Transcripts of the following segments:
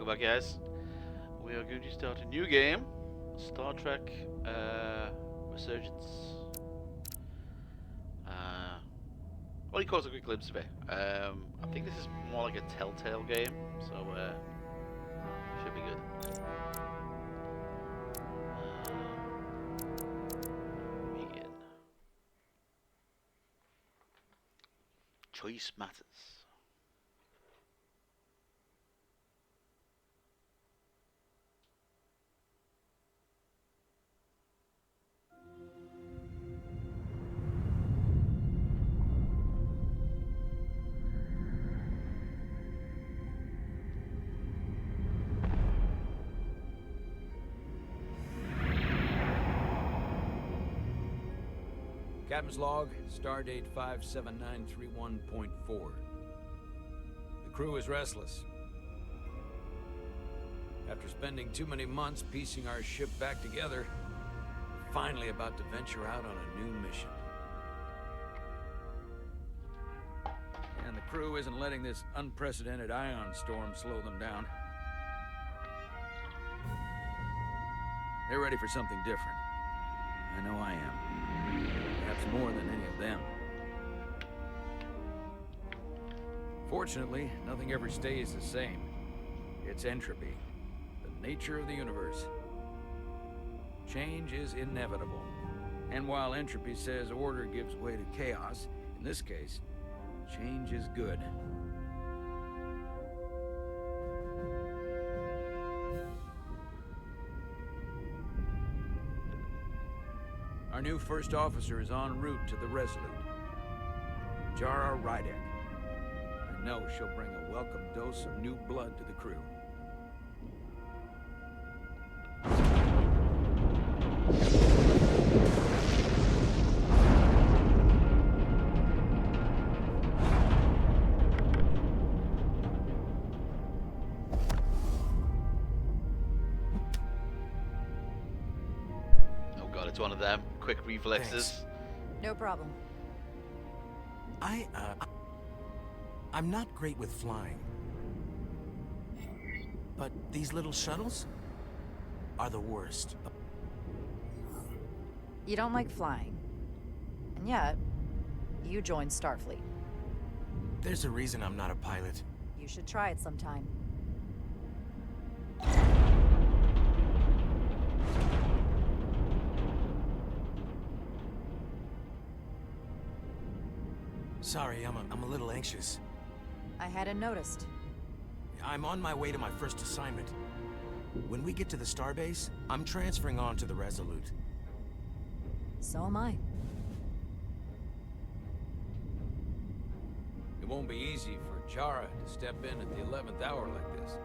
welcome back, guys. We are going to start a new game, Star Trek Resurgence. What do you call it? A quick glimpse of it. I think this is more like a Telltale game, so should be good. Begin. Choice matters. Captain's log, stardate 57931.4. The crew is restless. After spending too many months piecing our ship back together, we're finally about to venture out on a new mission. And the crew isn't letting this unprecedented ion storm slow them down. They're ready for something different. I know I am. Perhaps more than any of them. Fortunately, nothing ever stays the same. It's entropy, the nature of the universe. Change is inevitable. And while entropy says order gives way to chaos, in this case, change is good. Our new first officer is en route to the Resolute. Jara Rydek. I know she'll bring a welcome dose of new blood to the crew. Oh god, it's one of them. Quick reflexes. Thanks. No problem. I'm not great with flying. But these little shuttles are the worst. You don't like flying. And yet, you joined Starfleet. There's a reason I'm not a pilot. You should try it sometime. Sorry, I'm a little anxious. I hadn't noticed. I'm on my way to my first assignment. When we get to the starbase, I'm transferring on to the Resolute. So am I. It won't be easy for Jara to step in at the 11th hour like this.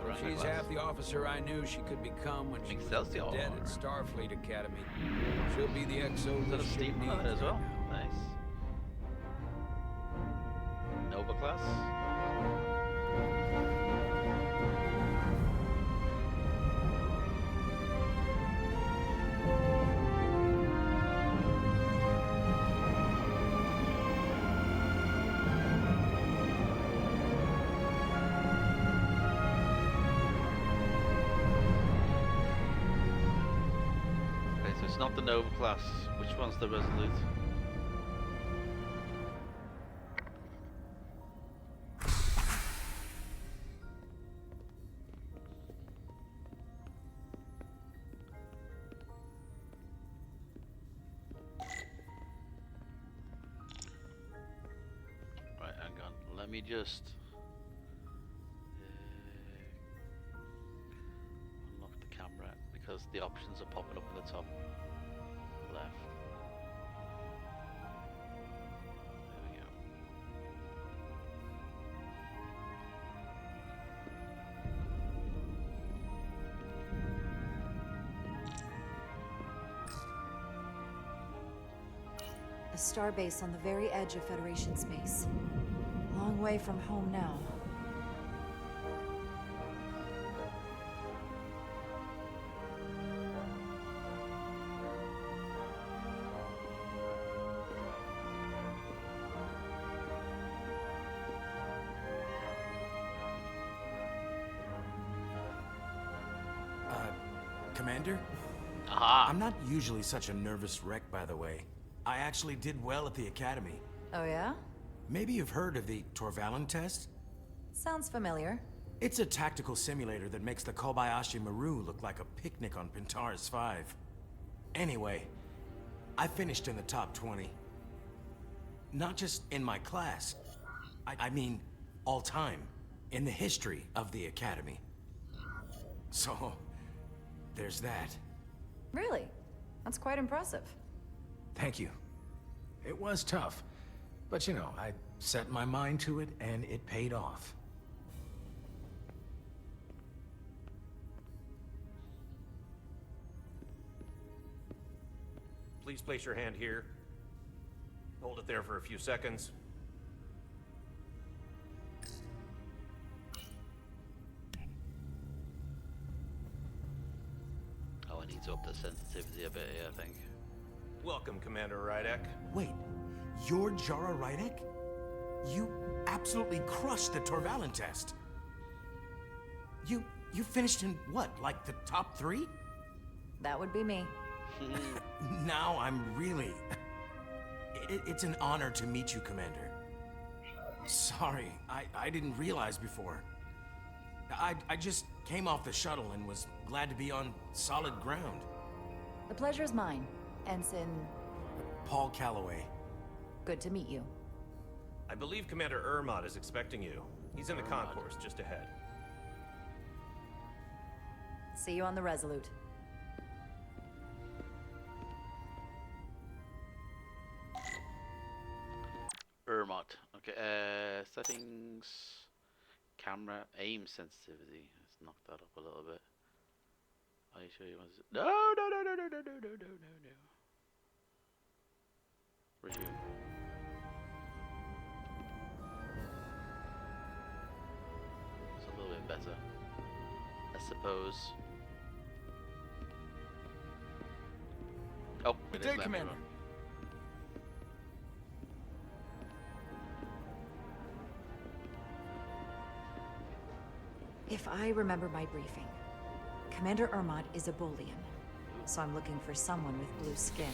But if she's half the officer I knew she could become when she was a Excelsior. cadet at Starfleet Academy, she'll be the XO Is that a this ship steam needs on it as well? right now. Nice. Nova class. Okay, so it's not the Nova class. Which one's the Resolute? Right, hang on. Let me just unlock the camera because the options are popping up in the top left. There we go. A starbase on the very edge of Federation space. Long way from home now. Commander? Aha! I'm not usually such a nervous wreck, by the way. I actually did well at the Academy. Oh yeah? Maybe you've heard of the Torvalin test? Sounds familiar. It's a tactical simulator that makes the Kobayashi Maru look like a picnic on Pintaris 5. Anyway, I finished in the top 20. Not just in my class. I mean, all time. In the history of the Academy. So, there's that. Really? That's quite impressive. Thank you. It was tough. But you know, I set my mind to it and it paid off. Please place your hand here. Hold it there for a few seconds. Oh, I need to up the sensitivity a bit here, I think. Welcome, Commander Rydek. Wait, you're Jara Rydek? You absolutely crushed the Torvalin test. You finished in what, like the top 3? That would be me. Now I'm really... It's an honor to meet you, Commander. Sorry, I didn't realize before. I just came off the shuttle and was glad to be on solid ground. The pleasure's mine, Ensign. Paul Calloway. Good to meet you. I believe Commander Ermot is expecting you. He's in the concourse just ahead. See you on the Resolute. Ermot. Okay, settings, camera, aim sensitivity. Let's knock that up a little bit. Are you sure you want to? No, no, no, no, no, no, no, no, no, no, no. Resume. It's a little bit better, I suppose. Oh, Good day, Commander. If I remember my briefing, Commander Ermot is a Bolian, so I'm looking for someone with blue skin.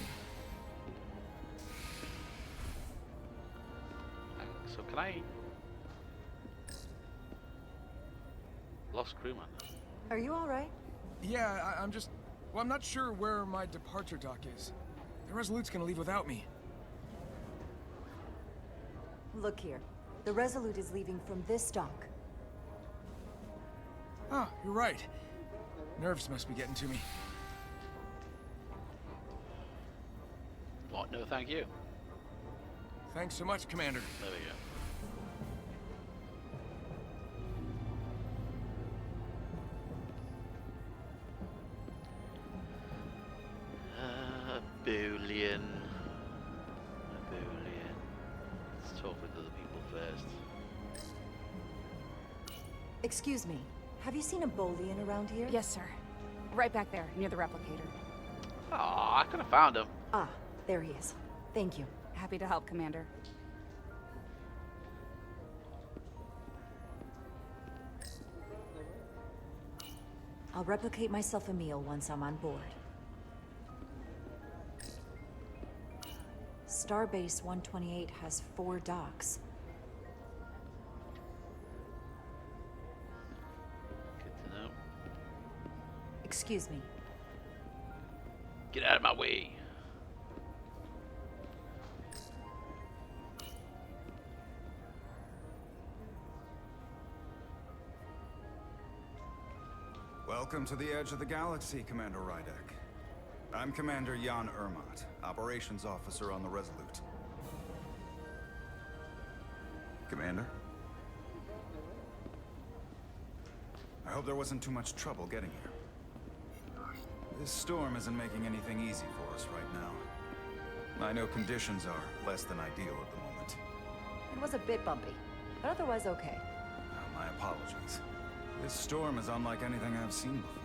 So can I? Lost crewman. Are you all right? Yeah, I'm just... Well, I'm not sure where my departure dock is. The Resolute's gonna leave without me. Look here. The Resolute is leaving from this dock. Oh, you're right. Nerves must be getting to me. What? No, thank you. Thanks so much, Commander. There we go. Boolean. A Boolean. Let's talk with other people first. Excuse me. Have you seen a Bolian around here? Yes, sir. Right back there, near the replicator. Oh, I could have found him. Ah, there he is. Thank you. Happy to help, Commander. I'll replicate myself a meal once I'm on board. Starbase 128 has 4 docks. Good to know. Excuse me. Get out of my way. Welcome to the edge of the galaxy, Commander Rydek. I'm Commander Jan Ermot, Operations Officer on the Resolute. Commander? I hope there wasn't too much trouble getting here. This storm isn't making anything easy for us right now. I know conditions are less than ideal at the moment. It was a bit bumpy, but otherwise okay. My apologies. This storm is unlike anything I've seen before.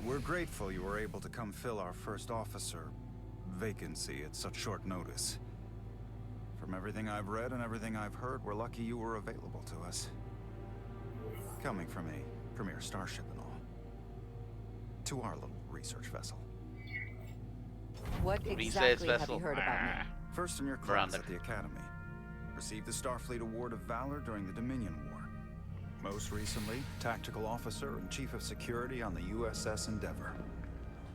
We're grateful you were able to come fill our first officer vacancy at such short notice. From everything I've read and everything I've heard, we're lucky you were available to us. Coming from a premier starship and all. To our little research vessel. What Research exactly have vessel. you heard about me? First in your class Miranda. at the Academy. Received the Starfleet Award of Valor during the Dominion War. Most recently, Tactical Officer and Chief of Security on the USS Endeavor.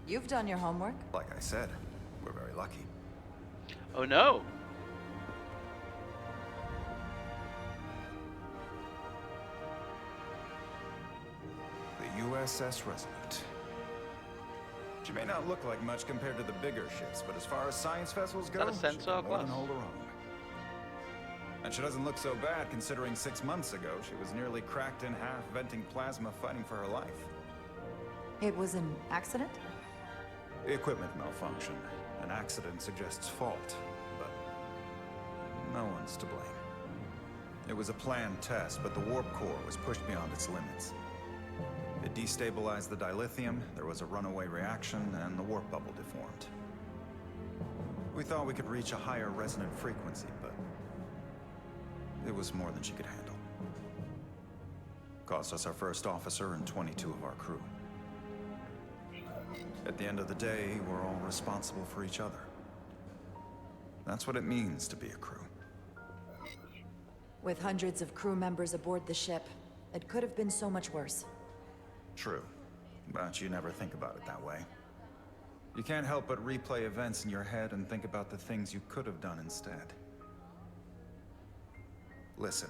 You've done your homework. Like I said, we're very lucky. Oh no! The USS Resolute. She may not look like much compared to the bigger ships, but as far as science vessels go, that a she sensor can more than class? hold her own. And she doesn't look so bad considering 6 months ago she was nearly cracked in half, venting plasma, fighting for her life. It was an accident? Equipment malfunction. An accident suggests fault, but no one's to blame. It was a planned test, but the warp core was pushed beyond its limits. It destabilized the dilithium, there was a runaway reaction, and the warp bubble deformed. We thought we could reach a higher resonant frequency, but it was more than she could handle. Cost us our first officer and 22 of our crew. At the end of the day, we're all responsible for each other. That's what it means to be a crew. With hundreds of crew members aboard the ship, it could have been so much worse. True, but you never think about it that way. You can't help but replay events in your head and think about the things you could have done instead. Listen,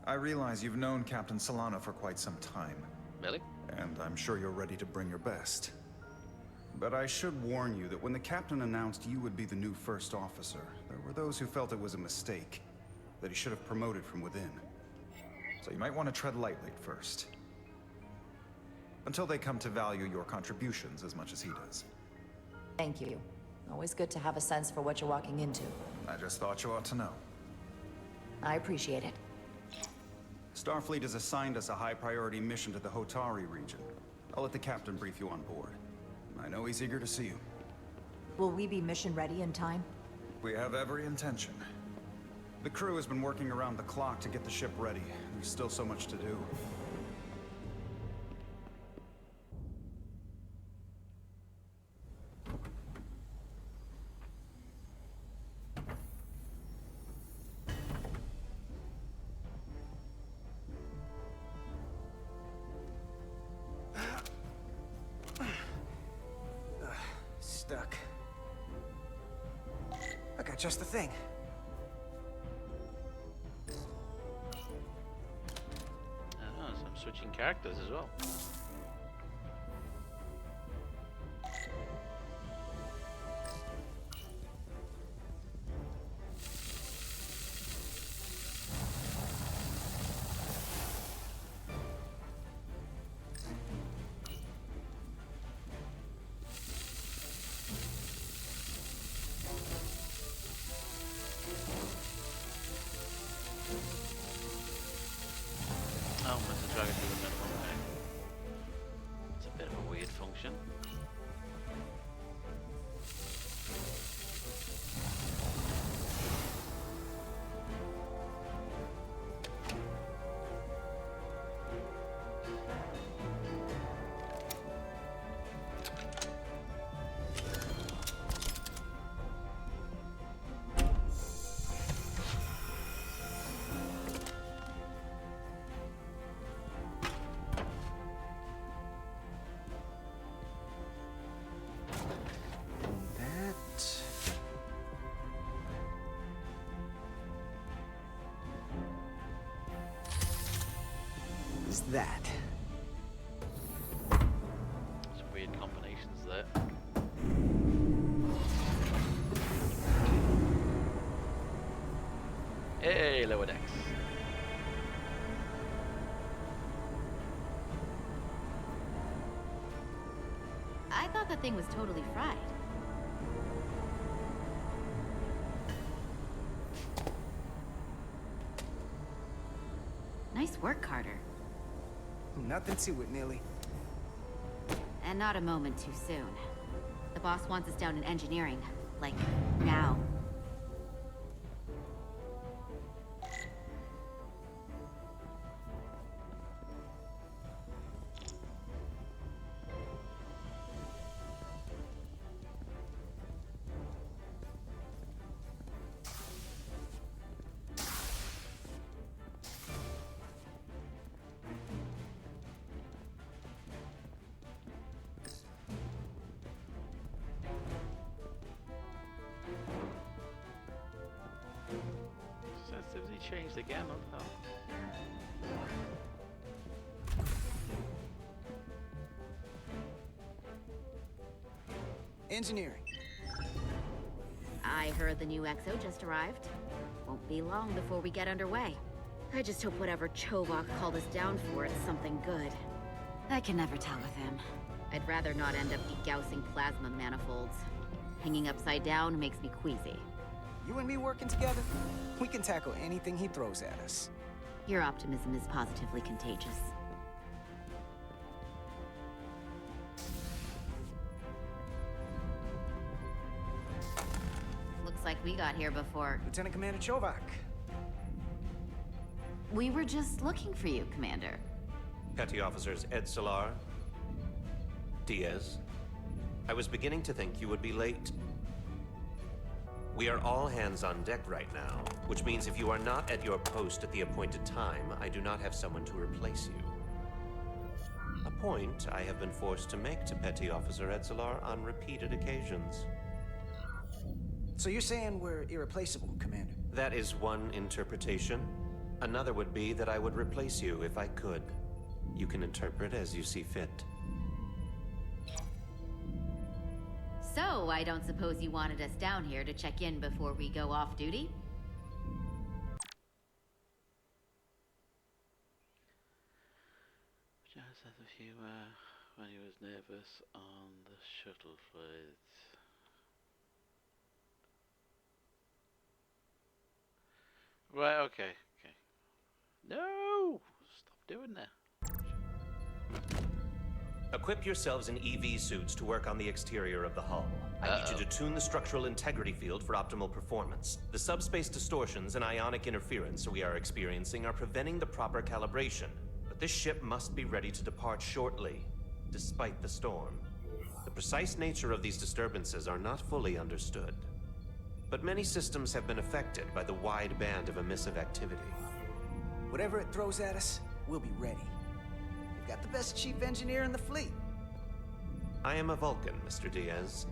I realize you've known Captain Solana for quite some time, Really? and I'm sure you're ready to bring your best. But I should warn you that when the captain announced you would be the new first officer, there were those who felt it was a mistake, that he should have promoted from within. So you might want to tread lightly at first. Until they come to value your contributions as much as he does. Thank you. Always good to have a sense for what you're walking into. I just thought you ought to know. I appreciate it. Starfleet has assigned us a high-priority mission to the Hotari region. I'll let the captain brief you on board. I know he's eager to see you. Will we be mission ready in time? We have every intention. The crew has been working around the clock to get the ship ready. There's still so much to do. Stuck. I got just the thing. Ah, so I'm switching characters as well. Oh, let's try to do the minimum thing. It's a bit of a weird function. That. Some weird combinations there. Hey, lower decks. I thought the thing was totally fried. Nice work, Carter. Nothing to it, Neely. And not a moment too soon. The boss wants us down in engineering. Like, now. changed again, what the hell? Engineering. I heard the new XO just arrived. Won't be long before we get underway. I just hope whatever Chovak called us down for is something good. I can never tell with him. I'd rather not end up degaussing plasma manifolds. Hanging upside down makes me queasy. You and me working together, we can tackle anything he throws at us. Your optimism is positively contagious. Looks like we got here before. Lieutenant Commander Chovak. We were just looking for you, Commander. Petty Officers Ed Solar, Diaz. I was beginning to think you would be late. We are all hands on deck right now, which means if you are not at your post at the appointed time, I do not have someone to replace you. A point I have been forced to make to Petty Officer Edsolar on repeated occasions. So you're saying we're irreplaceable, Commander? That is one interpretation. Another would be that I would replace you if I could. You can interpret as you see fit. So, I don't suppose you wanted us down here to check in before we go off duty? Just as if you were when he was nervous on the shuttle flight. Right, okay. No! Stop doing that. Equip yourselves in EV suits to work on the exterior of the hull. I need you to tune the structural integrity field for optimal performance. The subspace distortions and ionic interference we are experiencing are preventing the proper calibration. But this ship must be ready to depart shortly, despite the storm. The precise nature of these disturbances are not fully understood. But many systems have been affected by the wide band of emissive activity. Whatever it throws at us, we'll be ready. We've got the best chief engineer in the fleet. I am a Vulcan, Mr. Diaz.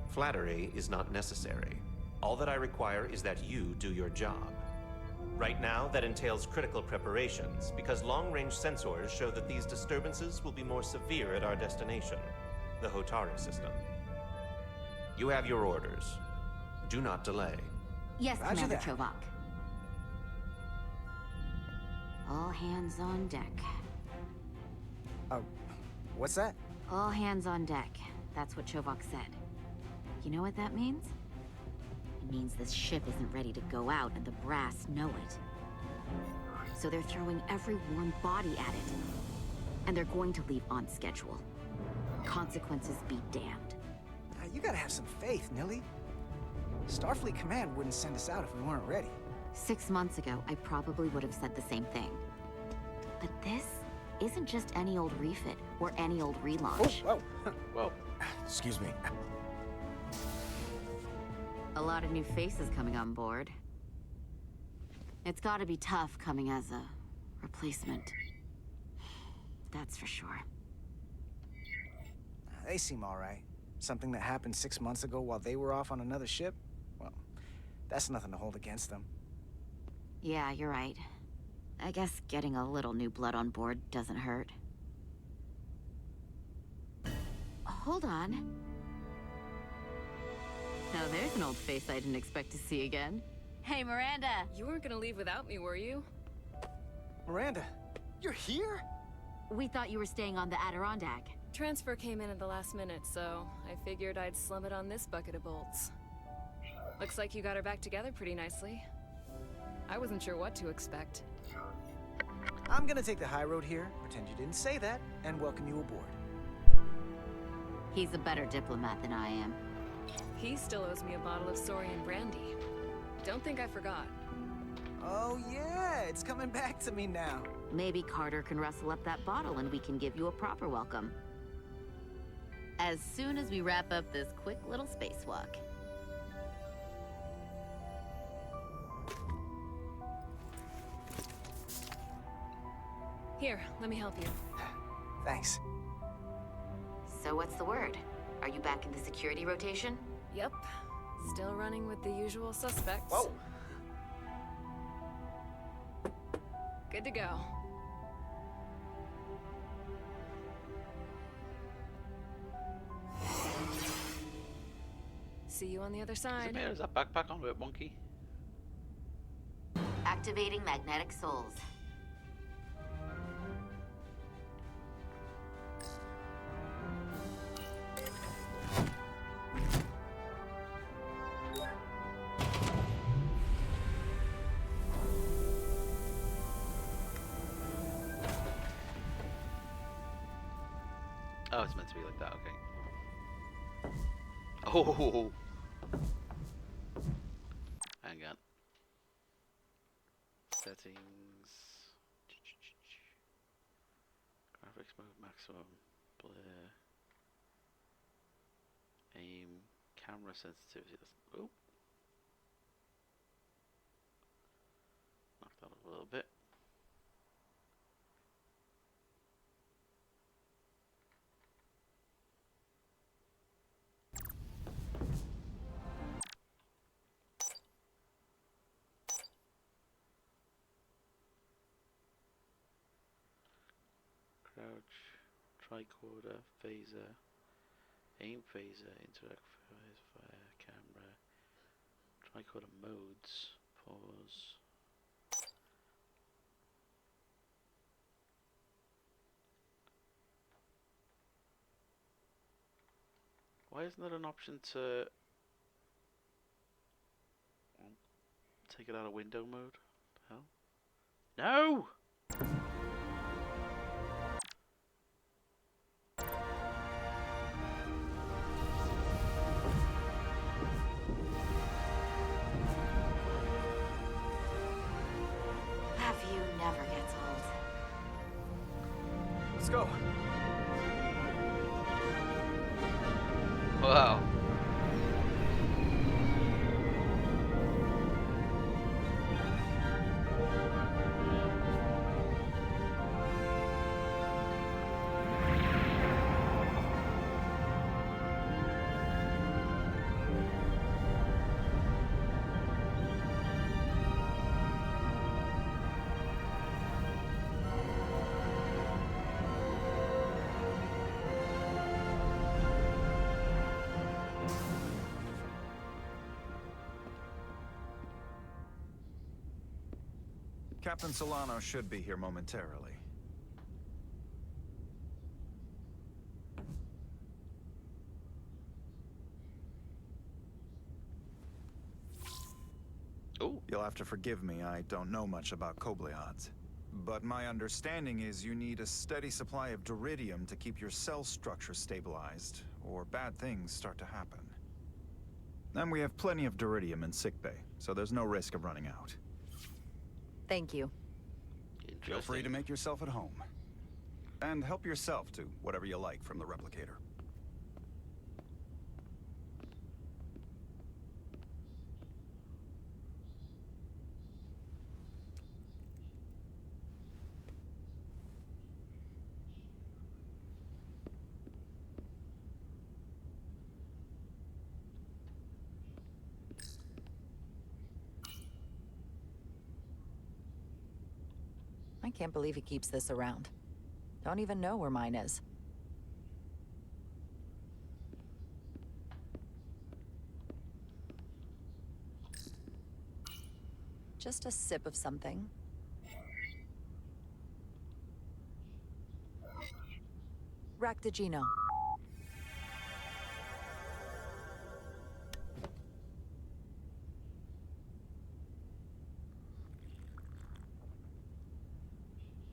Flattery is not necessary. All that I require is that you do your job. Right now, that entails critical preparations, because long-range sensors show that these disturbances will be more severe at our destination, the Hotari system. You have your orders. Do not delay. Yes, Roger Commander that. Chovak. All hands on deck. What's that? All hands on deck. That's what Chovak said. You know what that means? It means this ship isn't ready to go out and the brass know it. So they're throwing every warm body at it. And they're going to leave on schedule. Consequences be damned. You gotta have some faith, Nilly. Starfleet Command wouldn't send us out if we weren't ready. 6 months ago, I probably would have said the same thing. But this isn't just any old refit or any old relaunch. Whoa. Well, Excuse me. A lot of new faces coming on board. It's gotta be tough coming as a replacement. That's for sure. They seem all right. Something that happened 6 months ago while they were off on another ship? Well, that's nothing to hold against them. Yeah, you're right. I guess getting a little new blood on board doesn't hurt. Hold on. Now there's an old face I didn't expect to see again. Hey, Miranda! You weren't gonna leave without me, were you? Miranda, you're here? We thought you were staying on the Adirondack. Transfer came in at the last minute, so I figured I'd slum it on this bucket of bolts. Looks like you got her back together pretty nicely. I wasn't sure what to expect. I'm gonna take the high road here, pretend you didn't say that, and welcome you aboard. He's a better diplomat than I am. He still owes me a bottle of Saurian brandy. Don't think I forgot. Oh yeah, it's coming back to me now. Maybe Carter can rustle up that bottle and we can give you a proper welcome. As soon as we wrap up this quick little spacewalk. Here, let me help you. Thanks. So what's the word? Are you back in the security rotation? Yep. Still running with the usual suspects. Whoa! Good to go. See you on the other side. Is that backpack on a bit wonky? Activating magnetic souls. Oh, it's meant to be like that, okay. Oh! Hang on. Settings. Graphics mode maximum. Blur. Aim. Camera sensitivity. Oh! Knock that up a little bit. Crouch, tricorder, phaser, aim phaser, interact fire, camera, tricorder modes, pause. Why isn't there an option to take it out of window mode? What the hell? No! Have you never gets old. Let's go. Wow. Captain Solano should be here momentarily. Oh. You'll have to forgive me, I don't know much about Kobleods. But my understanding is you need a steady supply of duridium to keep your cell structure stabilized, or bad things start to happen. And we have plenty of duridium in sickbay, so there's no risk of running out. Thank you. Feel free to make yourself at home. And help yourself to whatever you like from the replicator. I can't believe he keeps this around. Don't even know where mine is. Just a sip of something. Ractigino.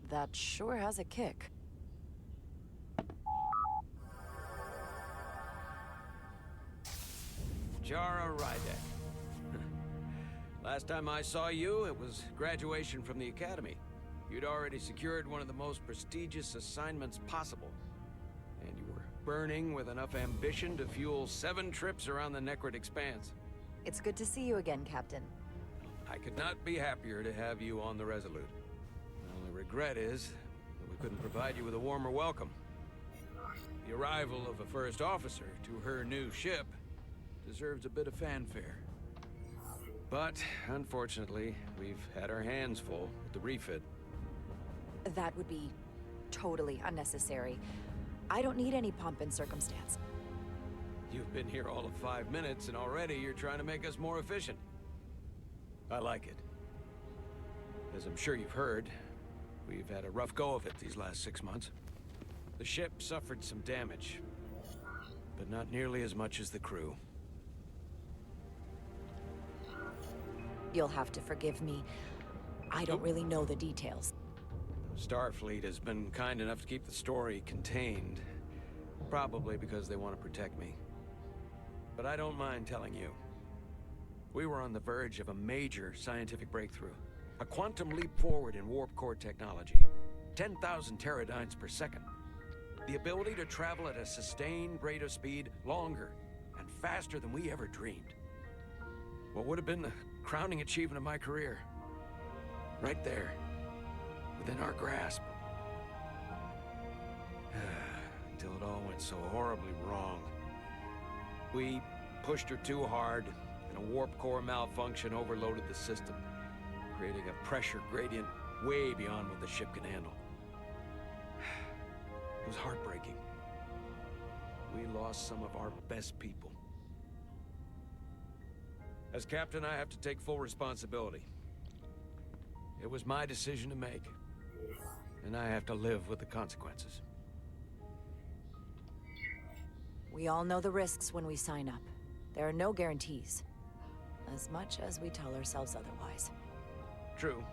That sure has a kick. Jara Rydek. Last time I saw you, it was graduation from the academy. You'd already secured one of the most prestigious assignments possible. And you were burning with enough ambition to fuel 7 trips around the Necrit Expanse. It's good to see you again, Captain. I could not be happier to have you on the Resolute. My only regret is that we couldn't provide you with a warmer welcome. The arrival of a first officer to her new ship deserves a bit of fanfare. But, unfortunately, we've had our hands full with the refit. That would be totally unnecessary. I don't need any pomp and circumstance. You've been here all of 5 minutes, and already you're trying to make us more efficient. I like it. As I'm sure you've heard, we've had a rough go of it these last 6 months. The ship suffered some damage, but not nearly as much as the crew. You'll have to forgive me. I don't really know the details. Starfleet has been kind enough to keep the story contained, probably because they want to protect me. But I don't mind telling you. We were on the verge of a major scientific breakthrough. A quantum leap forward in warp core technology. 10,000 teradynes per second. The ability to travel at a sustained rate of speed longer and faster than we ever dreamed. What would have been the crowning achievement of my career. Right there. Within our grasp. Until it all went so horribly wrong. We pushed her too hard, and a warp core malfunction overloaded the system, creating a pressure gradient way beyond what the ship can handle. It was heartbreaking. We lost some of our best people. As captain, I have to take full responsibility. It was my decision to make, and I have to live with the consequences. We all know the risks when we sign up. There are no guarantees. As much as we tell ourselves otherwise. True.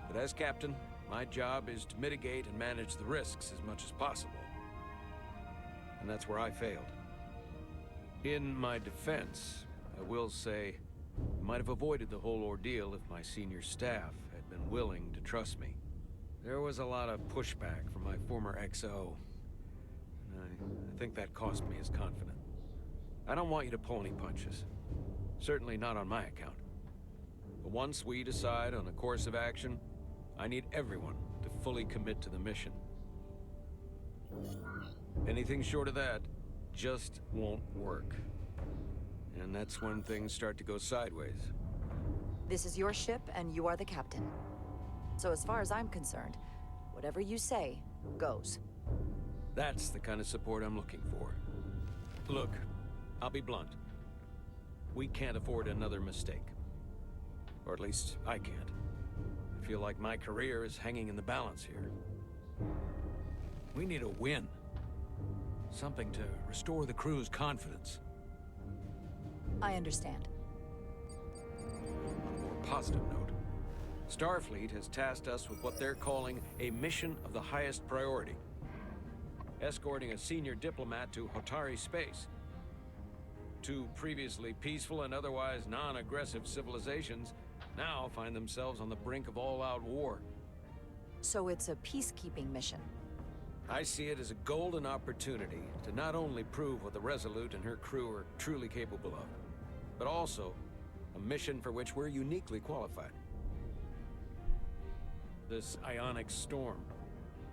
But as captain, my job is to mitigate and manage the risks as much as possible. And that's where I failed. In my defense, I will say, I might have avoided the whole ordeal if my senior staff had been willing to trust me. There was a lot of pushback from my former XO. I think that cost me his confidence. I don't want you to pull any punches. Certainly not on my account. But once we decide on a course of action, I need everyone to fully commit to the mission. Anything short of that just won't work. And that's when things start to go sideways. This is your ship, and you are the captain. So as far as I'm concerned, whatever you say, goes. That's the kind of support I'm looking for. Look, I'll be blunt. We can't afford another mistake. Or at least, I can't. I feel like my career is hanging in the balance here. We need a win. Something to restore the crew's confidence. I understand. On a more positive note, Starfleet has tasked us with what they're calling a mission of the highest priority. Escorting a senior diplomat to Hotari space. Two previously peaceful and otherwise non-aggressive civilizations now find themselves on the brink of all-out war. So it's a peacekeeping mission. I see it as a golden opportunity to not only prove what the Resolute and her crew are truly capable of, but also a mission for which we're uniquely qualified. This ionic storm.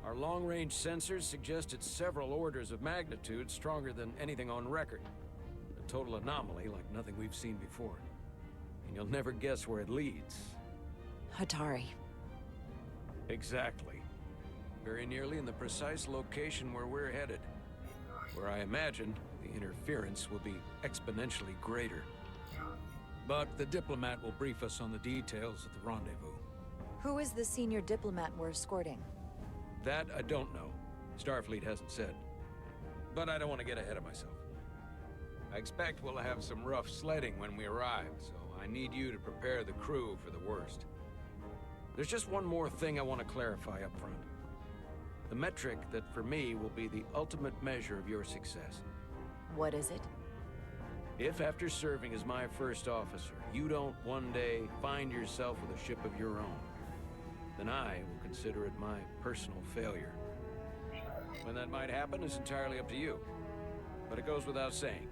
Our long-range sensors suggest it's several orders of magnitude stronger than anything on record. A total anomaly like nothing we've seen before. And you'll never guess where it leads. Hatari. Exactly. Very nearly in the precise location where we're headed. Where I imagine the interference will be exponentially greater. But the diplomat will brief us on the details at the rendezvous. Who is the senior diplomat we're escorting? That I don't know. Starfleet hasn't said. But I don't want to get ahead of myself. I expect we'll have some rough sledding when we arrive, so I need you to prepare the crew for the worst. There's just one more thing I want to clarify up front. The metric that for me will be the ultimate measure of your success. What is it? If after serving as my first officer, you don't one day find yourself with a ship of your own, then I will consider it my personal failure. When that might happen is entirely up to you. But it goes without saying,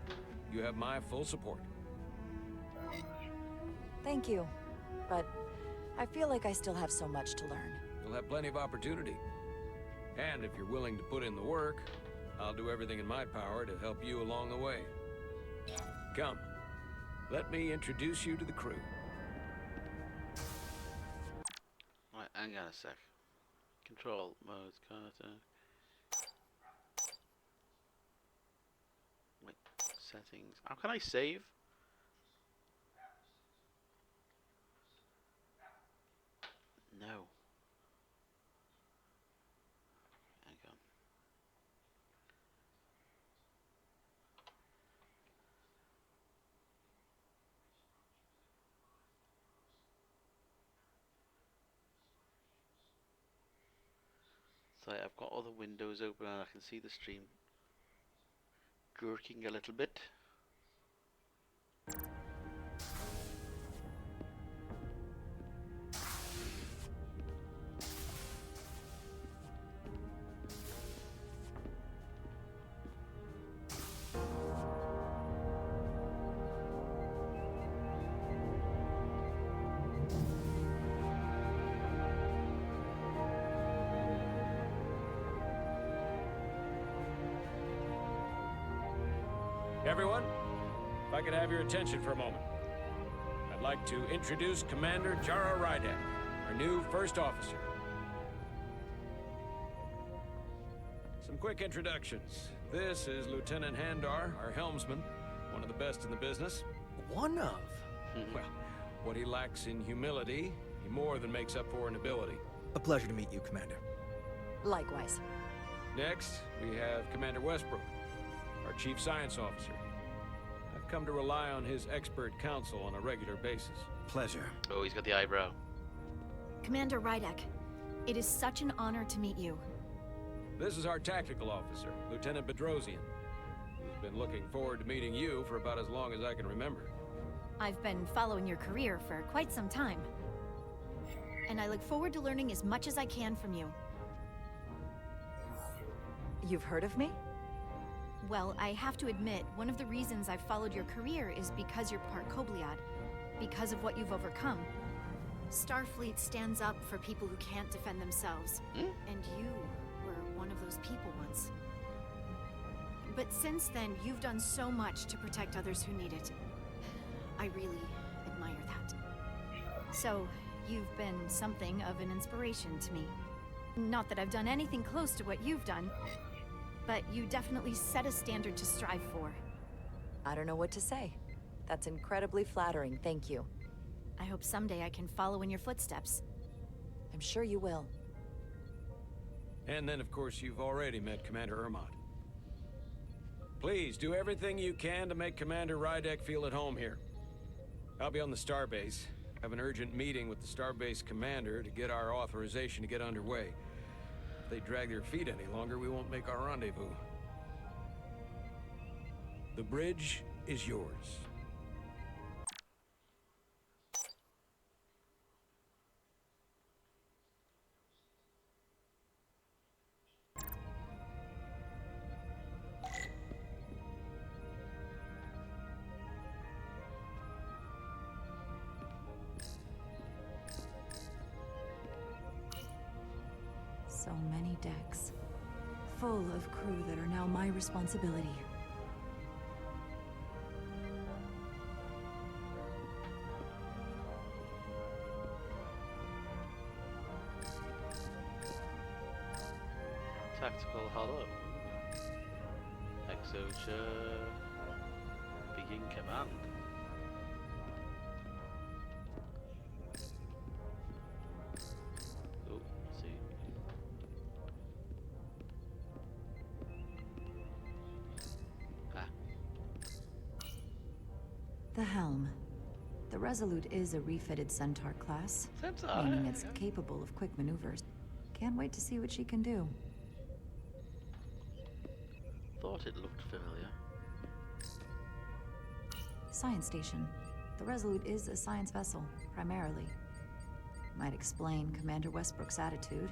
you have my full support. Thank you. But I feel like I still have so much to learn. You'll have plenty of opportunity. And if you're willing to put in the work, I'll do everything in my power to help you along the way. Come, let me introduce you to the crew. Right, hang on a sec. Control modes, Carter. Wait, settings. How can I save? No. Hang on. So I've got all the windows open and I can see the stream gurking a little bit. Everyone, if I could have your attention for a moment. I'd like to introduce Commander Jara Rydek, our new first officer. Some quick introductions. This is Lieutenant Handar, our helmsman, one of the best in the business. One of? Well, what he lacks in humility, he more than makes up for in ability. A pleasure to meet you, Commander. Likewise. Next, we have Commander Westbrook, our Chief Science Officer. I've come to rely on his expert counsel on a regular basis. Pleasure. Oh, he's got the eyebrow. Commander Rydek, it is such an honor to meet you. This is our tactical officer, Lieutenant Bedrosian, who's been looking forward to meeting you for about as long as I can remember. I've been following your career for quite some time, and I look forward to learning as much as I can from you. You've heard of me? Well, I have to admit, one of the reasons I've followed your career is because you're part Kobliad, because of what you've overcome. Starfleet stands up for people who can't defend themselves, and you were one of those people once. But since then, you've done so much to protect others who need it. I really admire that. So, you've been something of an inspiration to me. Not that I've done anything close to what you've done, but you definitely set a standard to strive for. I don't know what to say. That's incredibly flattering, thank you. I hope someday I can follow in your footsteps. I'm sure you will. And then, of course, you've already met Commander Ermot. Please, do everything you can to make Commander Rydek feel at home here. I'll be on the starbase. I have an urgent meeting with the starbase commander to get our authorization to get underway. If they drag their feet any longer, we won't make our rendezvous. The bridge is yours. So many decks. Full of crew that are now my responsibility. Tactical hollow. Exocha. Begin command. Oh, let's see. The helm. The Resolute is a refitted Centaur class, Centaur, meaning it's capable of quick maneuvers. Can't wait to see what she can do. Thought it looked familiar. Science station. The Resolute is a science vessel, primarily. Might explain Commander Westbrook's attitude.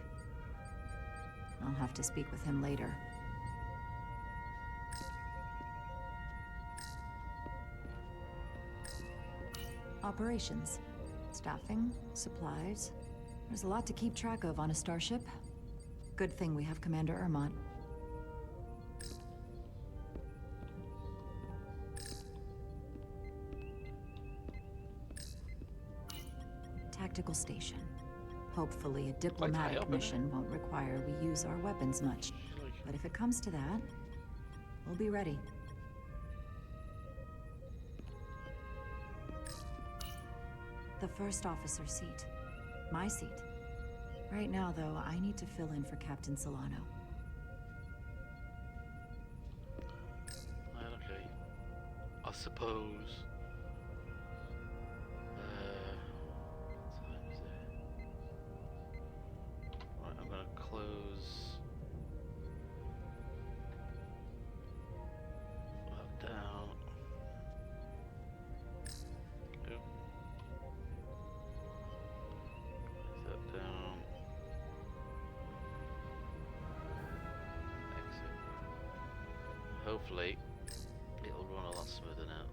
I'll have to speak with him later. Operations. Staffing, supplies. There's a lot to keep track of on a starship. Good thing we have Commander Ermot. Tactical station. Hopefully, a help diplomatic it. mission won't require we use our weapons much. But if it comes to that, we'll be ready. The first officer seat. My seat. Right now, though, I need to fill in for Captain Solano. Right, okay. I suppose. What time is it? Right, I'm gonna close that down. Oop. Close that down. Exit. Hopefully, it'll run a lot smoother now.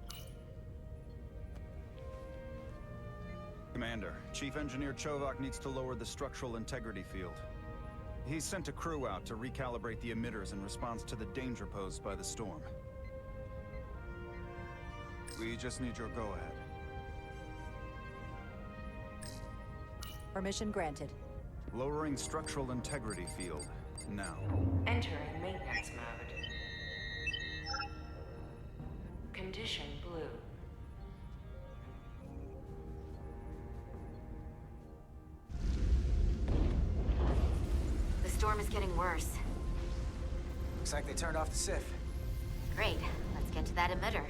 Commander, Chief Engineer Chovak needs to lower the structural integrity field. He's sent a crew out to recalibrate the emitters in response to the danger posed by the storm. We just need your go-ahead. Permission granted. Lowering structural integrity field, now. Entering maintenance mode. Condition blue. The storm is getting worse. Looks like they turned off the SIF. Great. Let's get to that emitter.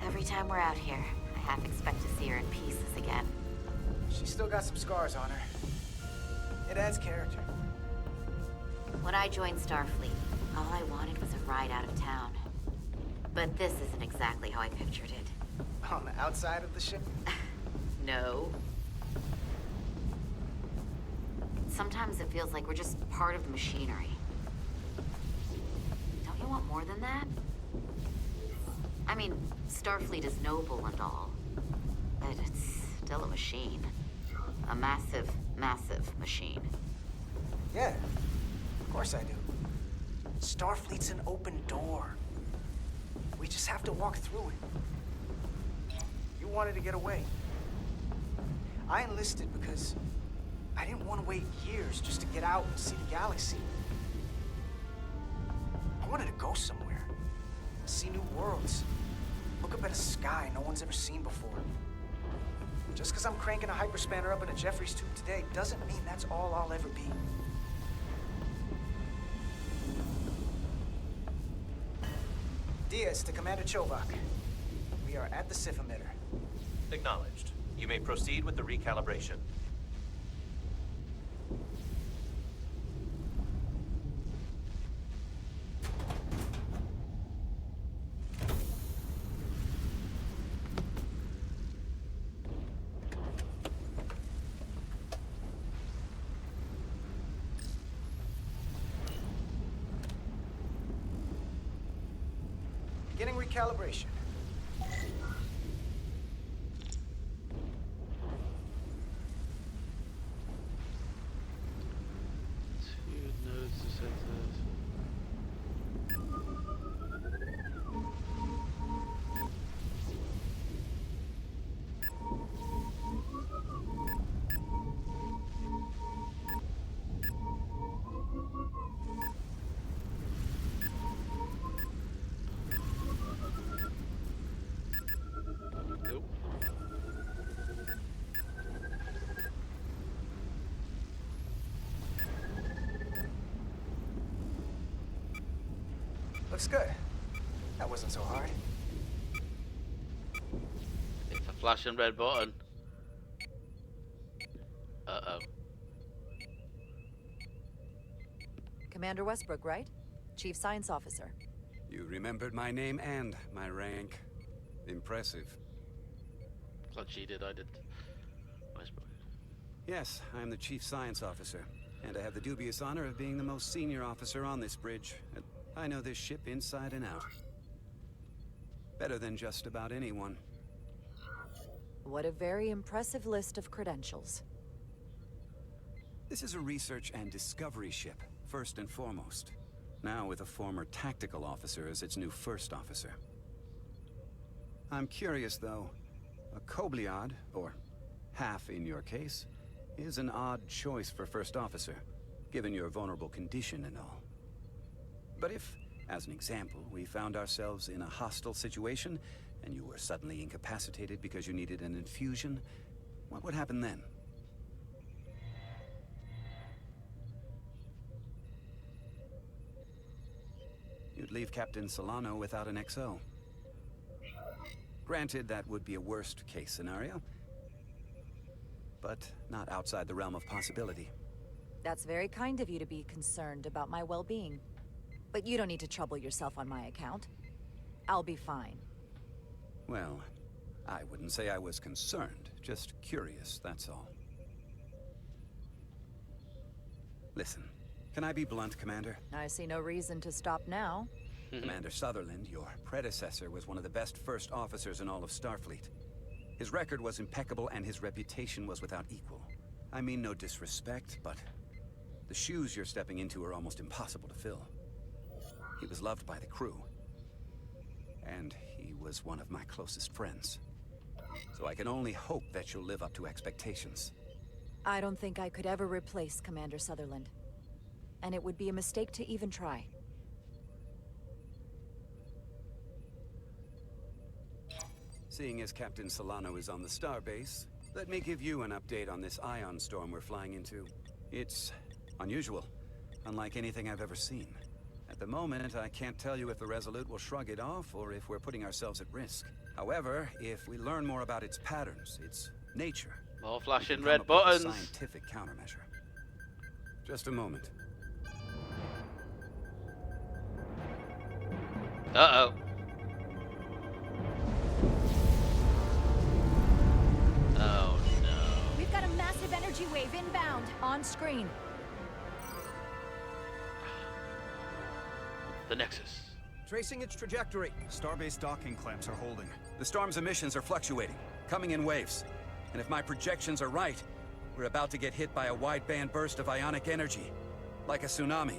Every time we're out here, I half expect to see her in pieces again. She's still got some scars on her. It adds character. When I joined Starfleet, all I wanted was a ride out of town. But this isn't exactly how I pictured it. On the outside of the ship? No. Sometimes it feels like we're just part of the machinery. Don't you want more than that? I mean, Starfleet is noble and all, but it's still a machine. A massive, massive machine. Yeah, of course I do. Starfleet's an open door. We just have to walk through it. You wanted to get away. I enlisted because I didn't want to wait years just to get out and see the galaxy. I wanted to go somewhere, see new worlds, look up at a sky no one's ever seen before. Just because I'm cranking a hyperspanner up in a Jeffries tube today doesn't mean that's all I'll ever be. Diaz to Commander Chovak. We are at the SIF emitter. Acknowledged. You may proceed with the recalibration. Beginning recalibration. Two nodes to sensors. Nope. Looks good. That wasn't so hard. It's a flashing red button. Uh-oh. Commander Westbrook, right? Chief Science Officer. You remembered my name and my rank. Impressive. Glad she did, I did. Westbrook. Yes, I'm the Chief Science Officer, and I have the dubious honor of being the most senior officer on this bridge. I know this ship inside and out. Better than just about anyone. What a very impressive list of credentials. This is a research and discovery ship, first and foremost. Now with a former tactical officer as its new first officer. I'm curious, though. A Kobliad, or half in your case, is an odd choice for first officer, given your vulnerable condition and all. But if, as an example, we found ourselves in a hostile situation, and you were suddenly incapacitated because you needed an infusion, what would happen then? You'd leave Captain Solano without an XO. Granted, that would be a worst-case scenario, but not outside the realm of possibility. That's very kind of you to be concerned about my well-being. But you don't need to trouble yourself on my account. I'll be fine. Well, I wouldn't say I was concerned, just curious, that's all. Listen, can I be blunt, Commander? I see no reason to stop now. Commander Sutherland, your predecessor, was one of the best first officers in all of Starfleet. His record was impeccable and his reputation was without equal. I mean no disrespect, but the shoes you're stepping into are almost impossible to fill. He was loved by the crew, and he was one of my closest friends. So I can only hope that you'll live up to expectations. I don't think I could ever replace Commander Sutherland. And it would be a mistake to even try. Seeing as Captain Solano is on the starbase, let me give you an update on this ion storm we're flying into. It's unusual, unlike anything I've ever seen. At the moment, I can't tell you if the Resolute will shrug it off or if we're putting ourselves at risk. However, if we learn more about its patterns, its nature... More flashing we can red come up with a buttons. scientific countermeasure. Just a moment. Uh-oh. Oh, no. We've got a massive energy wave inbound. On screen. The Nexus. Tracing its trajectory. Starbase docking clamps are holding. The storm's emissions are fluctuating, coming in waves. And if my projections are right, we're about to get hit by a wide-band burst of ionic energy. Like a tsunami.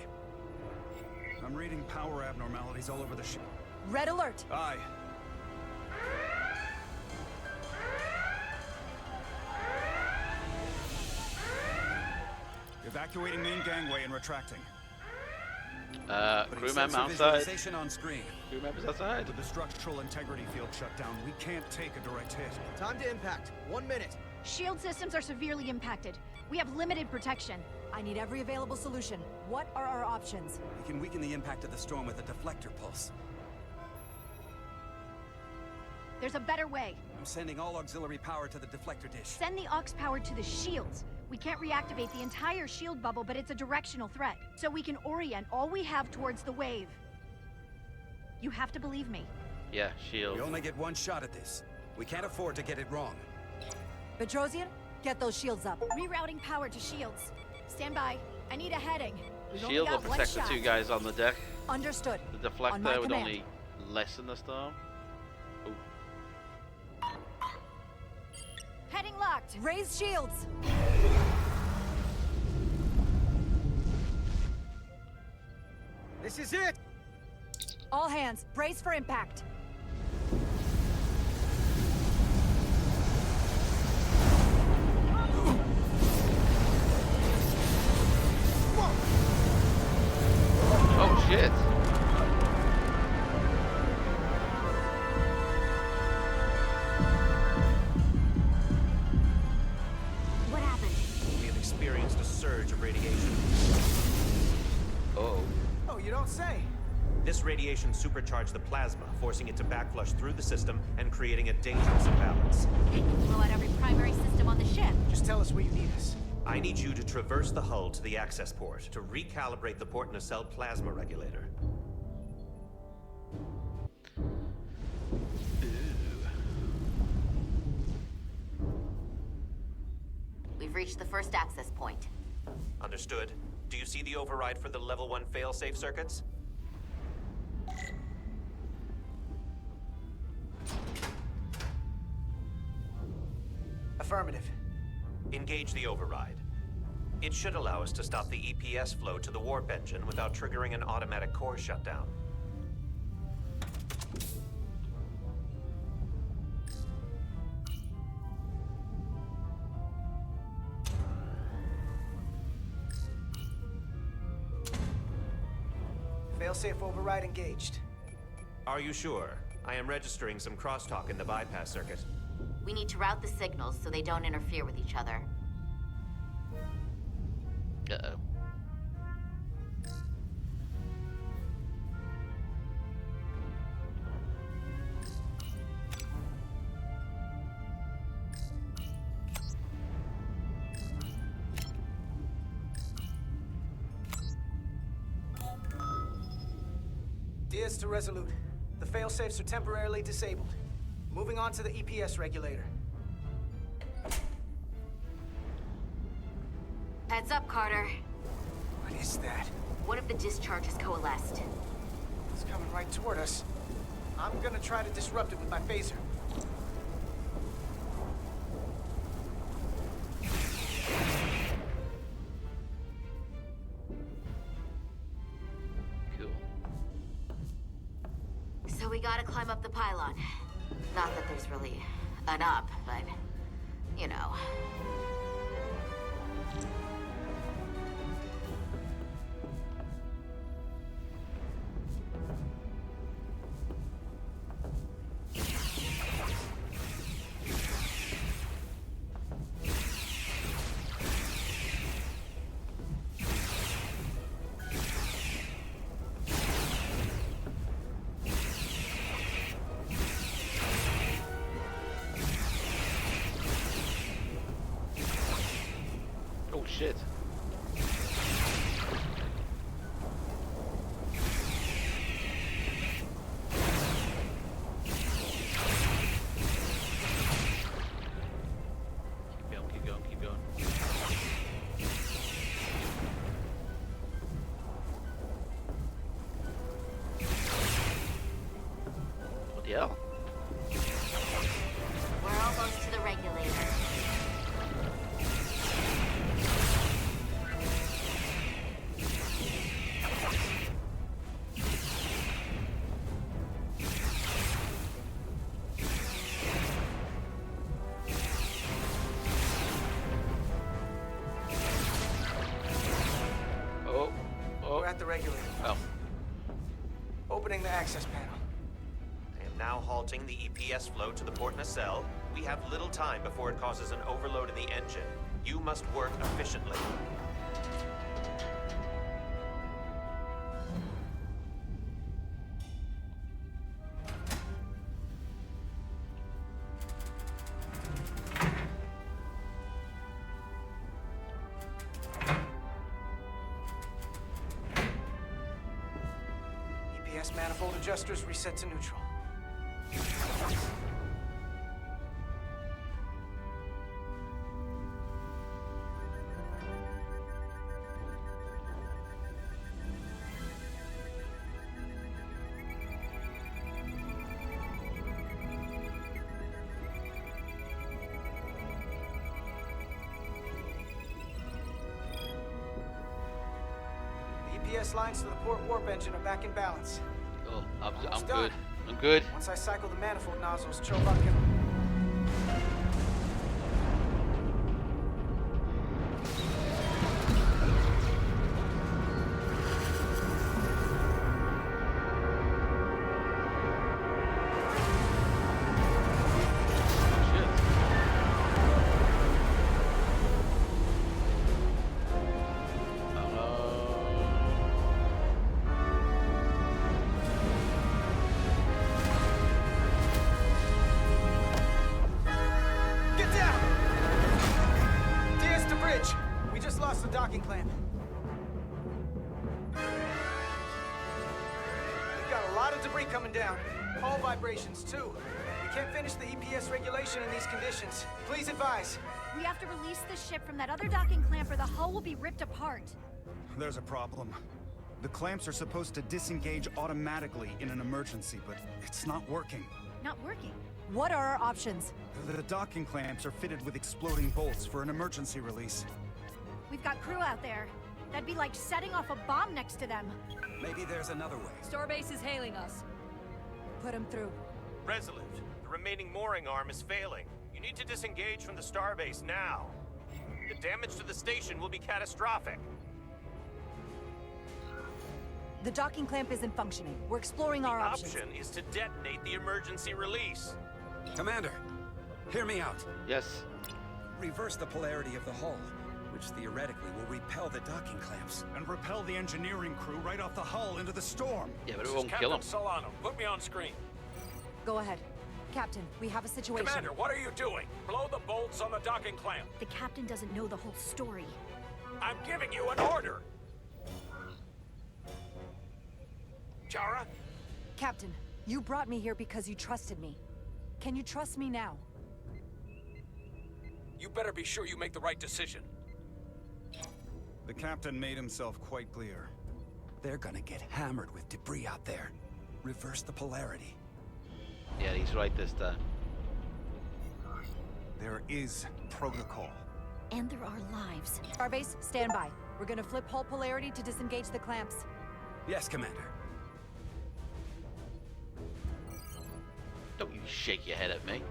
I'm reading power abnormalities all over the ship. Red alert! Aye. Evacuating main gangway and retracting. Crew member outside. Visualization on screen. Crew members outside. With the structural integrity field shut down, we can't take a direct hit. Time to impact. 1 minute. Shield systems are severely impacted. We have limited protection. I need every available solution. What are our options? We can weaken the impact of the storm with a deflector pulse. There's a better way. I'm sending all auxiliary power to the deflector dish. Send the aux power to the shields. We can't reactivate the entire shield bubble, but it's a directional threat. So we can orient all we have towards the wave. You have to believe me. Yeah, shield. We only get one shot at this. We can't afford to get it wrong. Petrosian, get those shields up. Rerouting power to shields. Stand by. I need a heading. We've only Shield will got one protect the shot. two guys on the deck. Understood. The On my deflector would command. only lessen the storm. Heading locked. Raise shields! This is it! All hands, brace for impact. Oh shit! What happened? We have experienced a surge of radiation. Oh. Oh, you don't say. This radiation supercharged the plasma, forcing it to backflush through the system and creating a dangerous imbalance. It can blow out every primary system on the ship. Just tell us where you need us. I need you to traverse the hull to the access port to recalibrate the port nacelle plasma regulator. We've reached the first access point. Understood. Do you see the override for the level 1 failsafe circuits? Affirmative. Engage the override. It should allow us to stop the EPS flow to the warp engine without triggering an automatic core shutdown. Failsafe override engaged. Are you sure? I am registering some crosstalk in the bypass circuit. We need to route the signals so they don't interfere with each other. Uh-oh. Diaz to Resolute. The failsafes are temporarily disabled. Moving on to the EPS regulator. Heads up, Carter. What is that? One of the discharges coalesced. It's coming right toward us. I'm gonna try to disrupt it with my phaser. Cool. So we gotta climb up the pylon. Not that there's really an up, but, you know. Oh shit. Keep going, keep going, keep going. What the hell? We're almost to the regulator. Oh, oh. We're at the regulator. Oh. Opening the access panel. I am now halting the EPS flow to the port nacelle. We have little time before it causes an overload in the engine. You must work efficiently. EPS manifold adjusters reset to neutral. The EPS lines to the port warp engine are back in balance. Oh, I'm Almost good. done. I'm good. Once I cycle the manifold nozzles, Chovak can... Get down! Diaz to bridge. We just lost the docking clamp. We've got a lot of debris coming down. Hull vibrations, too. We can't finish the EPS regulation in these conditions. Please advise. We have to release the ship from that other docking clamp or the hull will be ripped apart. There's a problem. The clamps are supposed to disengage automatically in an emergency, but it's not working. Not working. What are our options? The docking clamps are fitted with exploding bolts for an emergency release. We've got crew out there. That'd be like setting off a bomb next to them. Maybe there's another way. Starbase is hailing us. Put him through. Resolute, the remaining mooring arm is failing. You need to disengage from the starbase now. The damage to the station will be catastrophic. The docking clamp isn't functioning. We're exploring our options. The option is to detonate the emergency release. Commander, hear me out. Yes. Reverse the polarity of the hull, which theoretically will repel the docking clamps. And repel the engineering crew right off the hull into the storm. Yeah, but it won't kill him. Solano, put me on screen. Go ahead. Captain, we have a situation. Commander, what are you doing? Blow the bolts on the docking clamp. The captain doesn't know the whole story. I'm giving you an order. Chara? Captain, you brought me here because you trusted me. Can you trust me now? You better be sure you make the right decision. The captain made himself quite clear. They're gonna get hammered with debris out there. Reverse the polarity. Yeah, he's right this time. There is protocol. And there are lives. Starbase, stand by. We're gonna flip hull polarity to disengage the clamps. Yes, Commander. Don't you shake your head at me.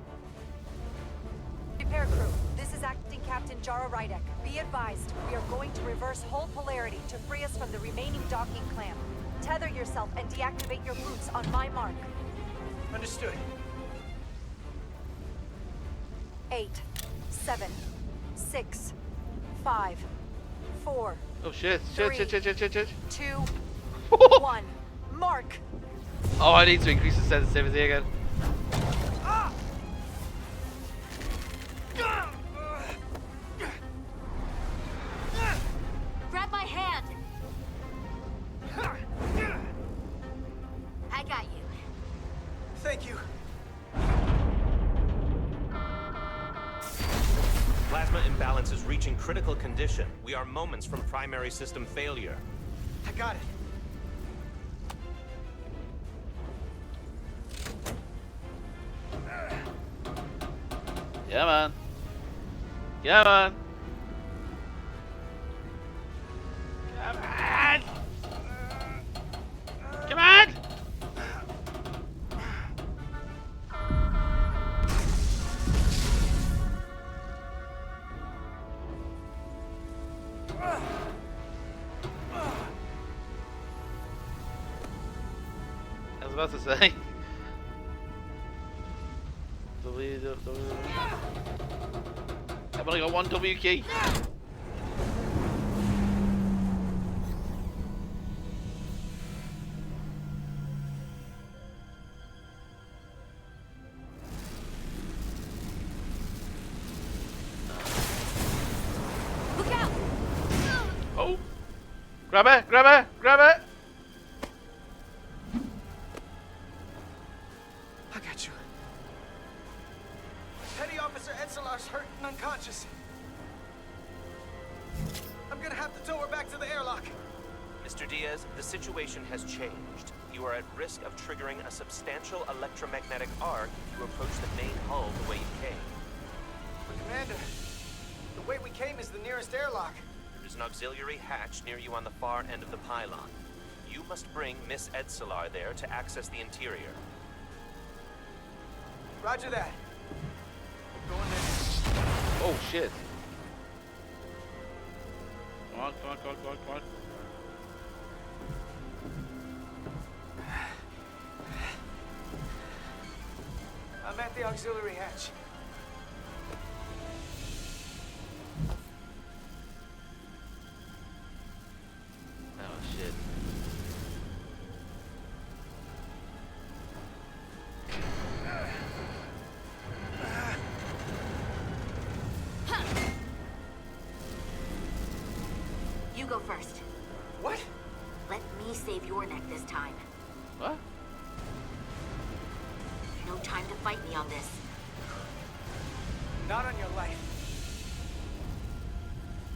Repair crew, this is Acting Captain Jara Rydek. Be advised, we are going to reverse hull polarity to free us from the remaining docking clamp. Tether yourself and deactivate your boots on my mark. Understood. 8, 7, 6, 5, 4. Oh shit, shit. 2, 1. Mark! Oh, I need to increase the sensitivity again. Grab my hand! I got you. Thank you. Plasma imbalance is reaching critical condition. We are moments from primary system failure. I got it. Yeah, man. Yeah, man. Come on! Come on! I was about to say. I've only got one W key. Look out! Oh! Grab it! Grab it! Grab it! I got you. Petty Officer Etzelar's hurt and unconscious. I'm gonna have to tow her back to the airlock. Mr. Diaz, the situation has changed. You are at risk of triggering a substantial electromagnetic arc if you approach the main hull the way you came. But Commander, the way we came is the nearest airlock. There is an auxiliary hatch near you on the far end of the pylon. You must bring Miss Etzelar there to access the interior. Roger that. Going there. Oh shit. Come on, come on, come on, come on, come on. I'm at the auxiliary hatch. Oh shit. You go first. What? Let me save your neck this time. What? No time to fight me on this. Not on your life.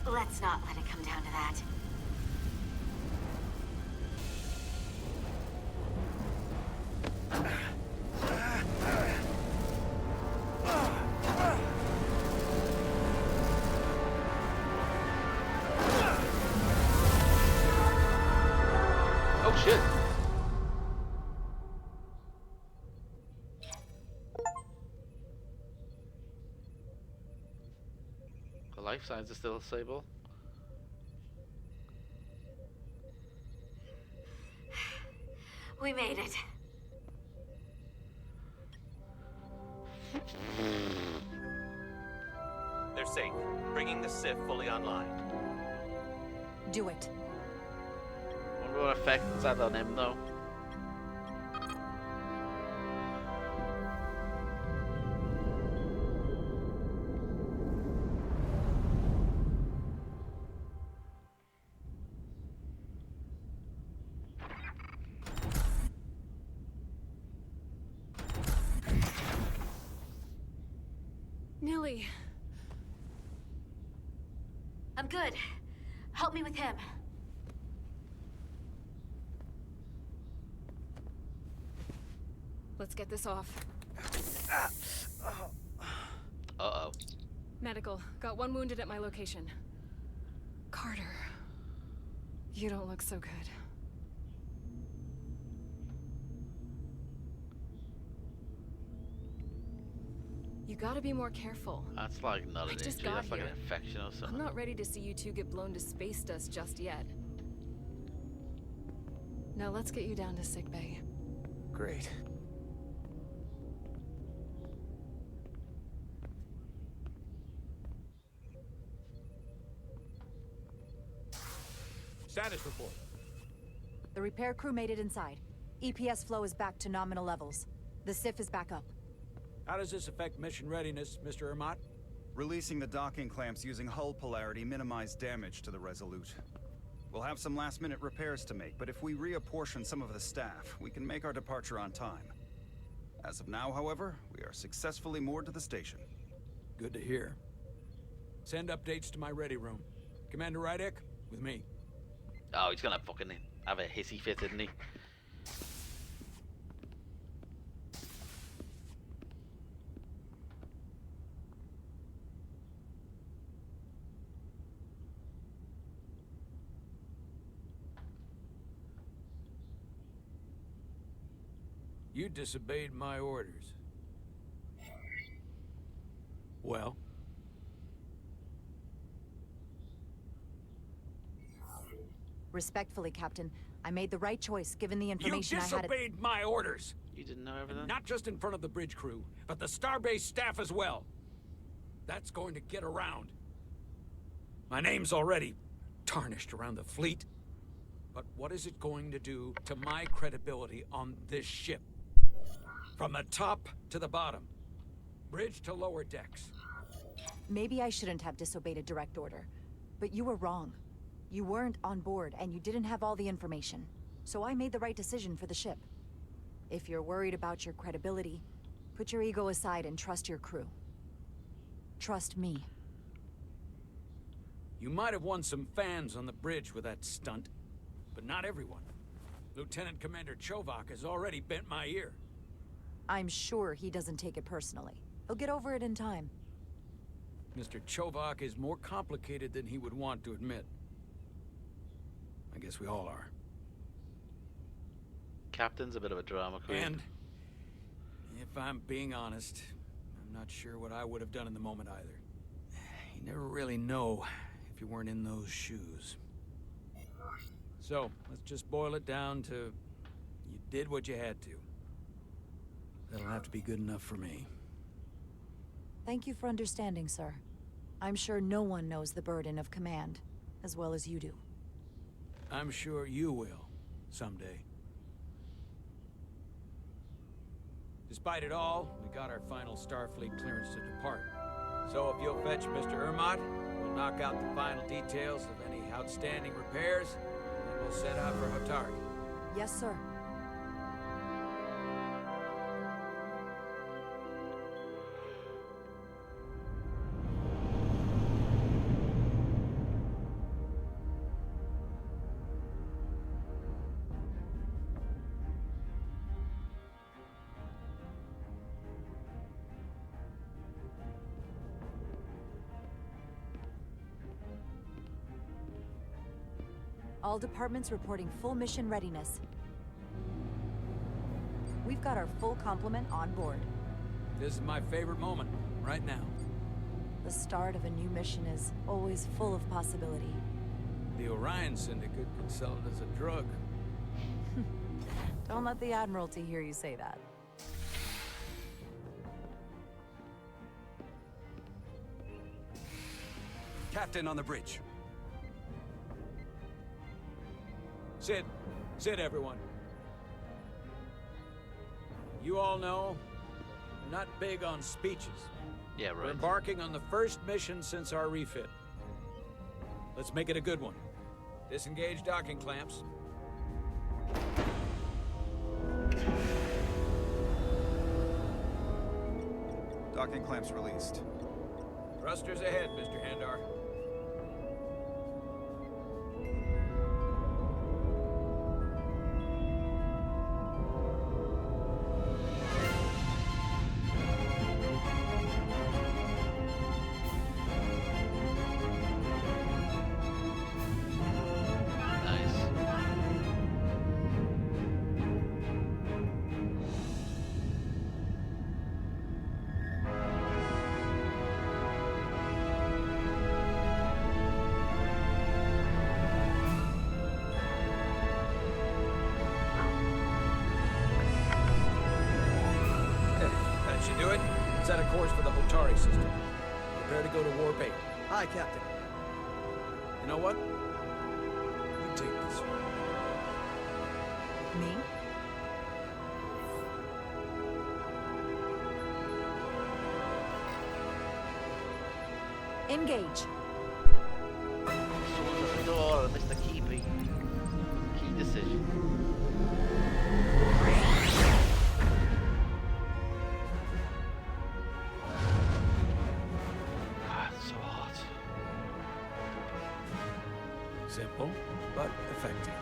Let's not let it come down to that. Oh shit. The life signs are still stable. We made it. They're safe, bringing the Sif fully online. Do it. Wonder what effect it's had on him though. Nilly. I'm good. Help me with him. Let's get this off. Uh-oh. Medical. Got one wounded at my location. Carter. You don't look so good. You gotta be more careful. That's like not I an just injury, got that's like an here. infection or something. I'm not ready to see you two get blown to space dust just yet. Now let's get you down to sickbay. Great. Status report. The repair crew made it inside. EPS flow is back to nominal levels. The SIF is back up. How does this affect mission readiness, Mr. Ermot? Releasing the docking clamps using hull polarity minimized damage to the Resolute. We'll have some last-minute repairs to make, but if we reapportion some of the staff, we can make our departure on time. As of now, however, we are successfully moored to the station. Good to hear. Send updates to my ready room. Commander Rydek, with me. Oh, he's gonna fucking have a hissy fit, isn't he? You disobeyed my orders. Well? Respectfully, Captain, I made the right choice given the information You I had. disobeyed my orders! You didn't know everything? Not just in front of the bridge crew, but the Starbase staff as well. That's going to get around. My name's already tarnished around the fleet. But what is it going to do to my credibility on this ship? From the top to the bottom. Bridge to lower decks. Maybe I shouldn't have disobeyed a direct order, but you were wrong. You weren't on board, and you didn't have all the information. So I made the right decision for the ship. If you're worried about your credibility, put your ego aside and trust your crew. Trust me. You might have won some fans on the bridge with that stunt, but not everyone. Lieutenant Commander Chovak has already bent my ear. I'm sure he doesn't take it personally. He'll get over it in time. Mr. Chovak is more complicated than he would want to admit. I guess we all are. Captain's a bit of a drama queen. And, if I'm being honest, I'm not sure what I would have done in the moment either. You never really know if you weren't in those shoes. So, let's just boil it down to you did what you had to. That'll have to be good enough for me. Thank you for understanding, sir. I'm sure no one knows the burden of command as well as you do. I'm sure you will, someday. Despite it all, we got our final Starfleet clearance to depart. So if you'll fetch Mr. Ermot, we'll knock out the final details of any outstanding repairs, and we'll set out for Hotari. Yes, sir. All departments reporting full mission readiness. We've got our full complement on board. This is my favorite moment, right now. The start of a new mission is always full of possibility. The Orion Syndicate could sell it as a drug. Don't let the Admiralty hear you say that. Captain on the bridge. Sit. Sit, everyone. You all know, I'm not big on speeches. Yeah, We're right. embarking on the first mission since our refit. Let's make it a good one. Disengage docking clamps. Docking clamps released. Thrusters ahead, Mr. Handar. That should do it. Set a course for the Hotari system. Prepare to go to Warp 8. Hi, Captain. You know what? You take this one. Me? Engage. Someone's at the door, I missed the key beat. Key decision. Ah, it's so hot. Simple, but effective.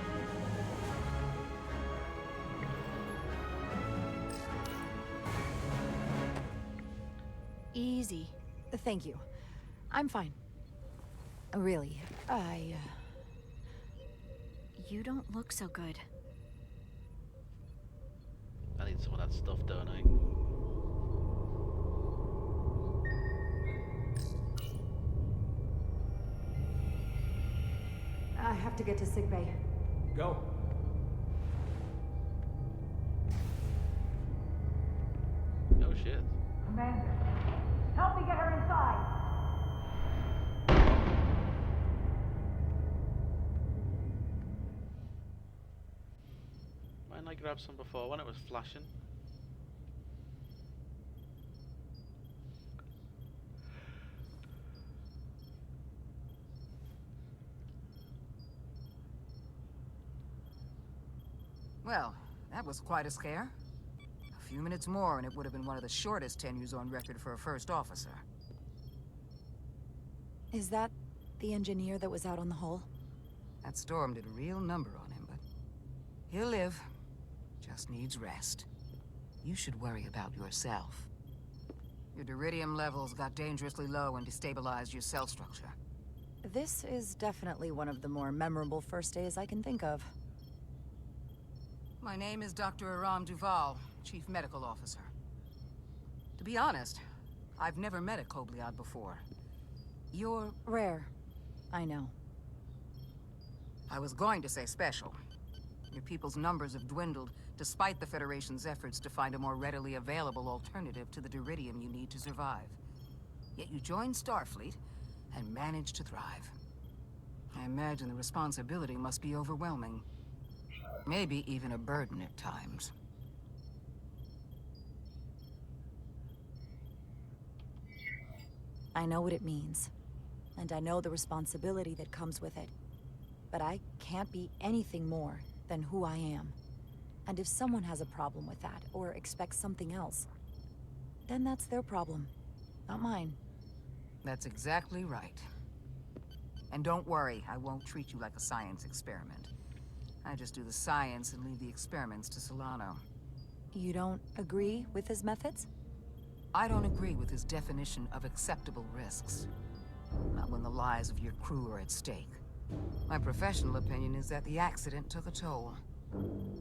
Easy. Thank you. I'm fine. Really, You don't look so good. I need some of that stuff, don't I? I have to get to sickbay. Go. Oh shit. Commander, help me get her inside. Why didn't I grab some before when it was flashing? Well, that was quite a scare. A few minutes more and it would have been one of the shortest tenures on record for a first officer. Is that the engineer that was out on the hull? That storm did a real number on him, but he'll live. Just needs rest. You should worry about yourself. Your duridium levels got dangerously low and destabilized your cell structure. This is definitely one of the more memorable first days I can think of. My name is Dr. Aram Duval, Chief Medical Officer. To be honest, I've never met a Kobliad before. You're... Rare. I know. I was going to say special. Your people's numbers have dwindled, despite the Federation's efforts to find a more readily available alternative to the duridium you need to survive. Yet you joined Starfleet, and managed to thrive. I imagine the responsibility must be overwhelming. Maybe even a burden at times. I know what it means. And I know the responsibility that comes with it. But I can't be anything more than who I am. And if someone has a problem with that, or expects something else, then that's their problem, not mine. That's exactly right. And don't worry, I won't treat you like a science experiment. I just do the science and leave the experiments to Solano. You don't agree with his methods? I don't agree with his definition of acceptable risks. Not when the lives of your crew are at stake. My professional opinion is that the accident took a toll.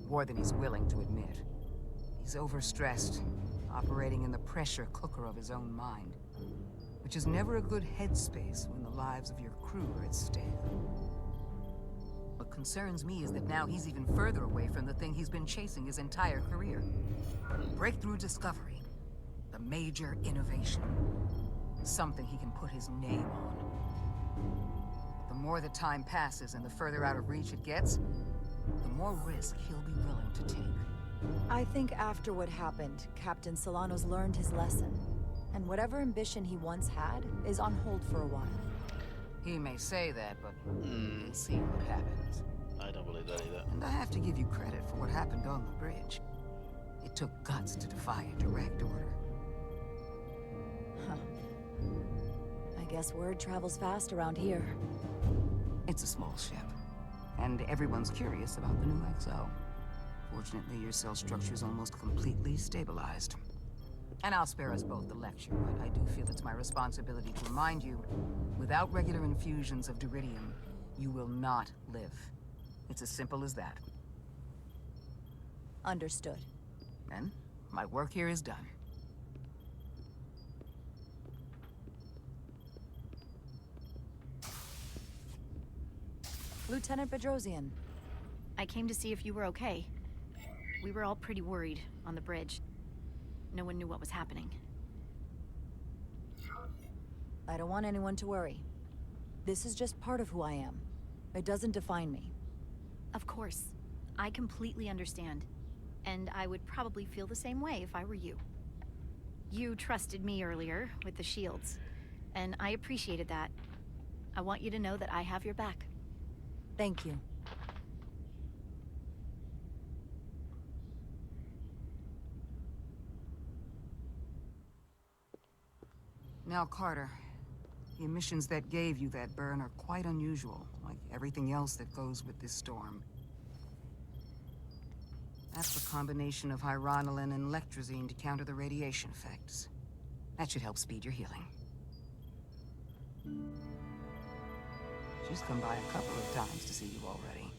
More than he's willing to admit. He's overstressed, operating in the pressure cooker of his own mind. Which is never a good headspace when the lives of your crew are at stake. What concerns me is that now he's even further away from the thing he's been chasing his entire career. Breakthrough discovery. The major innovation. Something he can put his name on. The more the time passes and the further out of reach it gets, the more risk he'll be willing to take. I think after what happened, Captain Solano's learned his lesson. And whatever ambition he once had is on hold for a while. He may say that, but we'll see what happens. I don't believe that either. And I have to give you credit for what happened on the bridge. It took guts to defy a direct order. Huh. I guess word travels fast around here. It's a small ship, and everyone's curious about the new XO. Fortunately, your cell structure's almost completely stabilized. And I'll spare us both the lecture, but I do feel it's my responsibility to remind you, without regular infusions of Duridium, you will not live. It's as simple as that. Understood. Then, my work here is done. Lieutenant Bedrosian. I came to see if you were okay. We were all pretty worried on the bridge. No one knew what was happening. I don't want anyone to worry. This is just part of who I am. It doesn't define me. Of course. I completely understand. And I would probably feel the same way if I were you. You trusted me earlier with the shields, and I appreciated that. I want you to know that I have your back. Thank you. Now, Carter, the emissions that gave you that burn are quite unusual, like everything else that goes with this storm. That's a combination of hyronolin and lectrazine to counter the radiation effects. That should help speed your healing. She's come by a couple of times to see you already.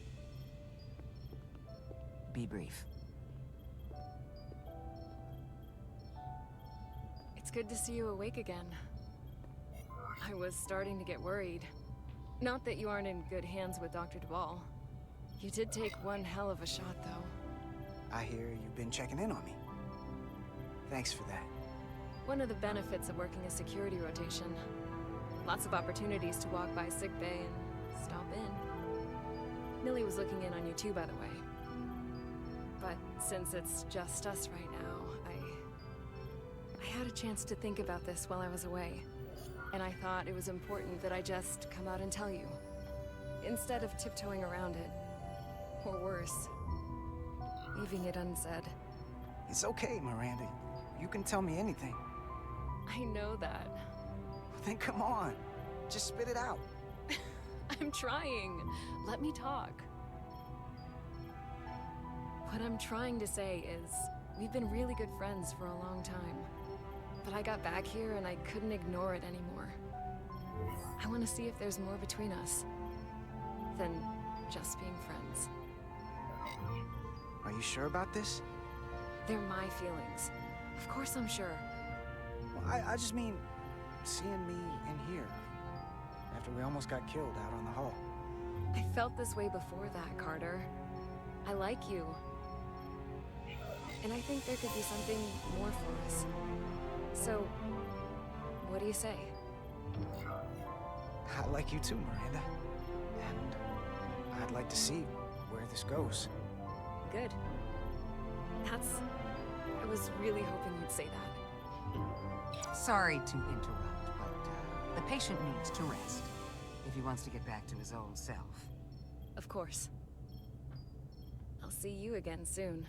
Be brief. It's good to see you awake again. I was starting to get worried. Not that you aren't in good hands with Dr. Duvall. You did take one hell of a shot, though. I hear you've been checking in on me. Thanks for that. One of the benefits of working a security rotation. Lots of opportunities to walk by sickbay and stop in. Millie was looking in on you too, by the way. But since it's just us right now, I had a chance to think about this while I was away. And I thought it was important that I just come out and tell you. Instead of tiptoeing around it. Or worse, leaving it unsaid. It's okay, Miranda. You can tell me anything. I know that. Then come on. Just spit it out. I'm trying. Let me talk. What I'm trying to say is, we've been really good friends for a long time. But I got back here and I couldn't ignore it anymore. I want to see if there's more between us than just being friends. Are you sure about this? They're my feelings. Of course I'm sure. Well, I just mean, seeing me in here. After we almost got killed out on the hull. I felt this way before that, Carter. I like you. And I think there could be something more for us. So, what do you say? I like you too, Miranda. And I'd like to see where this goes. Good. I was really hoping you'd say that. Sorry to interrupt, but the patient needs to rest if he wants to get back to his old self. Of course. I'll see you again soon.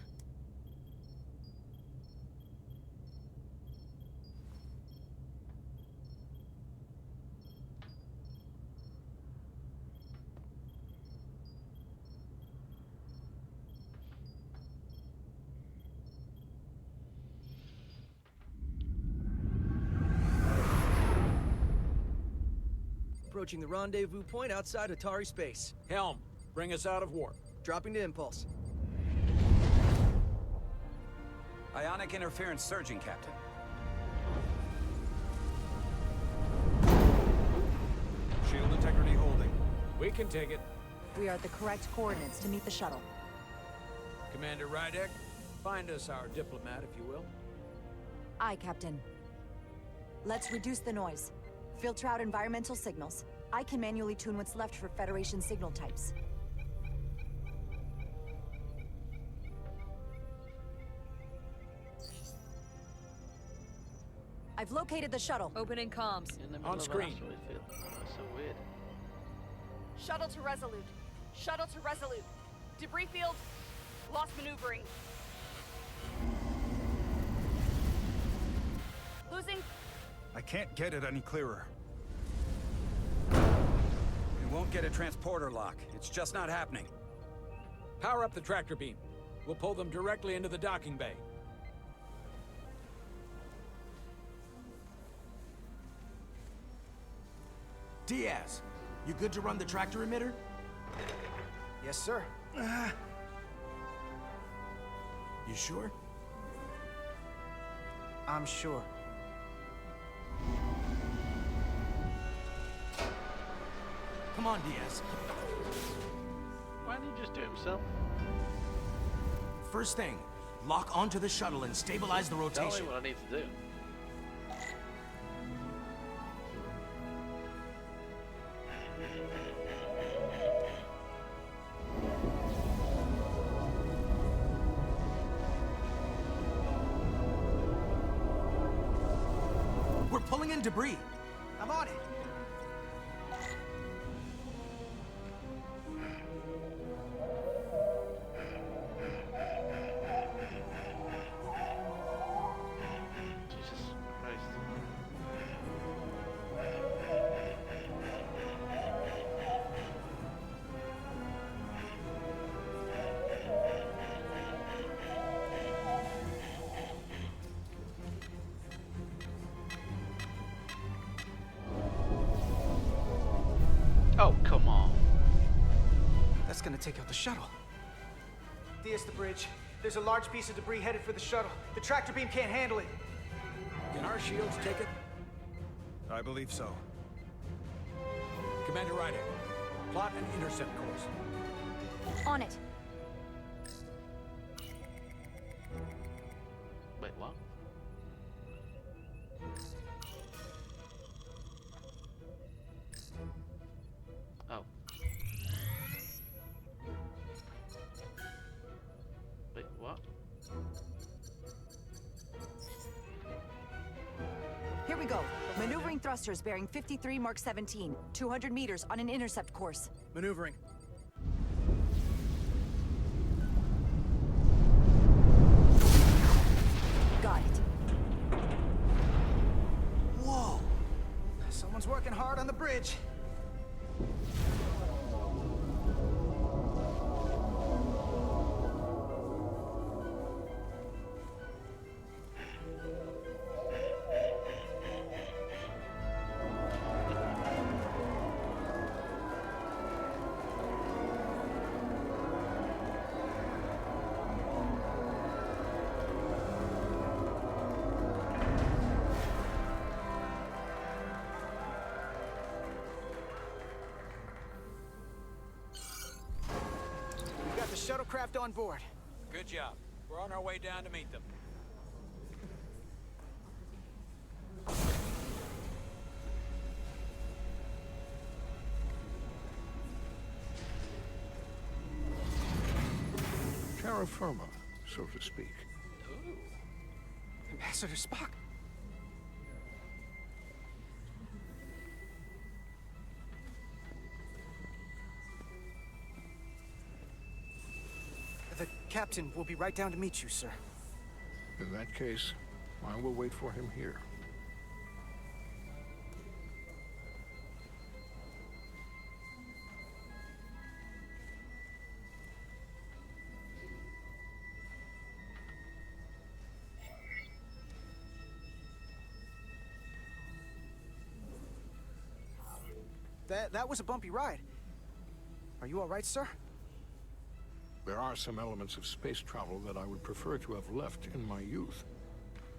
approaching the rendezvous point outside Atari space. Helm, bring us out of warp. Dropping to impulse. Ionic interference surging, Captain. Shield integrity holding. We can take it. We are at the correct coordinates to meet the shuttle. Commander Rydek, find us our diplomat, if you will. Aye, Captain. Let's reduce the noise. Filter out environmental signals. I can manually tune what's left for Federation signal types. I've located the shuttle. Opening comms. In the middle On of screen. an asteroid field. That's so weird. Shuttle to Resolute. Shuttle to Resolute. Debris field. Lost maneuvering. Losing. I can't get it any clearer. We won't get a transporter lock. It's just not happening. Power up the tractor beam. We'll pull them directly into the docking bay. Diaz, you good to run the tractor emitter? Yes, sir. You sure? I'm sure. Come on, Diaz. Why didn't he just do it himself? First thing, lock onto the shuttle and stabilize the Tell rotation. me what I need to do. We're pulling in debris. I'm on it. Jesus Christ. Oh, come on. That's gonna take out the shuttle. Diaz, the bridge. There's a large piece of debris headed for the shuttle. The tractor beam can't handle it. Can our shields take it? I believe so. Commander Rydek, plot an intercept course. On it. Wait, what? Oh. Wait, what? Here we go. Maneuvering thrusters bearing 53 Mark 17. 200 meters on an intercept course. Maneuvering. Got it. Whoa! Someone's working hard on the bridge. We've got the shuttlecraft on board. Good job. We're on our way down to meet them. Terra firma, so to speak. Ambassador Spock. The captain will be right down to meet you, sir. In that case, I will wait for him here. That was a bumpy ride. Are you all right, sir? There are some elements of space travel that I would prefer to have left in my youth.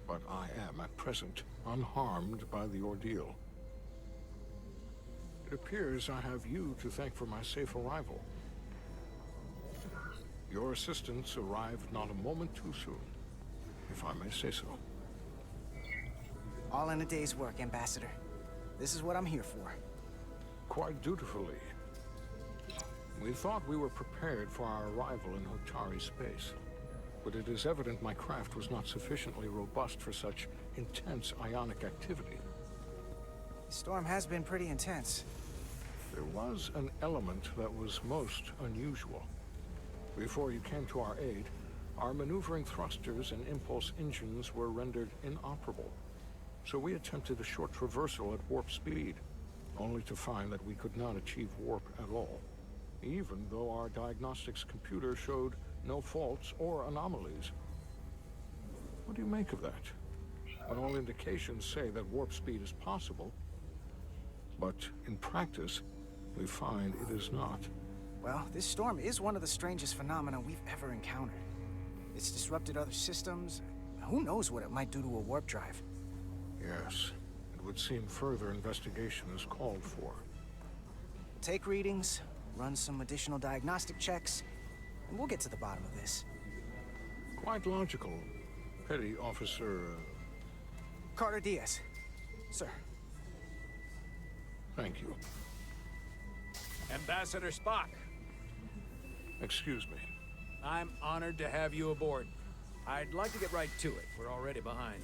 But I am, at present, unharmed by the ordeal. It appears I have you to thank for my safe arrival. Your assistance arrived not a moment too soon, if I may say so. All in a day's work, Ambassador. This is what I'm here for. Quite dutifully. We thought we were prepared for our arrival in Hotari space, but it is evident my craft was not sufficiently robust for such intense ionic activity. The storm has been pretty intense. There was an element that was most unusual. Before you came to our aid, our maneuvering thrusters and impulse engines were rendered inoperable. So we attempted a short traversal at warp speed, only to find that we could not achieve warp at all, even though our diagnostics computer showed no faults or anomalies. What do you make of that? All indications say that warp speed is possible, but in practice, we find it is not. Well, this storm is one of the strangest phenomena we've ever encountered. It's disrupted other systems. Who knows what it might do to a warp drive? Yes, it would seem further investigation is called for. Take readings, run some additional diagnostic checks, and we'll get to the bottom of this. Quite logical, Petty Officer... Carter Diaz. Sir. Thank you. Ambassador Spock. Excuse me. I'm honored to have you aboard. I'd like to get right to it. We're already behind.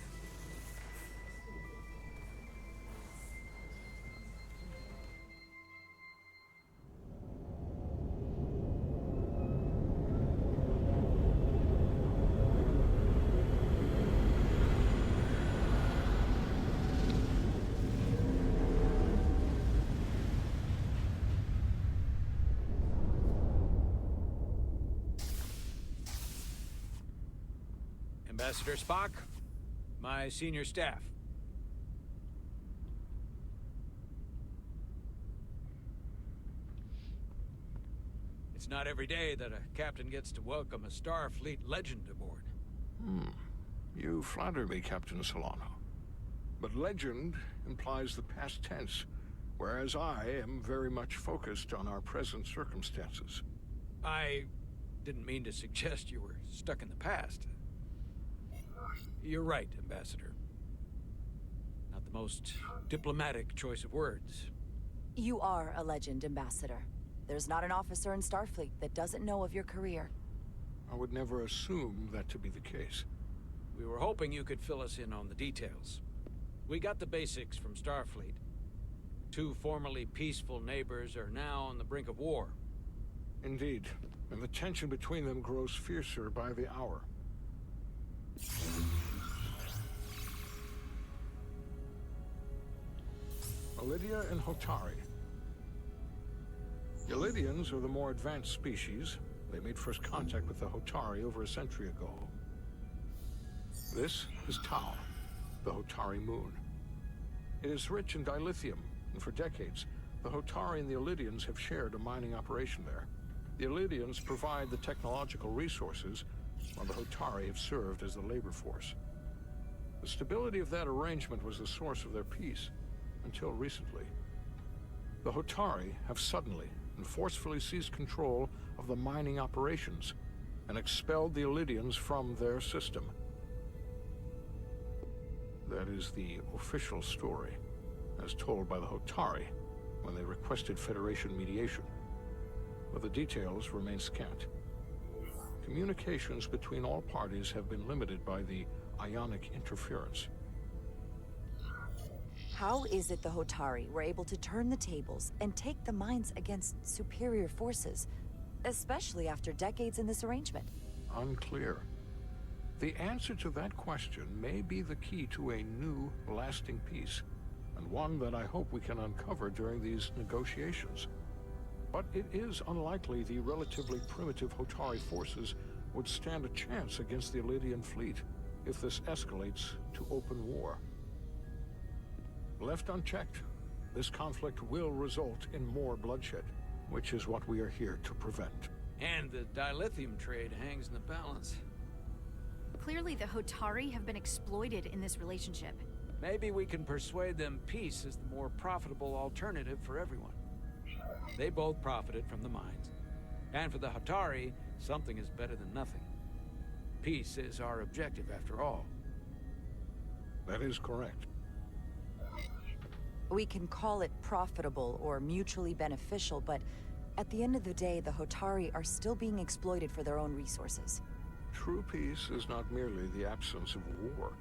Ambassador Spock, my senior staff. It's not every day that a captain gets to welcome a Starfleet legend aboard. You flatter me, Captain Solano. But legend implies the past tense, whereas I am very much focused on our present circumstances. I didn't mean to suggest you were stuck in the past. You're right, Ambassador. Not the most diplomatic choice of words. You are a legend, Ambassador. There's not an officer in Starfleet that doesn't know of your career. I would never assume that to be the case. We were hoping you could fill us in on the details. We got the basics from Starfleet. Two formerly peaceful neighbors are now on the brink of war. Indeed, and the tension between them grows fiercer by the hour. Elydia and Hotari. The Elydians are the more advanced species. They made first contact with the Hotari over a century ago. This is Tau, the Hotari moon. It is rich in dilithium, and for decades, the Hotari and the Elydians have shared a mining operation there. The Elydians provide the technological resources, while the Hotari have served as the labor force. The stability of that arrangement was the source of their peace, until recently. The Hotari have suddenly and forcefully seized control of the mining operations and expelled the Elydians from their system. That is the official story, as told by the Hotari when they requested Federation mediation. But the details remain scant. Communications between all parties have been limited by the ionic interference. How is it the Hotari were able to turn the tables and take the mines against superior forces, especially after decades in this arrangement? Unclear. The answer to that question may be the key to a new, lasting peace, and one that I hope we can uncover during these negotiations. But it is unlikely the relatively primitive Hotari forces would stand a chance against the Elydian fleet if this escalates to open war. Left unchecked, this conflict will result in more bloodshed, which is what we are here to prevent. And the dilithium trade hangs in the balance. Clearly, the Hotari have been exploited in this relationship. Maybe we can persuade them peace is the more profitable alternative for everyone. They both profited from the mines. And for the Hotari, something is better than nothing. Peace is our objective, after all. That is correct. We can call it profitable or mutually beneficial, but at the end of the day, the Hotari are still being exploited for their own resources. True peace is not merely the absence of war.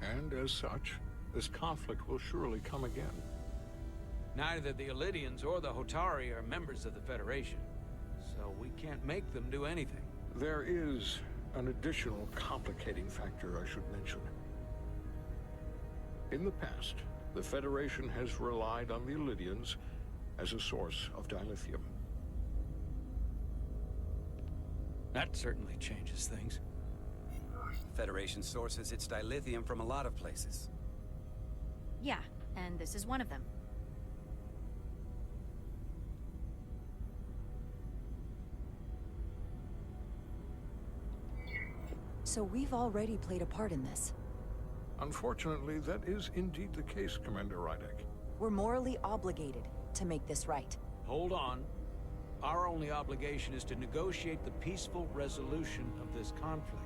And as such, this conflict will surely come again. Neither the Illidians or the Hotari are members of the Federation, so we can't make them do anything. There is an additional complicating factor I should mention. In the past, the Federation has relied on the Illidians as a source of dilithium. That certainly changes things. The Federation sources its dilithium from a lot of places. Yeah, and this is one of them. So we've already played a part in this. Unfortunately, that is indeed the case, Commander Rydek. We're morally obligated to make this right. Hold on. Our only obligation is to negotiate the peaceful resolution of this conflict.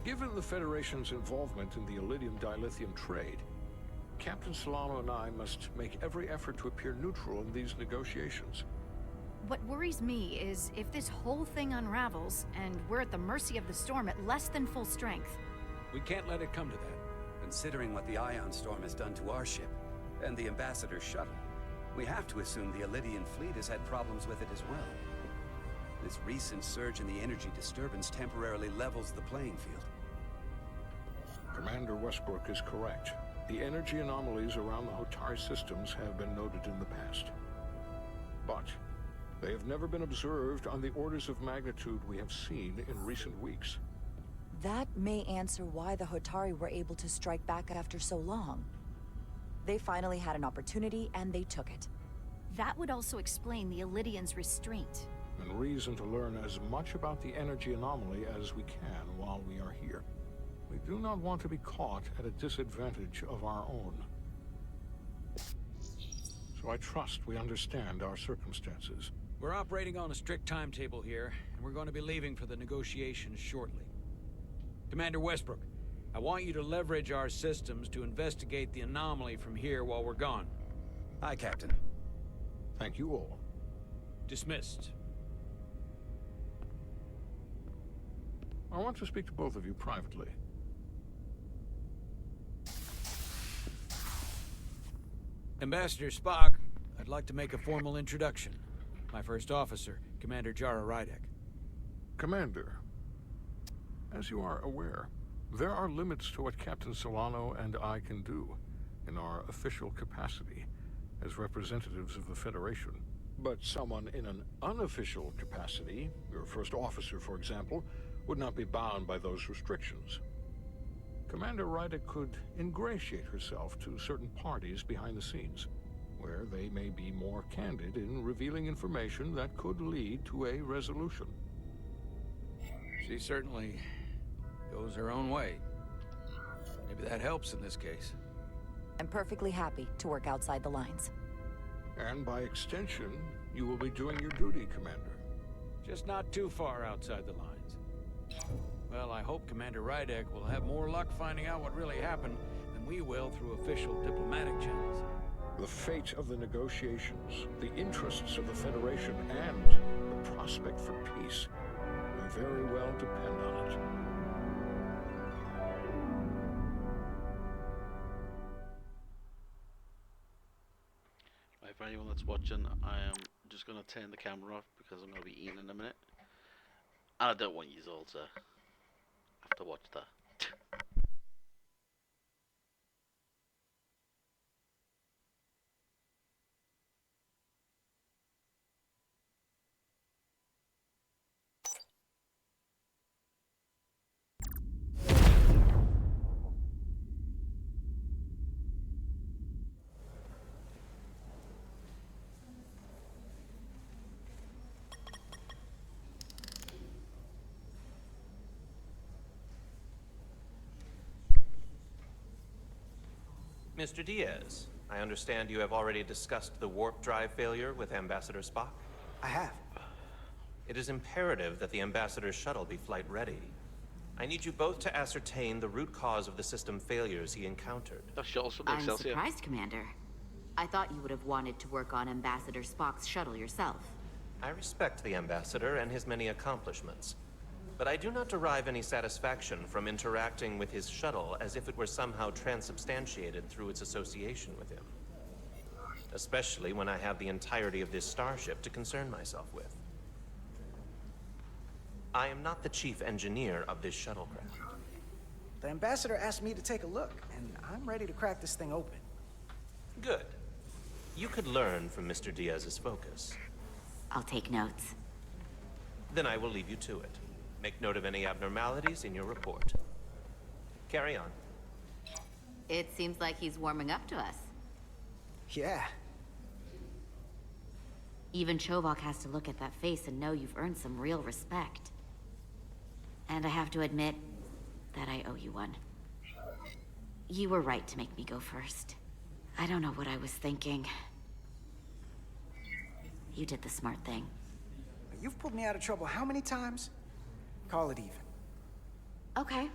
Given the Federation's involvement in the Illidium dilithium trade, Captain Solano and I must make every effort to appear neutral in these negotiations. What worries me is if this whole thing unravels, and we're at the mercy of the storm at less than full strength. We can't let it come to that. Considering what the Ion Storm has done to our ship, and the Ambassador's shuttle, we have to assume the Illidian fleet has had problems with it as well. This recent surge in the energy disturbance temporarily levels the playing field. Commander Westbrook is correct. The energy anomalies around the Hotari systems have been noted in the past. But they have never been observed on the orders of magnitude we have seen in recent weeks. That may answer why the Hotari were able to strike back after so long. They finally had an opportunity, and they took it. That would also explain the Illidians' restraint. And reason to learn as much about the energy anomaly as we can while we are here. We do not want to be caught at a disadvantage of our own. So I trust we understand our circumstances. We're operating on a strict timetable here, and we're going to be leaving for the negotiations shortly. Commander Westbrook, I want you to leverage our systems to investigate the anomaly from here while we're gone. Aye, Captain. Thank you all. Dismissed. I want to speak to both of you privately. Ambassador Spock, I'd like to make a formal introduction. My first officer, Commander Jara Rydek. Commander, as you are aware, there are limits to what Captain Solano and I can do in our official capacity as representatives of the Federation. But someone in an unofficial capacity, your first officer, for example, would not be bound by those restrictions. Commander Rydek could ingratiate herself to certain parties behind the scenes, where they may be more candid in revealing information that could lead to a resolution. She certainly goes her own way. Maybe that helps in this case. I'm perfectly happy to work outside the lines. And by extension, you will be doing your duty, Commander. Just not too far outside the lines. Well, I hope Commander Rydek will have more luck finding out what really happened than we will through official diplomatic channels. The fate of the negotiations, the interests of the Federation, and the prospect for peace may very well depend on it. Right, for anyone that's watching, I am just going to turn the camera off because I'm going to be eating in a minute. And I don't want you all to have to watch that. Mr. Diaz, I understand you have already discussed the warp drive failure with Ambassador Spock? I have. It is imperative that the Ambassador's shuttle be flight ready. I need you both to ascertain the root cause of the system failures he encountered. I'm surprised, Commander. I thought you would have wanted to work on Ambassador Spock's shuttle yourself. I respect the Ambassador and his many accomplishments, but I do not derive any satisfaction from interacting with his shuttle as if it were somehow transubstantiated through its association with him. Especially when I have the entirety of this starship to concern myself with. I am not the chief engineer of this shuttlecraft. The Ambassador asked me to take a look, and I'm ready to crack this thing open. Good. You could learn from Mr. Diaz's focus. I'll take notes. Then I will leave you to it. Make note of any abnormalities in your report. Carry on. It seems like he's warming up to us. Yeah. Even Chovok has to look at that face and know you've earned some real respect. And I have to admit that I owe you one. You were right to make me go first. I don't know what I was thinking. You did the smart thing. You've pulled me out of trouble how many times? Call it even. Okay.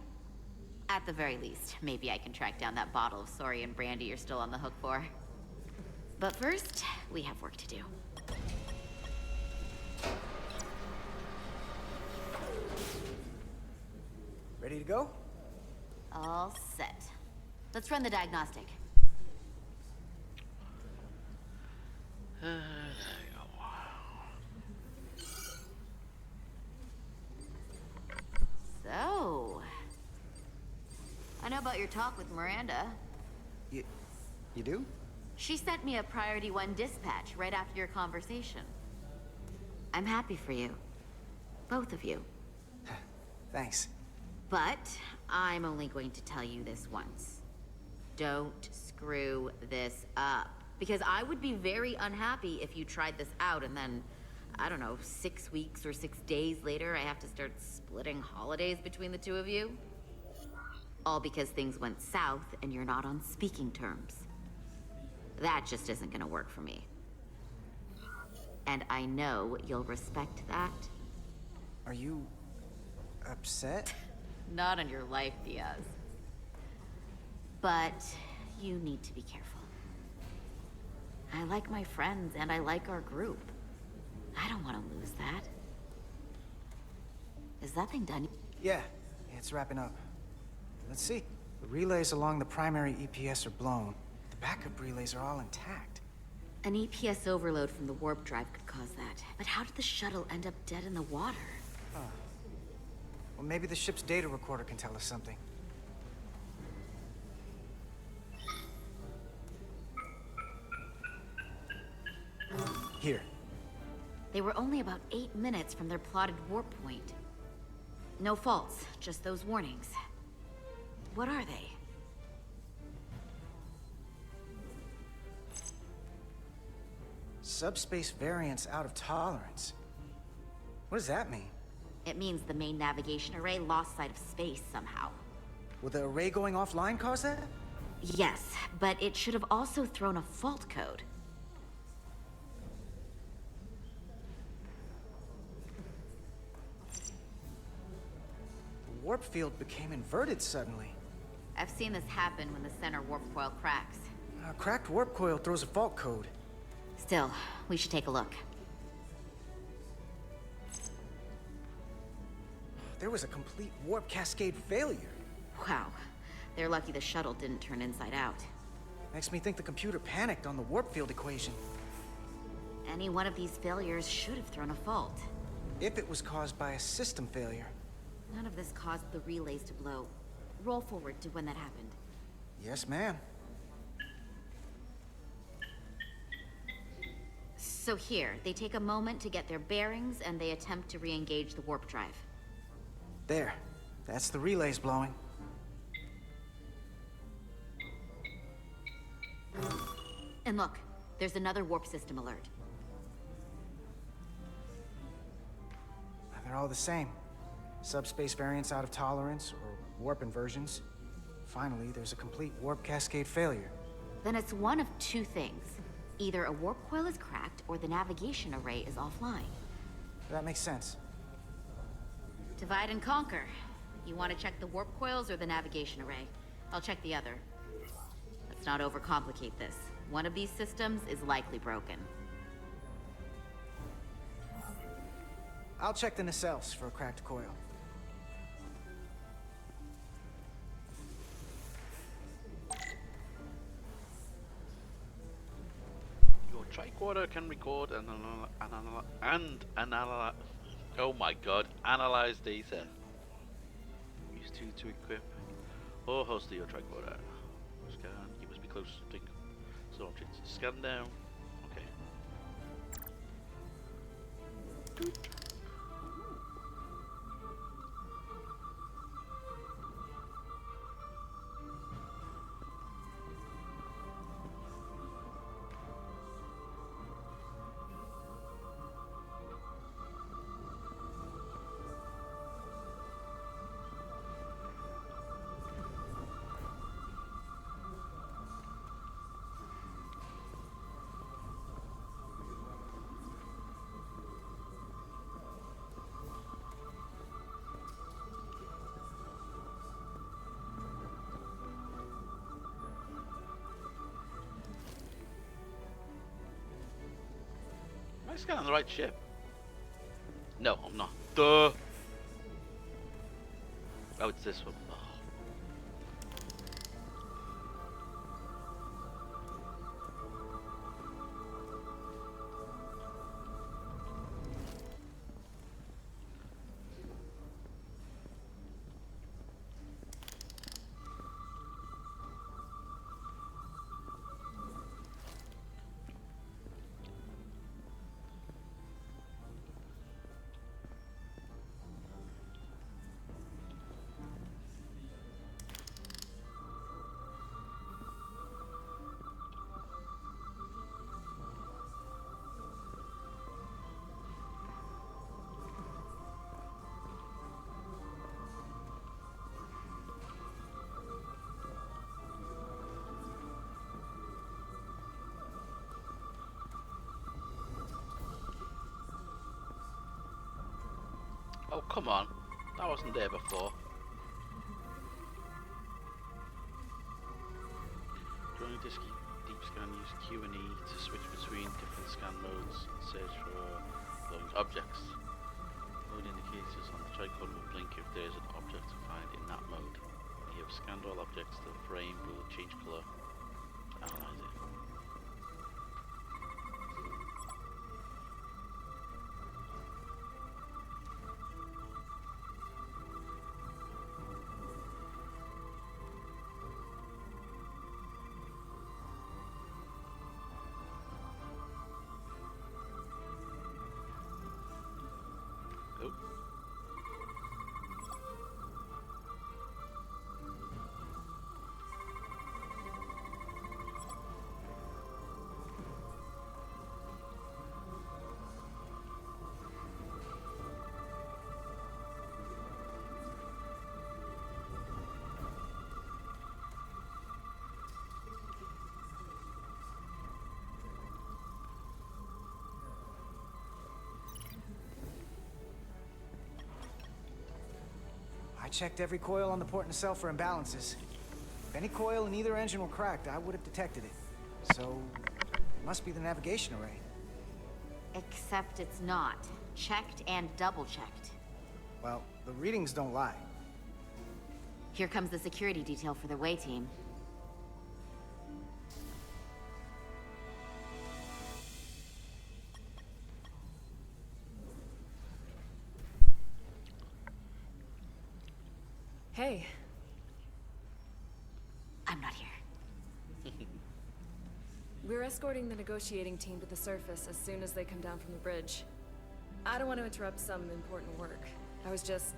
At the very least, maybe I can track down that bottle of Saurian brandy you're still on the hook for. But first, we have work to do. Ready to go? All set. Let's run the diagnostic. So, I know about your talk with Miranda. You do? She sent me a Priority 1 dispatch right after your conversation. I'm happy for you. Both of you. Thanks. But I'm only going to tell you this once. Don't screw this up. Because I would be very unhappy if you tried this out and then, I don't know, 6 weeks or 6 days later, I have to start splitting holidays between the two of you. All because things went south and you're not on speaking terms. That just isn't gonna work for me. And I know you'll respect that. Are you upset? Not on your life, Diaz. But you need to be careful. I like my friends and I like our group. I don't want to lose that. Is that thing done? Yeah, it's wrapping up. Let's see. The relays along the primary EPS are blown. The backup relays are all intact. An EPS overload from the warp drive could cause that. But how did the shuttle end up dead in the water? Huh. Well, maybe the ship's data recorder can tell us something. Here. They were only about 8 minutes from their plotted warp point. No faults, just those warnings. What are they? Subspace variance out of tolerance. What does that mean? It means the main navigation array lost sight of space somehow. Will the array going offline cause that? Yes, but it should have also thrown a fault code. The warp field became inverted suddenly. I've seen this happen when the center warp coil cracks. A cracked warp coil throws a fault code. Still, we should take a look. There was a complete warp cascade failure. Wow. They're lucky the shuttle didn't turn inside out. Makes me think the computer panicked on the warp field equation. Any one of these failures should have thrown a fault. If it was caused by a system failure. None of this caused the relays to blow. Roll forward to when that happened. Yes, ma'am. So here, they take a moment to get their bearings and they attempt to re-engage the warp drive. There. That's the relays blowing. And look, there's another warp system alert. They're all the same. Subspace variance out of tolerance, or warp inversions. Finally, there's a complete warp cascade failure. Then it's one of two things. Either a warp coil is cracked, or the navigation array is offline. That makes sense. Divide and conquer. You want to check the warp coils or the navigation array? I'll check the other. Let's not overcomplicate this. One of these systems is likely broken. I'll check the nacelles for a cracked coil. Your tricorder can record and oh my god, analyze data. Use 2 to equip or host your tricorder. Scan. You must be close to something. So objects. Scan down. Okay. Am I scanning the right ship? No, I'm not. Duh! Oh, it's this one. Oh. Oh, come on. That wasn't there before. During this deep scan, use Q and E to switch between different scan modes and search for glowing objects. Mode indicators on the tricorder will blink if there is an object to find in that mode. When you have scanned all objects, the frame will change color. Analyze it. I checked every coil on the port nacelle for imbalances. If any coil in either engine were cracked, I would have detected it. So, it must be the navigation array. Except it's not. Checked and double-checked. Well, the readings don't lie. Here comes the security detail for the way team. Hey. I'm not here. We're escorting the negotiating team to the surface as soon as they come down from the bridge. I don't want to interrupt some important work. I was just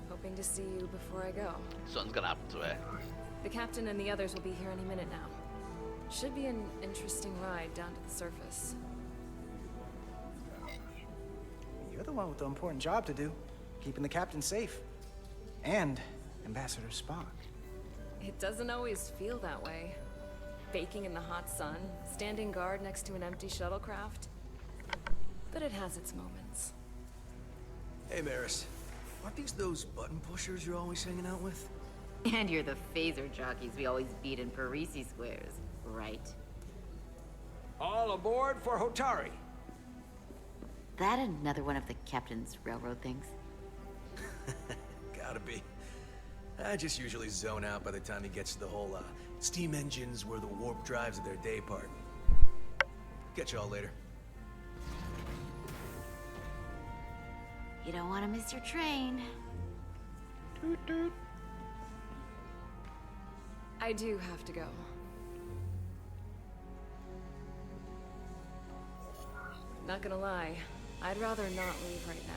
hoping to see you before I go. Something's gonna happen to her. The captain and the others will be here any minute now. Should be an interesting ride down to the surface. You're the one with the important job to do. Keeping the captain safe. And Ambassador Spock. It doesn't always feel that way. baking in the hot sun, standing guard next to an empty shuttlecraft. But it has its moments. Hey, Maris. Aren't these those button pushers you're always hanging out with? And you're the phaser jockeys we always beat in Parisi squares, right? All aboard for Hotari. That another one of the captain's railroad things? Gotta be. I just usually zone out by the time he gets to the whole, steam engines were the warp drives of their day part. Catch y'all later. You don't want to miss your train. Toot toot. I do have to go. Not gonna lie, I'd rather not leave right now.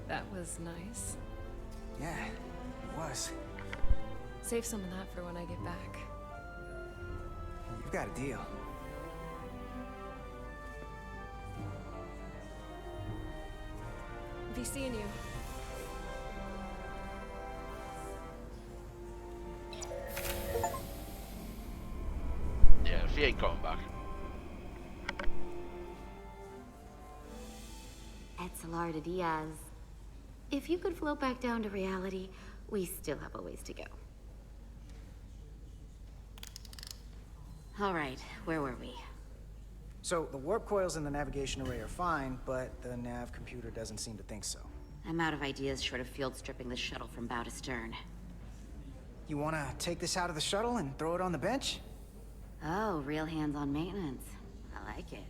That was nice. Yeah, it was. Save some of that for when I get back. You've got a deal. Be seeing you. Yeah, she ain't coming back. Etzelarda Diaz. If you could float back down to reality, we still have a ways to go. All right, where were we? So, the warp coils in the navigation array are fine, but the nav computer doesn't seem to think so. I'm out of ideas short of field stripping the shuttle from bow to stern. You wanna take this out of the shuttle and throw it on the bench? Oh, real hands-on maintenance. I like it.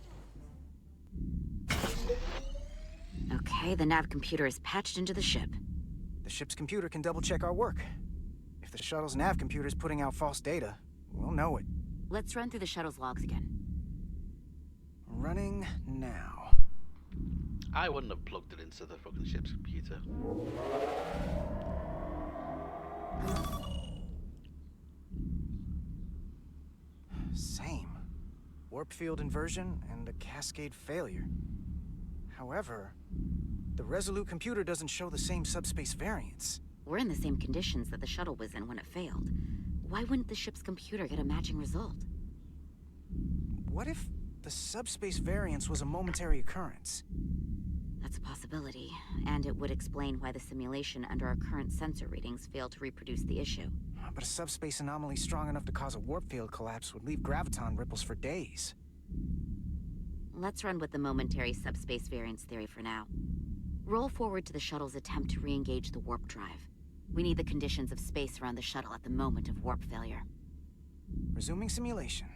Okay, the nav computer is patched into the ship. The ship's computer can double-check our work. If the shuttle's nav computer is putting out false data, we'll know it. Let's run through the shuttle's logs again. Running now. I wouldn't have plugged it into the fucking ship's computer. Same. Warp field inversion and a cascade failure. However, the Resolute computer doesn't show the same subspace variance. We're in the same conditions that the shuttle was in when it failed. Why wouldn't the ship's computer get a matching result? What if the subspace variance was a momentary occurrence? That's a possibility, and it would explain why the simulation under our current sensor readings failed to reproduce the issue. But a subspace anomaly strong enough to cause a warp field collapse would leave graviton ripples for days. Let's run with the momentary subspace variance theory for now. Roll forward to the shuttle's attempt to re-engage the warp drive. We need the conditions of space around the shuttle at the moment of warp failure. Resuming simulation.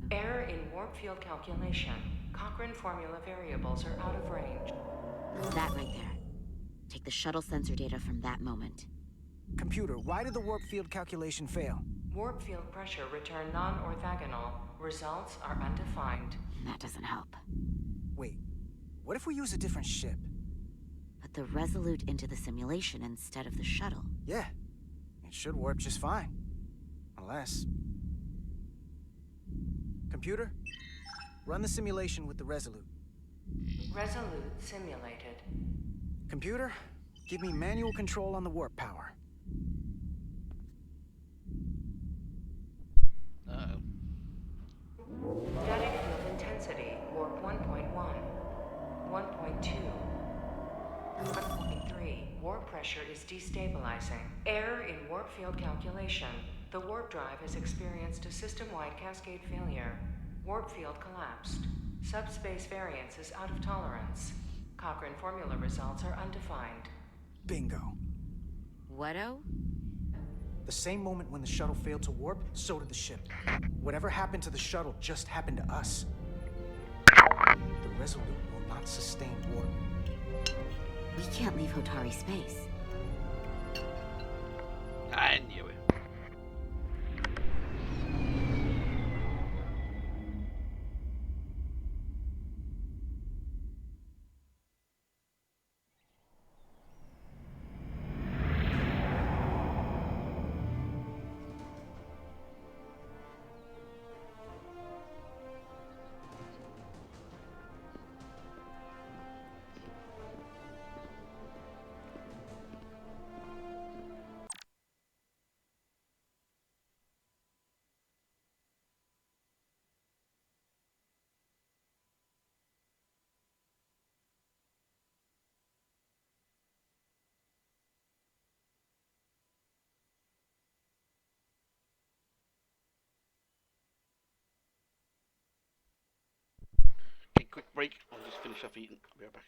Error in warp field calculation. Cochrane formula variables are out of range. That right there. Take the shuttle sensor data from that moment. Computer, why did the warp field calculation fail? Warp field pressure returned non-orthogonal. Results are undefined. That doesn't help. Wait, what if we use a different ship? Put the Resolute into the simulation instead of the shuttle. Yeah, it should warp just fine. Unless... Computer, run the simulation with the Resolute. Resolute simulated. Computer, give me manual control on the warp power. Static field intensity, warp 1.1. 1.2. 1.3. Warp pressure is destabilizing. Error in warp field calculation. The warp drive has experienced a system-wide cascade failure. Warp field collapsed. Subspace variance is out of tolerance. Cochrane formula results are undefined. Bingo. What-o? The same moment when the shuttle failed to warp, so did the ship. Whatever happened to the shuttle just happened to us. The Resolute will not sustain warp. We can't leave Hotari space. I knew it. quick break. I'll just finish off eating. I'll be right back.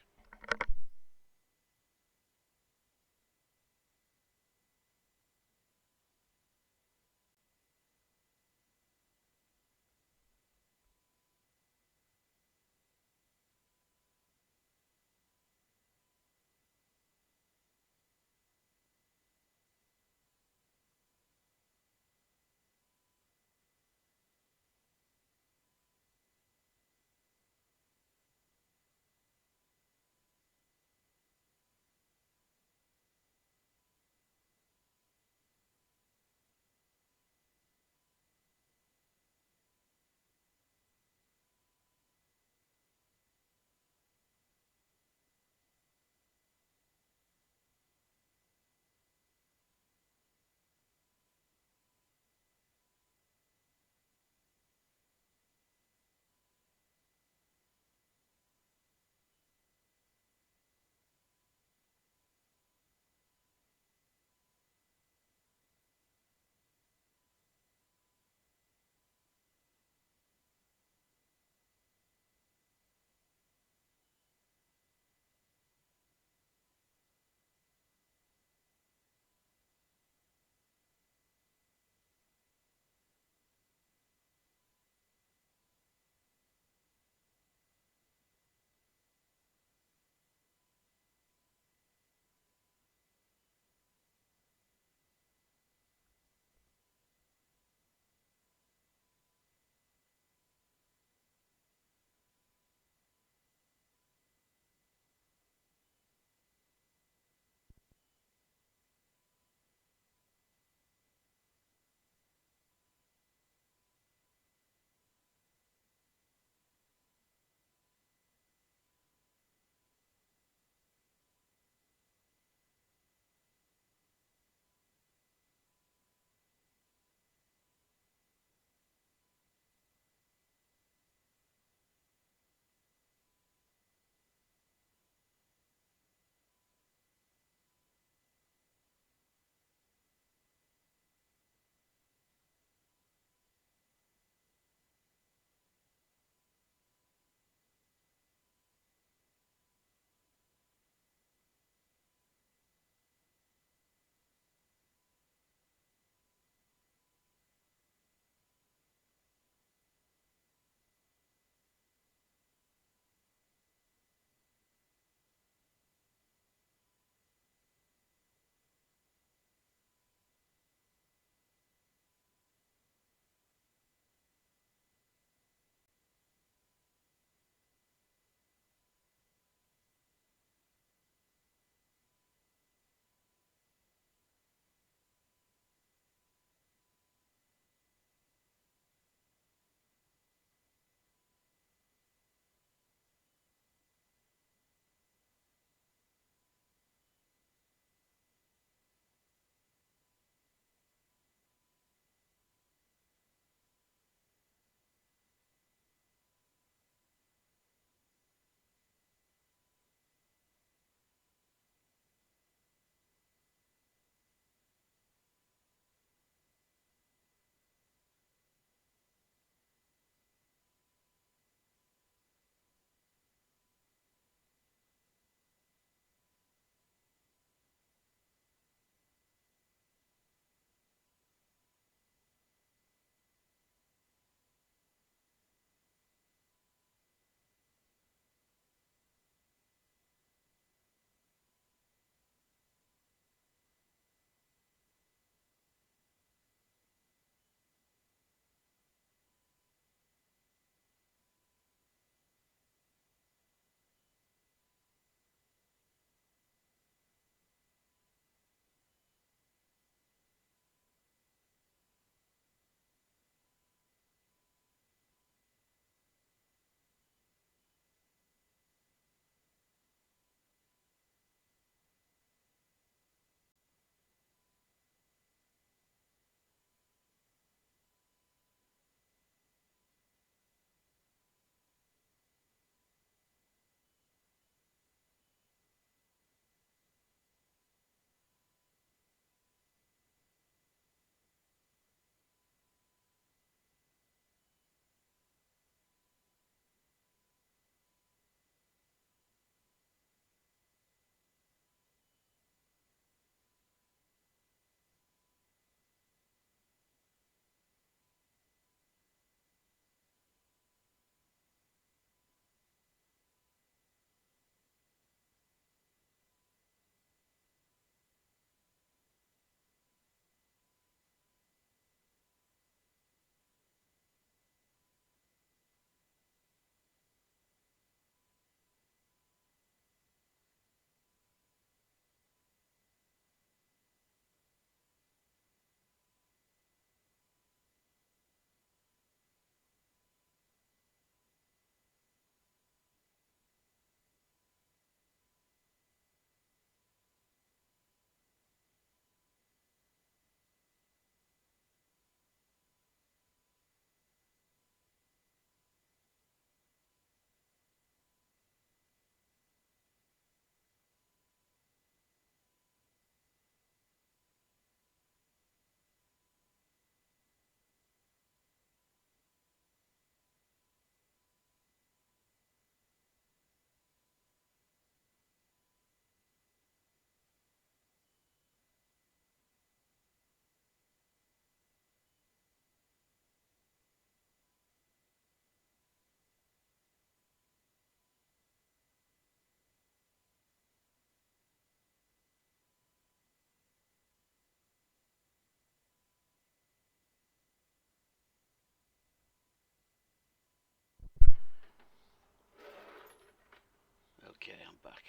Okay, I'm back.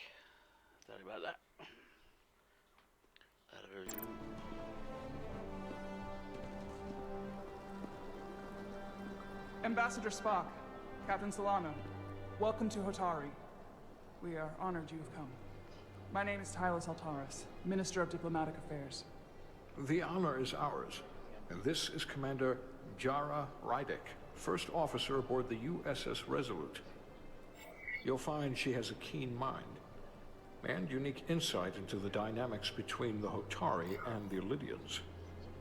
Sorry about that. Ambassador Spock, Captain Solano, welcome to Hotari. We are honored you have come. My name is Tylos Altaris, Minister of Diplomatic Affairs. The honor is ours, and this is Commander Jara Rydick, first officer aboard the USS Resolute. You'll find she has a keen mind, and unique insight into the dynamics between the Hotari and the Illidians.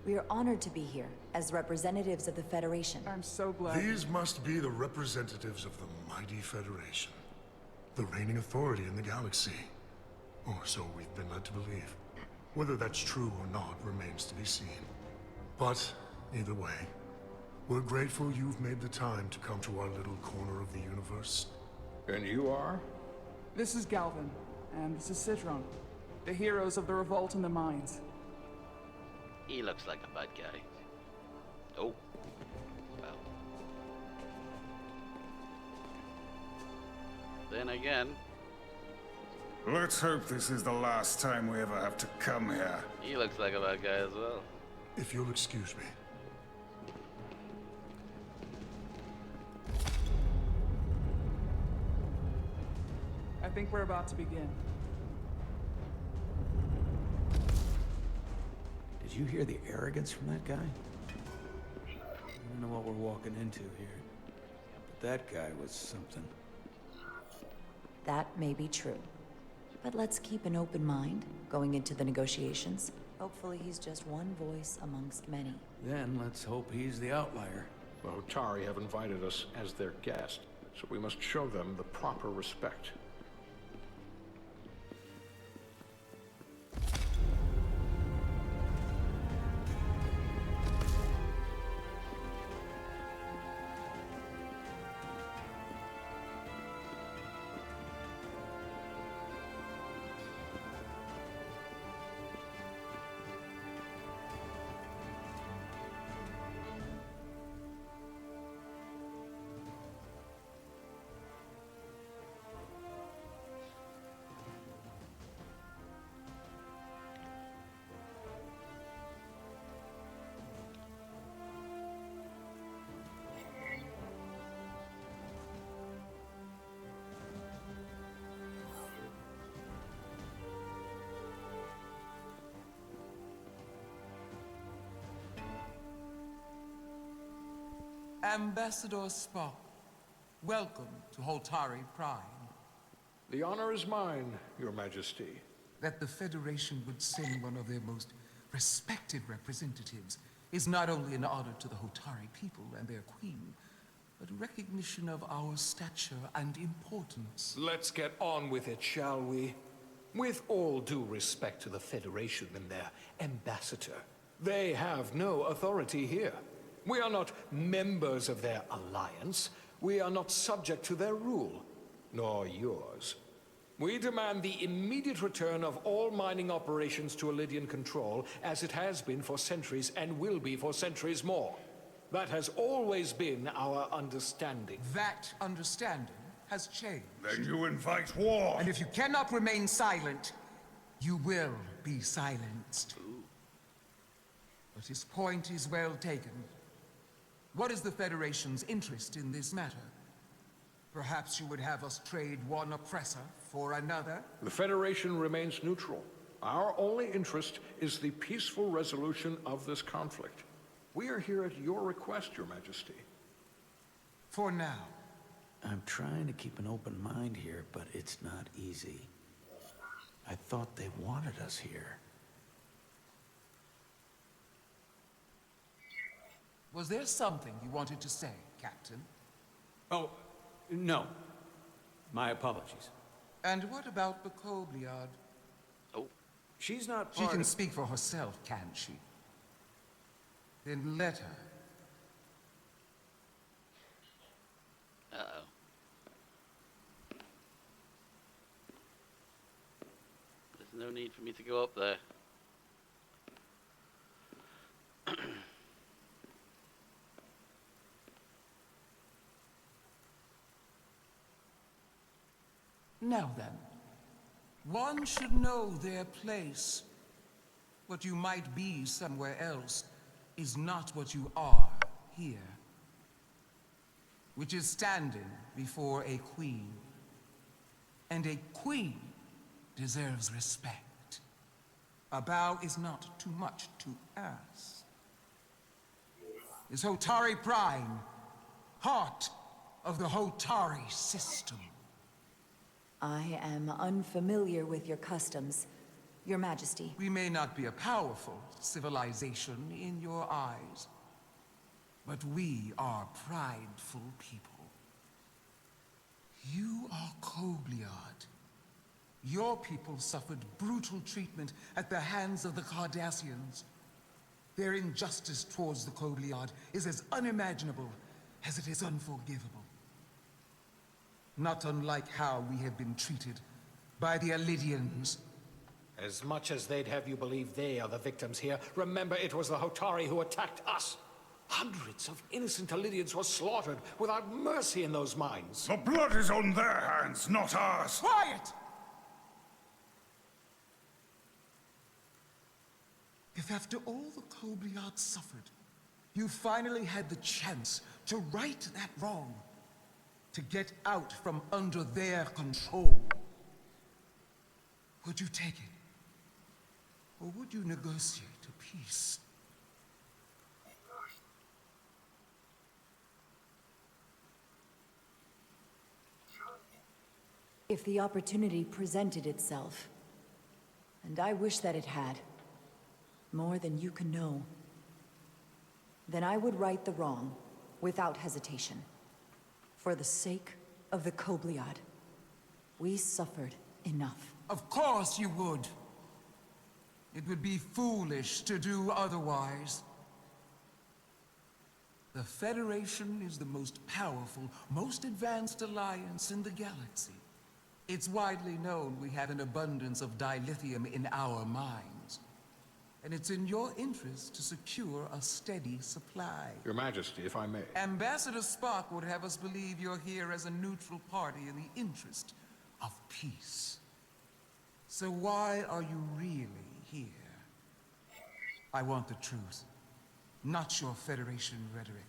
We are honored to be here, as representatives of the Federation. I'm so glad. These must be the representatives of the mighty Federation. The reigning authority in the galaxy. Or so we've been led to believe. Whether that's true or not remains to be seen. But, either way, we're grateful you've made the time to come to our little corner of the universe. And you are? This is Galvin, and this is Citron, the heroes of the revolt in the mines. He looks like a bad guy. Oh. Well. Then again... Let's hope this is the last time we ever have to come here. He looks like a bad guy as well. If you'll excuse me. I think we're about to begin. Did you hear the arrogance from that guy? I don't know what we're walking into here, but that guy was something. That may be true. But let's keep an open mind going into the negotiations. Hopefully he's just one voice amongst many. Then let's hope he's the outlier. The Hotari have invited us as their guest, so we must show them the proper respect. Ambassador Spock, welcome to Hotari Prime. The honor is mine, Your Majesty. That the Federation would send one of their most respected representatives is not only an honor to the Hotari people and their queen, but a recognition of our stature and importance. Let's get on with it, shall we? With all due respect to the Federation and their ambassador, they have no authority here. We are not members of their alliance. We are not subject to their rule, nor yours. We demand the immediate return of all mining operations to Illidian control, as it has been for centuries and will be for centuries more. That has always been our understanding. That understanding has changed. Then you invite war! And if you cannot remain silent, you will be silenced. But his point is well taken. What is the Federation's interest in this matter? Perhaps you would have us trade one oppressor for another? The Federation remains neutral. Our only interest is the peaceful resolution of this conflict. We are here at your request, Your Majesty. For now. I'm trying to keep an open mind here, but it's not easy. I thought they wanted us here. Was there something you wanted to say, Captain? Oh, no. My apologies. And what about the Kobliad? Oh. She's not She part can of... speak for herself, can she? Then let her. Uh-oh. There's no need for me to go up there. Now then, one should know their place. What you might be somewhere else is not what you are here. Which is standing before a queen. And a queen deserves respect. A bow is not too much to ask. Is Hotari Prime, heart of the Hotari system. I am unfamiliar with your customs, Your Majesty. We may not be a powerful civilization in your eyes, but we are prideful people. You are Kobliad. Your people suffered brutal treatment at the hands of the Cardassians. Their injustice towards the Kobliad is as unimaginable as it is unforgivable. Not unlike how we have been treated by the Elidians. As much as they'd have you believe they are the victims here, remember it was the Hotari who attacked us. Hundreds of innocent Elidians were slaughtered without mercy in those mines. The blood is on their hands, not ours. Quiet! If after all the Kobliad suffered, you finally had the chance to right that wrong, to get out from under their control, would you take it? Or would you negotiate a peace? If the opportunity presented itself, and I wish that it had, more than you can know, then I would right the wrong without hesitation. For the sake of the Kobliad, we suffered enough. Of course you would. It would be foolish to do otherwise. The Federation is the most powerful, most advanced alliance in the galaxy. It's widely known we have an abundance of dilithium in our mines. And it's in your interest to secure a steady supply. Your Majesty, if I may. Ambassador Spock would have us believe you're here as a neutral party in the interest of peace. So why are you really here? I want the truth, not your Federation rhetoric.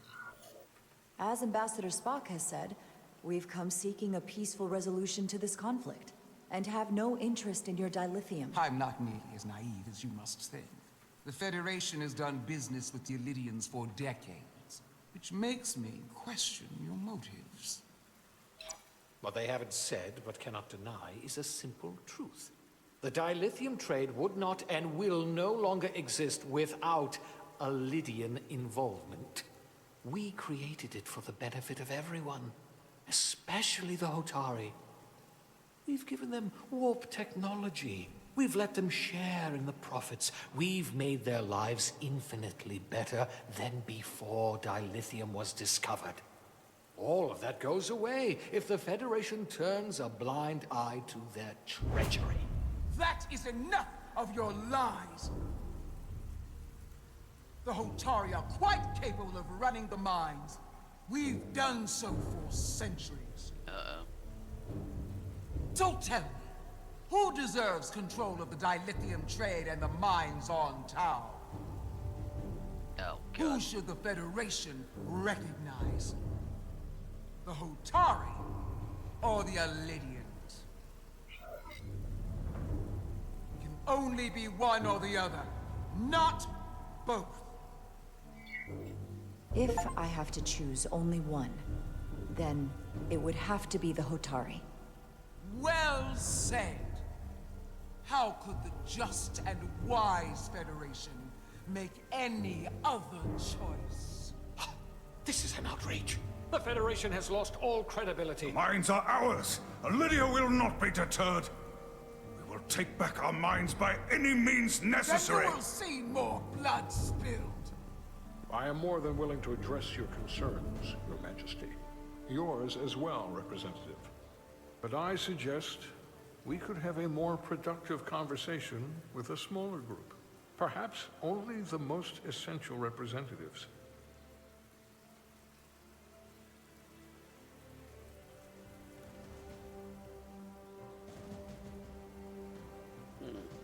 As Ambassador Spock has said, we've come seeking a peaceful resolution to this conflict, and have no interest in your dilithium. I'm not nearly as naive as you must think. The Federation has done business with the Elidians for decades, which makes me question your motives. What they haven't said, but cannot deny, is a simple truth. The dilithium trade would not and will no longer exist without Elidian involvement. We created it for the benefit of everyone, especially the Hotari. We've given them warp technology. We've let them share in the profits. We've made their lives infinitely better than before dilithium was discovered. All of that goes away if the Federation turns a blind eye to their treachery. That is enough of your lies! The Hotari are quite capable of running the mines. We've done so for centuries. So tell me, who deserves control of the dilithium trade and the mines on Tau? Oh, God. Who should the Federation recognize? The Hotari or the Elidians? It can only be one or the other, not both. If I have to choose only one, then it would have to be the Hotari. Well said. How could the just and wise Federation make any other choice? This is an outrage. The Federation has lost all credibility. Mines are ours. Lydia will not be deterred. We will take back our mines by any means necessary. Then you will see more blood spilled. I am more than willing to address your concerns, Your Majesty. Yours as well, Representative. But I suggest we could have a more productive conversation with a smaller group. Perhaps only the most essential representatives.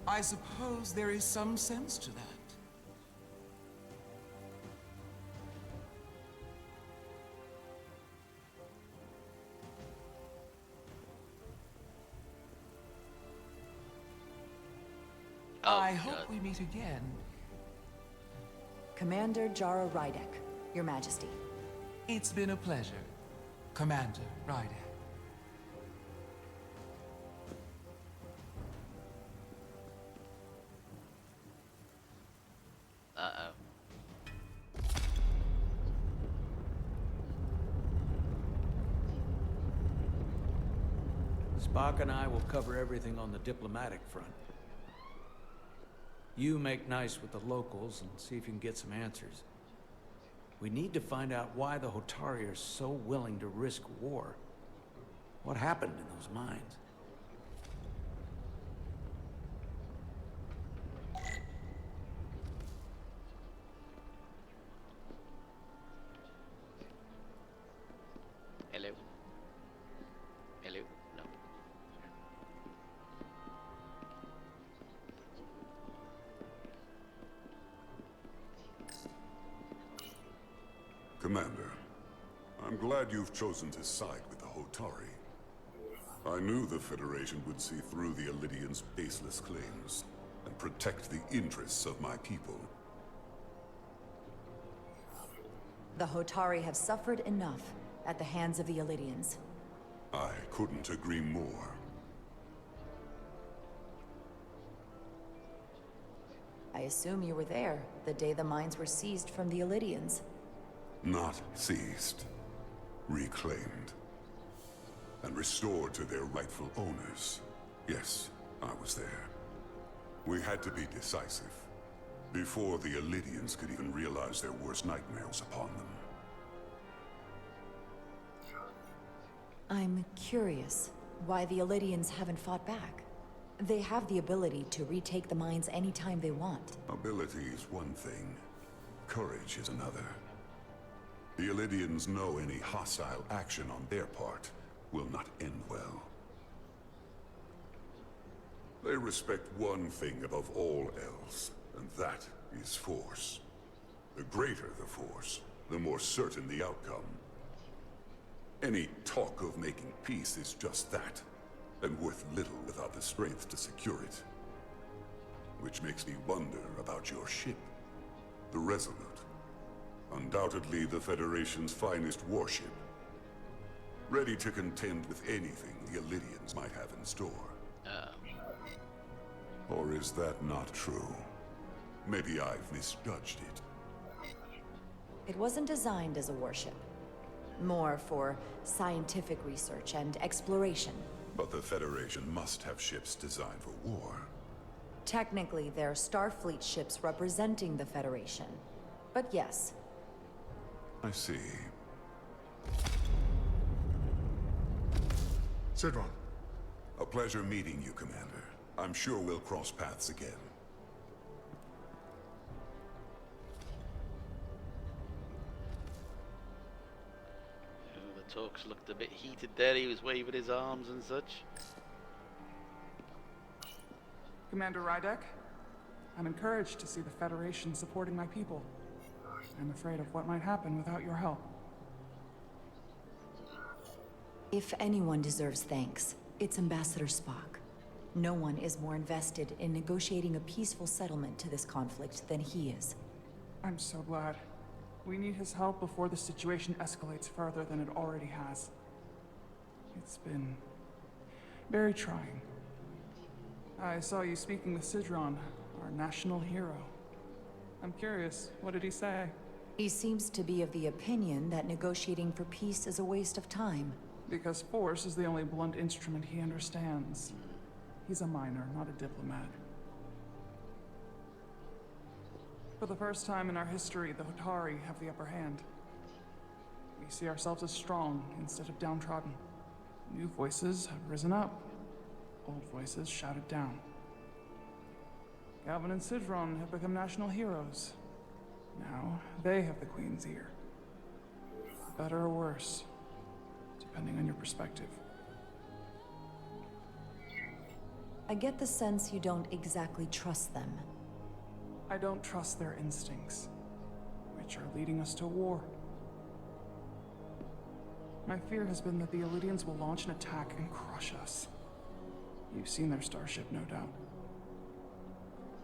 I suppose there is some sense to that. I hope we meet again. Commander Jara Rydek, Your Majesty. It's been a pleasure, Commander Rydek. Uh-oh. Spock and I will cover everything on the diplomatic front. You make nice with the locals and see if you can get some answers. We need to find out why the Hotari are so willing to risk war. What happened in those mines? Hello? Hello? No. Commander, I'm glad you've chosen to side with the Hotari. I knew the Federation would see through the Elydians' baseless claims and protect the interests of my people. The Hotari have suffered enough at the hands of the Elydians. I couldn't agree more. I assume you were there the day the mines were seized from the Elydians. Not seized. Reclaimed. And restored to their rightful owners. Yes, I was there. We had to be decisive. Before the Elydians could even realize their worst nightmares upon them. I'm curious why the Elydians haven't fought back. They have the ability to retake the mines anytime they want. Ability is one thing. Courage is another. The Elydians know any hostile action on their part will not end well. They respect one thing above all else, and that is force. The greater the force, the more certain the outcome. Any talk of making peace is just that, and worth little without the strength to secure it. Which makes me wonder about your ship, the Resolute. Undoubtedly the Federation's finest warship. Ready to contend with anything the Elydians might have in store. Or is that not true? Maybe I've misjudged it. It wasn't designed as a warship. More for scientific research and exploration. But the Federation must have ships designed for war. Technically, they're Starfleet ships representing the Federation. But yes. I see. Sidron. A pleasure meeting you, Commander. I'm sure we'll cross paths again. The talks looked a bit heated there. He was waving his arms and such. Commander Rydek, I'm encouraged to see the Federation supporting my people. I'm afraid of what might happen without your help. If anyone deserves thanks, it's Ambassador Spock. No one is more invested in negotiating a peaceful settlement to this conflict than he is. I'm so glad. We need his help before the situation escalates further than it already has. It's been very trying. I saw you speaking with Sidron, our national hero. I'm curious, what did he say? He seems to be of the opinion that negotiating for peace is a waste of time. Because force is the only blunt instrument he understands. He's a miner, not a diplomat. For the first time in our history, the Hotari have the upper hand. We see ourselves as strong instead of downtrodden. New voices have risen up. Old voices shouted down. Galvin and Sidron have become national heroes. Now, they have the Queen's ear. Better or worse, depending on your perspective. I get the sense you don't exactly trust them. I don't trust their instincts, which are leading us to war. My fear has been that the Illidians will launch an attack and crush us. You've seen their starship, no doubt.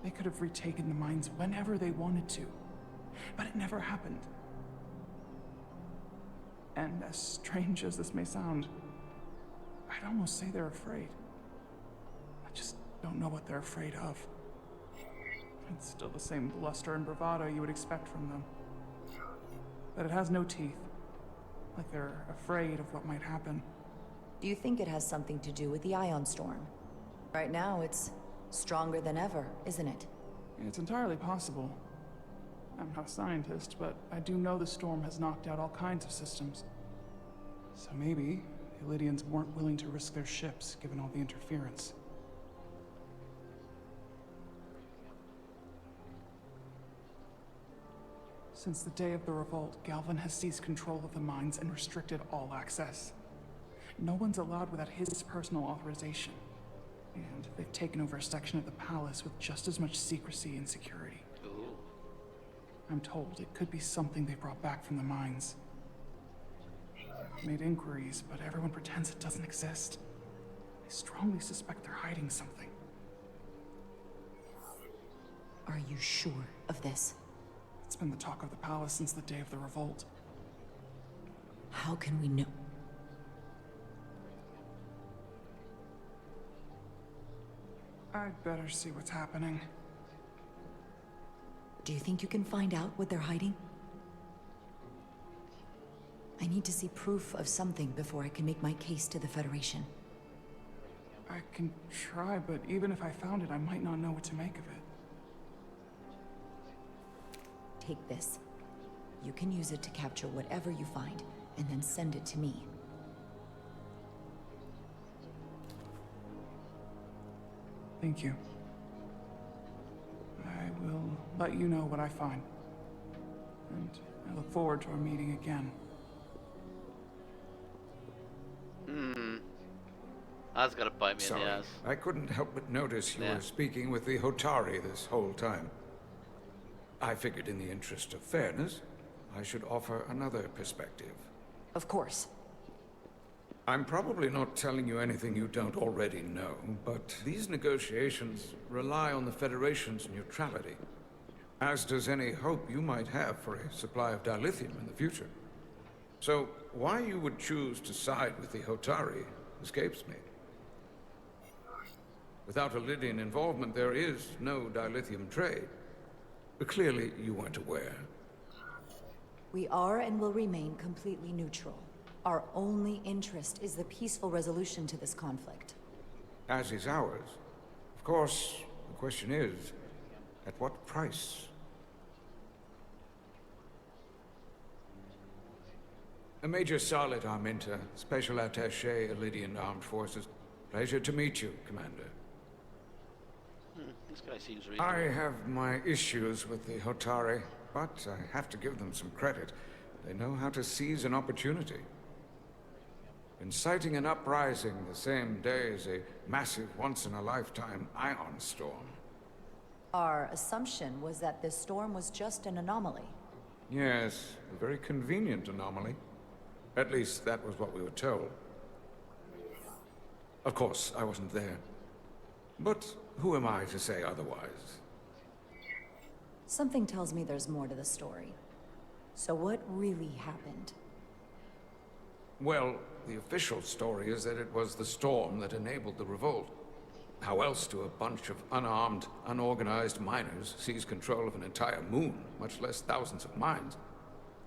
They could have retaken the mines whenever they wanted to, but it never happened. And as strange as this may sound, I'd almost say they're afraid. I just don't know what they're afraid of. It's still the same bluster and bravado you would expect from them. But it has no teeth. Like they're afraid of what might happen. Do you think it has something to do with the ion storm? Right now, it's stronger than ever, isn't it? It's entirely possible. I'm not a scientist, but I do know the storm has knocked out all kinds of systems. So maybe the Illidians weren't willing to risk their ships, given all the interference. Since the day of the revolt, Galvin has seized control of the mines and restricted all access. No one's allowed without his personal authorization. And they've taken over a section of the palace with just as much secrecy and security. Ooh. I'm told it could be something they brought back from the mines. I've made inquiries, but everyone pretends it doesn't exist. I strongly suspect they're hiding something. Are you sure of this? It's been the talk of the palace since the day of the revolt. How can we know? I'd better see what's happening. Do you think you can find out what they're hiding? I need to see proof of something before I can make my case to the Federation. I can try, but even if I found it, I might not know what to make of it. Take this. You can use it to capture whatever you find, and then send it to me. Thank you. I will let you know what I find. And I look forward to our meeting again. That's gonna bite me Sorry, in the ass. I couldn't help but notice you Yeah. were speaking with the Hotari this whole time. I figured in the interest of fairness, I should offer another perspective. Of course. I'm probably not telling you anything you don't already know, but these negotiations rely on the Federation's neutrality, as does any hope you might have for a supply of dilithium in the future. So, why you would choose to side with the Hotari escapes me. Without Illidian involvement, there is no dilithium trade. But clearly, you weren't aware. We are and will remain completely neutral. Our only interest is the peaceful resolution to this conflict. As is ours. Of course, the question is, at what price? Major Salit Arminta, Special Attaché, Illidian Armed Forces. Pleasure to meet you, Commander. This guy seems reasonable. I have my issues with the Hotari, but I have to give them some credit. They know how to seize an opportunity. Inciting an uprising the same day as a massive, once-in-a-lifetime ion storm. Our assumption was that this storm was just an anomaly. Yes, a very convenient anomaly. At least that was what we were told. Of course, I wasn't there. But who am I to say otherwise? Something tells me there's more to the story. So what really happened? Well, the official story is that it was the storm that enabled the revolt. How else do a bunch of unarmed, unorganized miners seize control of an entire moon, much less thousands of mines?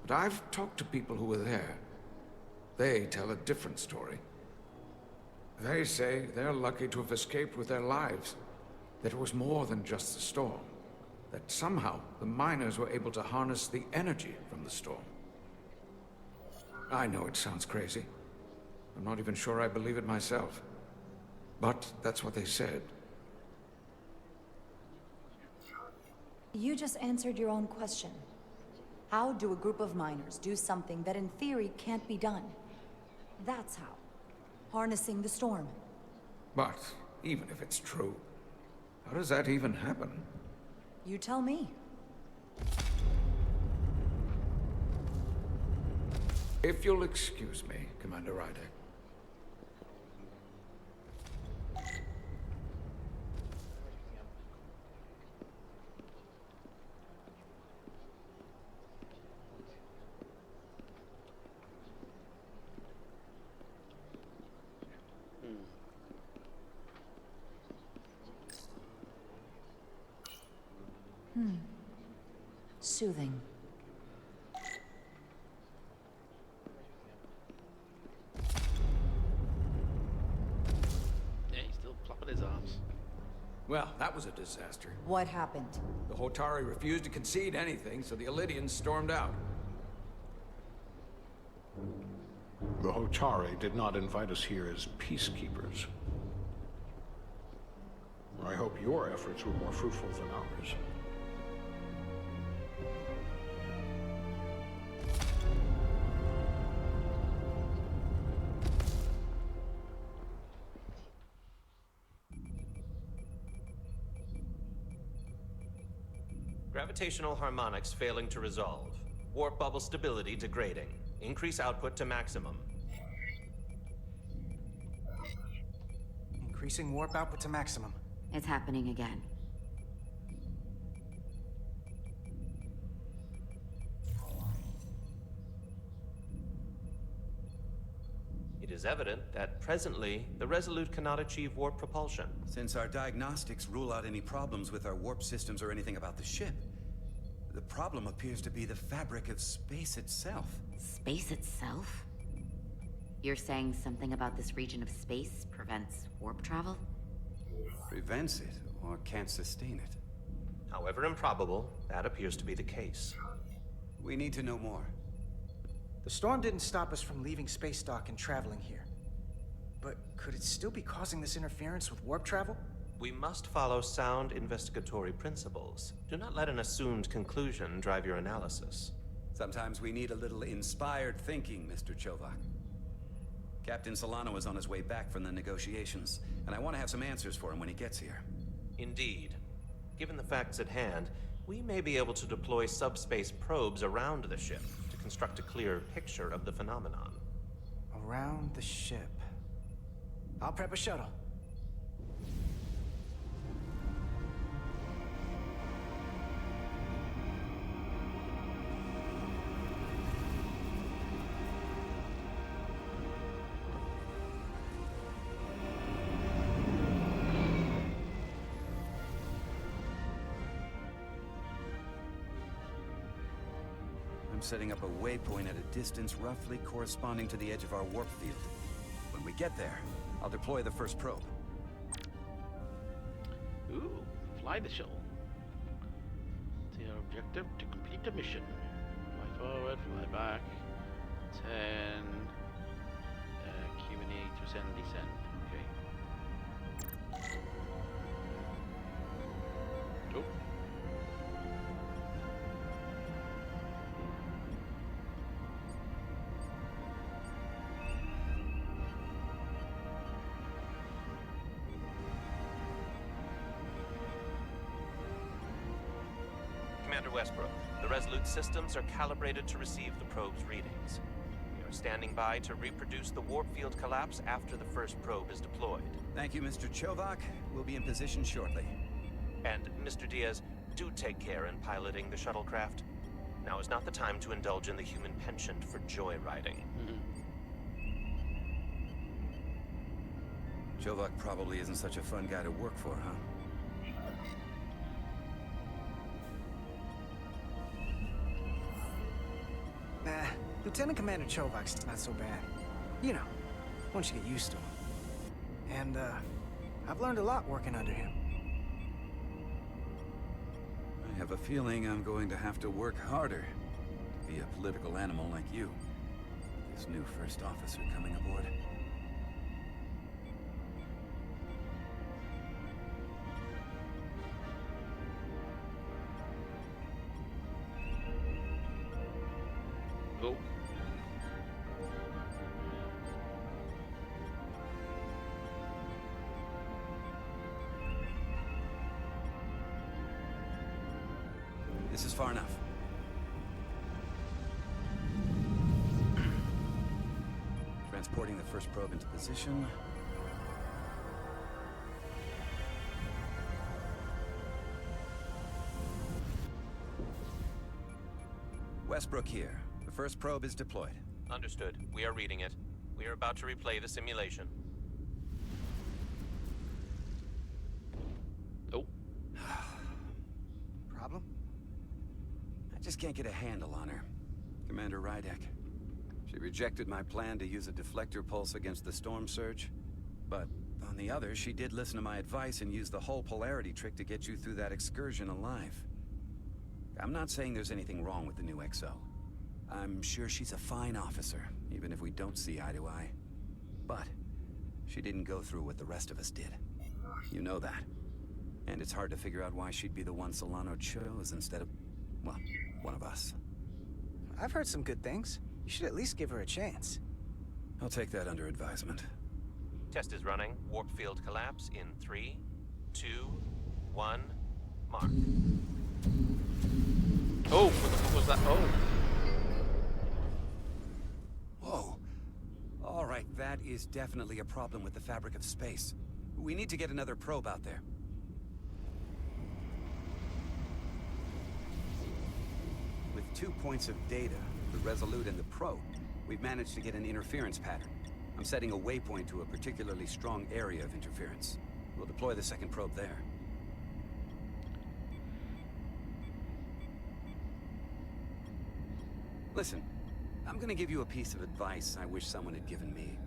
But I've talked to people who were there. They tell a different story. They say they're lucky to have escaped with their lives. That it was more than just the storm. That somehow the miners were able to harness the energy from the storm. I know it sounds crazy. I'm not even sure I believe it myself. But that's what they said. You just answered your own question. How do a group of miners do something that in theory can't be done? That's how. Harnessing the storm. But Even if it's true. How does that even happen? You tell me. If you'll excuse me, Commander Ryder. Soothing. Yeah, he's still flopping his arms. Well, that was a disaster. What happened? The Hotari refused to concede anything, so the Elydians stormed out. The Hotari did not invite us here as peacekeepers. I hope your efforts were more fruitful than ours. Gravitational harmonics failing to resolve. Warp bubble stability degrading. Increase output to maximum. Increasing warp output to maximum. It's happening again. It is evident that presently, the Resolute cannot achieve warp propulsion. Since our diagnostics rule out any problems with our warp systems or anything about the ship, the problem appears to be the fabric of space itself. Space itself? You're saying something about this region of space prevents warp travel? Prevents it, or can't sustain it. However improbable, that appears to be the case. We need to know more. The storm didn't stop us from leaving space dock and traveling here. But could it still be causing this interference with warp travel? We must follow sound investigatory principles. Do not let an assumed conclusion drive your analysis. Sometimes we need a little inspired thinking, Mr. Chovak. Captain Solano is on his way back from the negotiations, and I want to have some answers for him when he gets here. Indeed. Given the facts at hand, we may be able to deploy subspace probes around the ship to construct a clear picture of the phenomenon. Around the ship. I'll prep a shuttle. I'm setting up a waypoint at a distance roughly corresponding to the edge of our warp field. When we get there, I'll deploy the first probe. Ooh, fly the shuttle. See our objective to complete the mission. Fly forward, fly back. 10. Q&A to send, descend. Okay. Oh. Commander Westbrook, the Resolute systems are calibrated to receive the probe's readings. We are standing by to reproduce the warp field collapse after the first probe is deployed. Thank you, Mr. Chovak. We'll be in position shortly. And, Mr. Diaz, do take care in piloting the shuttlecraft. Now is not the time to indulge in the human penchant for joyriding. Chovak probably isn't such a fun guy to work for, huh? Nah, Lieutenant Commander Chovak's not so bad. You know, once you get used to him. And, I've learned a lot working under him. I have a feeling I'm going to have to work harder to be a political animal like you. This new first officer coming aboard. Go. far enough. Transporting the first probe into position. Westbrook here. The first probe is deployed. Understood. We are reading it. We are about to replay the simulation. Oh. Problem? I just can't get a handle on her. Commander Rydek. She rejected my plan to use a deflector pulse against the storm surge. But on the other, she did listen to my advice and use the whole polarity trick to get you through that excursion alive. I'm not saying there's anything wrong with the new XO. I'm sure she's a fine officer, even if we don't see eye to eye. But she didn't go through what the rest of us did. You know that. And it's hard to figure out why she'd be the one Solano chose instead of, well, one of us. I've heard some good things. You should at least give her a chance. I'll take that under advisement. Test is running. Warp field collapse in 3, 2, 1, mark. Oh, what the fuck was that? Oh. Whoa. All right, that is definitely a problem with the fabric of space. We need to get another probe out there. With 2 points of data, the Resolute and the probe, we've managed to get an interference pattern. I'm setting a waypoint to a particularly strong area of interference. We'll deploy the second probe there. Listen, I'm gonna give you a piece of advice I wish someone had given me.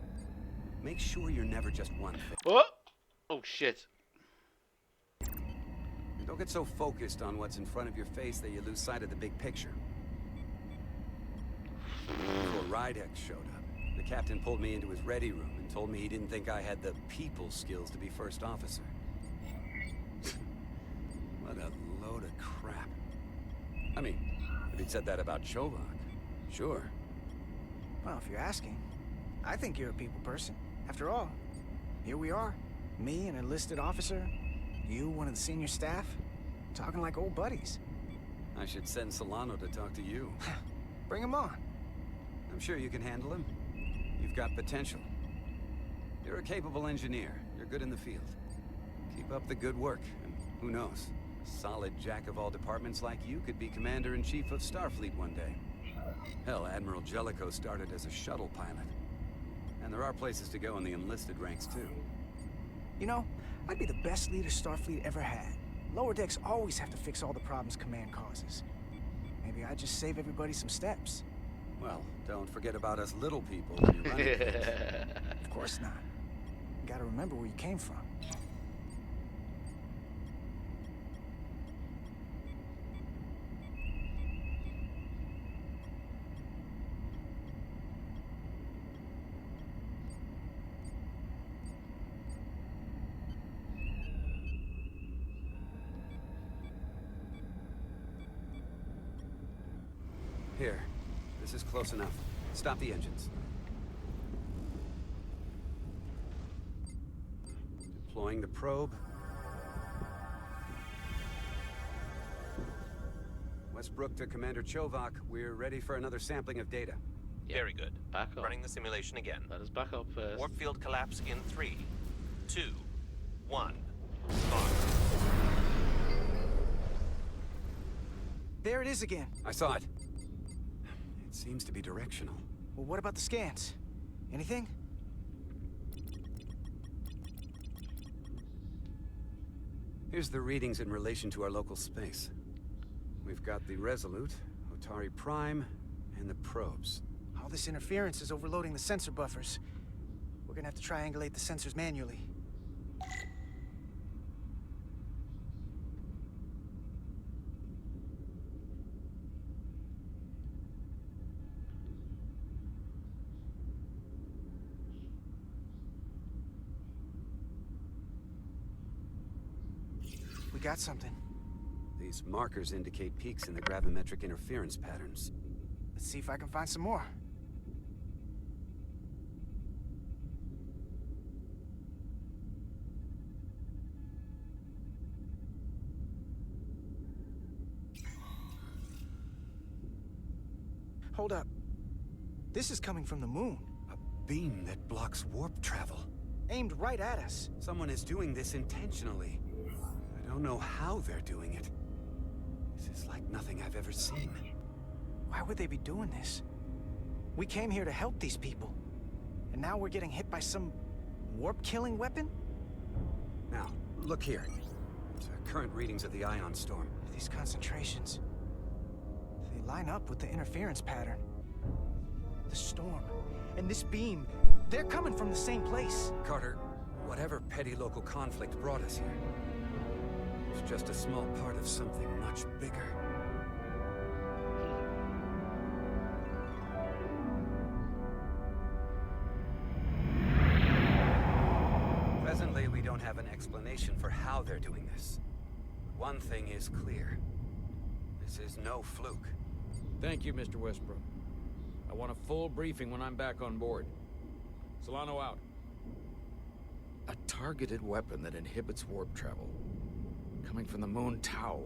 Make sure you're never just one thing. What? Oh shit. And don't get so focused on what's in front of your face that you lose sight of the big picture. Before Rydek showed up, the captain pulled me into his ready room and told me he didn't think I had the people skills to be first officer. What a load of crap. I mean, if he'd said that about Chovak, sure. Well, if you're asking, I think you're a people person. After all, here we are. Me, an enlisted officer. You, one of the senior staff. Talking like old buddies. I should send Solano to talk to you. Bring him on. I'm sure you can handle him. You've got potential. You're a capable engineer. You're good in the field. Keep up the good work, and who knows? A solid jack of all departments like you could be Commander-in-Chief of Starfleet one day. Hell, Admiral Jellicoe started as a shuttle pilot. And there are places to go in the enlisted ranks, too. You know, I'd be the best leader Starfleet ever had. Lower decks always have to fix all the problems Command causes. Maybe I'd just save everybody some steps. Well, don't forget about us little people when you're running things. Of course not. You gotta remember where you came from. Here. This is close enough. Stop the engines. Deploying the probe. Westbrook to Commander Chovak. We're ready for another sampling of data. Yeah. Very good. Back up. Running the simulation again. Let us back up first. Warp field collapse in 3, 2, 1, mark. There it is again. I saw it. It seems to be directional. Well, what about the scans? Anything? Here's the readings in relation to our local space. We've got the Resolute, Otari Prime, and the probes. All this interference is overloading the sensor buffers. We're gonna have to triangulate the sensors manually. We got something. These markers indicate peaks in the gravimetric interference patterns. Let's see if I can find some more. Hold up. This is coming from the moon. A beam that blocks warp travel. Aimed right at us. Someone is doing this intentionally. I don't know how they're doing it. This is like nothing I've ever seen. Why would they be doing this? We came here to help these people. And now we're getting hit by some warp-killing weapon? Now, look here. Current readings of the ion storm. These concentrations, they line up with the interference pattern. The storm and this beam, they're coming from the same place. Carter, whatever petty local conflict brought us here, it's just a small part of something much bigger. Presently, we don't have an explanation for how they're doing this. One thing is clear. This is no fluke. Thank you, Mr. Westbrook. I want a full briefing when I'm back on board. Solano out. A targeted weapon that inhibits warp travel. Coming from the moon Tau.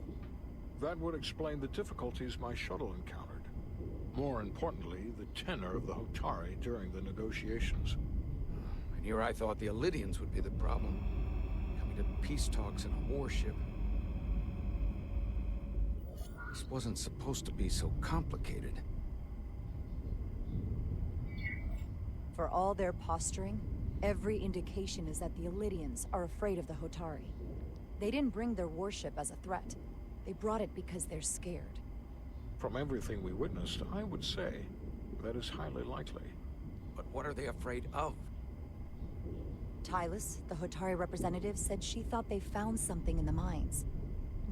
That would explain the difficulties my shuttle encountered. More importantly, the tenor of the Hotari during the negotiations. And here I thought the Elydians would be the problem. Coming to peace talks in a warship. This wasn't supposed to be so complicated. For all their posturing, every indication is that the Elydians are afraid of the Hotari. They didn't bring their warship as a threat. They brought it because they're scared. From everything we witnessed, I would say that is highly likely. But what are they afraid of? Tylus, the Hotari representative, said she thought they found something in the mines.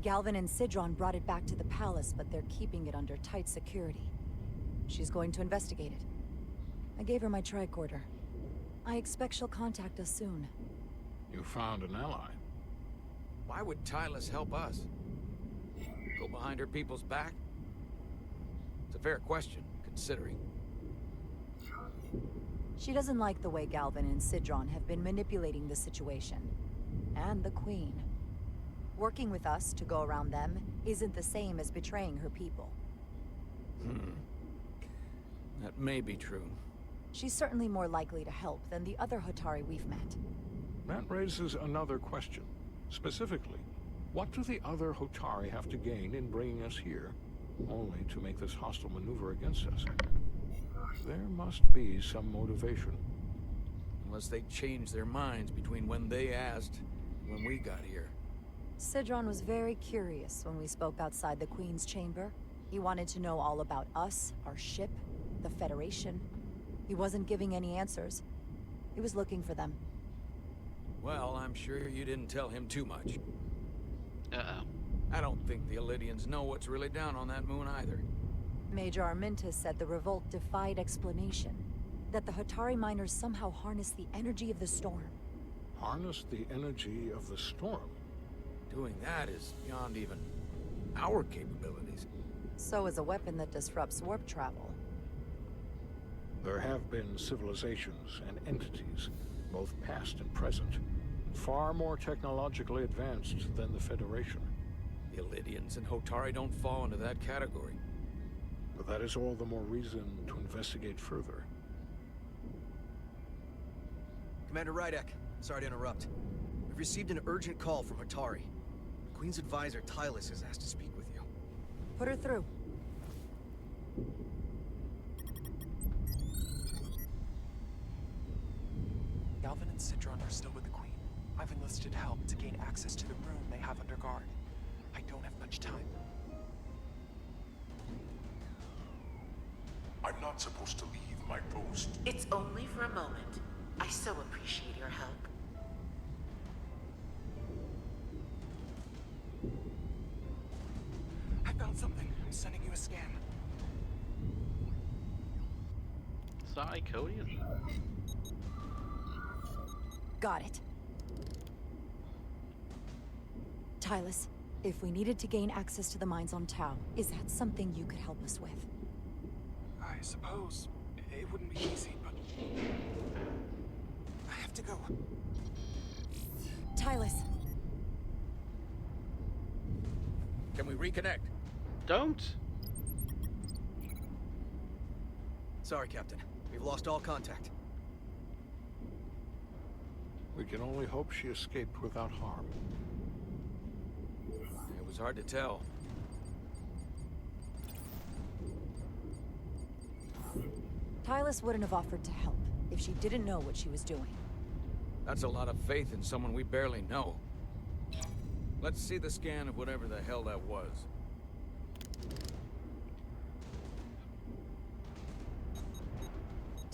Galvin and Sidron brought it back to the palace, but they're keeping it under tight security. She's going to investigate it. I gave her my tricorder. I expect she'll contact us soon. You found an ally. Why would Tylus help us? Go behind her people's back? It's a fair question, considering. She doesn't like the way Galvin and Sidron have been manipulating the situation. And the Queen. Working with us to go around them isn't the same as betraying her people. That may be true. She's certainly more likely to help than the other Hotari we've met. That raises another question. Specifically, what do the other Hotari have to gain in bringing us here, only to make this hostile maneuver against us? There must be some motivation. Unless they changed their minds between when they asked and when we got here. Sidron was very curious when we spoke outside the Queen's chamber. He wanted to know all about us, our ship, the Federation. He wasn't giving any answers. He was looking for them. Well, I'm sure you didn't tell him too much. I don't think the Elydians know what's really down on that moon either. Major Armintas said the revolt defied explanation. That the Hotari miners somehow harnessed the energy of the storm. Harness the energy of the storm? Doing that is beyond even our capabilities. So is a weapon that disrupts warp travel. There have been civilizations and entities, both past and present, far more technologically advanced than the Federation. The Elydians and Hotari don't fall into that category. But that is all the more reason to investigate further. Commander Rydek, sorry to interrupt. We've received an urgent call from Hotari. The Queen's advisor, Tylus, has asked to speak with you. Put her through. Galvin and Sidron are still with the Queen. I've enlisted help to gain access to the room they have under guard. I don't have much time. I'm not supposed to leave my post. It's only for a moment. I so appreciate your help. I found something. I'm sending you a scan. Psychodian. Got it. Tylus, if we needed to gain access to the mines on Tau, is that something you could help us with? I suppose it wouldn't be easy, but I have to go. Tylus. Can we reconnect? Don't. Sorry, Captain. We've lost all contact. We can only hope she escaped without harm. It was hard to tell. Tylus wouldn't have offered to help if she didn't know what she was doing. That's a lot of faith in someone we barely know. Let's see the scan of whatever the hell that was.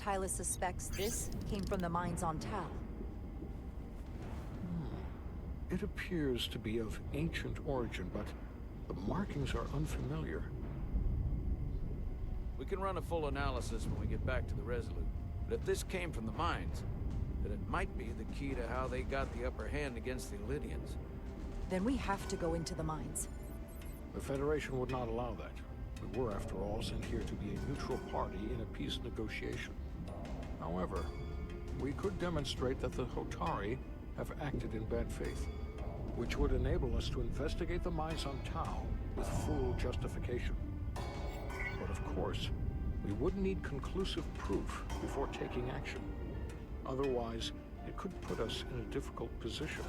Tylus suspects this came from the mines on Tal. It appears to be of ancient origin, but the markings are unfamiliar. We can run a full analysis when we get back to the Resolute. But if this came from the mines, then it might be the key to how they got the upper hand against the Lydians. Then we have to go into the mines. The Federation would not allow that. We were, after all, sent here to be a neutral party in a peace negotiation. However, we could demonstrate that the Hotari have acted in bad faith, which would enable us to investigate the mines on Tau with full justification. But of course, we would need conclusive proof before taking action. Otherwise, it could put us in a difficult position.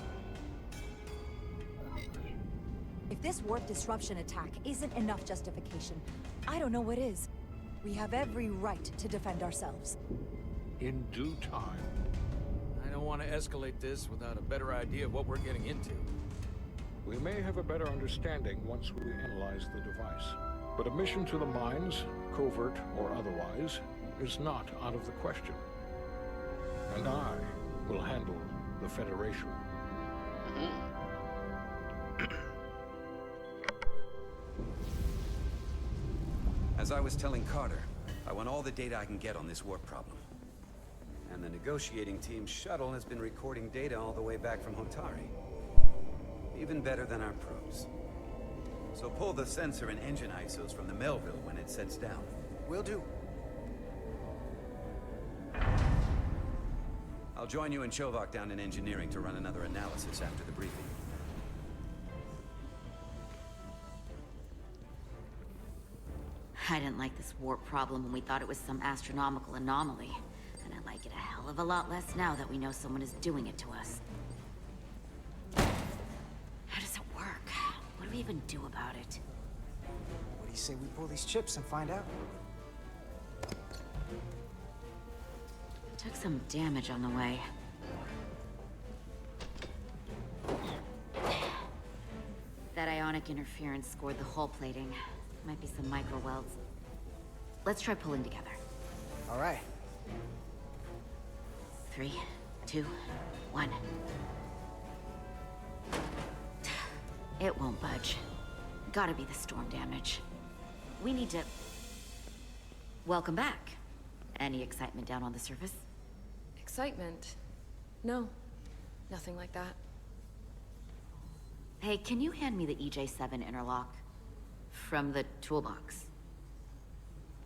If this warp disruption attack isn't enough justification, I don't know what is. We have every right to defend ourselves. In due time. I don't want to escalate this without a better idea of what we're getting into. We may have a better understanding once we analyze the device. But a mission to the mines, covert or otherwise, is not out of the question. And I will handle the Federation. As I was telling Carter, I want all the data I can get on this warp problem. And the negotiating team's shuttle has been recording data all the way back from Hotari. Even better than our probes. So pull the sensor and engine ISOs from the Melville when it sets down. Will do. I'll join you and Chovak down in engineering to run another analysis after the briefing. I didn't like this warp problem when we thought it was some astronomical anomaly. And I like it a hell of a lot less now that we know someone is doing it to us. How does it work? What do we even do about it? What do you say we pull these chips and find out? Took some damage on the way. That ionic interference scored the hull plating. Might be some micro welds. Let's try pulling together. All right. 3, 2, 1. It won't budge. Gotta be the storm damage. We need to... Welcome back. Any excitement down on the surface? Excitement? No. Nothing like that. Hey, can you hand me the EJ7 interlock? From the toolbox.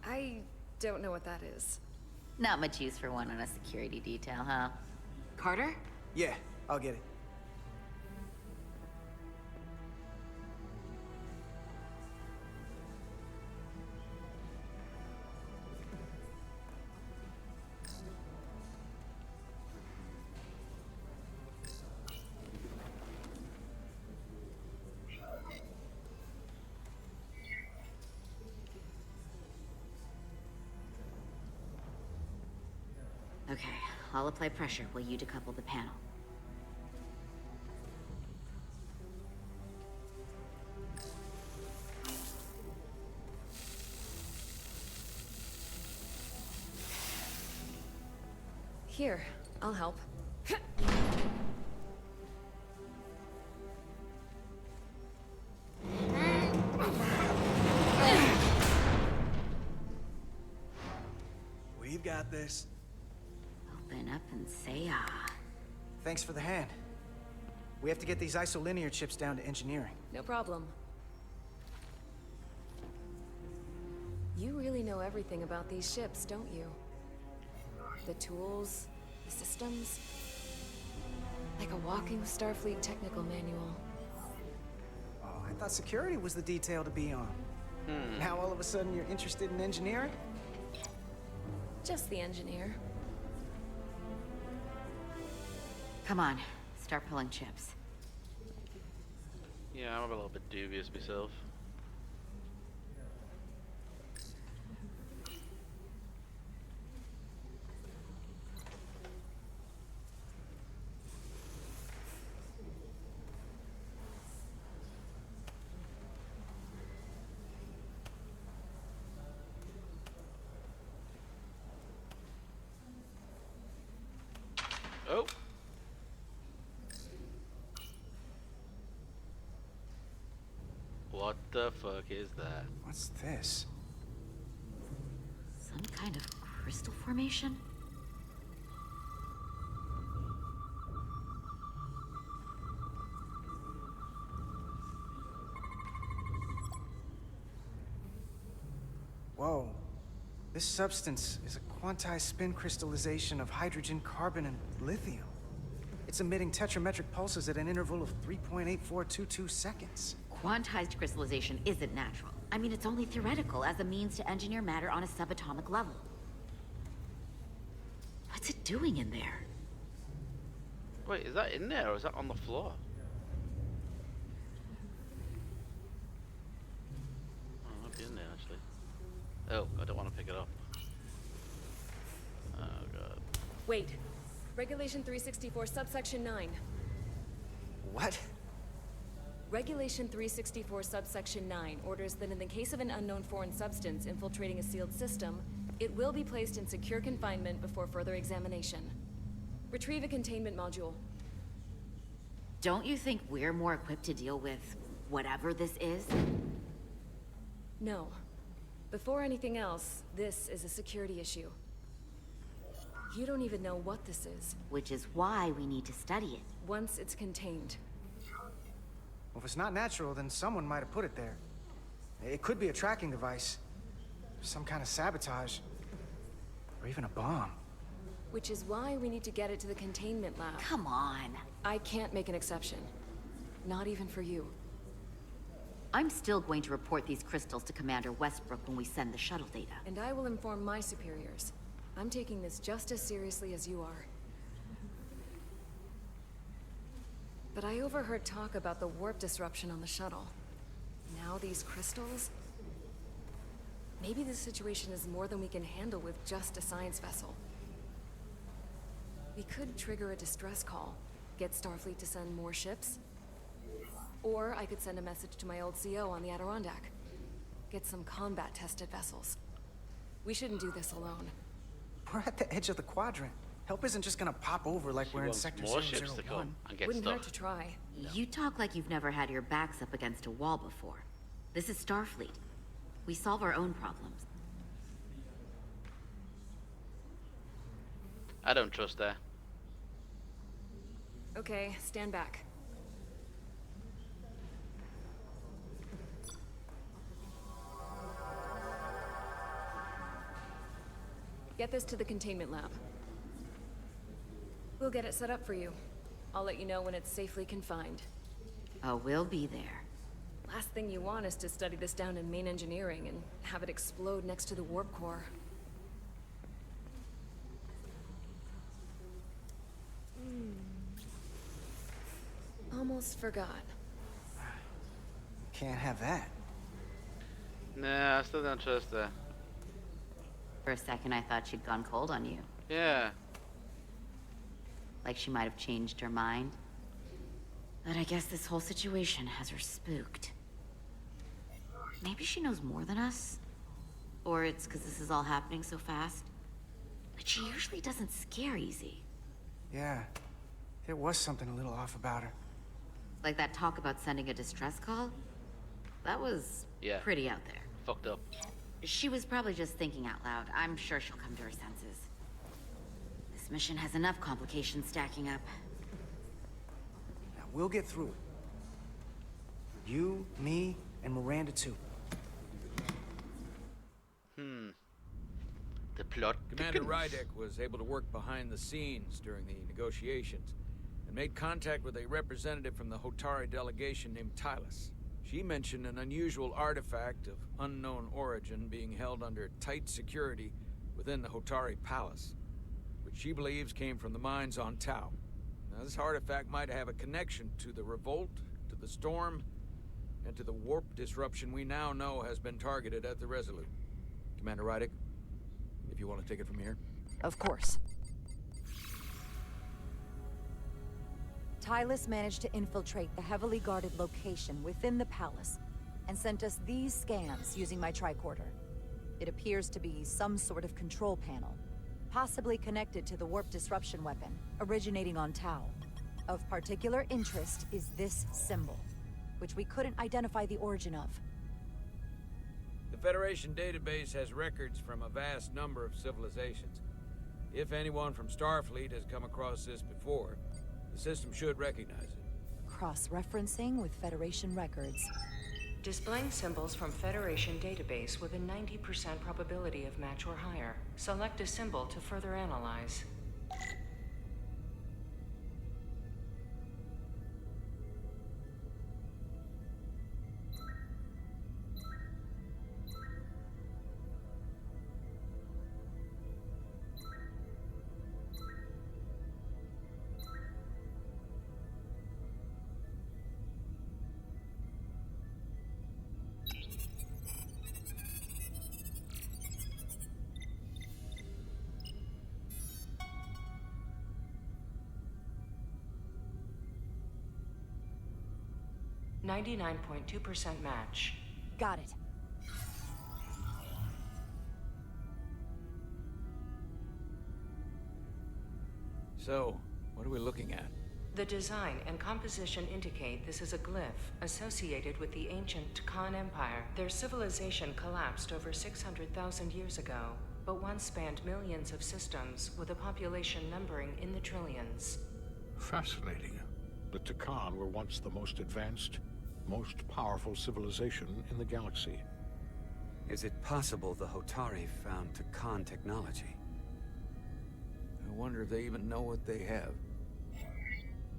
I don't know what that is. Not much use for one on a security detail, huh? Carter? Yeah, I'll get it. Okay, I'll apply pressure while you decouple the panel. Here, I'll help. We've got this. Open up and say ah. Thanks for the hand. We have to get these isolinear chips down to engineering. No problem. You really know everything about these ships, don't you? The tools, the systems. Like a walking Starfleet technical manual. Oh, I thought security was the detail to be on. Now all of a sudden you're interested in engineering? Just the engineer. Come on, start pulling chips. Yeah, I'm a little bit dubious myself. Oh! What the fuck is that? What's this? Some kind of crystal formation? Whoa. This substance is a quantized spin crystallization of hydrogen, carbon, and lithium. It's emitting tetrametric pulses at an interval of 3.8422 seconds. Quantized crystallization isn't natural. I mean, it's only theoretical as a means to engineer matter on a subatomic level. What's it doing in there? Wait, is that in there or is that on the floor? Oh, it might be in there actually. Oh, I don't want to pick it up. Oh god. Wait. Regulation 364, subsection 9. What? Regulation 364, subsection 9 orders that in the case of an unknown foreign substance infiltrating a sealed system, it will be placed in secure confinement before further examination. Retrieve a containment module. Don't you think we're more equipped to deal with whatever this is? No. Before anything else, this is a security issue. You don't even know what this is. Which is why we need to study it. Once it's contained. Well, if it's not natural, then someone might have put it there. It could be a tracking device. Some kind of sabotage. Or even a bomb. Which is why we need to get it to the containment lab. Come on. I can't make an exception. Not even for you. I'm still going to report these crystals to Commander Westbrook when we send the shuttle data. And I will inform my superiors. I'm taking this just as seriously as you are. But I overheard talk about the warp disruption on the shuttle. Now these crystals? Maybe this situation is more than we can handle with just a science vessel. We could trigger a distress call, get Starfleet to send more ships. Or I could send a message to my old CO on the Adirondack. Get some combat-tested vessels. We shouldn't do this alone. We're at the edge of the quadrant. Help isn't just gonna pop over like we're in Sector more 001. ships to come and get Wouldn't stuff. hurt to try. You talk like you've never had your backs up against a wall before. This is Starfleet. We solve our own problems. I don't trust that. Okay, stand back. Get this to the containment lab. We'll get it set up for you. I'll let you know when it's safely confined. Oh, we'll be there. Last thing you want is to study this down in main engineering and have it explode next to the warp core. Almost forgot. Can't have that. Nah, I still don't trust that. For a second, I thought she'd gone cold on you. Yeah. Like she might have changed her mind. But I guess this whole situation has her spooked. Maybe she knows more than us? Or it's because this is all happening so fast? But she usually doesn't scare easy. Yeah. There was something a little off about her. Like that talk about sending a distress call? That was pretty out there. Fucked up. She was probably just thinking out loud. I'm sure she'll come to her senses. This mission has enough complications stacking up. Now, we'll get through it. You, me, and Miranda too. The plot Commander thickens. Rydek was able to work behind the scenes during the negotiations and made contact with a representative from the Hotari delegation named Tylas. She mentioned an unusual artifact of unknown origin being held under tight security within the Hotari Palace, which she believes came from the mines on Tau. Now, this artifact might have a connection to the revolt, to the storm, and to the warp disruption we now know has been targeted at the Resolute. Commander Rydick, if you want to take it from here. Of course. Tylus managed to infiltrate the heavily guarded location within the palace and sent us these scans using my tricorder. It appears to be some sort of control panel, possibly connected to the warp disruption weapon originating on Tau. Of particular interest is this symbol, which we couldn't identify the origin of. The Federation database has records from a vast number of civilizations. If anyone from Starfleet has come across this before, the system should recognize it. Cross-referencing with Federation records. Displaying symbols from Federation database with a 90% probability of match or higher. Select a symbol to further analyze. .2% match. Got it. So, what are we looking at? The design and composition indicate this is a glyph associated with the ancient Khan Empire. Their civilization collapsed over 600,000 years ago, but once spanned millions of systems with a population numbering in the trillions. Fascinating. The Takan were once the most advanced, most powerful civilization in the galaxy. Is it possible the Hotari found Takan technology? I wonder if they even know what they have.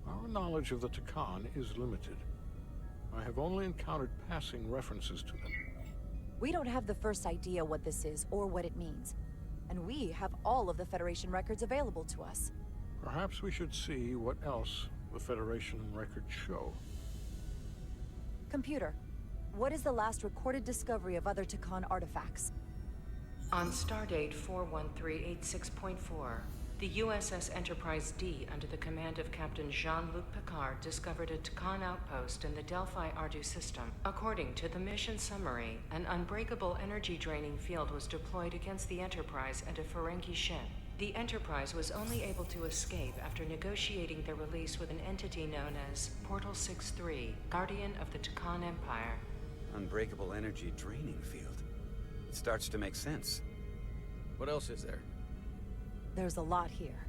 Our knowledge of the Takan is limited. I have only encountered passing references to them. We don't have the first idea what this is or what it means. And we have all of the Federation records available to us. Perhaps we should see what else the Federation records show. Computer, what is the last recorded discovery of other Takan artifacts? On stardate 41386.4, the USS Enterprise D, under the command of Captain Jean-Luc Picard, discovered a Takan outpost in the Delphi Ardu system. According to the mission summary, an unbreakable energy-draining field was deployed against the Enterprise and a Ferengi ship. The Enterprise was only able to escape after negotiating their release with an entity known as Portal 6-3, Guardian of the Takan Empire. Unbreakable energy draining field. It starts to make sense. What else is there? There's a lot here.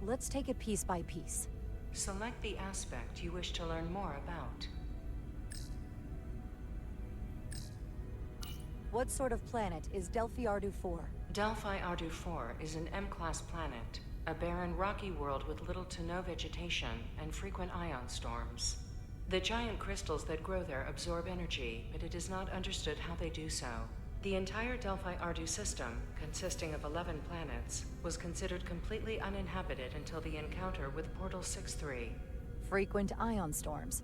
Let's take it piece by piece. Select the aspect you wish to learn more about. What sort of planet is Delphi Ardu 4? Delphi Ardu 4 is an M-class planet, a barren rocky world with little to no vegetation and frequent ion storms. The giant crystals that grow there absorb energy, but it is not understood how they do so. The entire Delphi Ardu system, consisting of 11 planets, was considered completely uninhabited until the encounter with Portal 6-3. Frequent ion storms.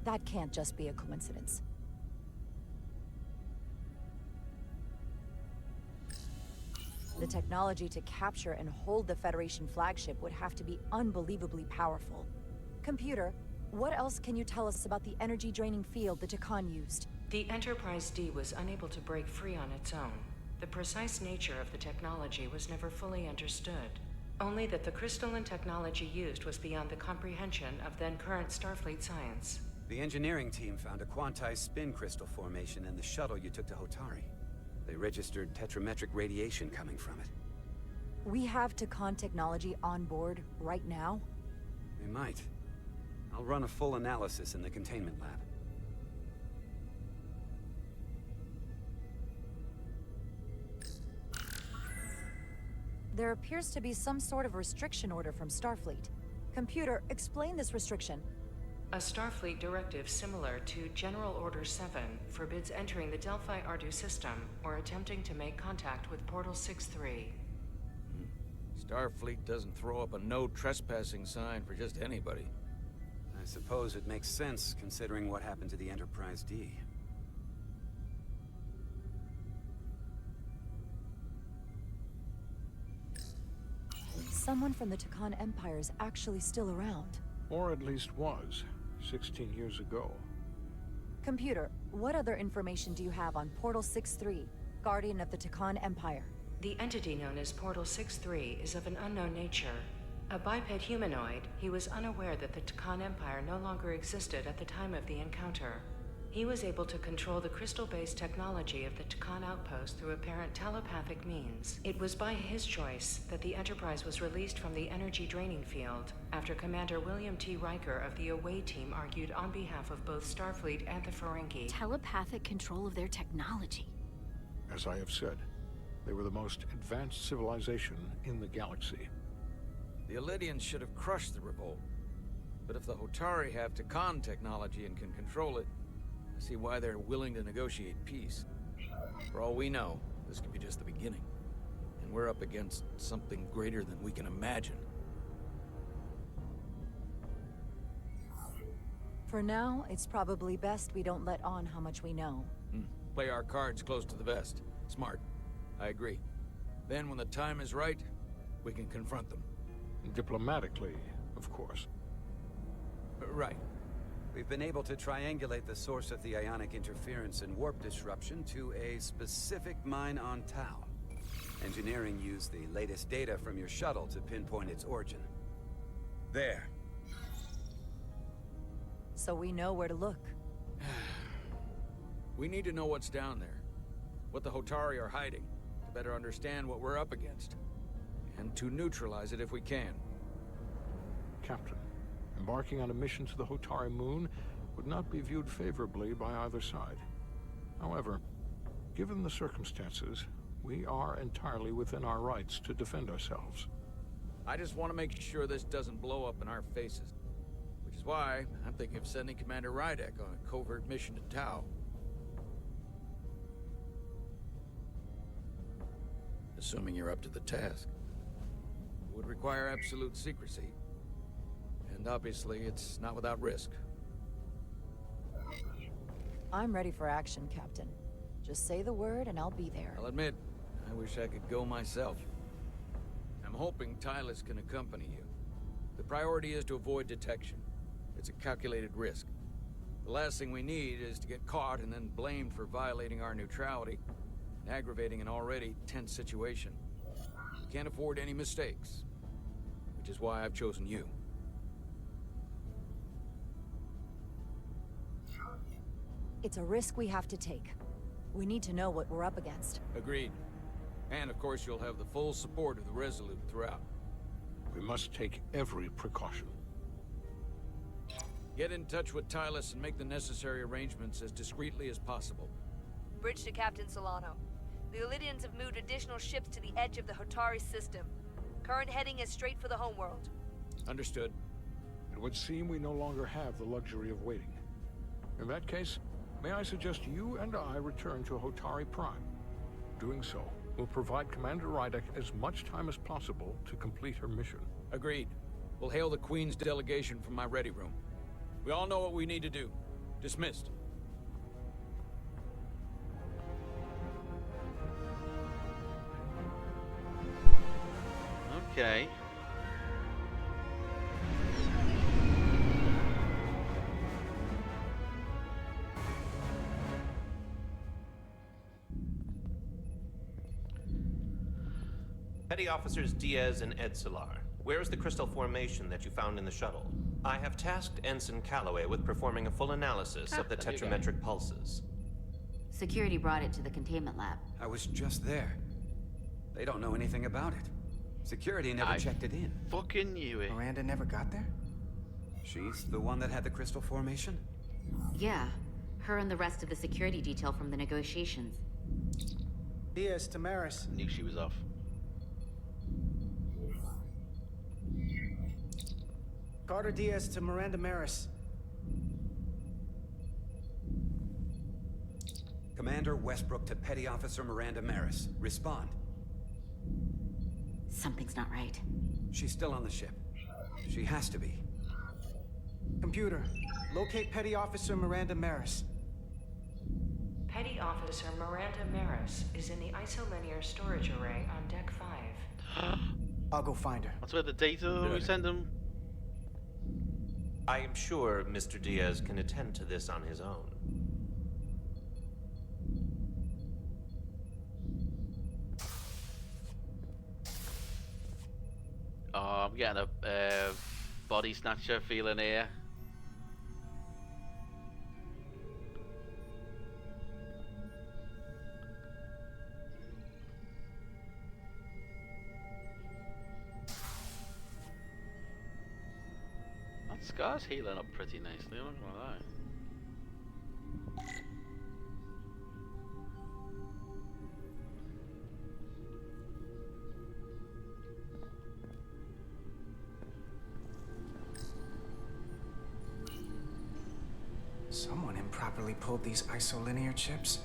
That can't just be a coincidence. The technology to capture and hold the Federation flagship would have to be unbelievably powerful. Computer, what else can you tell us about the energy-draining field the Takan used? The Enterprise D was unable to break free on its own. The precise nature of the technology was never fully understood. Only that the crystalline technology used was beyond the comprehension of then-current Starfleet science. The engineering team found a quantized spin crystal formation in the shuttle you took to Hotari. They registered tetrametric radiation coming from it. We have Takan technology on board right now? They might. I'll run a full analysis in the containment lab. There appears to be some sort of restriction order from Starfleet. Computer, explain this restriction. A Starfleet directive similar to General Order 7 forbids entering the Delphi Ardu system or attempting to make contact with Portal 6-3. Starfleet doesn't throw up a no trespassing sign for just anybody. I suppose it makes sense, considering what happened to the Enterprise D. Someone from the Takan Empire is actually still around. Or at least was, 16 years ago. Computer, what other information do you have on Portal 6-3, Guardian of the Takan Empire? The entity known as Portal 6-3 is of an unknown nature. A biped humanoid, he was unaware that the Takan Empire no longer existed at the time of the encounter. He was able to control the crystal-based technology of the Takan outpost through apparent telepathic means. It was by his choice that the Enterprise was released from the energy draining field after Commander William T. Riker of the Away Team argued on behalf of both Starfleet and the Ferengi. Telepathic control of their technology. As I have said, they were the most advanced civilization in the galaxy. The Elydians should have crushed the revolt. But if the Hotari have Takan technology and can control it, I see why they're willing to negotiate peace. For all we know, this could be just the beginning. And we're up against something greater than we can imagine. For now, it's probably best we don't let on how much we know. Play our cards close to the vest. Smart. I agree. Then when the time is right, we can confront them. Diplomatically, of course. Right. We've been able to triangulate the source of the ionic interference and warp disruption to a specific mine on Tau. Engineering used the latest data from your shuttle to pinpoint its origin. There. So we know where to look. We need to know what's down there. What the Hotari are hiding, to better understand what we're up against. And to neutralize it if we can. Captain, embarking on a mission to the Hotari moon would not be viewed favorably by either side. However, given the circumstances, we are entirely within our rights to defend ourselves. I just want to make sure this doesn't blow up in our faces. Which is why I'm thinking of sending Commander Rydek on a covert mission to Tau. Assuming you're up to the task. It would require absolute secrecy. And obviously, it's not without risk. I'm ready for action, Captain. Just say the word and I'll be there. I'll admit, I wish I could go myself. I'm hoping Tylus can accompany you. The priority is to avoid detection. It's a calculated risk. The last thing we need is to get caught and then blamed for violating our neutrality, and aggravating an already tense situation. We can't afford any mistakes, which is why I've chosen you. It's a risk we have to take. We need to know what we're up against. Agreed. And of course you'll have the full support of the Resolute throughout. We must take every precaution. Get in touch with Tylus and make the necessary arrangements as discreetly as possible. Bridge to Captain Solano. The Elydians have moved additional ships to the edge of the Hotari system. Current heading is straight for the homeworld. Understood. It would seem we no longer have the luxury of waiting. In that case, may I suggest you and I return to Hotari Prime? Doing so will provide Commander Rydek as much time as possible to complete her mission. Agreed. We'll hail the Queen's delegation from my ready room. We all know what we need to do. Dismissed. Okay. Petty Officers Diaz and Edsolar, where is the crystal formation that you found in the shuttle? I have tasked Ensign Calloway with performing a full analysis of the tetrametric pulses. Security brought it to the containment lab. I was just there. They don't know anything about it. Security never checked it in. Fucking knew it. Miranda never got there? She's the one that had the crystal formation? Yeah. Her and the rest of the security detail from the negotiations. Diaz, Tamaris. Knew she was off. Carter Diaz to Miranda Maris. Commander Westbrook to Petty Officer Miranda Maris. Respond. Something's not right. She's still on the ship. She has to be. Computer, locate Petty Officer Miranda Maris. Petty Officer Miranda Maris is in the isolinear storage array on Deck 5. I'll go find her. That's where the data we send him. I am sure Mr. Diaz can attend to this on his own. Oh, I'm getting a body snatcher feeling here. That scar's healing up pretty nicely, I'm not gonna lie. Someone improperly pulled these isolinear chips.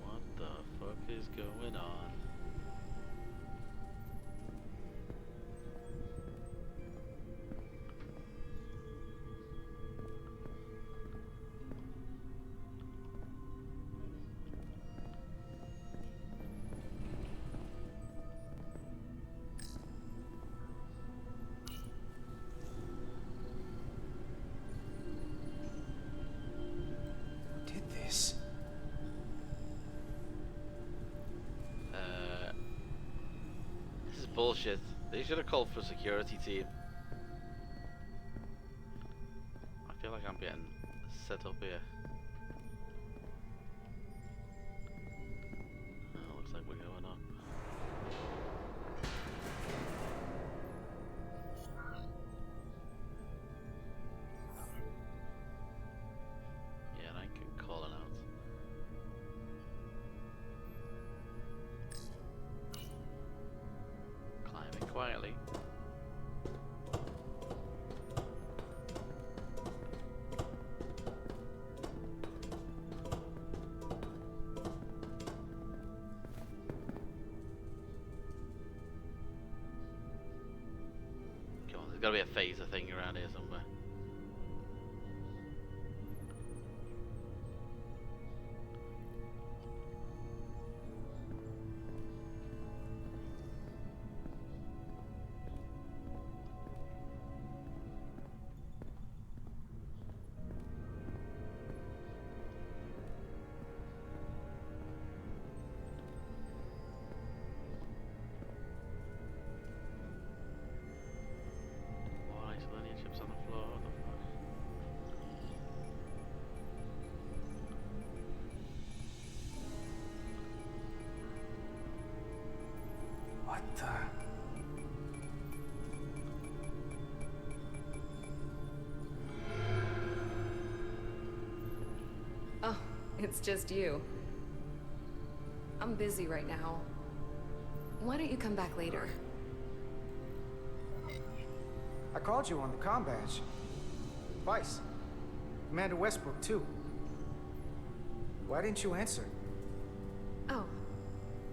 What the fuck is going on? Did this? This is bullshit. They should have called for a security team. I feel like I'm getting set up here. Oh, looks like we're going up. Yeah, and I can call it out. Climbing quietly. Come on, there's gotta be a phaser thing around here somewhere. More isolated chips on the floor. What the fuck? What the? Oh, it's just you. I'm busy right now. Why don't you come back later? I called you on the comm badge. Twice. Commander Westbrook, too. Why didn't you answer? Oh,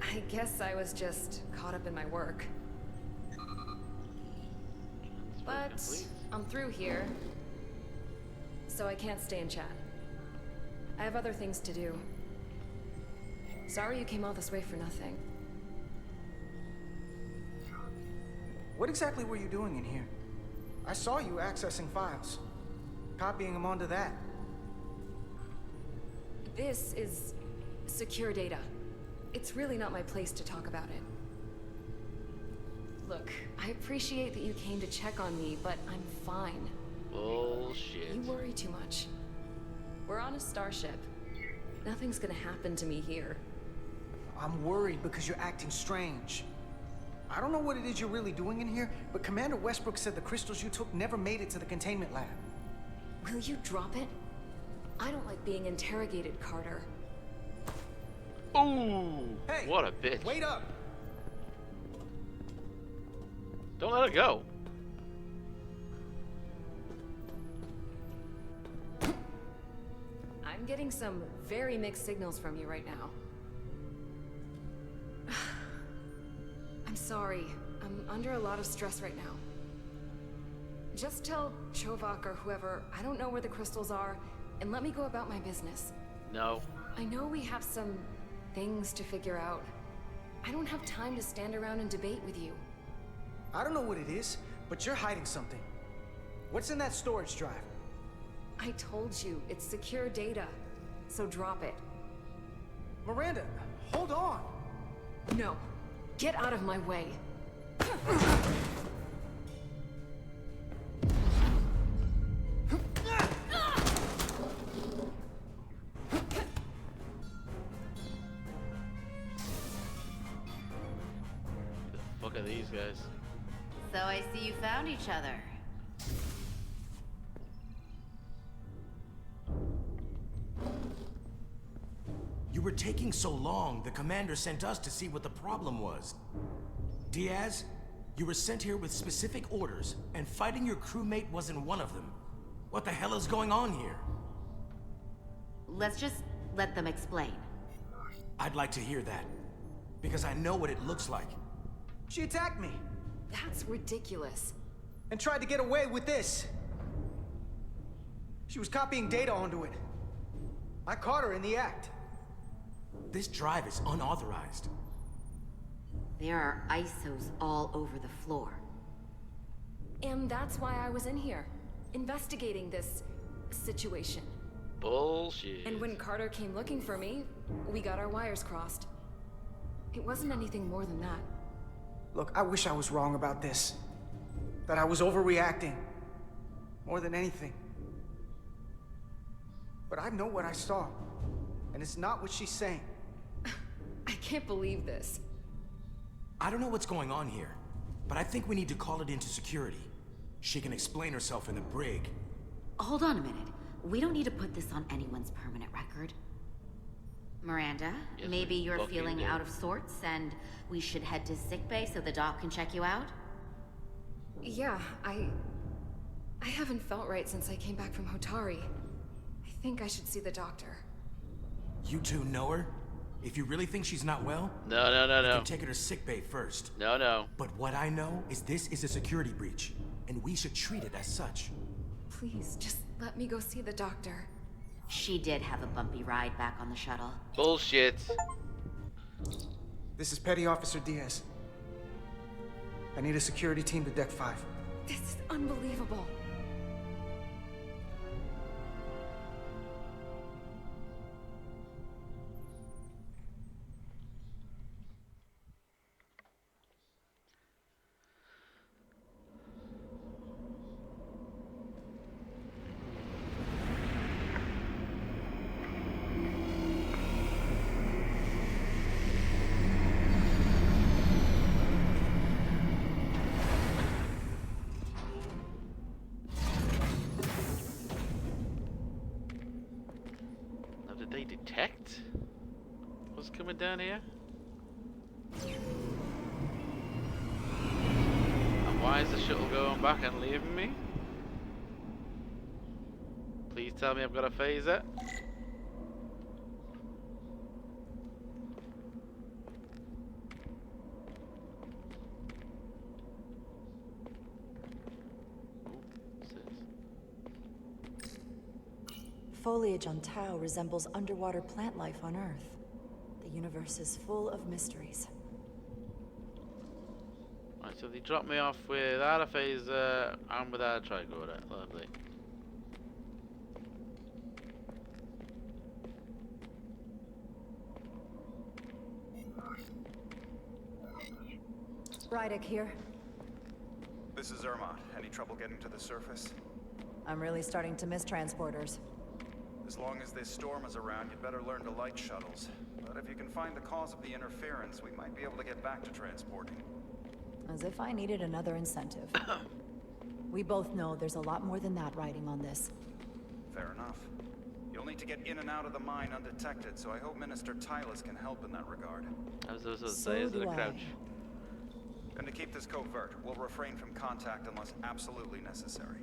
I guess I was just caught up in my work. But I'm through here, so I can't stay and chat. I have other things to do. Sorry you came all this way for nothing. What exactly were you doing in here? I saw you accessing files. Copying them onto that. This is secure data. It's really not my place to talk about it. Look, I appreciate that you came to check on me, but I'm fine. Bullshit. You worry too much. We're on a starship. Nothing's gonna happen to me here. I'm worried because you're acting strange. I don't know what it is you're really doing in here, but Commander Westbrook said the crystals you took never made it to the containment lab. Will you drop it? I don't like being interrogated, Carter. Ooh! Hey, what a bitch. Wait up! Don't let her go. I'm getting some very mixed signals from you right now. I'm sorry. I'm under a lot of stress right now. Just tell Chovak or whoever I don't know where the crystals are, and let me go about my business. No. I know we have some things to figure out. I don't have time to stand around and debate with you. I don't know what it is, but you're hiding something. What's in that storage drive? I told you, it's secure data. So drop it. Miranda, hold on! No. Get out of my way. Look at these guys. So I see you found each other. You were taking so long, the commander sent us to see what the problem was. Diaz, you were sent here with specific orders, and fighting your crewmate wasn't one of them. What the hell is going on here? Let's just let them explain. I'd like to hear that, because I know what it looks like. She attacked me. That's ridiculous. And tried to get away with this. She was copying data onto it. I caught her in the act. This drive is unauthorized. There are ISOs all over the floor. And that's why I was in here, investigating this situation. Bullshit. And when Carter came looking for me, we got our wires crossed. It wasn't anything more than that. Look, I wish I was wrong about this. That I was overreacting. More than anything. But I know what I saw. And it's not what she's saying. I can't believe this. I don't know what's going on here, but I think we need to call it into security. She can explain herself in the brig. Hold on a minute. We don't need to put this on anyone's permanent record. Miranda, Yes, maybe you're fucking feeling do. out of sorts and we should head to sickbay so the doc can check you out? Yeah, I haven't felt right since I came back from Hotari. I think I should see the doctor. You two know her? If you really think she's not well, No. you can take her to sickbay first. No. But what I know is this is a security breach, and we should treat it as such. Please, just let me go see the doctor. She did have a bumpy ride back on the shuttle. Bullshit. This is Petty Officer Diaz. I need a security team to Deck 5. This is unbelievable. Now, did they detect what's coming down here? And why is the shuttle going back and leaving me? Please tell me I've got to phase it. Foliage on Tau resembles underwater plant life on Earth. The universe is full of mysteries. Right, so they dropped me off without a phaser and without a tricorder. Lovely. Rydick here. This is Ermont. Any trouble getting to the surface? I'm really starting to miss transporters. As long as this storm is around, you'd better learn to light shuttles. But if you can find the cause of the interference, we might be able to get back to transporting. As if I needed another incentive. We both know there's a lot more than that riding on this. Fair enough. You'll need to get in and out of the mine undetected, so I hope Minister Tylus can help in that regard. I was supposed to say, is it a crouch? And to keep this covert, we'll refrain from contact unless absolutely necessary.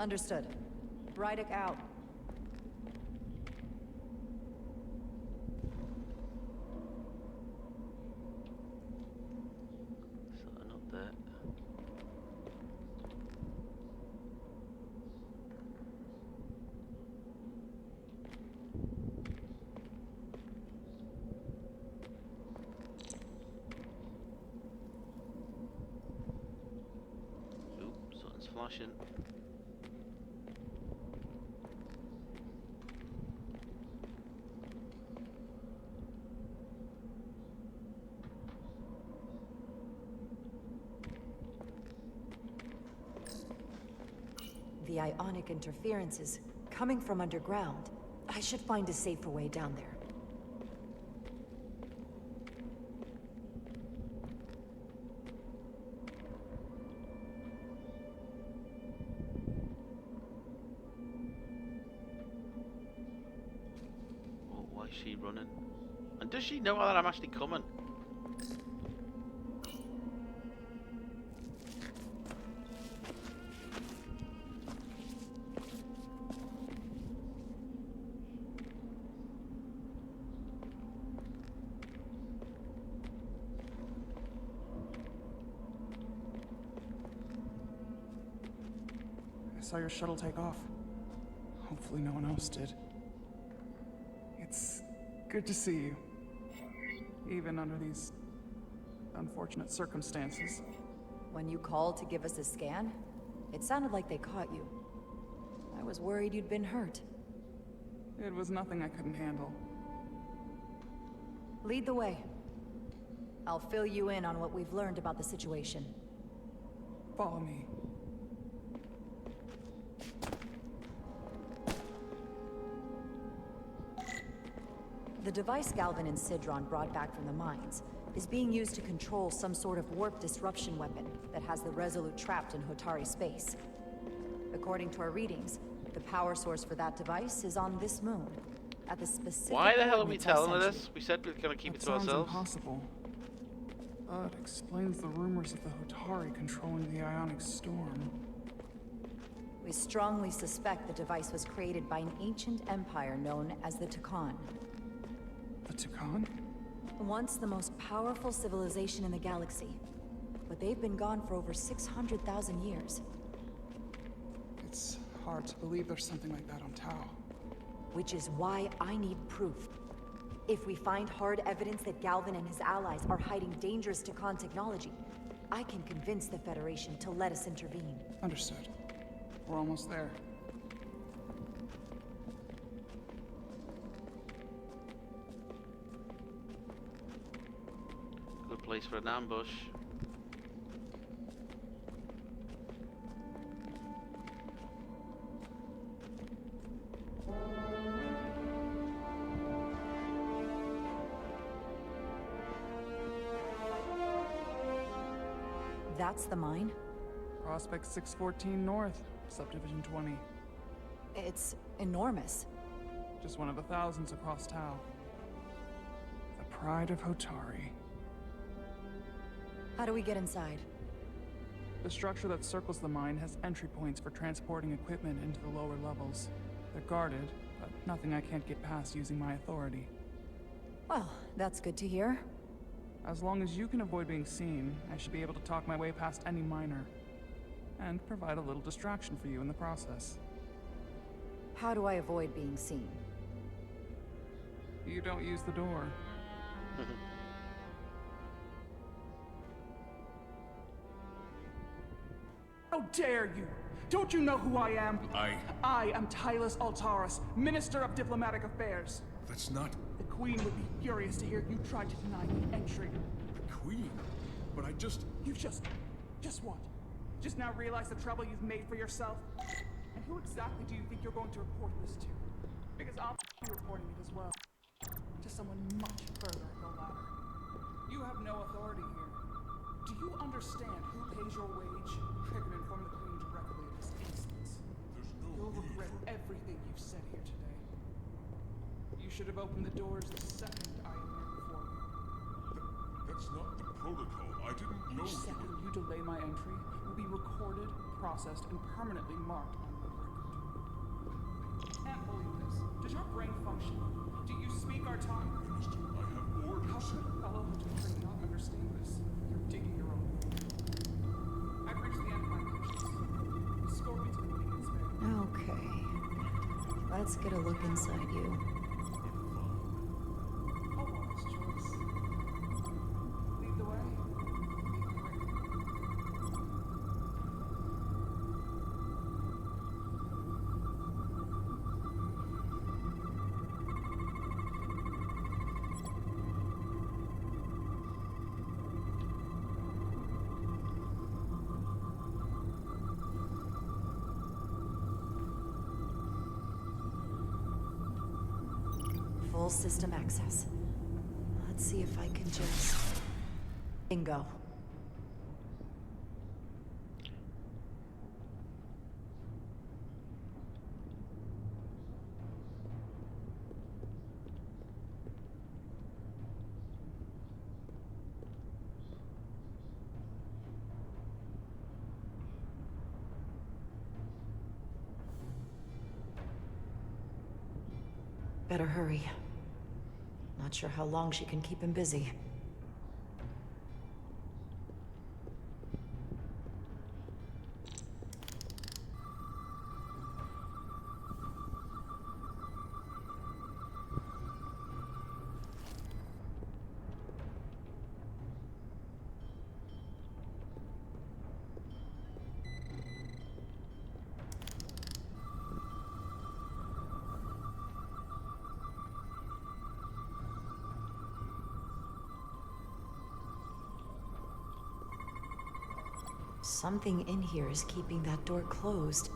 Understood. Rydick out. flashing. The ionic interference is coming from underground. I should find a safer way down there. Oh, why is she running? And does she know that I'm actually coming? I saw your shuttle take off. Hopefully no one else did. It's good to see you. Even under these unfortunate circumstances. When you called to give us a scan, it sounded like they caught you. I was worried you'd been hurt. It was nothing I couldn't handle. Lead the way. I'll fill you in on what we've learned about the situation. Follow me. The device Galvin and Sidron brought back from the mines is being used to control some sort of warp disruption weapon that has the Resolute trapped in Hotari space. According to our readings, the power source for that device is on this moon, at the specific Why the hell are we coordinates I telling her sent this? you. We said we were going to keep it to Sounds ourselves. impossible. It explains the rumors of the Hotari controlling the ionic storm. We strongly suspect the device was created by an ancient empire known as the Tukan. The Tukan? Once the most powerful civilization in the galaxy, but they've been gone for over 600,000 years. It's hard to believe there's something like that on Tau. Which is why I need proof. If we find hard evidence that Galvin and his allies are hiding dangerous Tukan technology, I can convince the Federation to let us intervene. Understood. We're almost there. Good place for an ambush. That's the mine? Prospect 614 North, Subdivision 20. It's enormous. Just one of the thousands across Tau. The pride of Hotari. How do we get inside? The structure that circles the mine has entry points for transporting equipment into the lower levels. They're guarded, but nothing I can't get past using my authority. Well, that's good to hear. As long as you can avoid being seen, I should be able to talk my way past any miner. And provide a little distraction for you in the process. How do I avoid being seen? You don't use the door. How dare you! Don't you know who I am? I am Tylus Altaris, Minister of Diplomatic Affairs. That's not... The Queen would be furious to hear you tried to deny me entry. the Queen. But I just... You just what? Just now realize the trouble you've made for yourself? And who exactly do you think you're going to report this to? Because I'll be reporting it as well. To someone much further up the ladder. You have no authority here. Do you understand who pays your wage? I can inform the Queen directly in this instance. You'll regret everything you've said here today. You should have opened the doors the second I appeared before you. That's not the protocol. I didn't know... Each second you delay my entry will be recorded, processed, and permanently marked on your record. Can't believe this. Does your brain function? Do you speak our tongue? Minister, I have orders. How could a fellow Hotari not understand this? You're digging your own grave. I've reached the end of my patience. The Scorpions can leave in spare. Okay. Let's get a look inside you. A wise choice. Lead the way. full system access. Let's see if I can just... Bingo. Better hurry. Not sure how long she can keep him busy. Something in here is keeping that door closed.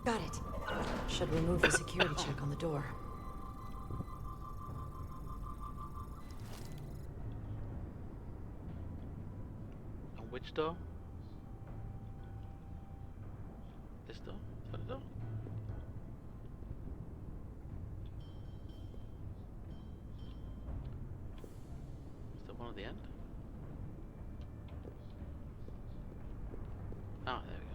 Got it. Should remove the security check on the door. On which door? This door? Is that the door? Is that one at the end? Oh, there we go.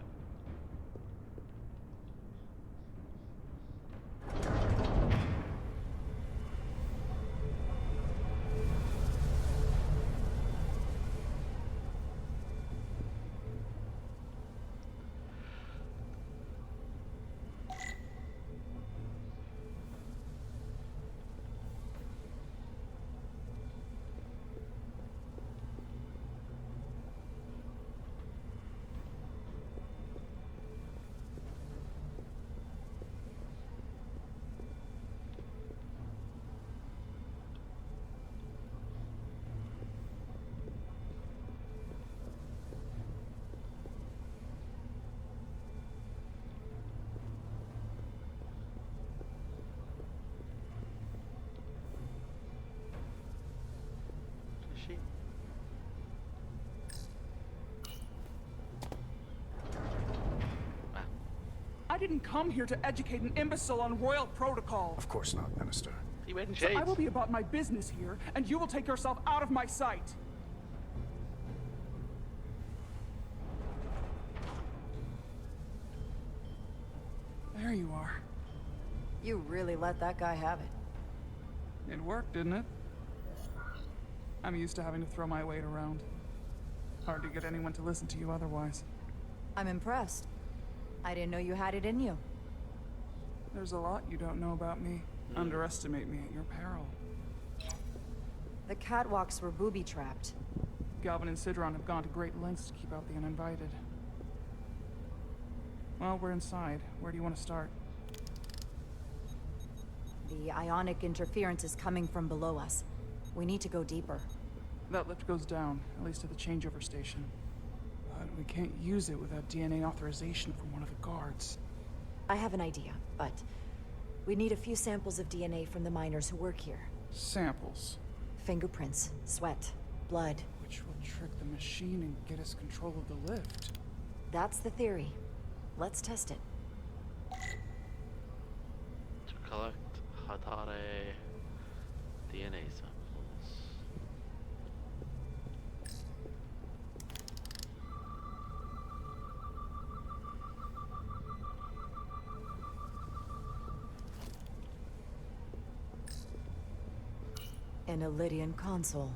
She? I didn't come here to educate an imbecile on royal protocol. Of course not, Minister. He went in So shades. I will be about my business here, and you will take yourself out of my sight. There you are. You really let that guy have it. It worked, didn't it? I'm used to having to throw my weight around. Hard to get anyone to listen to you otherwise. I'm impressed. I didn't know you had it in you. There's a lot you don't know about me. Underestimate me at your peril. The catwalks were booby-trapped. Galvin and Sidron have gone to great lengths to keep out the uninvited. Well, we're inside. Where do you want to start? The ionic interference is coming from below us. We need to go deeper. That lift goes down, at least to the changeover station. But we can't use it without DNA authorization from one of the guards. I have an idea, but we need a few samples of DNA from the miners who work here. Samples? Fingerprints, sweat, blood. Which will trick the machine and get us control of the lift. That's the theory. Let's test it. To collect Hatare DNA samples. An Illydian console.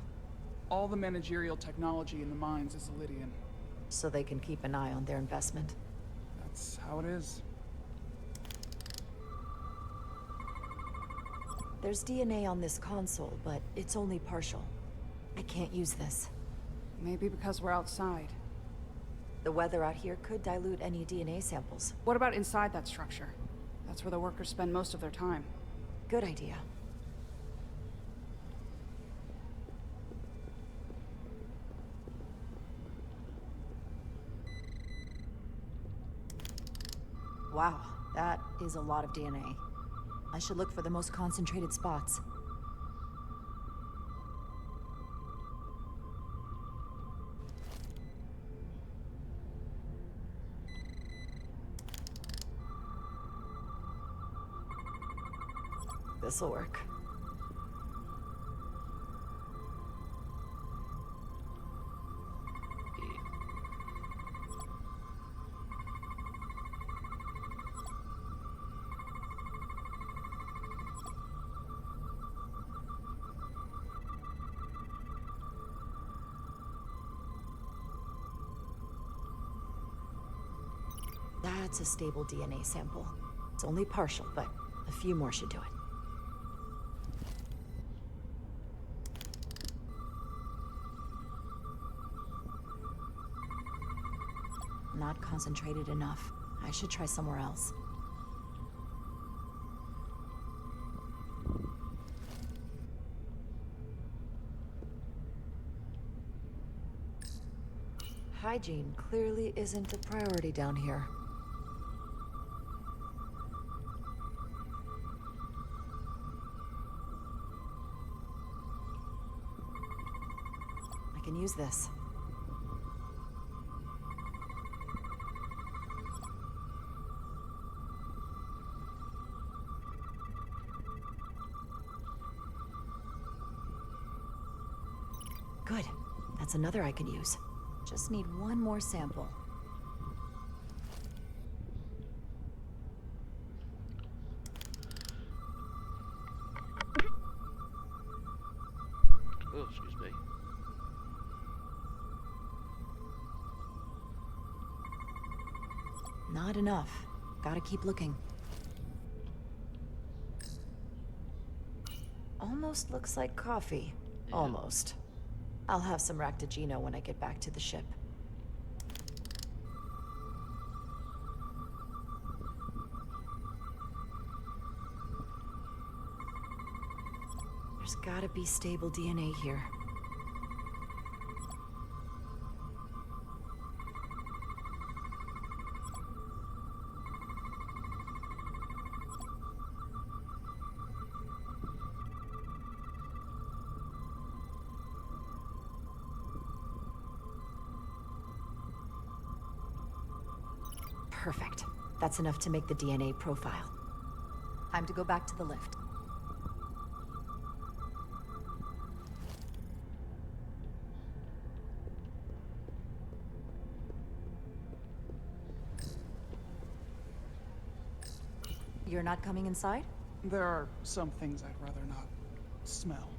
All the managerial technology in the mines is Illydian. So they can keep an eye on their investment. That's how it is. There's DNA on this console, but it's only partial. I can't use this. Maybe because we're outside. The weather out here could dilute any DNA samples. What about inside that structure? That's where the workers spend most of their time. Good idea. Wow, that is a lot of DNA. I should look for the most concentrated spots. This'll work. That's a stable DNA sample. It's only partial, but a few more should do it. Not concentrated enough. I should try somewhere else. Hygiene clearly isn't a priority down here. I can use this. Good. That's another I can use. Just need one more sample. Oh, excuse me. Not enough. Gotta keep looking. Almost looks like coffee. Yeah. Almost. I'll have some Ractigino when I get back to the ship. There's gotta be stable DNA here. Perfect. That's enough to make the DNA profile. Time to go back to the lift. You're not coming inside? There are some things I'd rather not smell.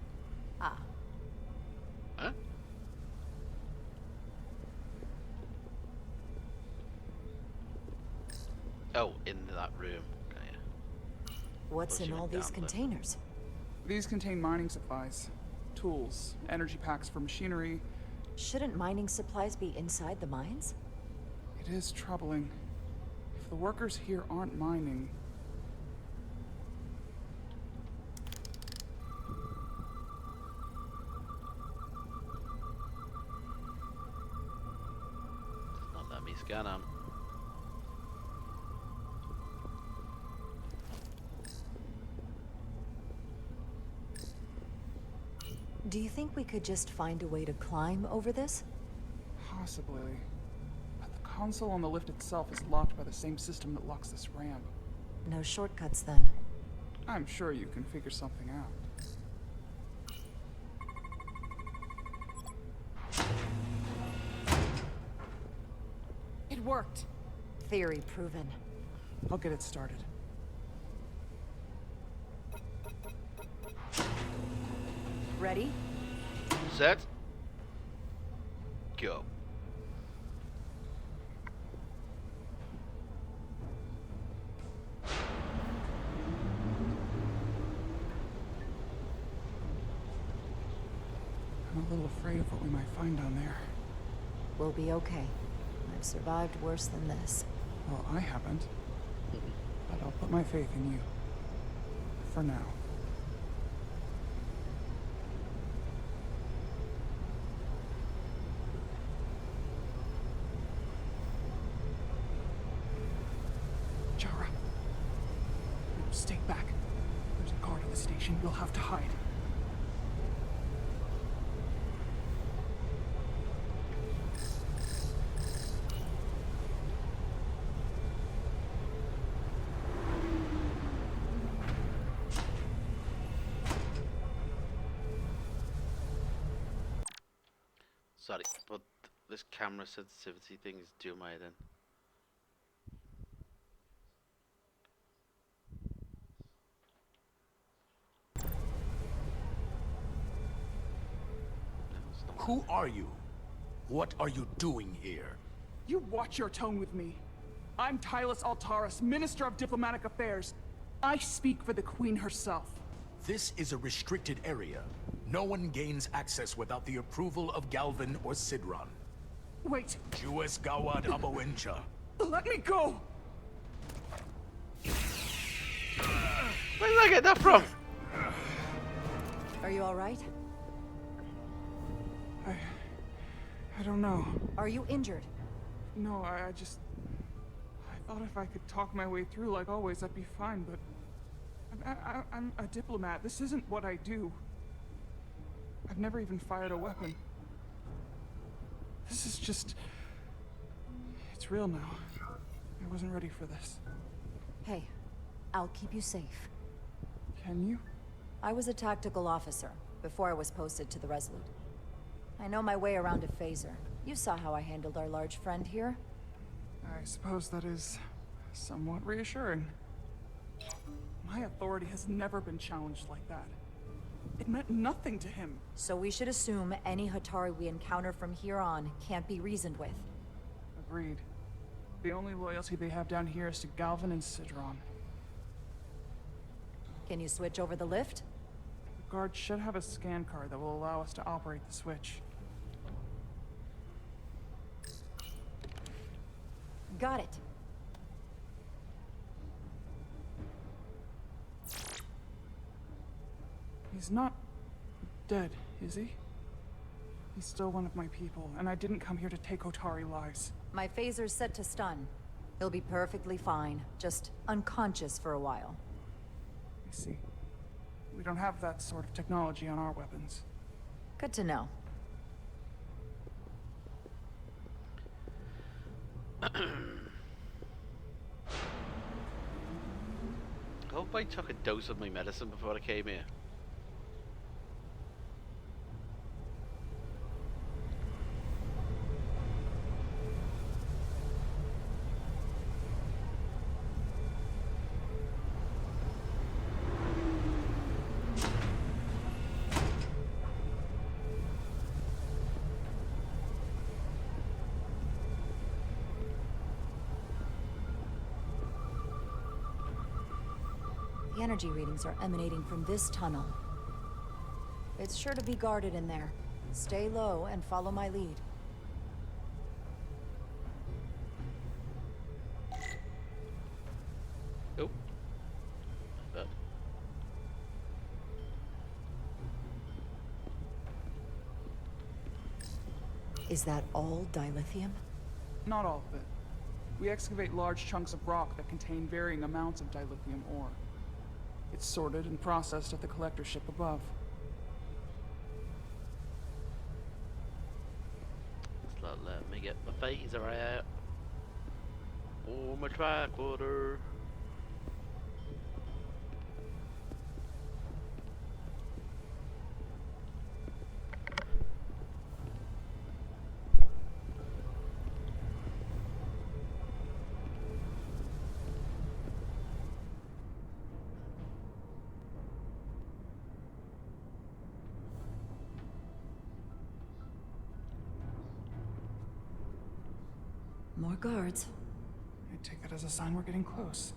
Ah. Huh? Oh, in that room. Okay. What's in all these containers? These contain mining supplies, tools, energy packs for machinery. Shouldn't mining supplies be inside the mines? It is troubling. If the workers here aren't mining... Not let me scan them. Do you think we could just find a way to climb over this? Possibly. But the console on the lift itself is locked by the same system that locks this ramp. No shortcuts then. I'm sure you can figure something out. It worked. Theory proven. I'll get it started. Ready? Set. Go. I'm a little afraid of what we might find down there. We'll be okay. I've survived worse than this. Well, I haven't. But I'll put my faith in you. For now. Jara. Stay back. There's a guard at the station. You'll have to hide. Sorry, but this camera sensitivity thing is doing my head in. Who are you? What are you doing here? You watch your tone with me. I'm Tylus Altaris, Minister of Diplomatic Affairs. I speak for the Queen herself. This is a restricted area. No one gains access without the approval of Galvin or Sidron. Wait. Jues Gawad Abawincha. Let me go! Where did I get that from? Are you alright? I don't know. Are you injured? No, I thought if I could talk my way through like always, I'd be fine, but... I'm a diplomat. This isn't what I do. I've never even fired a weapon. This is just... It's real now. I wasn't ready for this. Hey, I'll keep you safe. Can you? I was a tactical officer before I was posted to the Resolute. I know my way around a phaser. You saw how I handled our large friend here. I suppose that is somewhat reassuring. My authority has never been challenged like that. It meant nothing to him. So we should assume any Hatari we encounter from here on can't be reasoned with. Agreed. The only loyalty they have down here is to Galvin and Sidron. Can you switch over the lift? The guard should have a scan card that will allow us to operate the switch. Got it. He's not dead, is he? He's still one of my people, and I didn't come here to take Otari lives. My phaser's set to stun. He'll be perfectly fine, just unconscious for a while. I see. We don't have that sort of technology on our weapons. Good to know. I hope I took a dose of my medicine before I came here. The energy readings are emanating from this tunnel. It's sure to be guarded in there. Stay low and follow my lead. Oh. Is that all dilithium? Not all of it. We excavate large chunks of rock that contain varying amounts of dilithium ore. It's sorted and processed at the collector ship above. It's not letting me get my phaser out. Oh, my tricorder. More guards. I take that as a sign we're getting close.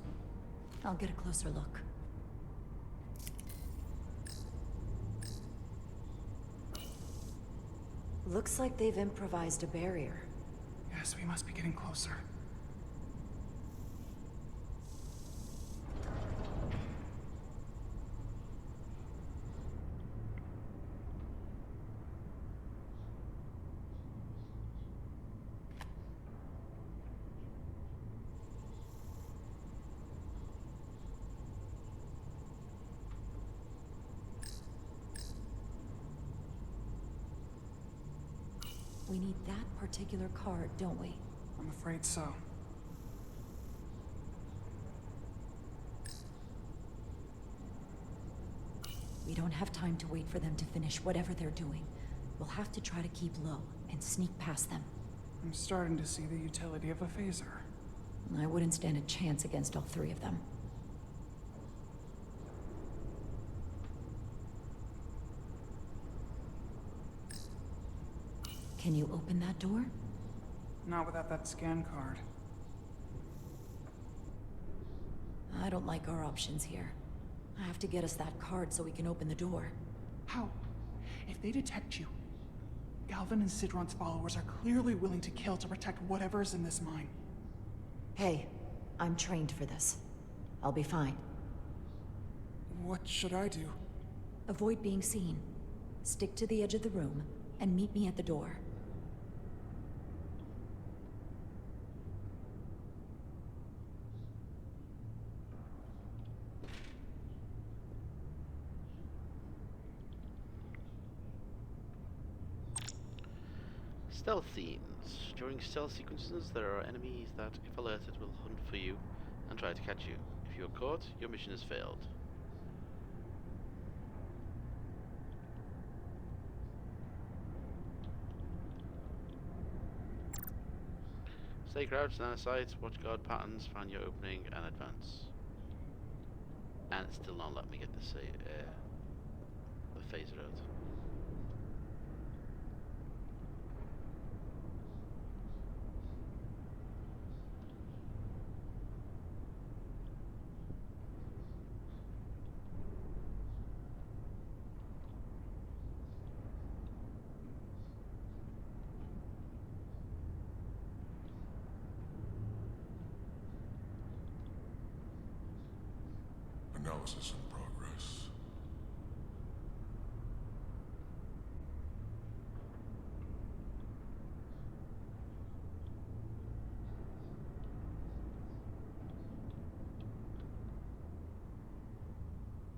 I'll get a closer look. Looks like they've improvised a barrier. Yes, we must be getting closer. We need that particular card, don't we? I'm afraid so. We don't have time to wait for them to finish whatever they're doing. We'll have to try to keep low and sneak past them. I'm starting to see the utility of a phaser. I wouldn't stand a chance against all three of them. Can you open that door? Not without that scan card. I don't like our options here. I have to get us that card so we can open the door. How? If they detect you, Galvin and Sidron's followers are clearly willing to kill to protect whatever's in this mine. Hey, I'm trained for this. I'll be fine. What should I do? Avoid being seen. Stick to the edge of the room, and meet me at the door. Stealth scenes. During stealth sequences, there are enemies that, if alerted, will hunt for you and try to catch you. If you are caught, your mission has failed. Stay crouched and out of sight, watch guard patterns, find your opening, and advance. And it's still not let me get the phaser out. Analysis in progress.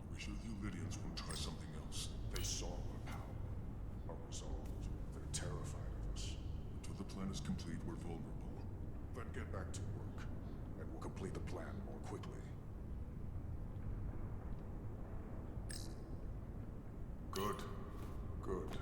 Are we sure the Lydians won't try something else? They saw our power, our resolve. They're terrified of us. Until the plan is complete, we're vulnerable. Then get back to work, and we'll complete the plan more quickly. Good. Good.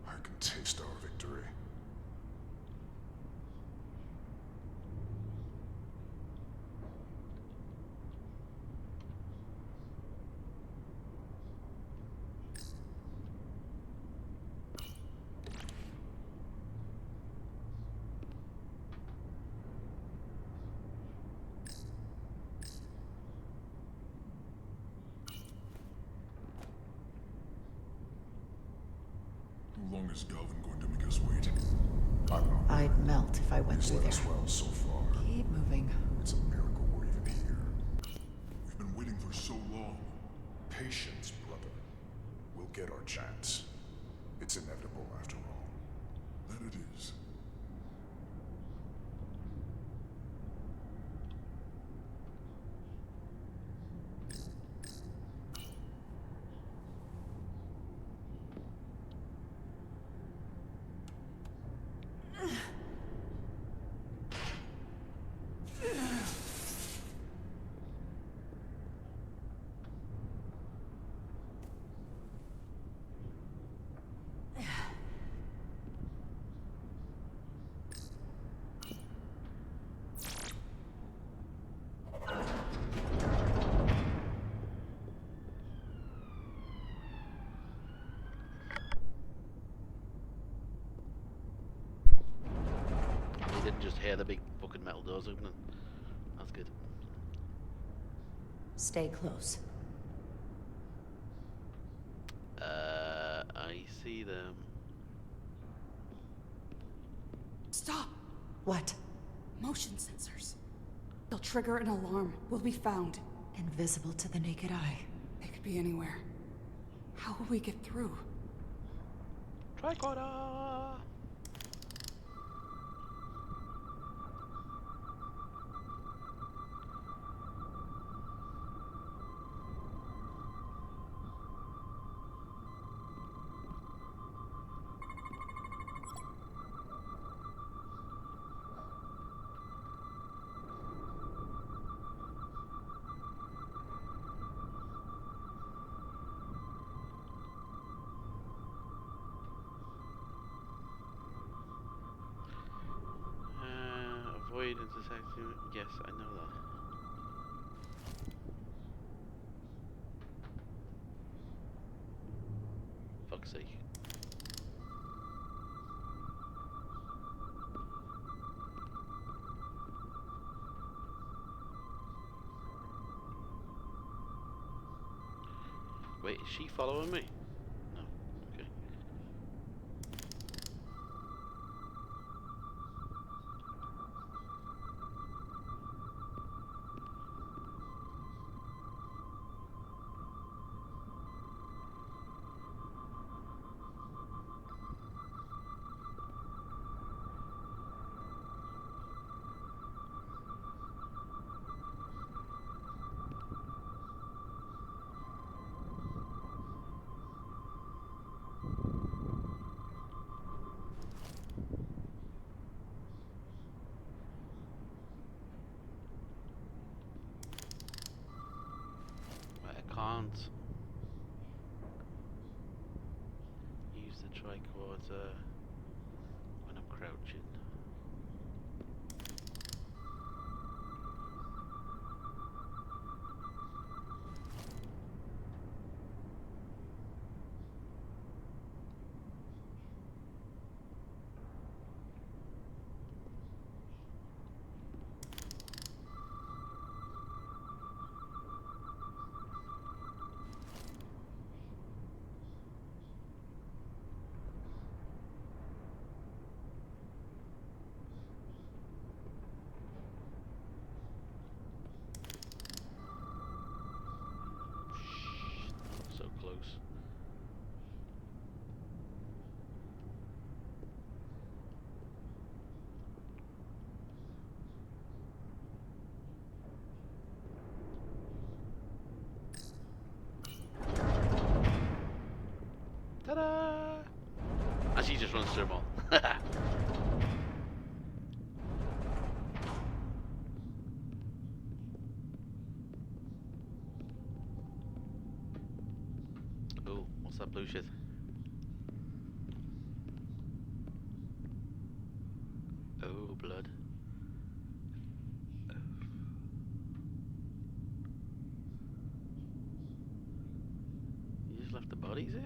I can taste our victory. How long is Galvin going to make us wait? I'm not. I'd melt if I went through there. It's well so far. Keep moving. It's a miracle we're even here. We've been waiting for so long. Patience, brother. We'll get our chance. It's inevitable after all. That it is. hear the big fucking metal doors opening. That's good. Stay close. I see them. Stop! What? Motion sensors. They'll trigger an alarm. We'll be found. Invisible to the naked eye. They could be anywhere. How will we get through? Tricorder! Avoid intersecting. Yes, I know that. Fuck's sake. Wait, is she following me? No. Okay. I can't use the tricorder when I'm crouching. So close. Ta-da! And she just runs through them all. Oh, what's that blue shit? Oh, blood. You just left the bodies here?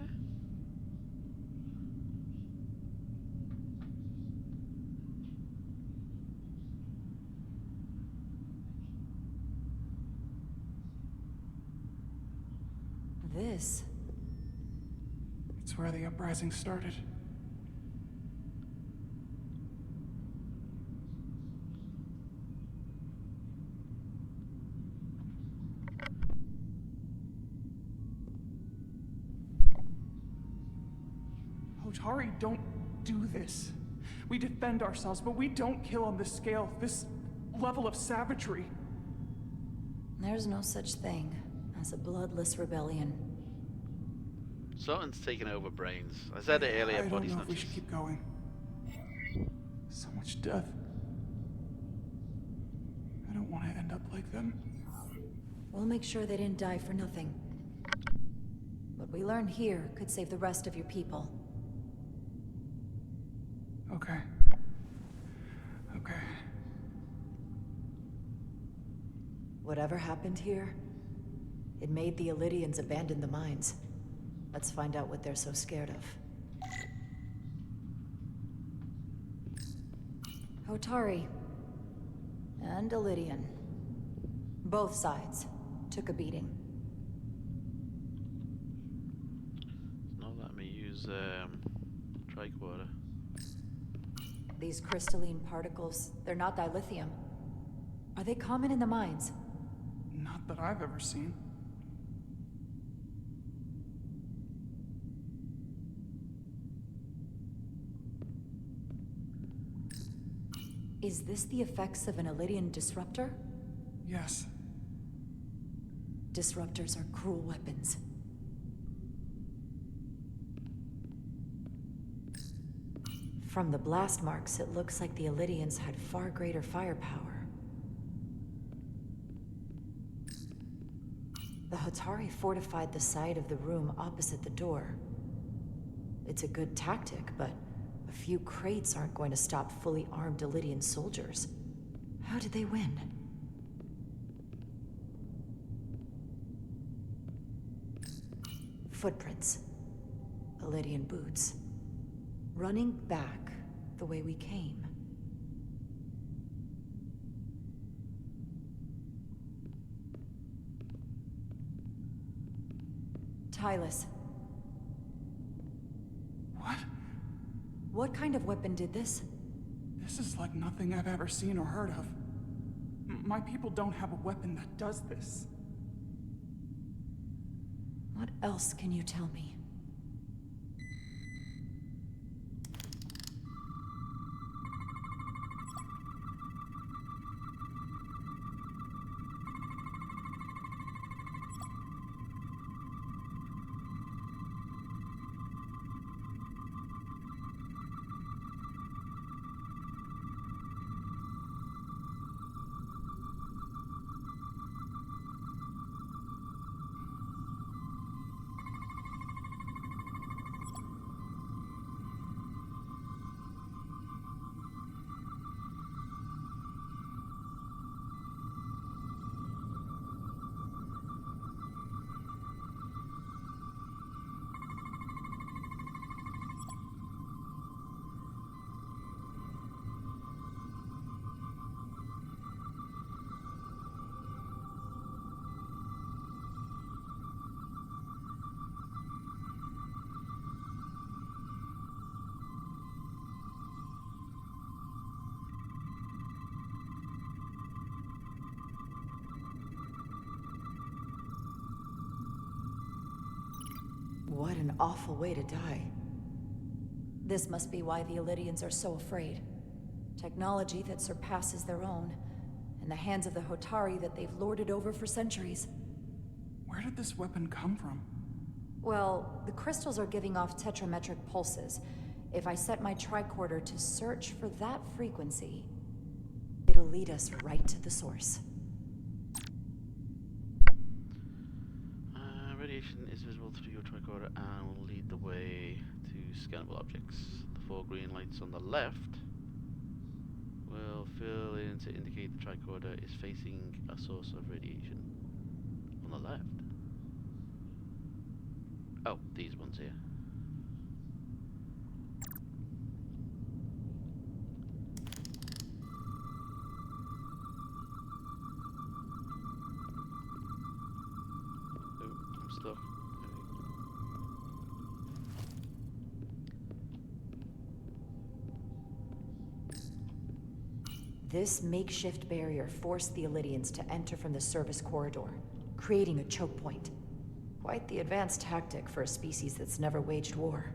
This? It's where the uprising started. Hotari, don't do this. We defend ourselves, but we don't kill on this scale, this level of savagery. There's no such thing as a bloodless rebellion. Something's taking over brains. I said it earlier, I but don't know if we should keep going. So much death. I don't want to end up like them. We'll make sure they didn't die for nothing. What we learn here could save the rest of your people. Okay. Okay. Whatever happened here, it made the Illydians abandon the mines. Let's find out what they're so scared of. Hotari, And a Lydian. Both sides took a beating. It's not letting me use tricorder. These crystalline particles, they're not dilithium. Are they common in the mines? Not that I've ever seen. Is this the effects of an Elydian disruptor? Yes. Disruptors are cruel weapons. From the blast marks, it looks like the Elydians had far greater firepower. The Hotari fortified the side of the room opposite the door. It's a good tactic, but a few crates aren't going to stop fully armed Elydian soldiers. How did they win? Footprints. Elydian boots. Running back the way we came. Tylus. What? What kind of weapon did this? This is like nothing I've ever seen or heard of. My people don't have a weapon that does this. What else can you tell me? What an awful way to die. This must be why the Elydians are so afraid. Technology that surpasses their own, in the hands of the Hotari that they've lorded over for centuries. Where did this weapon come from? Well, the crystals are giving off tetrametric pulses. If I set my tricorder to search for that frequency, it'll lead us right to the source. Radiation is visible through your tricorder and will lead the way to scannable objects. The 4 green lights on the left will fill in to indicate the tricorder is facing a source of radiation. On the left? Oh, these ones here. Stuff. This makeshift barrier forced the Elydians to enter from the service corridor, creating a choke point. Quite the advanced tactic for a species that's never waged war.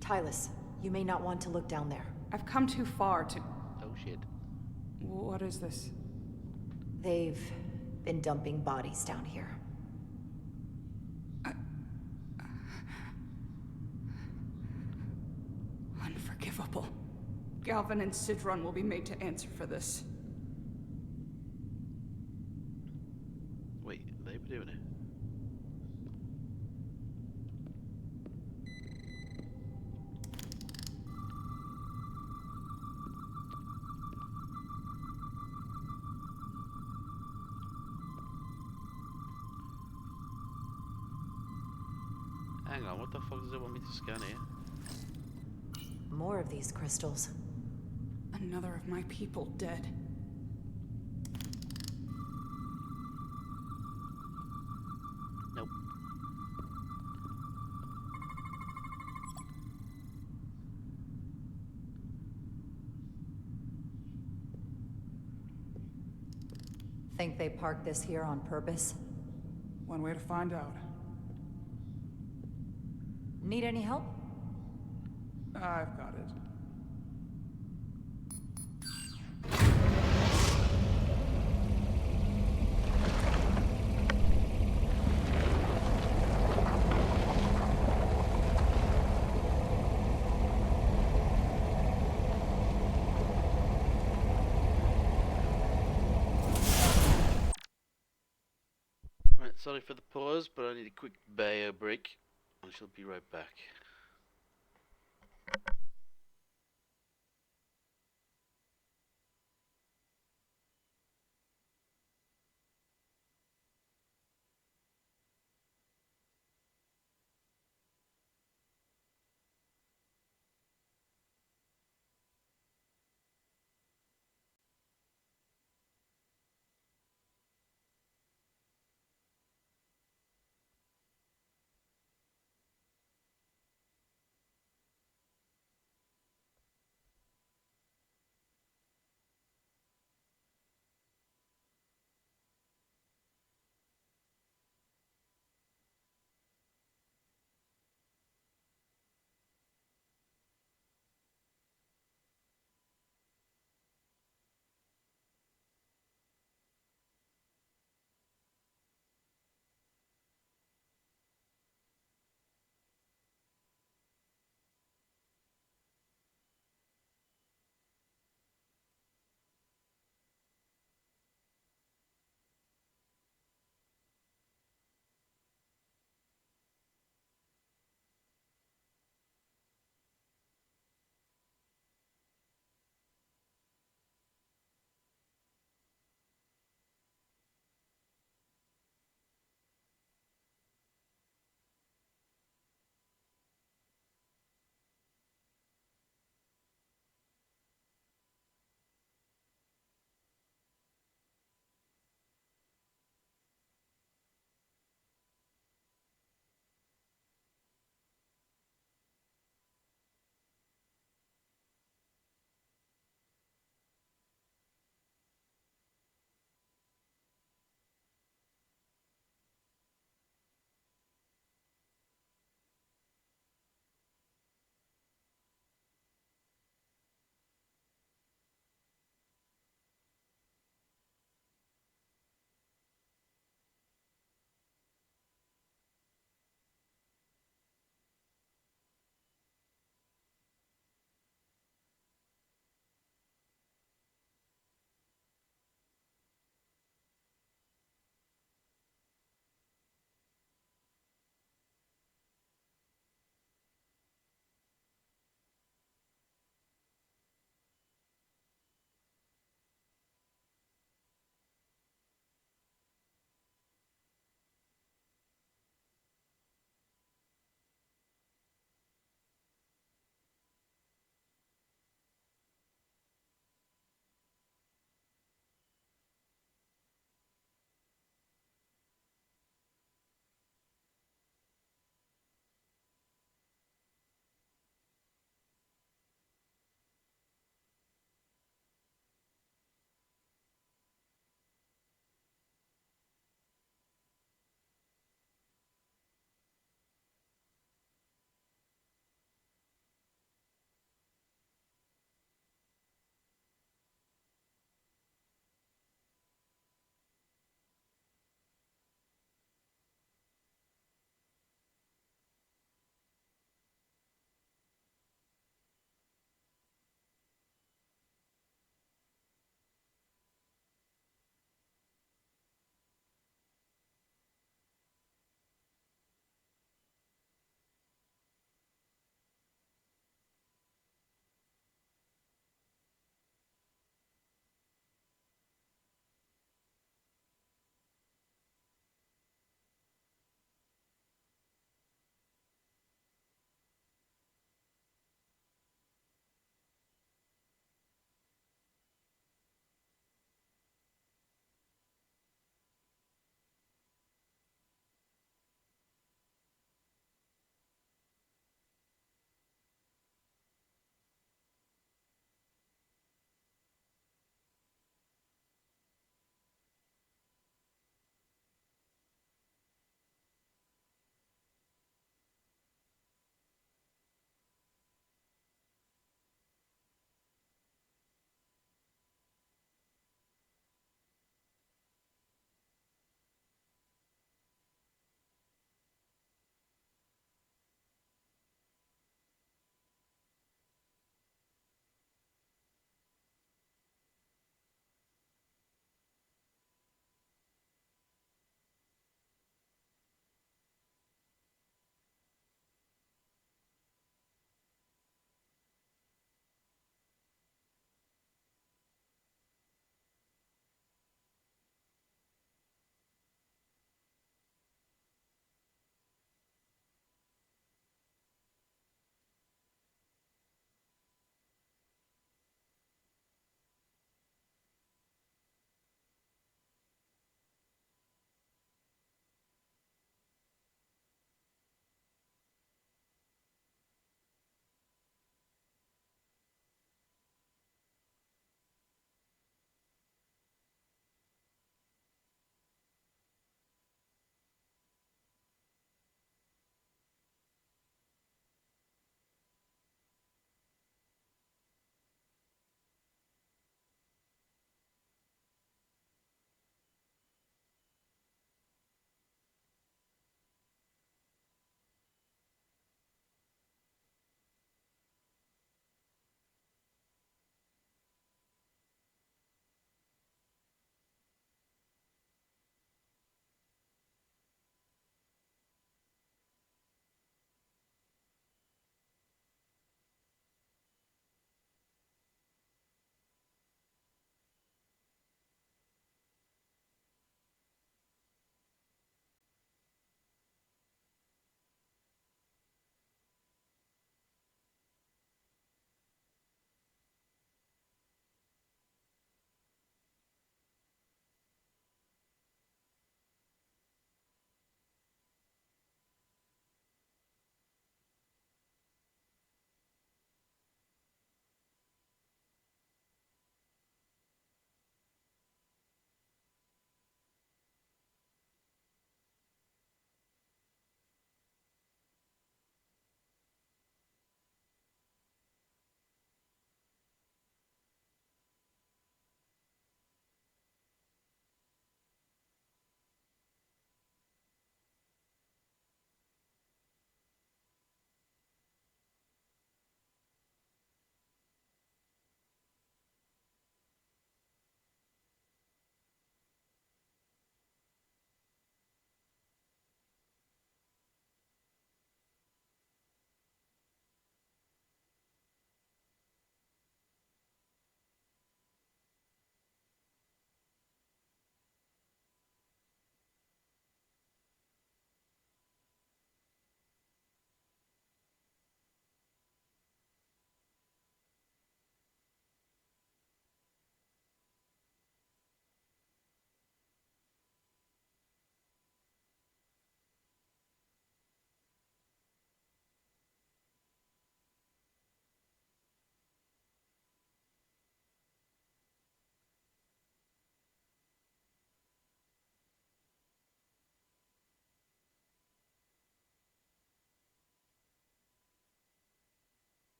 Tylus, you may not want to look down there. I've come too far to... Oh shit. What is this? They've been dumping bodies down here. Galvin and Sidron will be made to answer for this. Wait, they were doing it. Hang on, what the fuck does it want me to scan here? More of these crystals. Another of my people dead. Nope. Think they parked this here on purpose? One way to find out. Need any help? I've got it. Right, sorry for the pause, but I need a quick bio break. I shall be right back.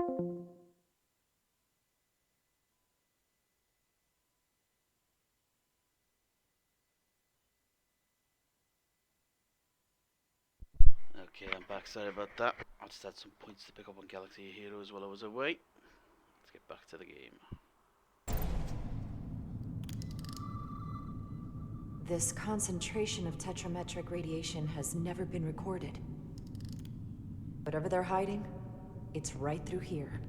Okay, I'm back. Sorry about that. I just had some points to pick up on Galaxy Heroes while I was away. Let's get back to the game. This concentration of tetrametric radiation has never been recorded. Whatever they're hiding, it's right through here.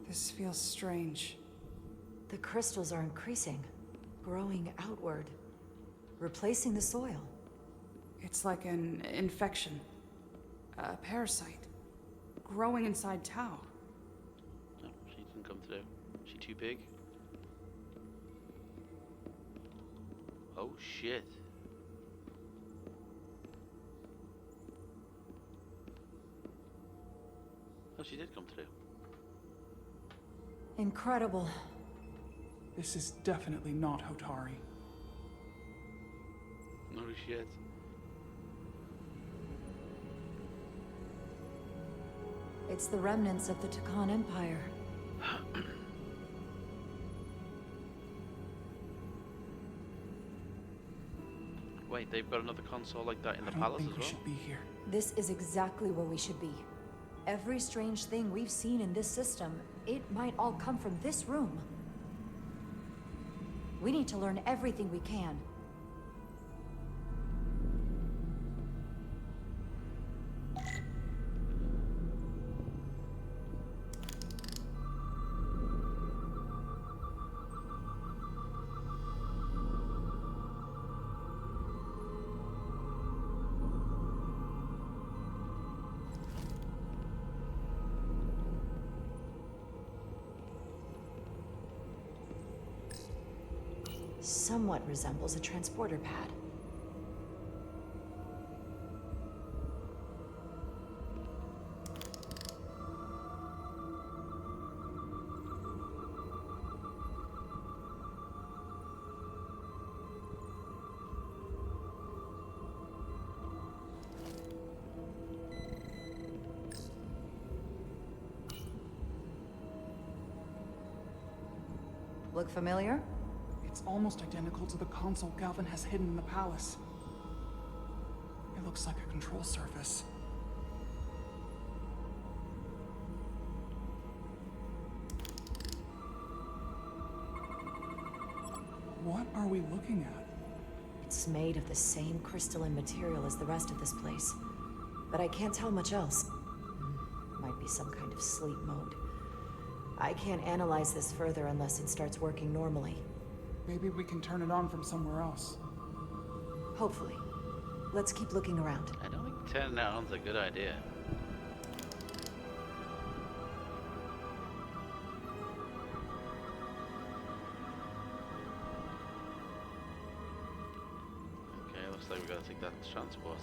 This feels strange. The crystals are increasing, growing outward, replacing the soil. It's like an infection. A parasite. Growing inside Tau. No, she didn't come through. She too big? Oh shit. Oh, she did come through. Incredible. This is definitely not Hotari. No shit. It's the remnants of the Takan Empire. Wait, they've got another console like that in the I don't palace think as we well? should be here. This is exactly where we should be. Every strange thing we've seen in this system, it might all come from this room. We need to learn everything we can. Somewhat resembles a transporter pad. Look familiar? It's almost identical to the console Galvin has hidden in the palace. It looks like a control surface. What are we looking at? It's made of the same crystalline material as the rest of this place. But I can't tell much else. Might be some kind of sleep mode. I can't analyze this further unless it starts working normally. Maybe we can turn it on from somewhere else. Hopefully. Let's keep looking around. I don't think turning that on's a good idea. Okay, looks like we gotta take that transporter.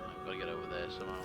I've gotta get over there somehow.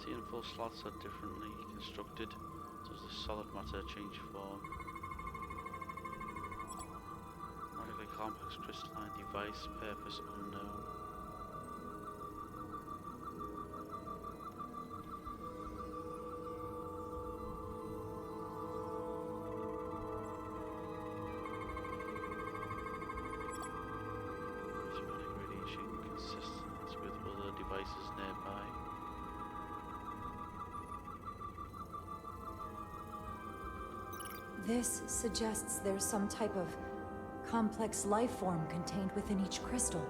See, and full slots are differently constructed. Does the solid matter change form? Radically complex crystalline device, purpose unknown. Consistent with other devices nearby. This suggests there's some type of complex life form contained within each crystal.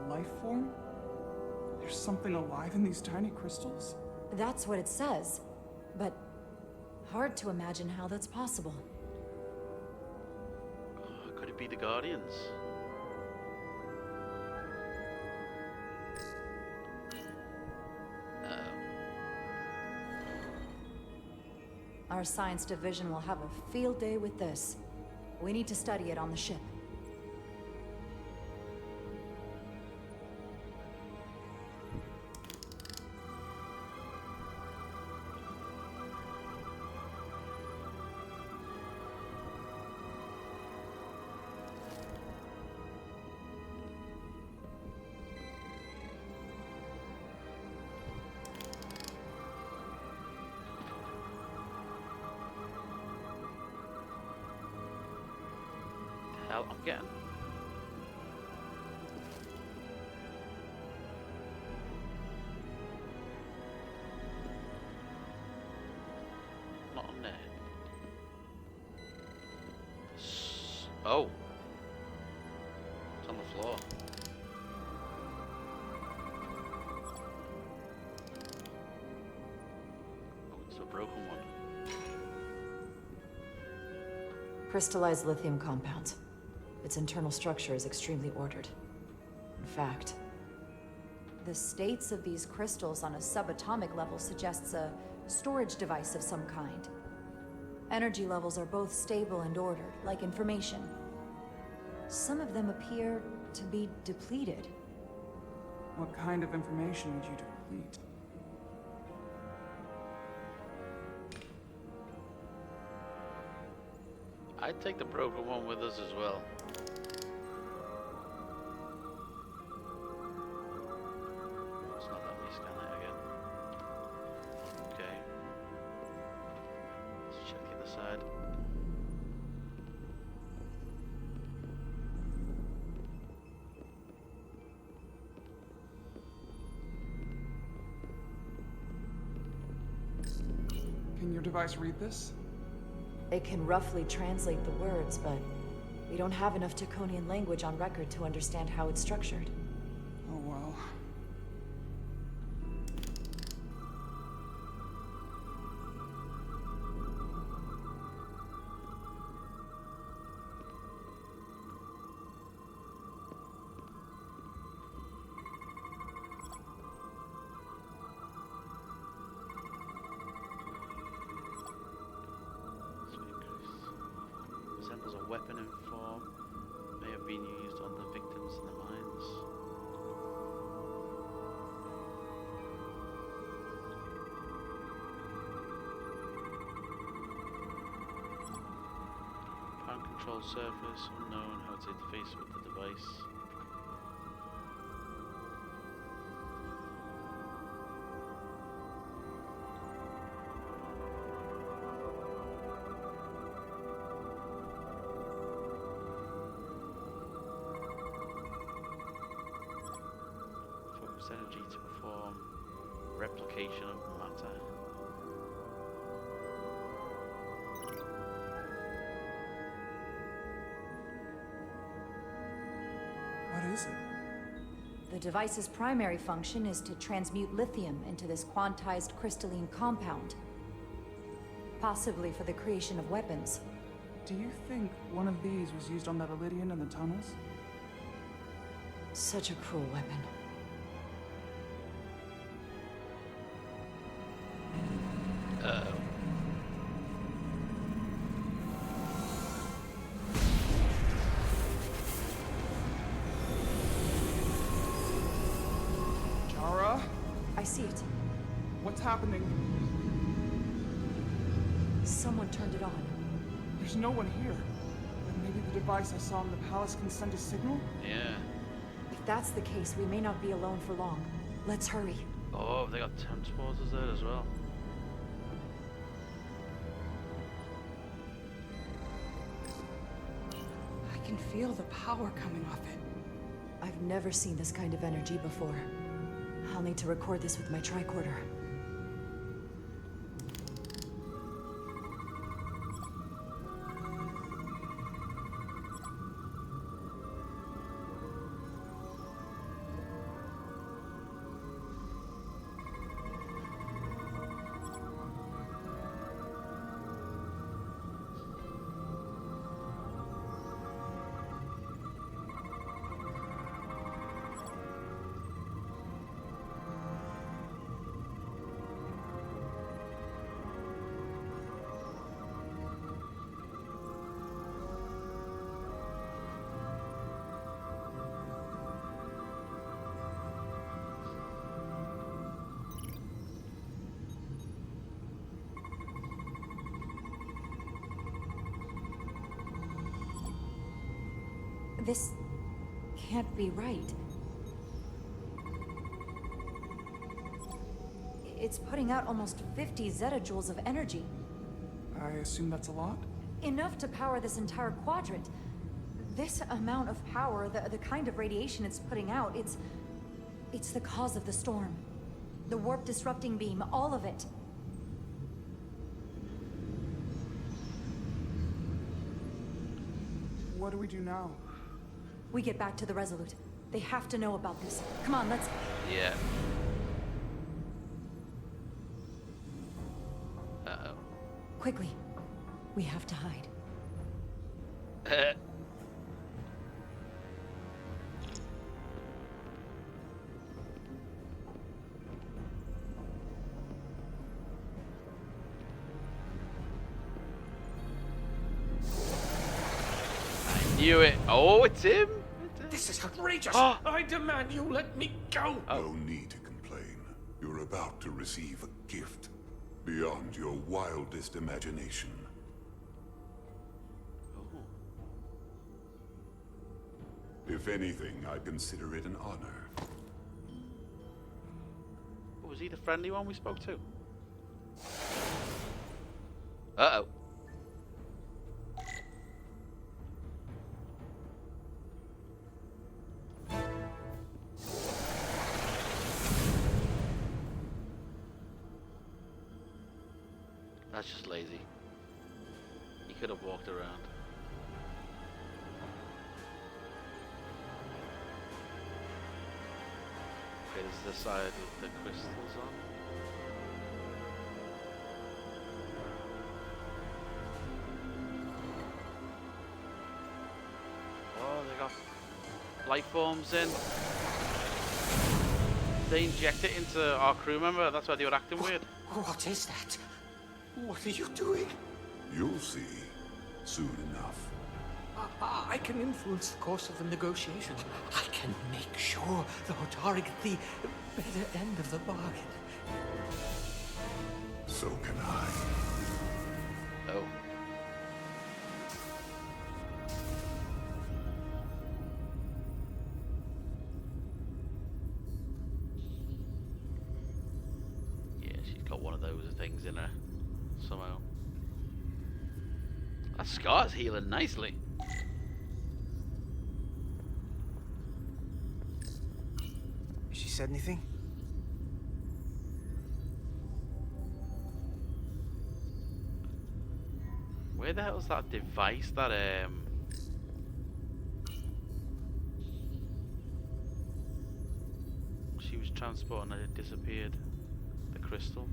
Life form? There's something alive in these tiny crystals? That's what it says, but hard to imagine how that's possible. Could it be the Guardians? Our science division will have a field day with this. We need to study it on the ship. Hell, I'm getting. Not on there. Oh. It's on the floor. Oh, it's a broken one. Crystallized lithium compound. Its internal structure is extremely ordered. In fact, the states of these crystals on a subatomic level suggests a storage device of some kind. Energy levels are both stable and ordered, like information. Some of them appear to be depleted. What kind of information would you deplete? I'd take the broken one with us as well. It's not that we scan it again. Okay. Let's check the other side. Can your device read this? It can roughly translate the words, but we don't have enough Taconian language on record to understand how it's structured. Oh well. Resembles a weapon in form. May have been used on the victims in the mines. Power control surface unknown. How to interface with the device. Energy to perform replication of matter. What is it? The device's primary function is to transmute lithium into this quantized crystalline compound. Possibly for the creation of weapons. Do you think one of these was used on that Elydian in the tunnels? Such a cruel weapon. Chara? see it. What's happening? Someone turned it on. There's no one here. Then maybe the device I saw in the palace can send a signal? Yeah. If that's the case, we may not be alone for long. Let's hurry. Oh, they got transporters there as well. I can feel the power coming off it. I've never seen this kind of energy before. I'll need to record this with my tricorder. This can't be right. It's putting out almost 50 zettajoules of energy. I assume that's a lot? Enough to power this entire quadrant. This amount of power, the kind of radiation it's putting out, it's the cause of the storm. The warp disrupting beam, all of it. What do we do now? We get back to the Resolute. They have to know about this. Come on, let's... Yeah. Uh-oh. Quickly. We have to hide. I knew it. Oh, it's him. This is outrageous! I demand you let me go! No need to complain. You're about to receive a gift beyond your wildest imagination. If anything, I consider it an honor. Was he the friendly one we spoke to? Uh-oh. That's just lazy. He could have walked around. Okay, this is the side with the crystals on. Oh, they got life forms in. They inject it into our crew member. That's why they were acting weird. What is that? What are you doing? You'll see soon enough. I can influence the course of the negotiations. I can make sure the Hotari get the better end of the bargain. So can I. Oh. Yeah, she's got one of those things in her somehow. That scar's healing nicely. She said anything? Where the hell's that device that she was transporting and it disappeared? The crystal.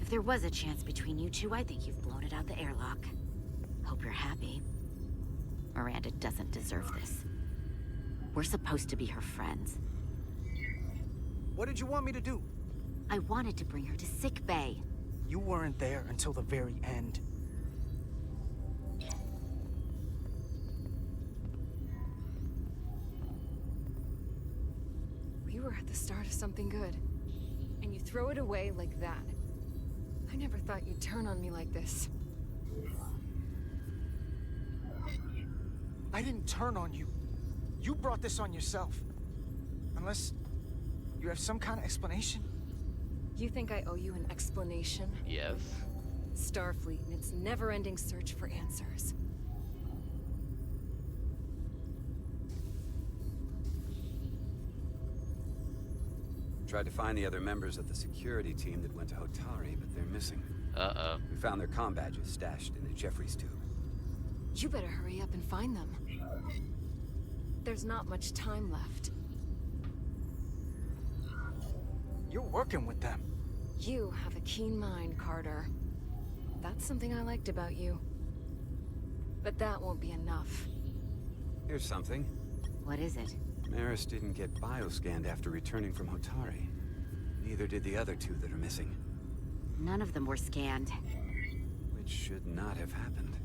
If there was a chance between you two, I think you've blown it out the airlock. Hope you're happy. Miranda doesn't deserve this. We're supposed to be her friends. What did you want me to do? I wanted to bring her to sick bay. You weren't there until the very end. We were at the start of something good. And you throw it away like that. I never thought you'd turn on me like this. I didn't turn on you. You brought this on yourself. Unless you have some kind of explanation. You think I owe you an explanation? Yes. Starfleet and its never-ending search for answers. Tried to find the other members of the security team that went to Hotari, but they're missing. Uh-oh. We found their comm badges stashed in a Jeffries tube. You better hurry up and find them. There's not much time left. You're working with them. You have a keen mind, Carter. That's something I liked about you. But that won't be enough. Here's something. What is it? Maris didn't get bioscanned after returning from Hotari. Neither did the other two that are missing. None of them were scanned. Which should not have happened.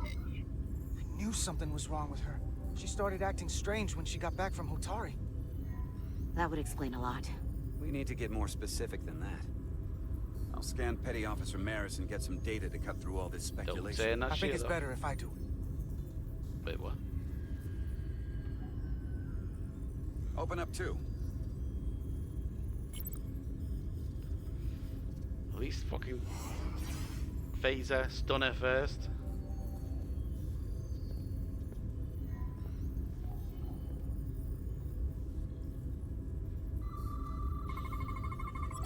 I knew something was wrong with her. She started acting strange when she got back from Hotari. That would explain a lot. We need to get more specific than that. I'll scan Petty Officer Maris and get some data to cut through all this speculation. I think it's better if I do it. Wait, what? Open up two. At least fucking phaser, stunner first.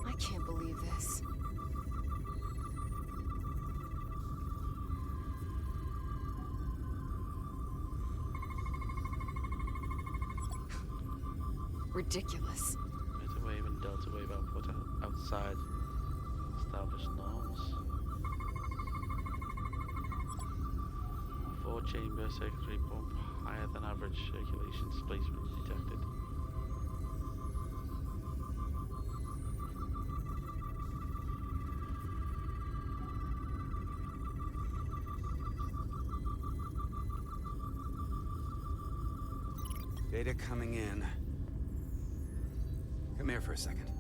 I can't believe this. Ridiculous. Beta wave and delta wave output outside established norms. 4-chamber circulatory pump, higher than average circulation displacement detected. Data coming in. Come here for a second.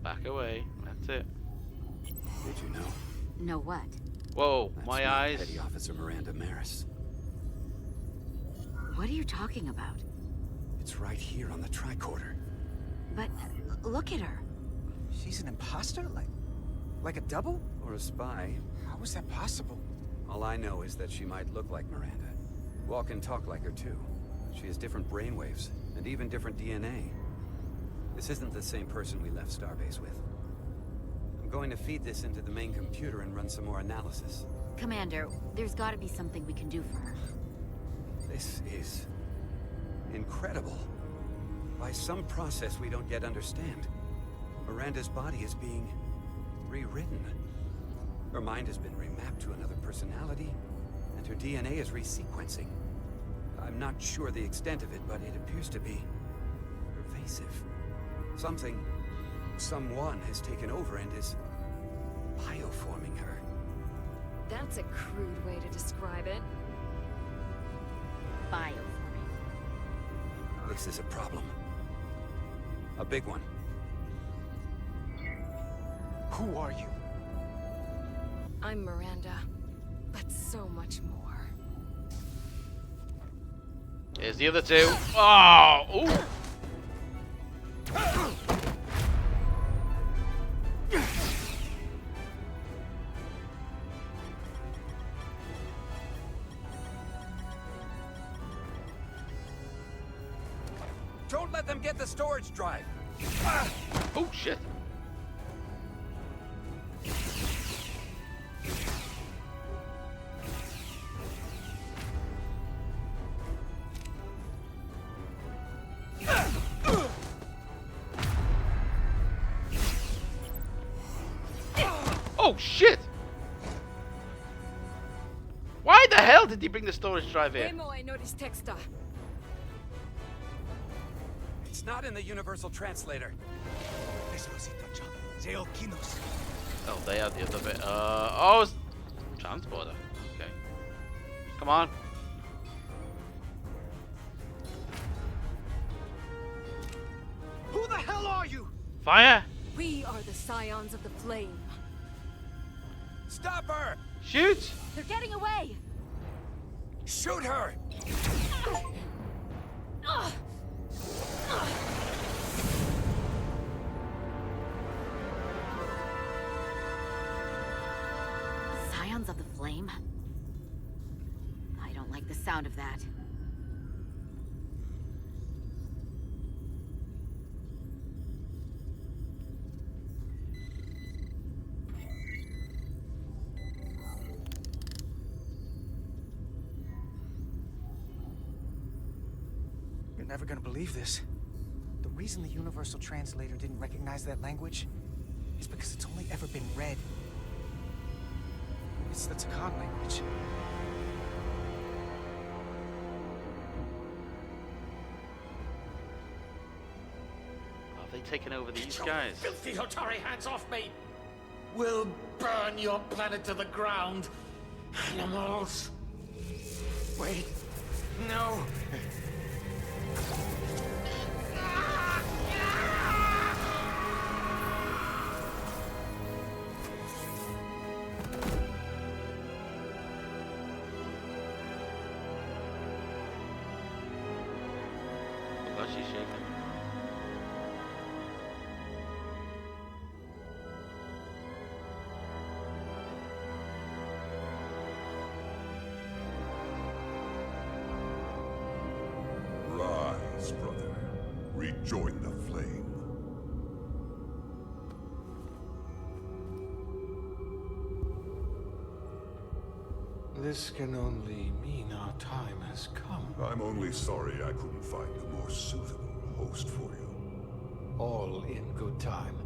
Back away. That's it. Did you know? Know what? Whoa, That's my not eyes. Petty Officer Miranda Maris. What are you talking about? It's right here on the tricorder. But look at her. She's an imposter? Like a double? Or a spy. How is that possible? All I know is that she might look like Miranda. Walk and talk like her too. She has different brainwaves, and even different DNA. This isn't the same person we left Starbase with. I'm going to feed this into the main computer and run some more analysis. Commander, there's gotta be something we can do for her. This is incredible. By some process we don't yet understand, Miranda's body is being rewritten. Her mind has been remapped to another personality, and her DNA is resequencing. I'm not sure the extent of it, but it appears to be pervasive. Someone has taken over and is bioforming her. That's a crude way to describe it. Bioforming. This is a problem. A big one. Who are you? I'm Miranda, but so much more. Here's the other two. Oh! Ooh! Don't let them get the storage drive. Oh shit! Oh shit! Why the hell did he bring the storage drive here? It's not in the universal translator. Oh, they are the other bit. Oh, it's transporter. Okay. Come on. Who the hell are you? Fire! We are the Scions of the Flame. Stop her! Shoot! They're getting away! Shoot her! Scions of the Flame? I don't like the sound of that. You're never gonna believe this. The reason the Universal Translator didn't recognize that language is because it's only ever been read. It's the Takan language. Have they taken over these guys? Filthy Hotari hands off me! We'll burn your planet to the ground. Animals. Wait. No. Oh, she's shaking. Rise, brother. Rejoin the flame. This can only mean our time has come. I'm only sorry I couldn't find a more suitable host for you. All in good time.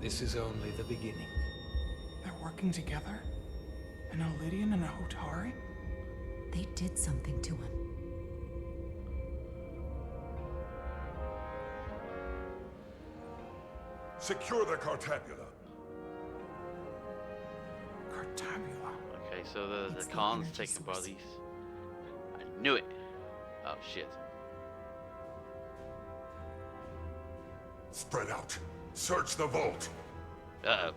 This is only the beginning. They're working together? An Elidian and a Hotari? They did something to him. Secure the Cartabula. Cartabula? Okay, so the Khan's taking bodies. I knew it. Oh shit. Spread out. Search the vault. Uh-oh.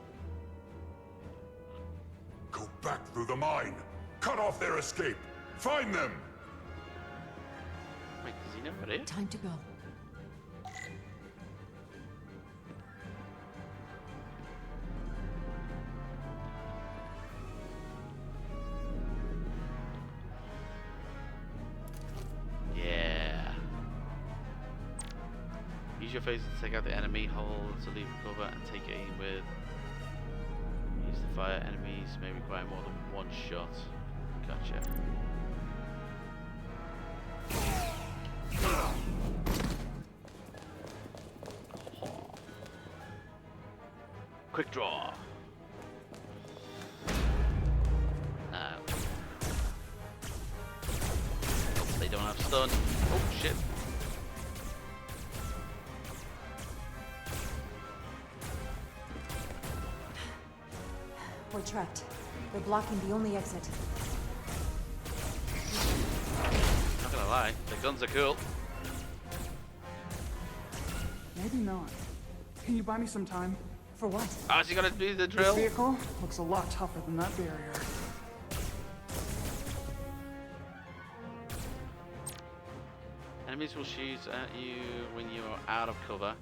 Go back through the mine. Cut off their escape. Find them. Wait, does he know what it is? Time to go. Yeah. Use your phaser to take out the enemy, hold to leave cover, and take aim with. Use the fire. Enemies may require more than one shot. Gotcha. Quick draw. They don't have stun. Oh shit. We're trapped. They're blocking the only exit. Not gonna lie, the guns are cool. Maybe not. Can you buy me some time? For what? Oh, so you gotta do the This drill? vehicle looks a lot tougher than that barrier. Enemies will shoot at you when you are out of cover.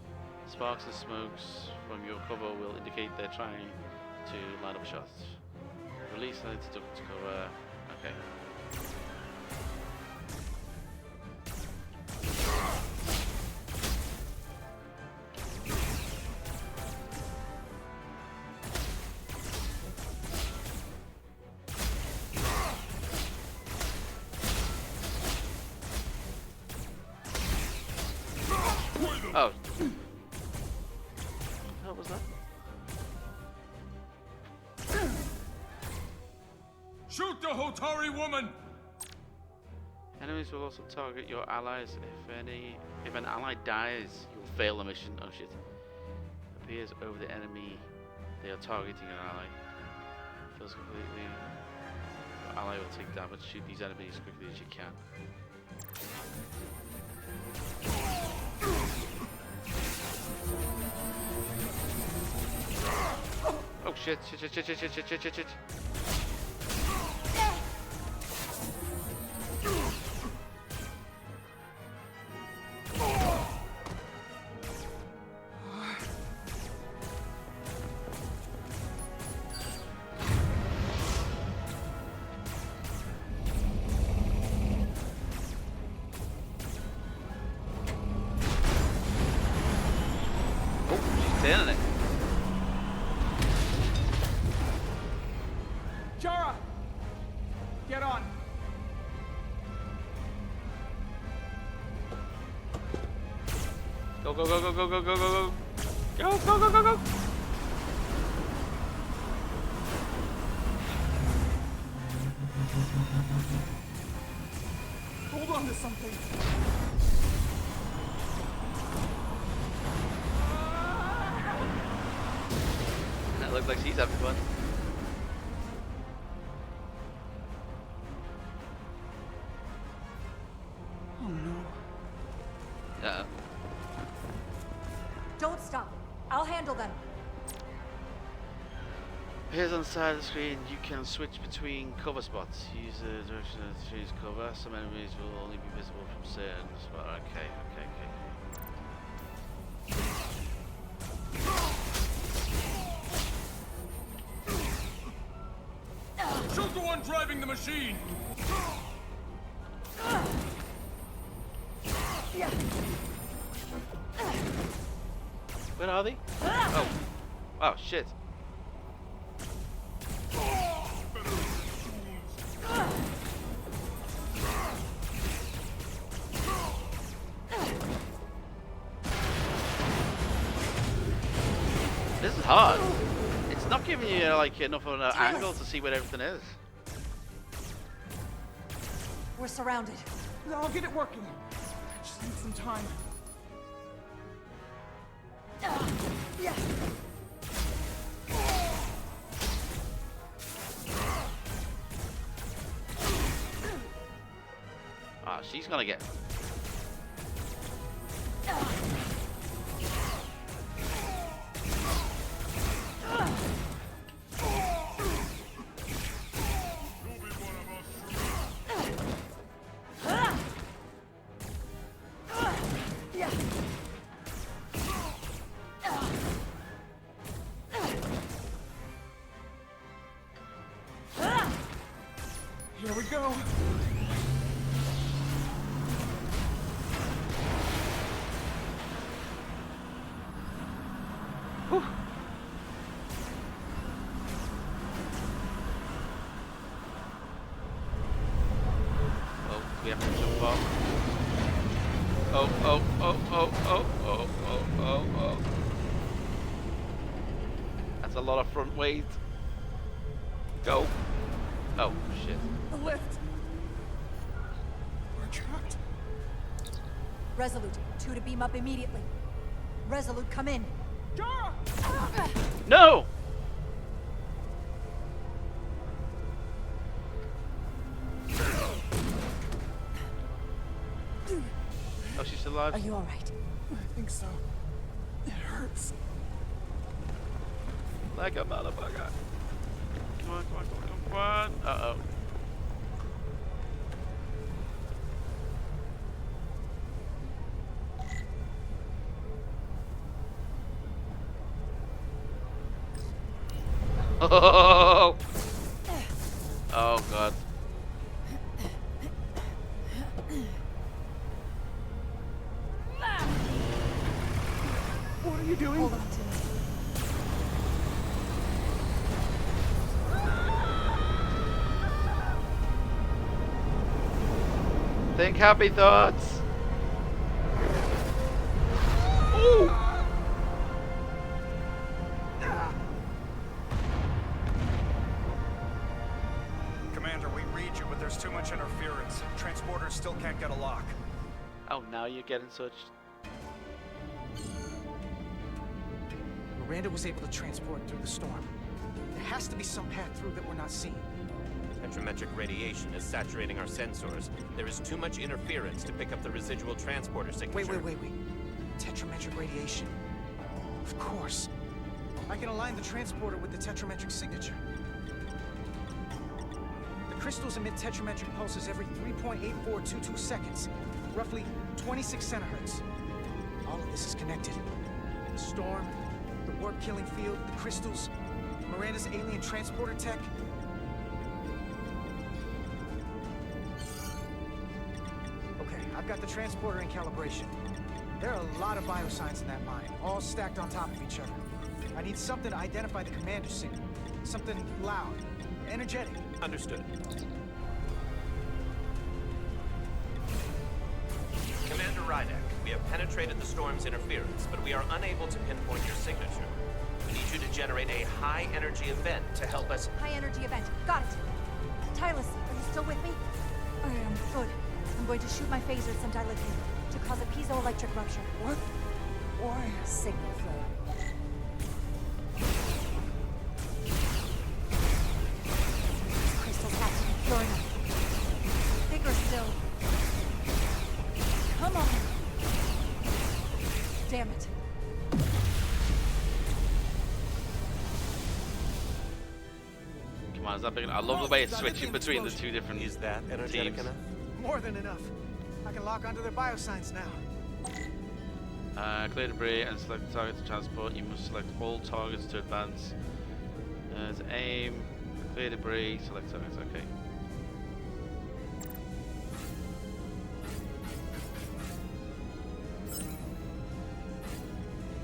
Sparks and smokes from your cover will indicate they're trying to line up shots. Release and stuck to cover. Okay. Oh. What was that? Shoot the Hotari woman! Enemies will also target your allies. If an ally dies, you'll fail the mission. Oh shit. Appears over the enemy. They are targeting an ally. Fills completely. Your ally will take damage. Shoot these enemies as quickly as you can. Oh shit, shit. In it. Chara! Get on! Go. Go. Hold on to something. That looks like she's having fun. Oh no. Uh-oh. Don't stop. I'll handle them. Here's on the side of the screen, you can switch between cover spots. Use the direction to change cover. Some enemies will only be visible from certain spots. Okay. Shoot the one driving the machine! Where are they? Oh shit. This is hard. It's not giving you like enough of an angle to see where everything is. We're surrounded. I'll get it working. Just need some time. Ah, she's gonna get. Here we go. Oh, we have to jump off. Oh. That's a lot of front weight. Go. Oh, shit. The lift. We're trapped. Resolute, 2 to beam up immediately. Resolute, come in. Chara! No! Oh, she's still alive? Are you alright? I think so. It hurts. Like a motherfucker. Come on. Uh-oh. Oh! Oh, God. What are you doing? Hold on to me. Think happy thoughts. Ooh. Commander, we read need you, but there's too much interference. Transporters still can't get a lock. Oh, now you're getting such. Miranda was able to transport through the storm. There has to be some path through that we're not seeing. Tetrametric radiation is saturating our sensors. There is too much interference to pick up the residual transporter signature. Wait. Tetrametric radiation. Of course. I can align the transporter with the tetrametric signature. The crystals emit tetrametric pulses every 3.8422 seconds, roughly 26 centihertz. All of this is connected. The storm, the warp-killing field, the crystals, Miranda's alien transporter tech. Okay, I've got the transporter in calibration. There are a lot of biosigns in that mine, all stacked on top of each other. I need something to identify the commander signal. Something loud, energetic. Understood. Commander Rydek, we have penetrated the storm's interference, but we are unable to pinpoint your signature. We need you to generate a high-energy event to help us... High-energy event. Got it. Tylus, are you still with me? I am. Good. I'm going to shoot my phaser at some dilithium to cause a piezoelectric rupture. What? Why? Signal flow. Crystals have to be pure enough. Bigger still. Come on. Damn it. Come on, is that big enough? I love the way it's switching between the two different Is that energetic teams. enough? More than enough. I can lock onto their biosigns now. Clear debris and select the target to transport. You must select all targets to advance. To aim, clear debris, select targets. Okay.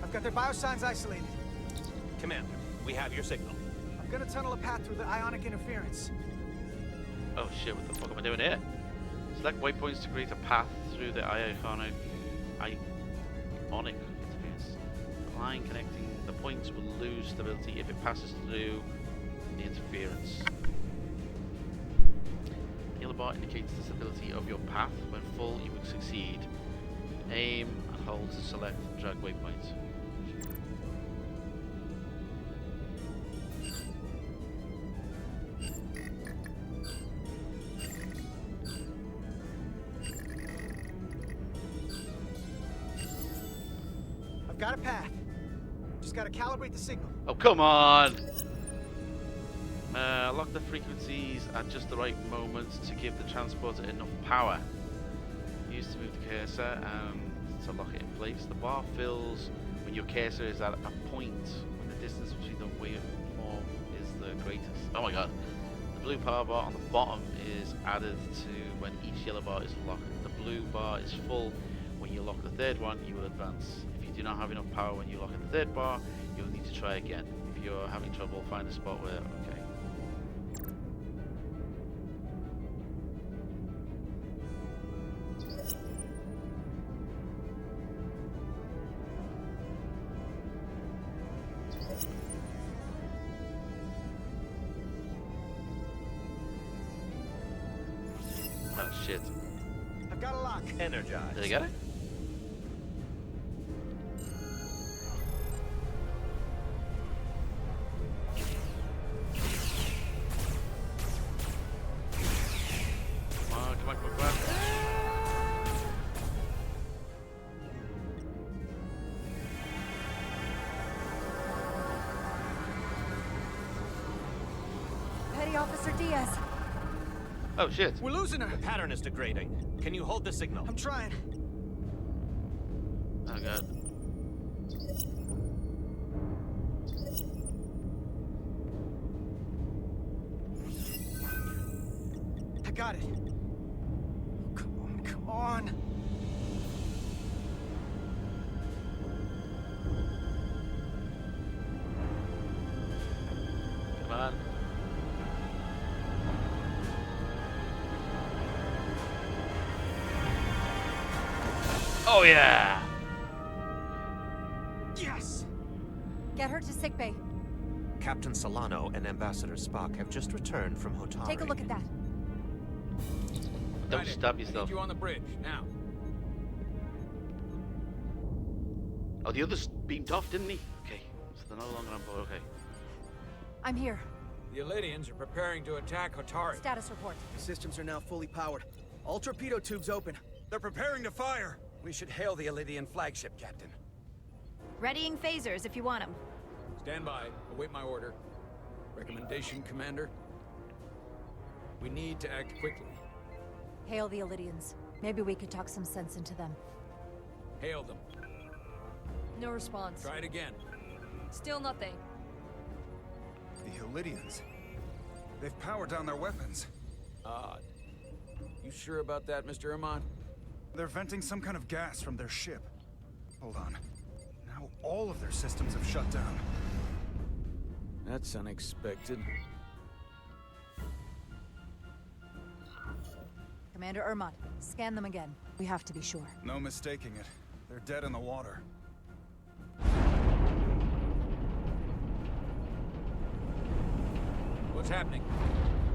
I've got their biosigns isolated. Commander, we have your signal. I'm gonna tunnel a path through the ionic interference. Oh shit, what the fuck am I doing here? Select waypoints to create a path through the ionic interference. The line connecting the points will lose stability if it passes through the interference. The yellow bar indicates the stability of your path. When full, you will succeed. Aim and hold to select and drag waypoints. Got a path. Just gotta calibrate the signal. Oh, come on! Lock the frequencies at just the right moment to give the transporter enough power. Use to move the cursor and to lock it in place. The bar fills when your cursor is at a point when the distance between the waveform is the greatest. Oh my god. The blue power bar on the bottom is added to when each yellow bar is locked. The blue bar is full. When you lock the third one, you will advance. If you do not have enough power when you lock at the third bar, you will need to try again. If you're having trouble, find a spot where... Okay. Oh shit. I've got a lock. Energized. Did I get it? Come on. Petty Officer Diaz. Oh shit. We're losing her. The pattern is degrading. Can you hold the signal? I'm trying. Oh god. I got it. Come on. Come on. Oh yeah! Yes! Get her to sickbay. Captain Solano and Ambassador Spock have just returned from Hotari. Take a look at that. Don't Medic, stab I yourself. need you on the bridge, now. Oh, the others beamed off, didn't he? Okay, so they're no longer on board. Okay. I'm here. The Elydians are preparing to attack Hatari. Status report. The systems are now fully powered. All torpedo tubes open. They're preparing to fire. We should hail the Elydian flagship, Captain. Readying phasers if you want them. Stand by. Await my order. Recommendation, Commander? We need to act quickly. Hail the Elydians. Maybe we could talk some sense into them. Hail them. No response. Try it again. Still nothing. The Elydians. They've powered down their weapons. Odd. You sure about that, Mr. Irmont? They're venting some kind of gas from their ship. Hold on. Now all of their systems have shut down. That's unexpected. Commander Irmont, scan them again. We have to be sure. No mistaking it. They're dead in the water. What's happening?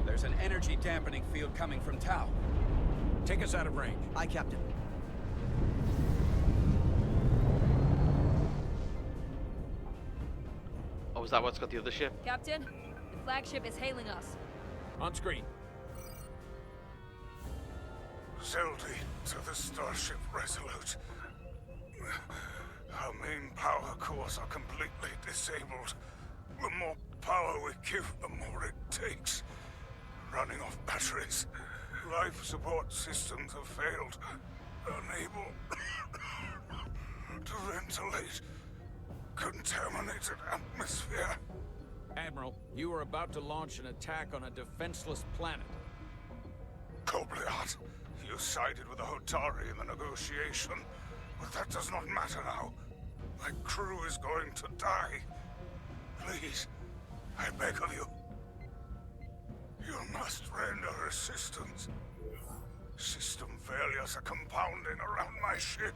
There's an energy dampening field coming from Tau. Take us out of range. Aye, Captain. Oh, is that what's got the other ship? Captain, the flagship is hailing us. On screen. Zeldy to the Starship Resolute. Our main power cores are completely disabled. The more power we give, the more it takes. Running off batteries. Life support systems have failed. Unable to ventilate contaminated atmosphere. Admiral, you are about to launch an attack on a defenseless planet. Kobliat, you sided with the Hotari in the negotiation, but that does not matter now. My crew is going to die. Please, I beg of you. You must render assistance. System failures are compounding around my ship.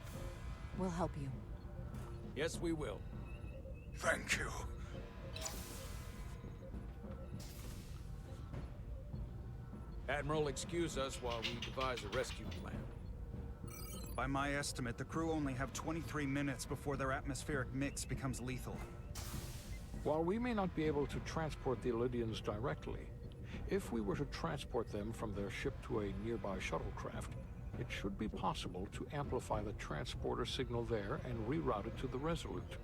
We'll help you. Yes, we will. Thank you. Admiral, excuse us while we devise a rescue plan. By my estimate, the crew only have 23 minutes before their atmospheric mix becomes lethal. While we may not be able to transport the Elydians directly, if we were to transport them from their ship to a nearby shuttlecraft, it should be possible to amplify the transporter signal there and reroute it to the Resolute.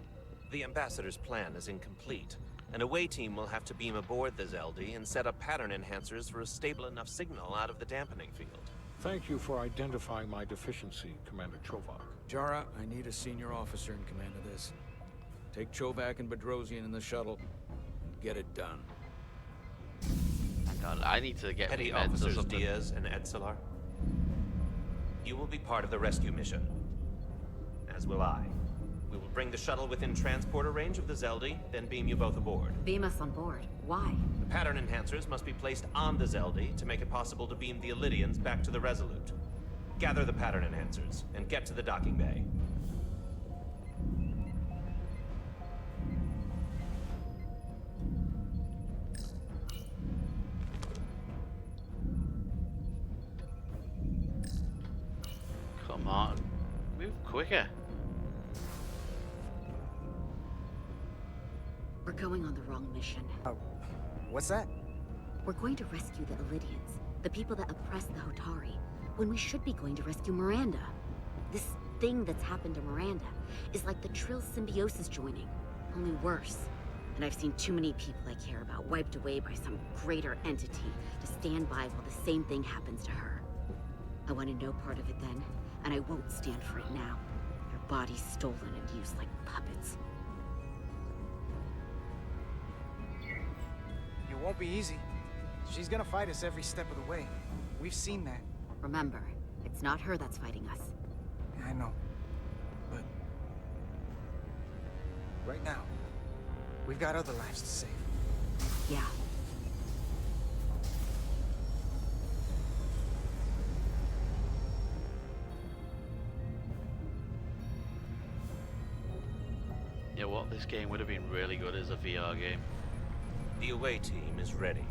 The Ambassador's plan is incomplete. An away team will have to beam aboard the Zeldy and set up pattern enhancers for a stable enough signal out of the dampening field. Thank you for identifying my deficiency, Commander Chovak. Jara, I need a senior officer in command of this. Take Chovak and Bedrosian in the shuttle and get it done. God, I need to get Petty meds or Officers something. Diaz and Etzelar, you will be part of the rescue mission, as will I. We will bring the shuttle within transporter range of the Zeldy, then beam you both aboard. Beam us on board. Why? The pattern enhancers must be placed on the Zeldy to make it possible to beam the Elydians back to the Resolute. Gather the pattern enhancers and get to the docking bay. Come on, move quicker. We're going on the wrong mission. What's that? We're going to rescue the Elydians, the people that oppress the Hotari, when we should be going to rescue Miranda. This thing that's happened to Miranda is like the Trill symbiosis joining, only worse. And I've seen too many people I care about wiped away by some greater entity to stand by while the same thing happens to her. I wanted no part of it then, and I won't stand for it now. Their bodies stolen and used like puppets. It won't be easy. She's gonna fight us every step of the way. We've seen that. Remember, it's not her that's fighting us. I know. But right now, we've got other lives to save. Yeah. You know what? This game would have been really good as a VR game. The away team is ready.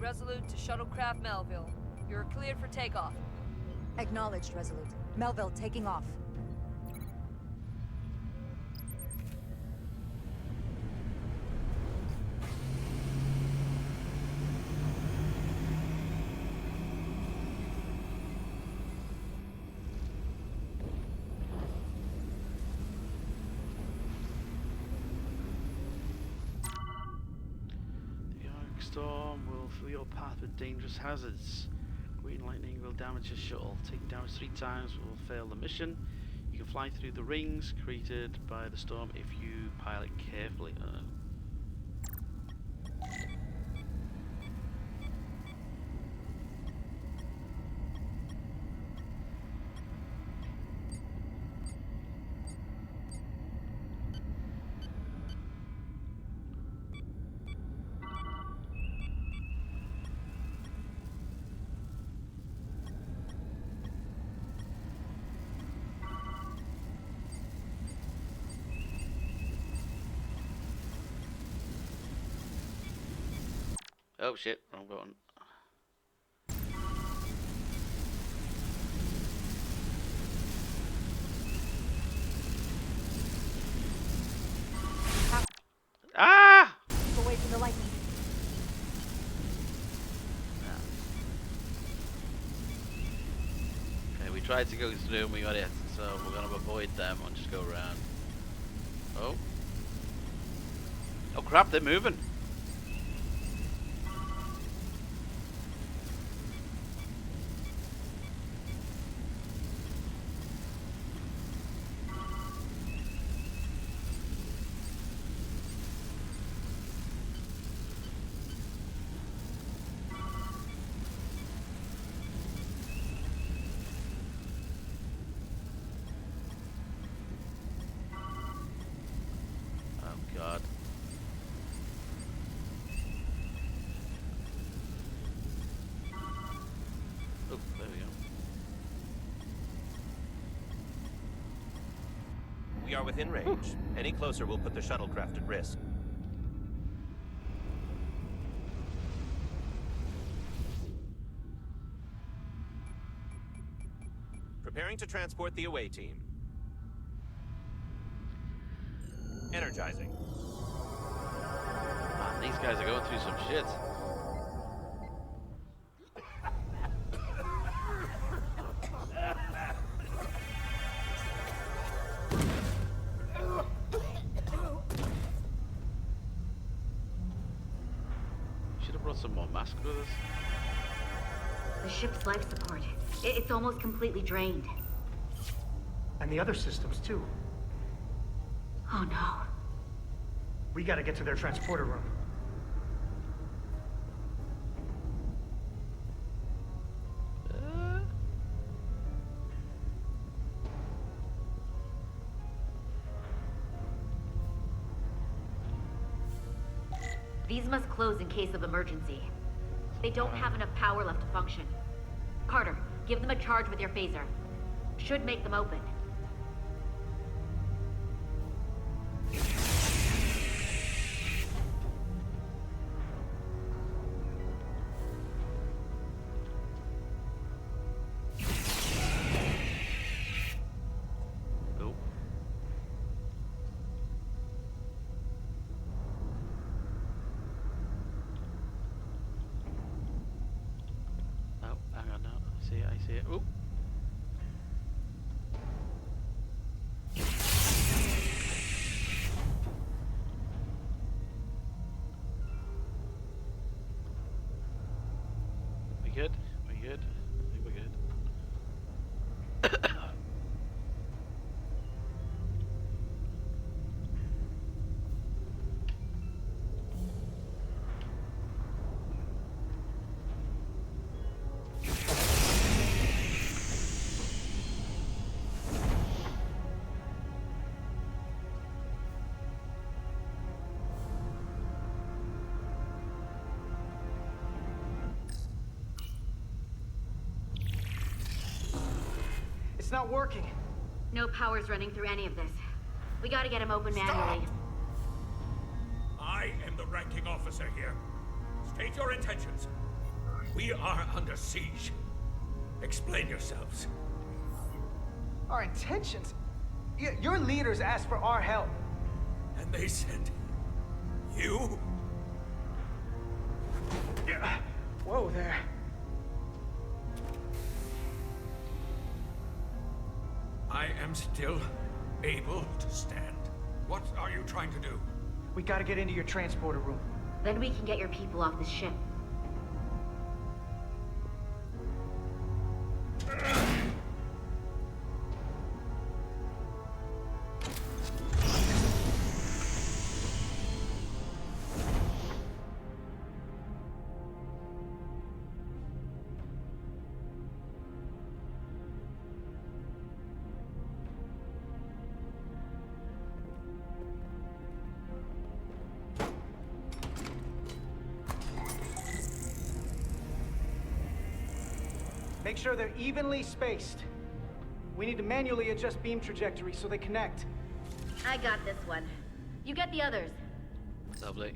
Resolute to Shuttlecraft Melville. You're cleared for takeoff. Acknowledged, Resolute. Melville, taking off. Storm will fill your path with dangerous hazards. Green lightning will damage your shuttle. Taking damage 3 times will fail the mission. You can fly through the rings created by the storm if you pilot carefully. Oh shit, wrong button. Ah! Keep away from the lightning. Okay, we tried to go through and we got it, so we're gonna avoid them and just go around. Oh. Oh crap, they're moving. God. Oh, there we go. We are within range. Any closer will put the shuttlecraft at risk. Preparing to transport the away team. Energizing. Man, these guys are going through some shit. Should have brought some more masks with us. The ship's life support. It's almost completely drained. And the other systems, too. Oh no. We gotta get to their transporter room. These must close in case of emergency. They don't have enough power left to function. Carter, give them a charge with your phaser. Should make them open. I see it. Oop. We good? We good? I think we're good. It's not working. No power's running through any of this. We gotta get him open manually. I am the ranking officer here. State your intentions. We are under siege. Explain yourselves. Our intentions? Your leaders asked for our help. And they sent you? Yeah. Whoa there. I am still able to stand. What are you trying to do? We gotta get into your transporter room. Then we can get your people off the ship. Make sure they're evenly spaced. We need to manually adjust beam trajectory so they connect. I got this one. You get the others. Lovely.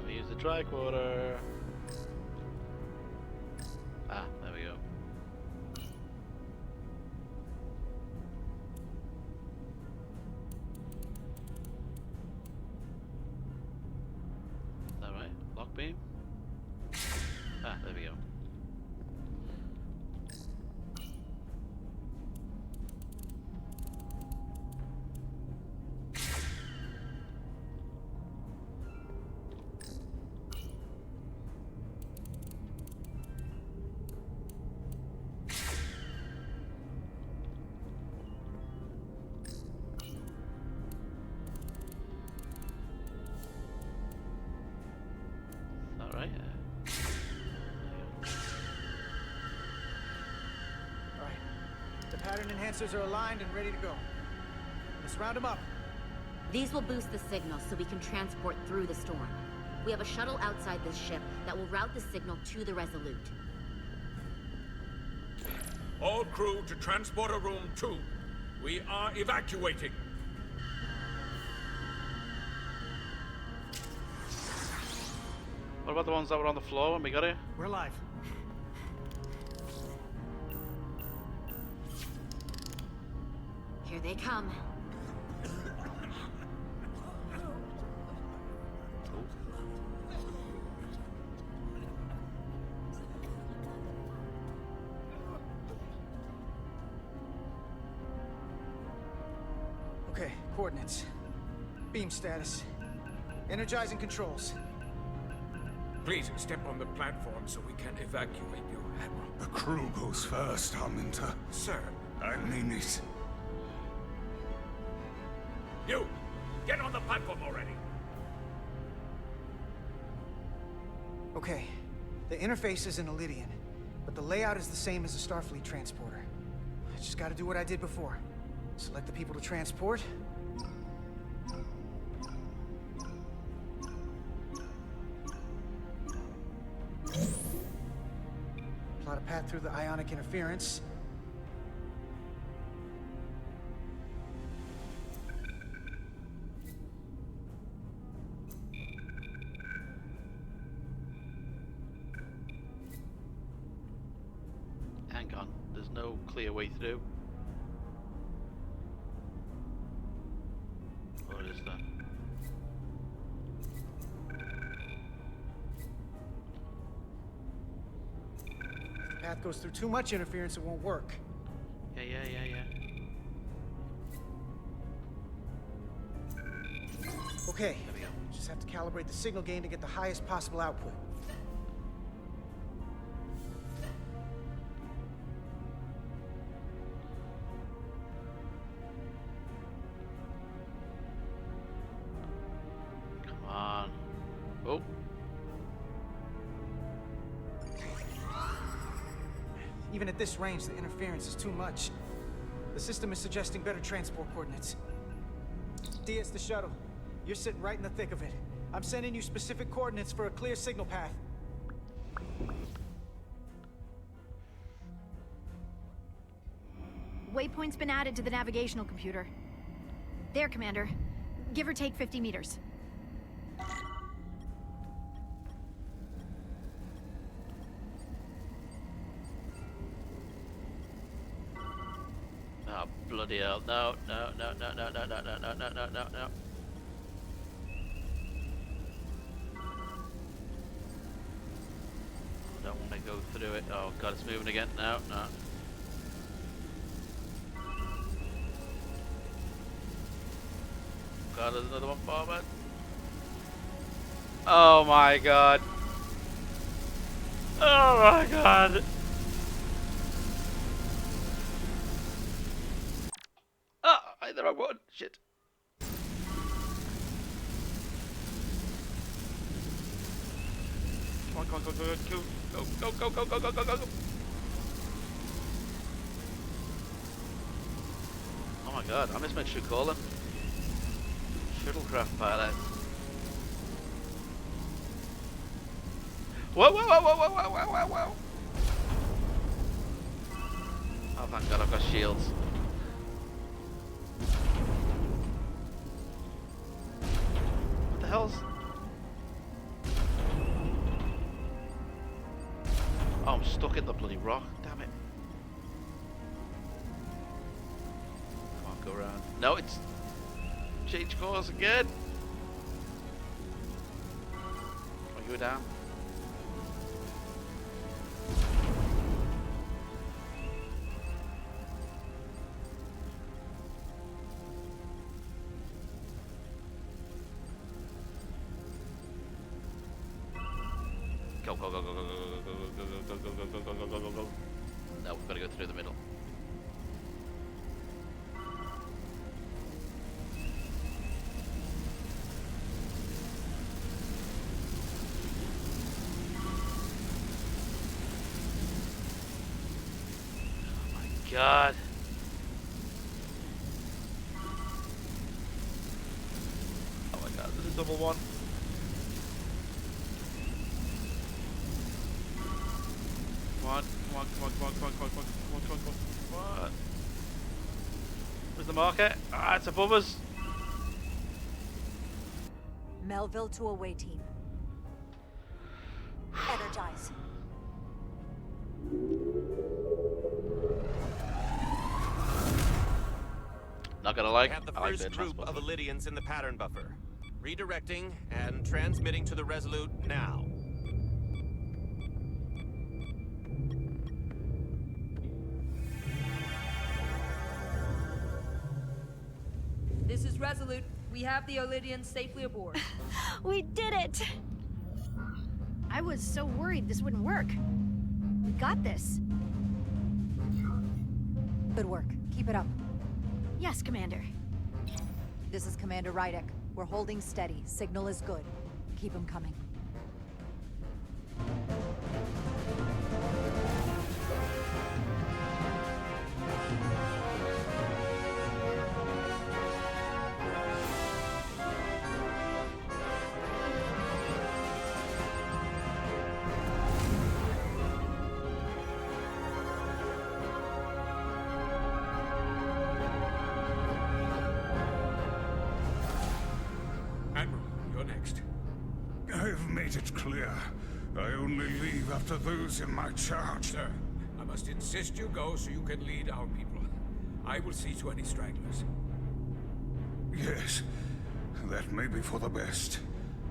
Use the tricorder. Ah, there we go. Is that right? Lock beam? Ah, there we go. Right? Alright. The pattern enhancers are aligned and ready to go. Let's round them up. These will boost the signal so we can transport through the storm. We have a shuttle outside this ship that will route the signal to the Resolute. All crew to Transporter Room 2. We are evacuating. What about the ones that were on the floor when we got here? We're live. Here they come. Okay, coordinates. Beam status. Energizing controls. Please step on the platform so we can evacuate you, Admiral. The crew goes first, Arminta. Sir. I mean it. You! Get on the platform already! Okay, the interface is in Elydian, but the layout is the same as a Starfleet transporter. I just gotta do what I did before. Select the people to transport. Plot a path through the ionic interference. Hang on, there's no clear way through. What is that? If the path goes through too much interference, it won't work. Yeah. Okay, just have to calibrate the signal gain to get the highest possible output. Come on. Oh. Even at this range, the interference is too much. The system is suggesting better transport coordinates. DS the shuttle. You're sitting right in the thick of it. I'm sending you specific coordinates for a clear signal path. Waypoint's been added to the navigational computer. There, Commander. Give or take 50 meters. Oh, bloody hell. No, no, no, no, no, no, no, no, no, no, no, no, no. I don't want to go through it. Oh god, it's moving again. No, no. God, there's another one forward. Oh my god. Oh my god. Oh, I hit the wrong one. Shit. Come on, come on, come on, come on, go, go, go, go, go, go, go, go. Oh my god, I mismeant should call him. Shuttlecraft pilot. Whoa, whoa, whoa, whoa, whoa, whoa, whoa, whoa, whoa. Oh, thank god, I've got shields. What the hell's... Oh, I'm stuck in the bloody rock. Damn it. Come on, go around. No, it's... Change course again. Oh, you were down. Go, go, go, go, go, go, go, go, go, go, go, go, go, go, go, go, go. No, we've got to go through the middle. Oh my god. Oh my god, this is double one. Come on, come on, come on, come on, come on, come on, come on, come on, come on, come on. Where's the marker? Ah, it's above us. Melville to away team. Energize. Not gonna like. We have the I like first their group transport. of Illydians in the pattern buffer. Redirecting and transmitting to the Resolute now. This is Resolute. We have the Illydians safely aboard. We did it! I was so worried this wouldn't work. We got this. Good work. Keep it up. Yes, Commander. This is Commander Rydek. We're holding steady. Signal is good. Keep them coming. Admiral, you're next. I've made it clear. I only leave after those in my charge. Sir, I must insist you go so you can lead our people. I will see to any stragglers. Yes, that may be for the best.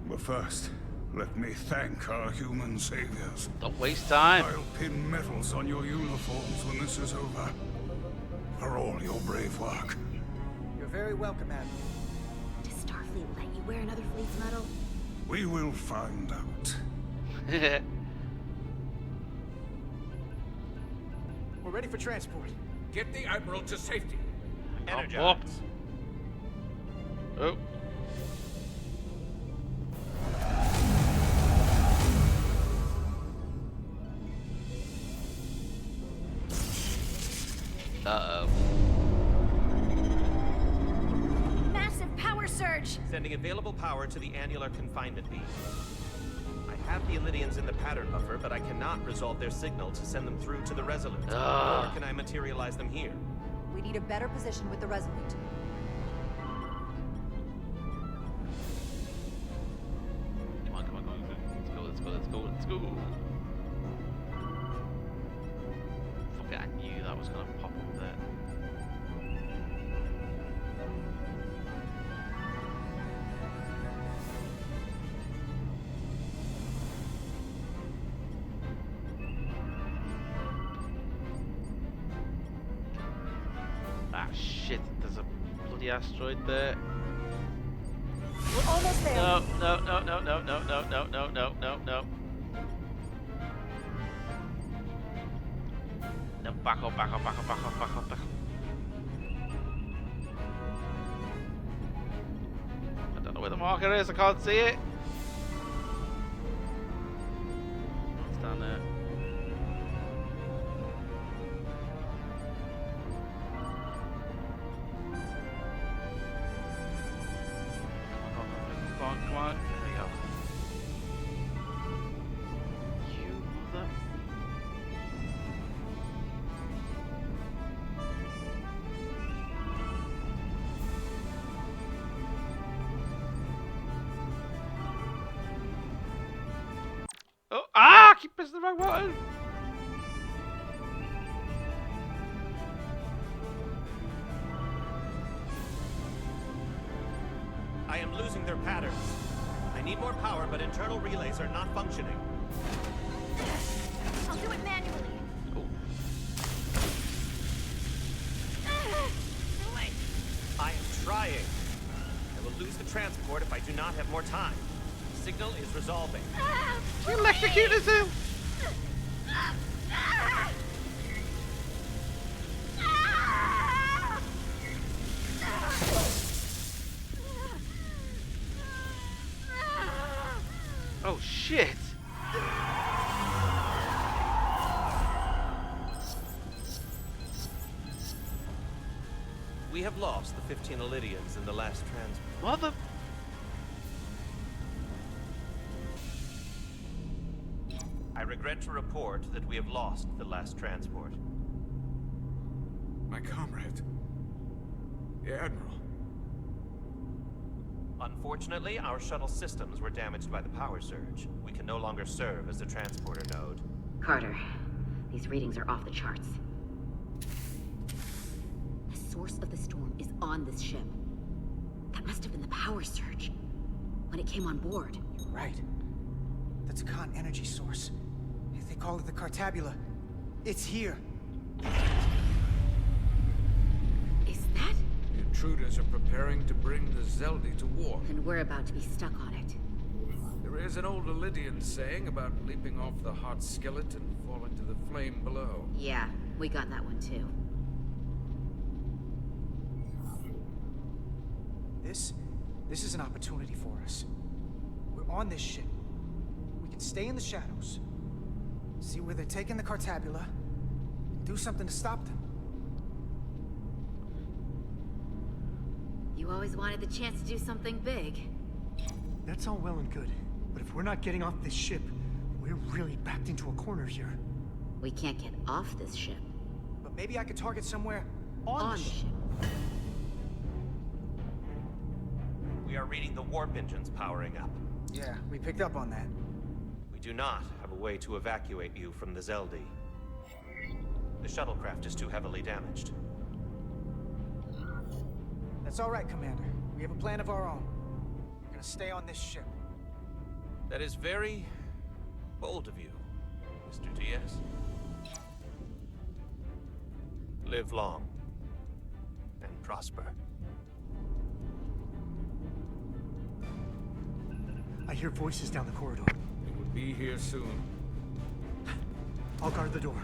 But first, let me thank our human saviors. Don't waste time. I'll pin medals on your uniforms when this is over. For all your brave work. You're very welcome, Admiral. To Starfleet. Starfleet let you wear another fleet's medal? We will find out. We're ready for transport. Get the Admiral to safety. Energize. Oh. Uh-oh. Massive power surge! Sending available power to the annular confinement beam. I have the Illidians in the pattern buffer, but I cannot resolve their signal to send them through to the Resolute. Nor can I materialize them here. We need a better position with the Resolute. Come on, come on, come on. Let's go, let's go, let's go, let's go. Fuck it, I knew that was gonna pop up there. Ah shit, there's a bloody asteroid there. We're almost there. No, no, no, no, no, no, no, no, no, no, no, no. No, back up, back up, back up, back up, back up, back up. I don't know where the marker is, I can't see it. It's down there. Come on, come on. There we go. You mother. Oh, I keep pressing the wrong button. I am losing their patterns. I need more power, but internal relays are not functioning. I'll do it manually. I am trying. I will lose the transport if I do not have more time. The signal is resolving. Electrocute him! Oh shit! We have lost the 15 Illidians in the last transport. Mother. I regret to report that we have lost the last transport. My comrade. The Admiral. Unfortunately, our shuttle systems were damaged by the power surge. We can no longer serve as a transporter node. Carter, these readings are off the charts. The source of the storm is on this ship. That must have been the power surge when it came on board. You're right. That's a con energy source. They call it the Cartabula. It's here. Is that? The intruders are preparing to bring the Zeldi to war. And we're about to be stuck on it. There is an old Illidian saying about leaping off the hot skillet and falling to the flame below. Yeah, we got that one too. This is an opportunity for us. We're on this ship. We can stay in the shadows. See where they're taking the Cartabula. Do something to stop them. You always wanted the chance to do something big. That's all well and good. But if we're not getting off this ship, we're really backed into a corner here. We can't get off this ship. But maybe I could target somewhere on the ship. We are reading the warp engines powering up. Yeah, we picked up on that. We do not have a way to evacuate you from the Zeldi. The shuttlecraft is too heavily damaged. That's all right, Commander. We have a plan of our own. We're gonna stay on this ship. That is very bold of you, Mr. Diaz. Live long and prosper. I hear voices down the corridor. It will be here soon. I'll guard the door.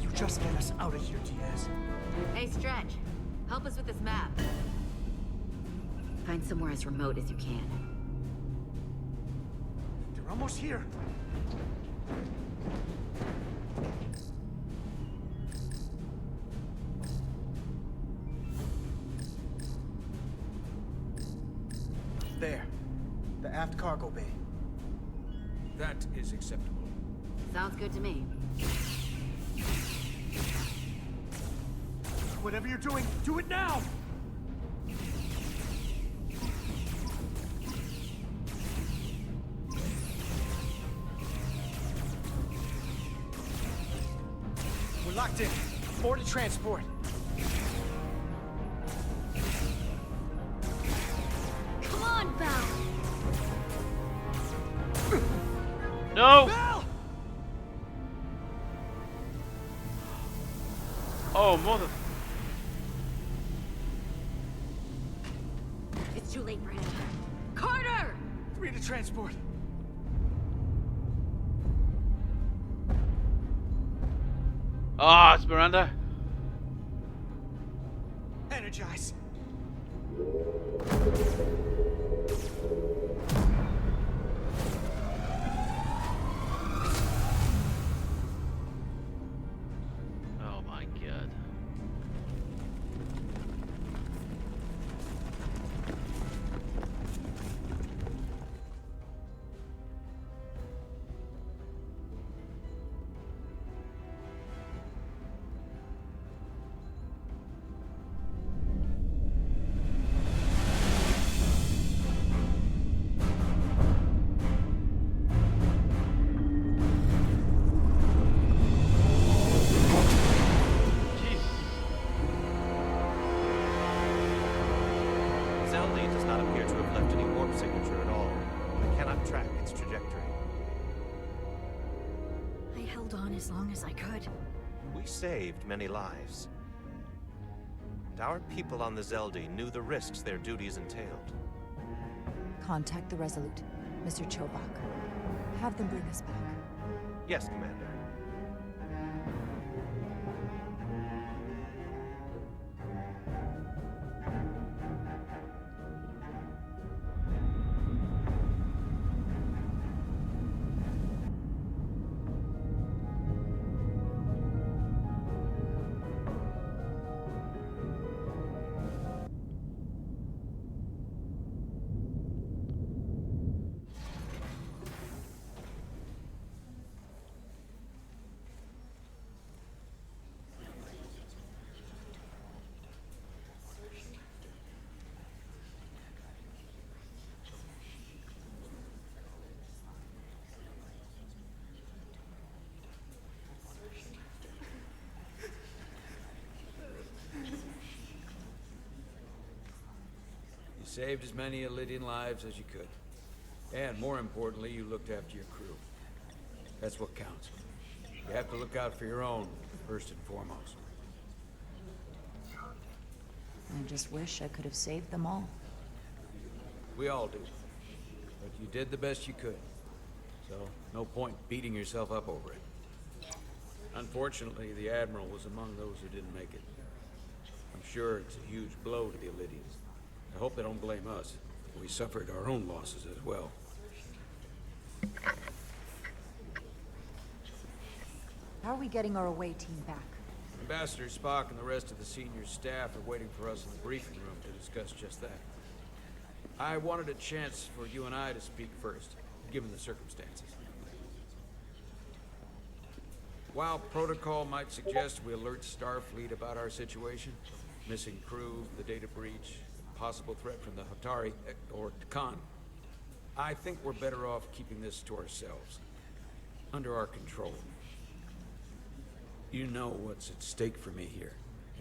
You just get us out of here, Diaz. Hey, Stretch. Help us with this map. Find somewhere as remote as you can. They're almost here. There. The aft cargo bay. That is acceptable. Sounds good to me. Whatever you're doing, do it now! We're locked in. More to transport. Come on, Val! No! Val! Oh, mother... It's too late for him. Carter! 3 to transport. Ah, it's Miranda. Energize. Oh my god. Zeldy does not appear to have left any warp signature at all. I cannot track its trajectory. I held on as long as I could. We saved many lives. And our people on the Zeldy knew the risks their duties entailed. Contact the Resolute, Mr. Chobak. Have them bring us back. Yes, Commander. You saved as many Elydian lives as you could. And more importantly, you looked after your crew. That's what counts. You have to look out for your own, first and foremost. I just wish I could have saved them all. We all do. But you did the best you could. So, no point beating yourself up over it. Unfortunately, the Admiral was among those who didn't make it. I'm sure it's a huge blow to the Elydians. I hope they don't blame us. We suffered our own losses as well. How are we getting our away team back? Ambassador Spock and the rest of the senior staff are waiting for us in the briefing room to discuss just that. I wanted a chance for you and I to speak first, given the circumstances. While protocol might suggest we alert Starfleet about our situation, missing crew, the data breach, possible threat from the Hatari, or Khan, I think we're better off keeping this to ourselves, under our control. You know what's at stake for me here,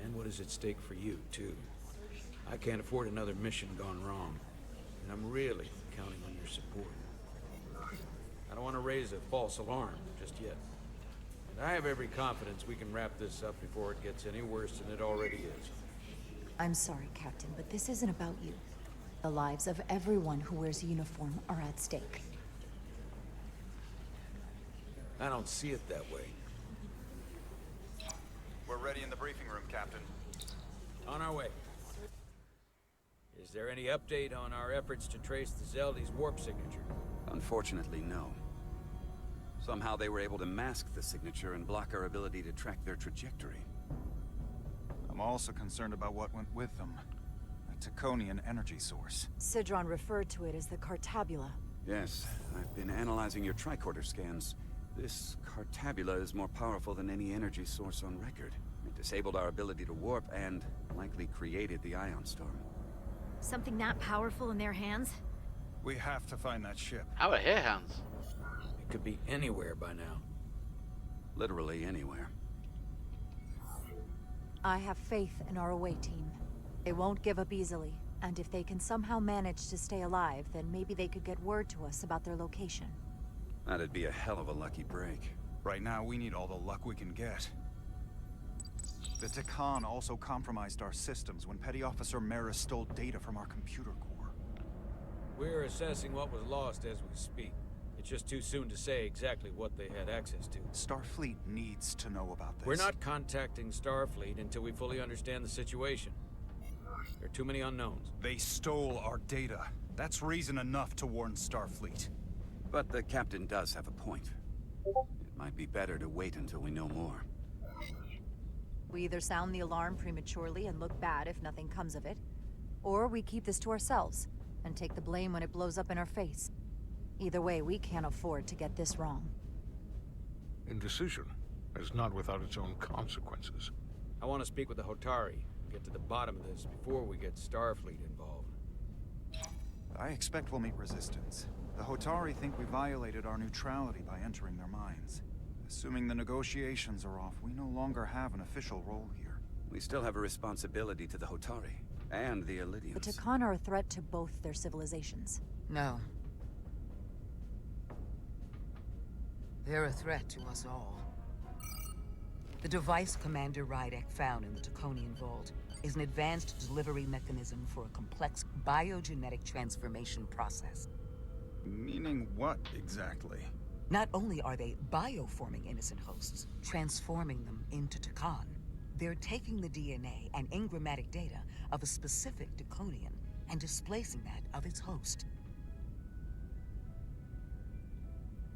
and what is at stake for you, too. I can't afford another mission gone wrong, and I'm really counting on your support. I don't want to raise a false alarm just yet. And I have every confidence we can wrap this up before it gets any worse than it already is. I'm sorry, Captain, but this isn't about you. The lives of everyone who wears a uniform are at stake. I don't see it that way. We're ready in the briefing room, Captain. On our way. Is there any update on our efforts to trace the Zeldy's warp signature? Unfortunately, no. Somehow they were able to mask the signature and block our ability to track their trajectory. I'm also concerned about what went with them. A Taconian energy source. Sidron referred to it as the Cartabula. Yes, I've been analyzing your tricorder scans. This Cartabula is more powerful than any energy source on record. It disabled our ability to warp and likely created the ion storm. Something that powerful in their hands? We have to find that ship. How are hair hands? It could be anywhere by now. Literally anywhere. I have faith in our away team. They won't give up easily, and if they can somehow manage to stay alive, then maybe they could get word to us about their location. That'd be a hell of a lucky break. Right now, we need all the luck we can get. The Takan also compromised our systems when Petty Officer Maris stole data from our computer core. We're assessing what was lost as we speak. It's just too soon to say exactly what they had access to. Starfleet needs to know about this. We're not contacting Starfleet until we fully understand the situation. There are too many unknowns. They stole our data. That's reason enough to warn Starfleet. But the captain does have a point. It might be better to wait until we know more. We either sound the alarm prematurely and look bad if nothing comes of it, or we keep this to ourselves and take the blame when it blows up in our face. Either way, we can't afford to get this wrong. Indecision is not without its own consequences. I want to speak with the Hotari, get to the bottom of this before we get Starfleet involved. I expect we'll meet resistance. The Hotari think we violated our neutrality by entering their minds. Assuming the negotiations are off, we no longer have an official role here. We still have a responsibility to the Hotari and the Elydians. The Takan are a threat to both their civilizations. No. They're a threat to us all. The device Commander Rydek found in the Taconian Vault is an advanced delivery mechanism for a complex biogenetic transformation process. Meaning what, exactly? Not only are they bioforming innocent hosts, transforming them into Takan, they're taking the DNA and engrammatic data of a specific Taconian and displacing that of its host.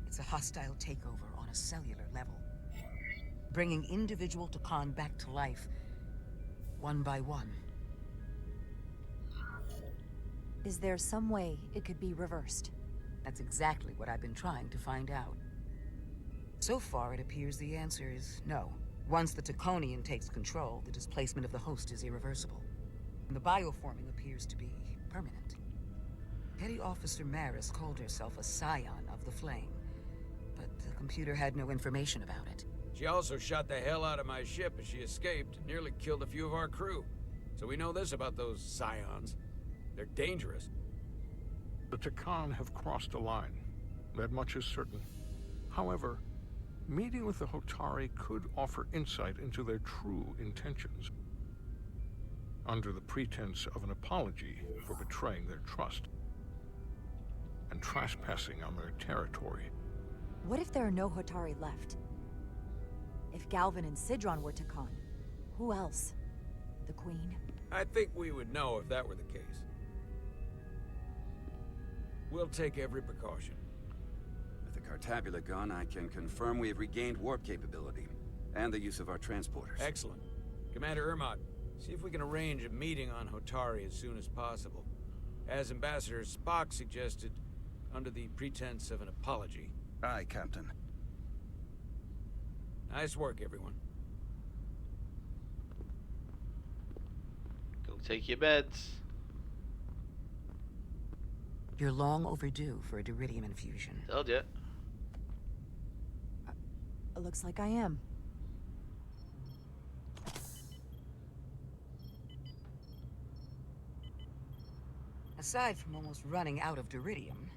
It's a hostile takeover on a cellular level, bringing individual Takan back to life, one by one. Is there some way it could be reversed? That's exactly what I've been trying to find out. So far, it appears the answer is no. Once the Taconian takes control, the displacement of the host is irreversible. And the bioforming appears to be permanent. Petty Officer Maris called herself a scion of the Flame, but the computer had no information about it. She also shot the hell out of my ship as she escaped, and nearly killed a few of our crew. So we know this about those scions. They're dangerous. The Takan have crossed a line. That much is certain. However, meeting with the Hotari could offer insight into their true intentions. Under the pretense of an apology for betraying their trust and trespassing on their territory. What if there are no Hotari left? If Galvin and Sidron were Takan, who else? The Queen? I think we would know if that were the case. We'll take every precaution. With the Cartabula gone, I can confirm we have regained warp capability and the use of our transporters. Excellent. Commander Ermot, see if we can arrange a meeting on Hotari as soon as possible. As Ambassador Spock suggested, under the pretense of an apology. Aye, Captain. Nice work, everyone. Go take your beds. You're long overdue for a Diridium infusion. Told ya. Looks like I am. Aside from almost running out of Diridium,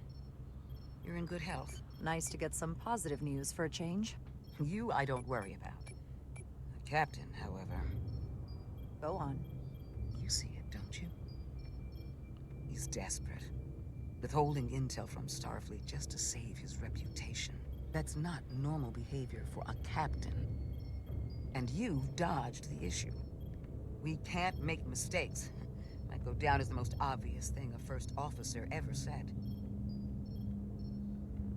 you're in good health. Nice to get some positive news for a change. You I don't worry about. The captain, however... Go on. You see it, don't you? He's desperate. Withholding intel from Starfleet just to save his reputation. That's not normal behavior for a captain. And you've dodged the issue. We can't make mistakes. Might go down as the most obvious thing a first officer ever said.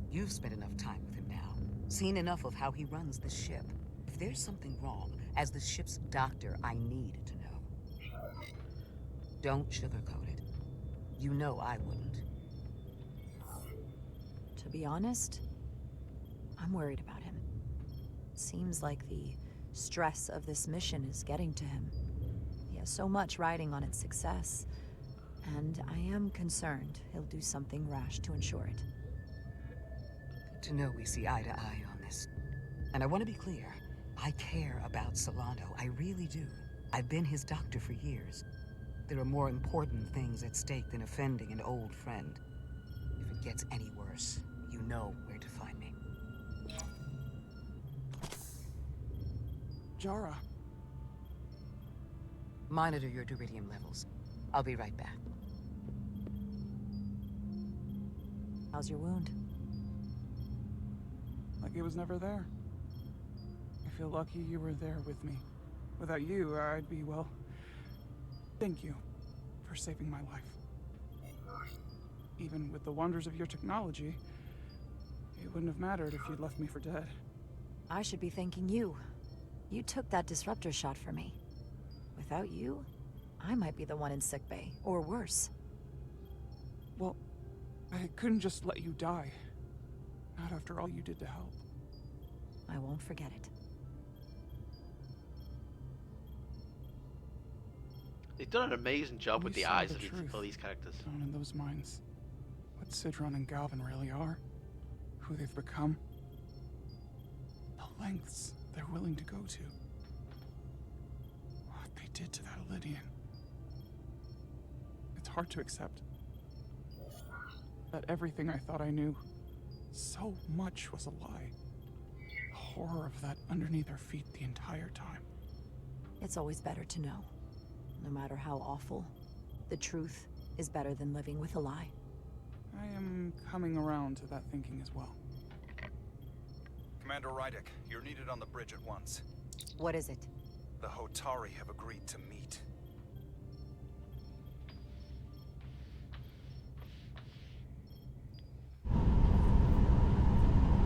You've spent enough time with him now. Seen enough of how he runs the ship. If there's something wrong, as the ship's doctor, I need to know. Don't sugarcoat it. You know I wouldn't. To be honest, I'm worried about him. Seems like the stress of this mission is getting to him. He has so much riding on its success, and I am concerned he'll do something rash to ensure it. Good to know we see eye to eye on this. And I want to be clear, I care about Solano, I really do. I've been his doctor for years. There are more important things at stake than offending an old friend. If it gets any worse, you know where to find me. Jara. Monitor your duridium levels. I'll be right back. How's your wound? Like it was never there. I feel lucky you were there with me. Without you, I'd be, well... Thank you for saving my life. Even with the wonders of your technology, it wouldn't have mattered if you'd left me for dead. I should be thanking you. You took that disruptor shot for me. Without you, I might be the one in sickbay, or worse. Well, I couldn't just let you die. Not after all you did to help. I won't forget it. They've done an amazing job with the saw eyes the of truth all these characters. Down in those minds. What Sidron and Galvin really are. Who they've become. The lengths they're willing to go to. What they did to that Lydian. It's hard to accept. That everything I thought I knew, so much was a lie. The horror of that underneath our feet the entire time. It's always better to know. No matter how awful, the truth is better than living with a lie. I am coming around to that thinking as well. Commander Rydick, you're needed on the bridge at once. What is it? The Hotari have agreed to meet.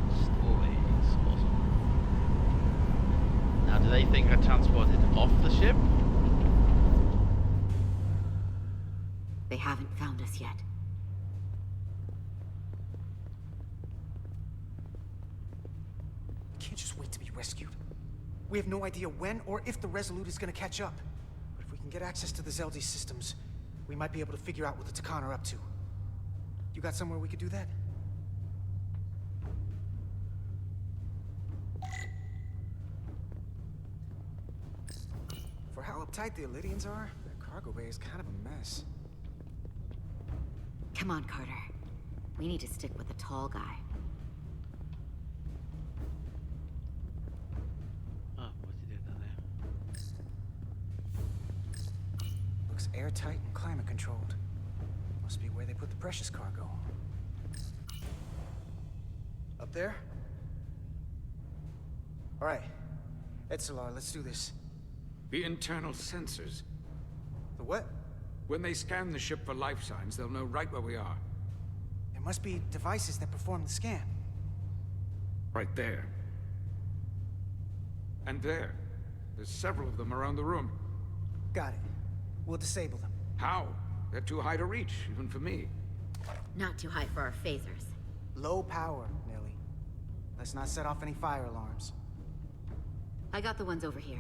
Stories, awesome. Now, do they think I transported off the ship? They haven't found us yet. Can't just wait to be rescued. We have no idea when or if the Resolute is gonna catch up. But if we can get access to the Zeldi systems, we might be able to figure out what the Takan are up to. You got somewhere we could do that? For how uptight the Elydians are, their cargo bay is kind of a mess. Come on, Carter. We need to stick with the tall guy. Oh, what's he doing down there? Looks airtight and climate controlled. Must be where they put the precious cargo. Up there? All right. Etzelar, let's do this. The internal sensors. The what? When they scan the ship for life signs, they'll know right where we are. There must be devices that perform the scan. Right there. And there. There's several of them around the room. Got it. We'll disable them. How? They're too high to reach, even for me. Not too high for our phasers. Low power, Nelly. Let's not set off any fire alarms. I got the ones over here.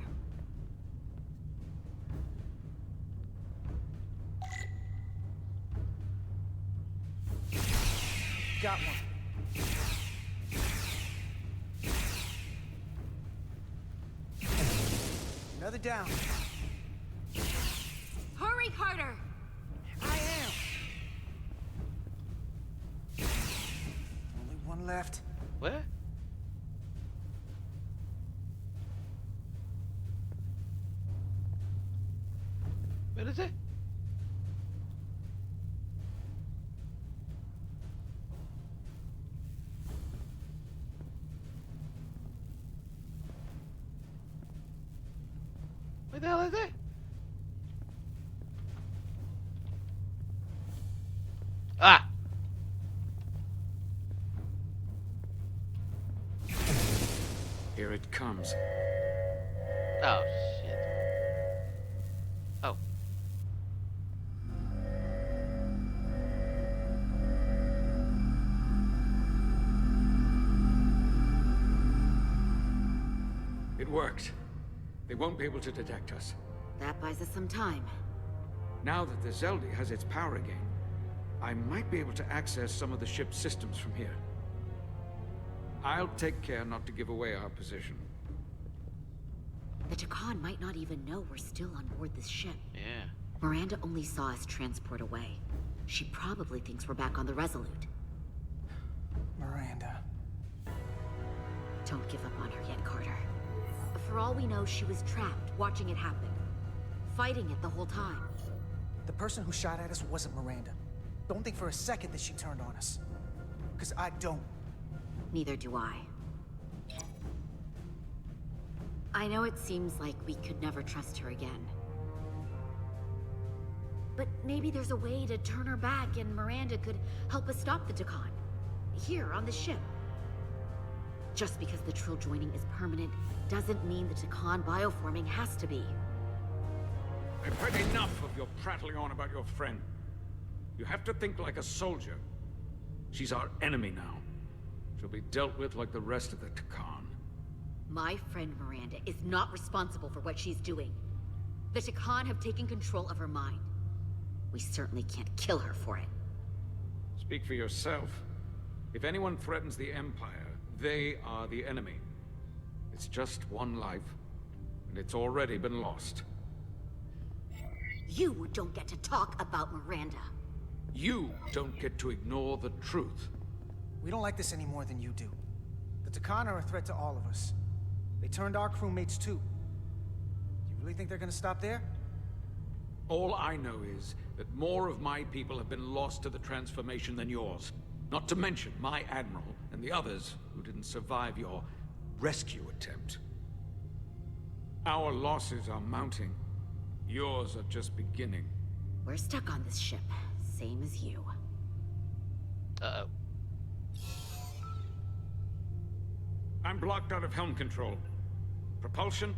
Got one. Another down. Hurry, Carter! I am. Only one left. Where? Where is it? the hell is it? Ah! Here it comes. Oh, shit. Oh. It worked. They won't be able to detect us. That buys us some time. Now that the Zeldi has its power again, I might be able to access some of the ship's systems from here. I'll take care not to give away our position. The Takan might not even know we're still on board this ship. Yeah. Miranda only saw us transport away. She probably thinks we're back on the Resolute. Miranda. Don't give up on her yet, Carter. For all we know, she was trapped, watching it happen. Fighting it the whole time. The person who shot at us wasn't Miranda. Don't think for a second that she turned on us. Because I don't. Neither do I. I know it seems like we could never trust her again. But maybe there's a way to turn her back and Miranda could help us stop the Takan. Here, on the ship. Just because the Trill joining is permanent doesn't mean the Takan bioforming has to be. I've heard enough of your prattling on about your friend. You have to think like a soldier. She's our enemy now. She'll be dealt with like the rest of the Takan. My friend Miranda is not responsible for what she's doing. The Takan have taken control of her mind. We certainly can't kill her for it. Speak for yourself. If anyone threatens the Empire, they are the enemy. It's just one life, and it's already been lost. You don't get to talk about Miranda. You don't get to ignore the truth. We don't like this any more than you do. The Takan are a threat to all of us. They turned our crewmates too. Do you really think they're gonna stop there? All I know is that more of my people have been lost to the transformation than yours. Not to mention my admiral and the others who didn't survive your rescue attempt. Our losses are mounting. Yours are just beginning. We're stuck on this ship, same as you. Uh-oh. I'm blocked out of helm control. Propulsion?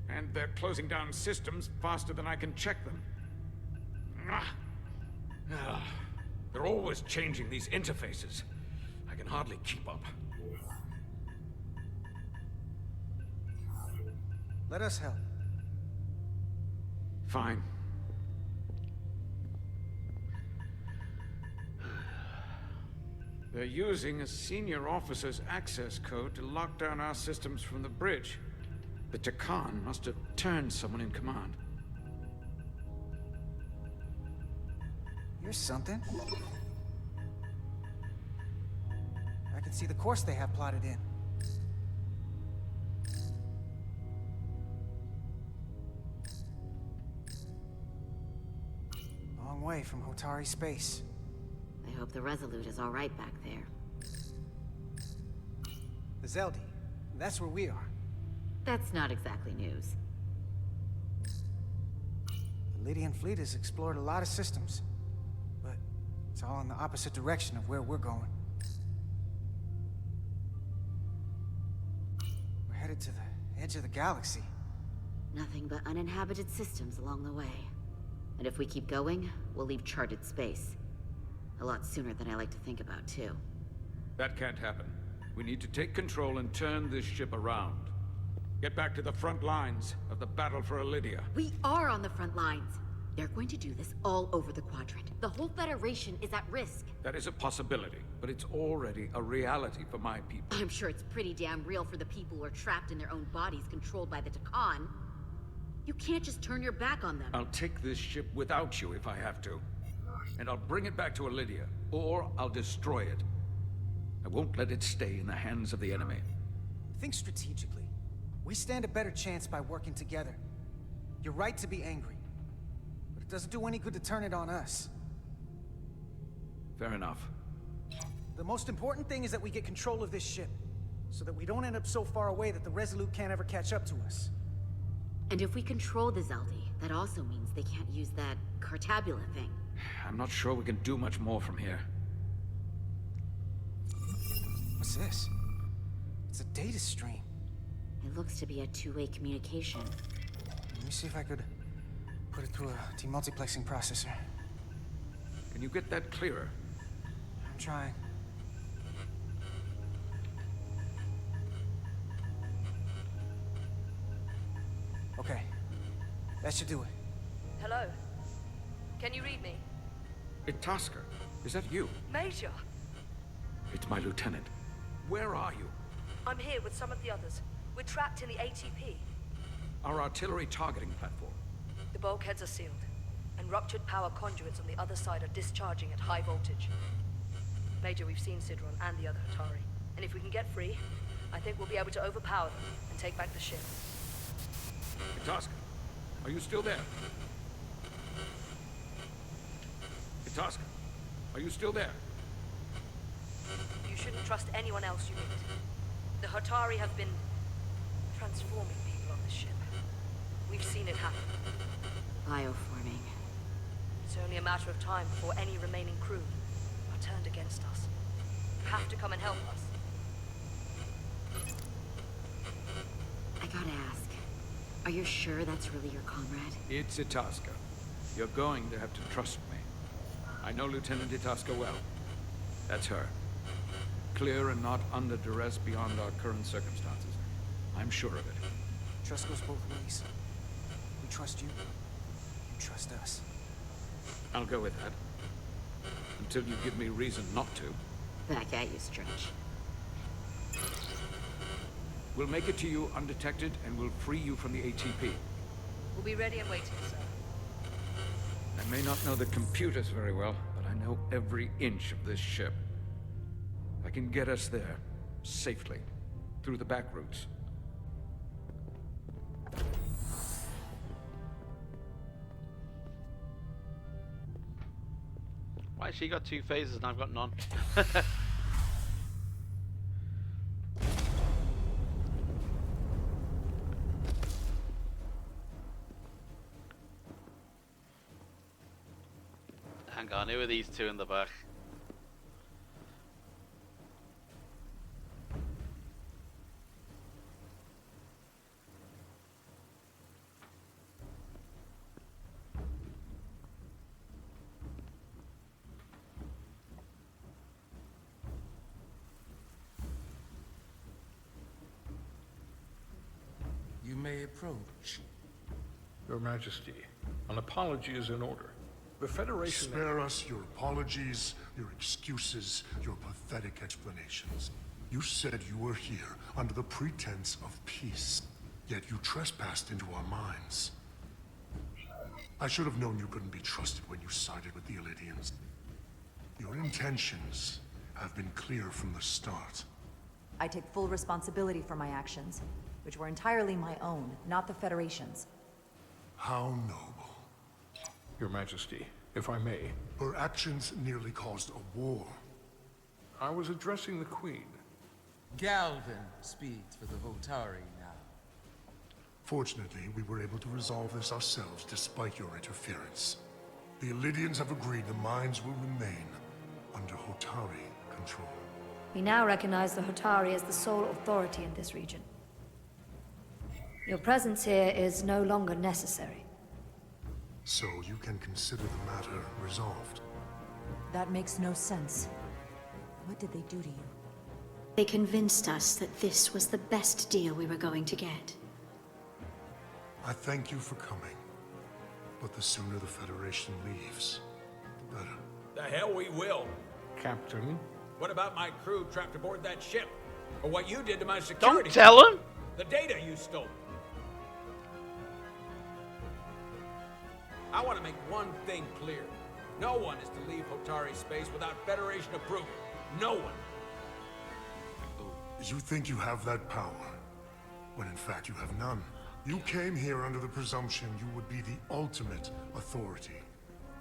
And they're closing down systems faster than I can check them. They're always changing these interfaces. I can hardly keep up. Let us help. Fine. They're using a senior officer's access code to lock down our systems from the bridge. The Takan must have turned someone in command. Here's something. I can see the course they have plotted in. Long way from Hotari space. I hope the Resolute is all right back there. The Zeldi. That's where we are. That's not exactly news. The Lydian fleet has explored a lot of systems. But it's all in the opposite direction of where we're going. We're headed to the edge of the galaxy. Nothing but uninhabited systems along the way. And if we keep going, we'll leave charted space. A lot sooner than I like to think about, too. That can't happen. We need to take control and turn this ship around. Get back to the front lines of the battle for Elydia. We are on the front lines. They're going to do this all over the Quadrant. The whole Federation is at risk. That is a possibility, but it's already a reality for my people. I'm sure it's pretty damn real for the people who are trapped in their own bodies controlled by the Takan. You can't just turn your back on them. I'll take this ship without you if I have to. And I'll bring it back to Elydia, or I'll destroy it. I won't let it stay in the hands of the enemy. Think strategically. We stand a better chance by working together. You're right to be angry. But it doesn't do any good to turn it on us. Fair enough. The most important thing is that we get control of this ship, so that we don't end up so far away that the Resolute can't ever catch up to us. And if we control the Zeldi, that also means they can't use that Cartabula thing. I'm not sure we can do much more from here. What's this? It's a data stream. It looks to be a two-way communication. Let me see if I could put it through a demultiplexing processor. Can you get that clearer? I'm trying. Okay. That should do it. Hello? Can you read me? Itasca, is that you? Major! It's my lieutenant. Where are you? I'm here with some of the others. We're trapped in the ATP. Our artillery targeting platform. The bulkheads are sealed, and ruptured power conduits on the other side are discharging at high voltage. Major, we've seen Sidron and the other Hatari, and if we can get free, I think we'll be able to overpower them and take back the ship. Itasca, are you still there? Itasca, are you still there? You shouldn't trust anyone else you meet. The Hatari have been transforming people on this ship. We've seen it happen. Bioforming. It's only a matter of time before any remaining crew are turned against us. You have to come and help us. I gotta ask, are you sure that's really your comrade? It's Itasca. You're going to have to trust me. I know Lieutenant Itasca well. That's her. Clear and not under duress beyond our current circumstances. I'm sure of it. Trust goes both ways. We trust you. You trust us. I'll go with that. Until you give me reason not to. Back at you, Stretch. We'll make it to you undetected, and we'll free you from the ATP. We'll be ready and waiting, sir. I may not know the computers very well, but I know every inch of this ship. I can get us there, safely, through the back routes. Why she got 2 phases and I've got none? Hang on, who are these two in the back? You may approach. Your Majesty, an apology is in order. The Federation... Spare us your apologies, your excuses, your pathetic explanations. You said you were here under the pretense of peace, yet you trespassed into our minds. I should have known you couldn't be trusted when you sided with the Illidians. Your intentions have been clear from the start. I take full responsibility for my actions, which were entirely my own, not the Federation's. How noble. Your Majesty, if I may. Her actions nearly caused a war. I was addressing the Queen. Galvin speaks for the Hotari now. Fortunately, we were able to resolve this ourselves despite your interference. The Illidians have agreed the mines will remain under Hotari control. We now recognize the Hotari as the sole authority in this region. Your presence here is no longer necessary. So you can consider the matter resolved. That makes no sense. What did they do to you? They convinced us that this was the best deal we were going to get. I thank you for coming. But the sooner the Federation leaves, the better. The hell we will. Captain? What about my crew trapped aboard that ship? Or what you did to my security? Don't tell him! The data you stole. I want to make one thing clear. No one is to leave Hotari space without Federation approval. No one. You think you have that power, when in fact you have none. You came here under the presumption you would be the ultimate authority.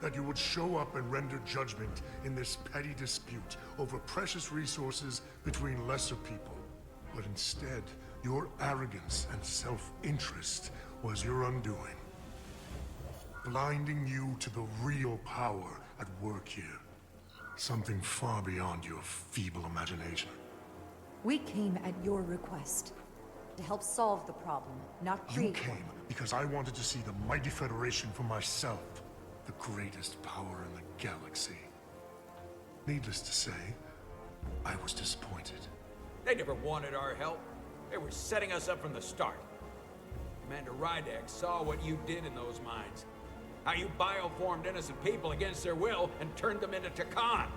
That you would show up and render judgment in this petty dispute over precious resources between lesser people. But instead, your arrogance and self-interest was your undoing. Blinding you to the real power at work here. Something far beyond your feeble imagination. We came at your request. To help solve the problem, not create You came because I wanted to see the mighty Federation for myself. The greatest power in the galaxy. Needless to say, I was disappointed. They never wanted our help. They were setting us up from the start. Commander Rydek saw what you did in those mines. How you bioformed innocent people against their will and turned them into Takan.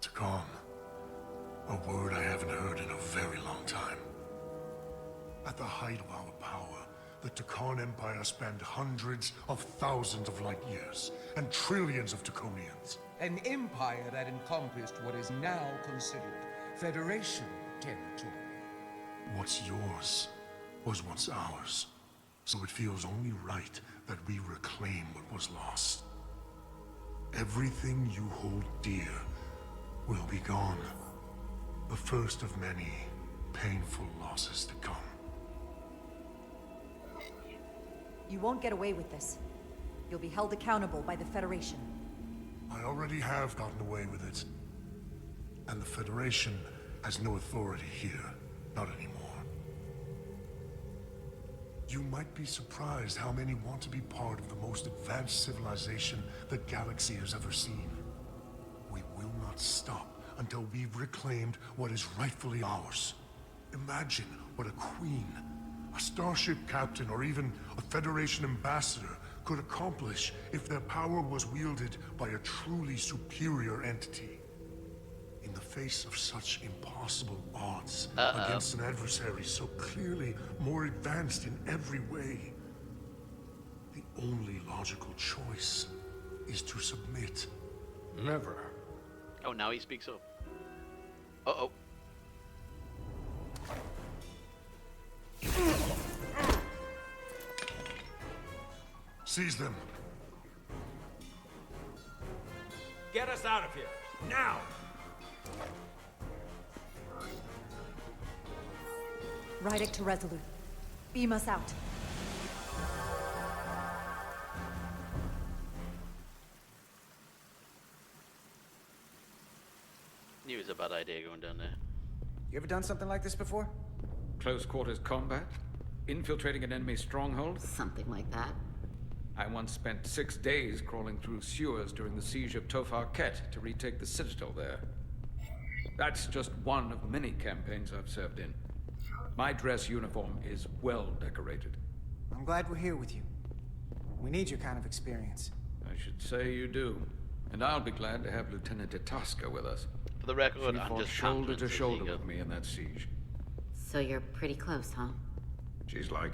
Takan. A word I haven't heard in a very long time. At the height of our power, the Takan Empire spanned hundreds of thousands of light years, and trillions of Taconians. An empire that encompassed what is now considered Federation territory. What's yours was once ours, so it feels only right that we reclaim what was lost. Everything you hold dear will be gone. The first of many painful losses to come. You won't get away with this. You'll be held accountable by the Federation. I already have gotten away with it. And the Federation has no authority here. Not anymore. You might be surprised how many want to be part of the most advanced civilization the galaxy has ever seen. We will not stop until we've reclaimed what is rightfully ours. Imagine what a queen, a starship captain, or even a Federation ambassador could accomplish if their power was wielded by a truly superior entity. In the face of such impossible odds against an adversary so clearly more advanced in every way, the only logical choice is to submit. Never. Oh, now he speaks up. Uh-oh. Seize them. Get us out of here, now! Rydek to Resolute. Beam us out. Knew it was a bad idea going down there. You ever done something like this before? Close quarters combat? Infiltrating an enemy stronghold? Something like that. I once spent 6 days crawling through sewers during the siege of Tofar Ket to retake the citadel there. That's just one of many campaigns I've served in. My dress uniform is well decorated. I'm glad we're here with you. We need your kind of experience. I should say you do. And I'll be glad to have Lieutenant Itasca with us. For the record, She I'm fought just shoulder to confident shoulder as he with me in that siege. So you're pretty close, huh? She's like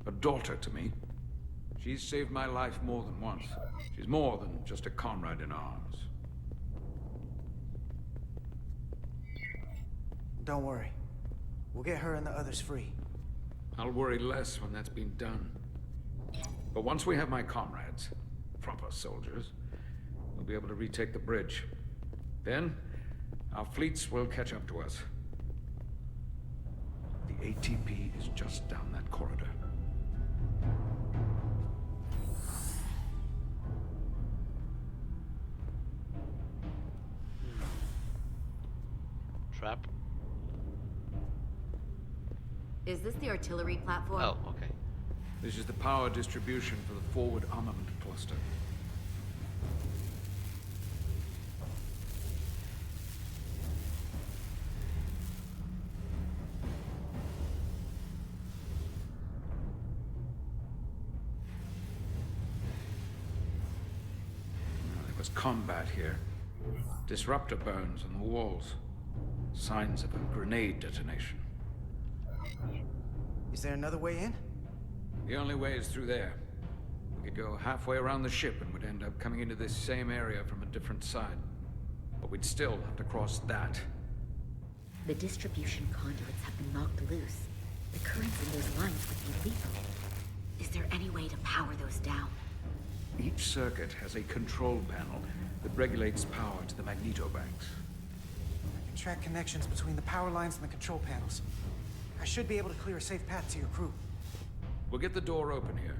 a daughter to me. She's saved my life more than once. She's more than just a comrade in arms. Don't worry. We'll get her and the others free. I'll worry less when that's been done. But once we have my comrades, proper soldiers, we'll be able to retake the bridge. Then, our fleets will catch up to us. The ATP is just down that corridor. Trap. Is this the artillery platform? Oh, okay. This is the power distribution for the forward armament cluster. There was combat here. Disruptor burns on the walls. Signs of a grenade detonation. Is there another way in? The only way is through there. We could go halfway around the ship and would end up coming into this same area from a different side. But we'd still have to cross that. The distribution conduits have been knocked loose. The currents in those lines would be lethal. Is there any way to power those down? Each circuit has a control panel that regulates power to the magnetobanks. track connections between the power lines and the control panels. I should be able to clear a safe path to your crew. We'll get the door open here.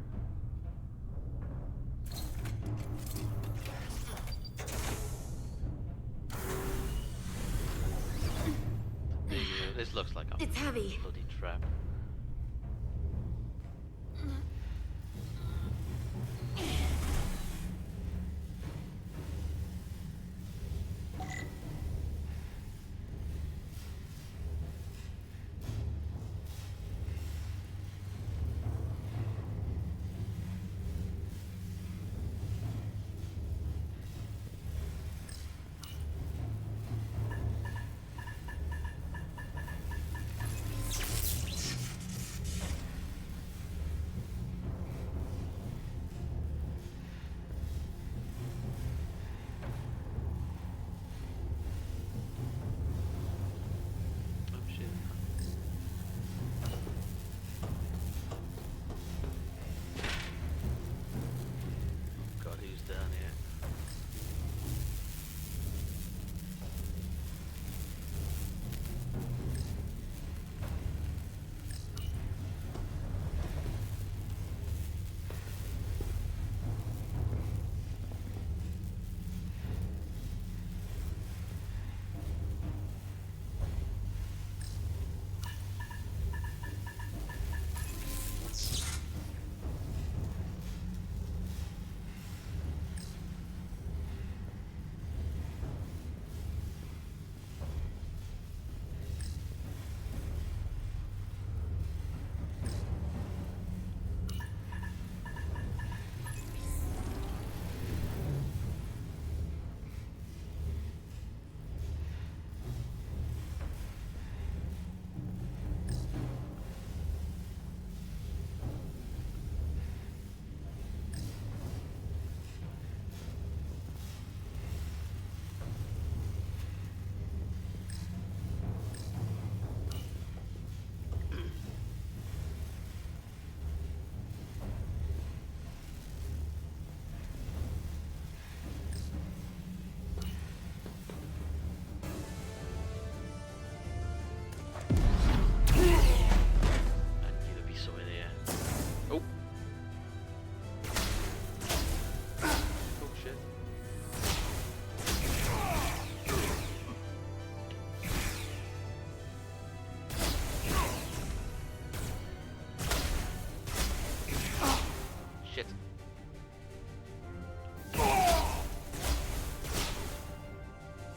This looks like a It's heavy. bloody trap. God, who's down here?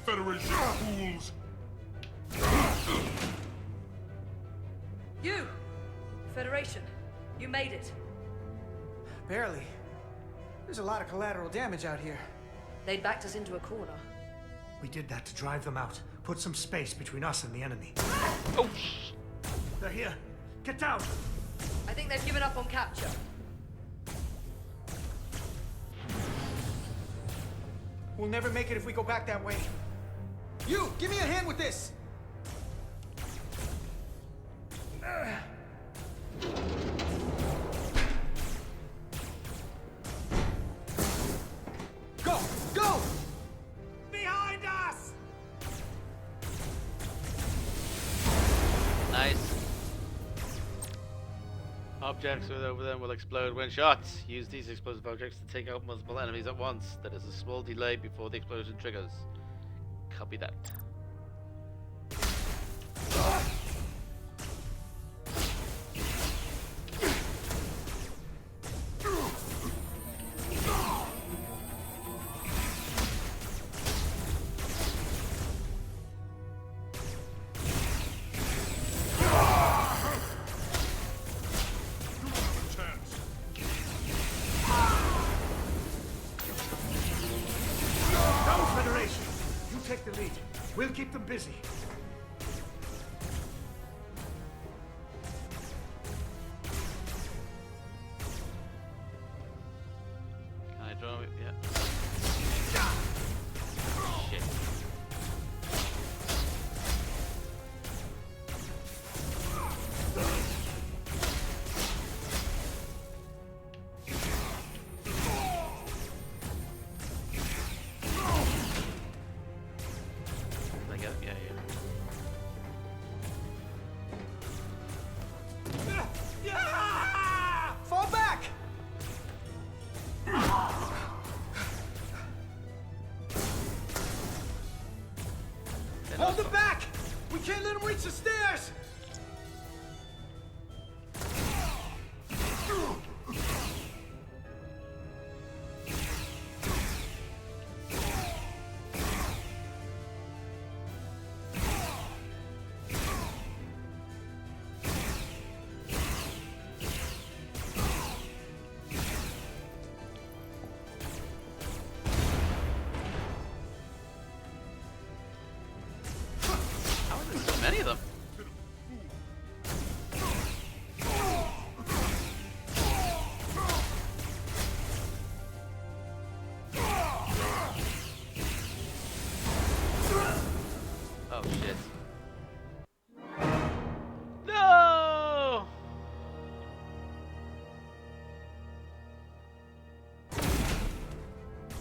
Federation fools! You! Federation, you made it. Barely. There's a lot of collateral damage out here. They'd backed us into a corner. We did that to drive them out. Put some space between us and the enemy. Oh! They're here. Get down! I think they've given up on capture. We'll never make it if we go back that way. You! Give me a hand with this! Go! Go! Behind us! Nice. Objects with over them will explode when shot. Use these explosive objects to take out multiple enemies at once. There is a small delay before the explosion triggers. Copy that. We'll keep them busy. Can I draw it? Yeah. Shit. Can I get it? Yeah, yeah.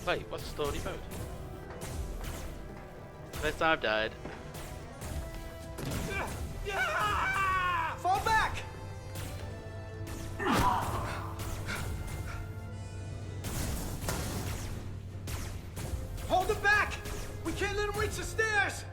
Wait, what's the story mode? First time I've died. Fall back! Hold him back! We can't let him reach the stairs!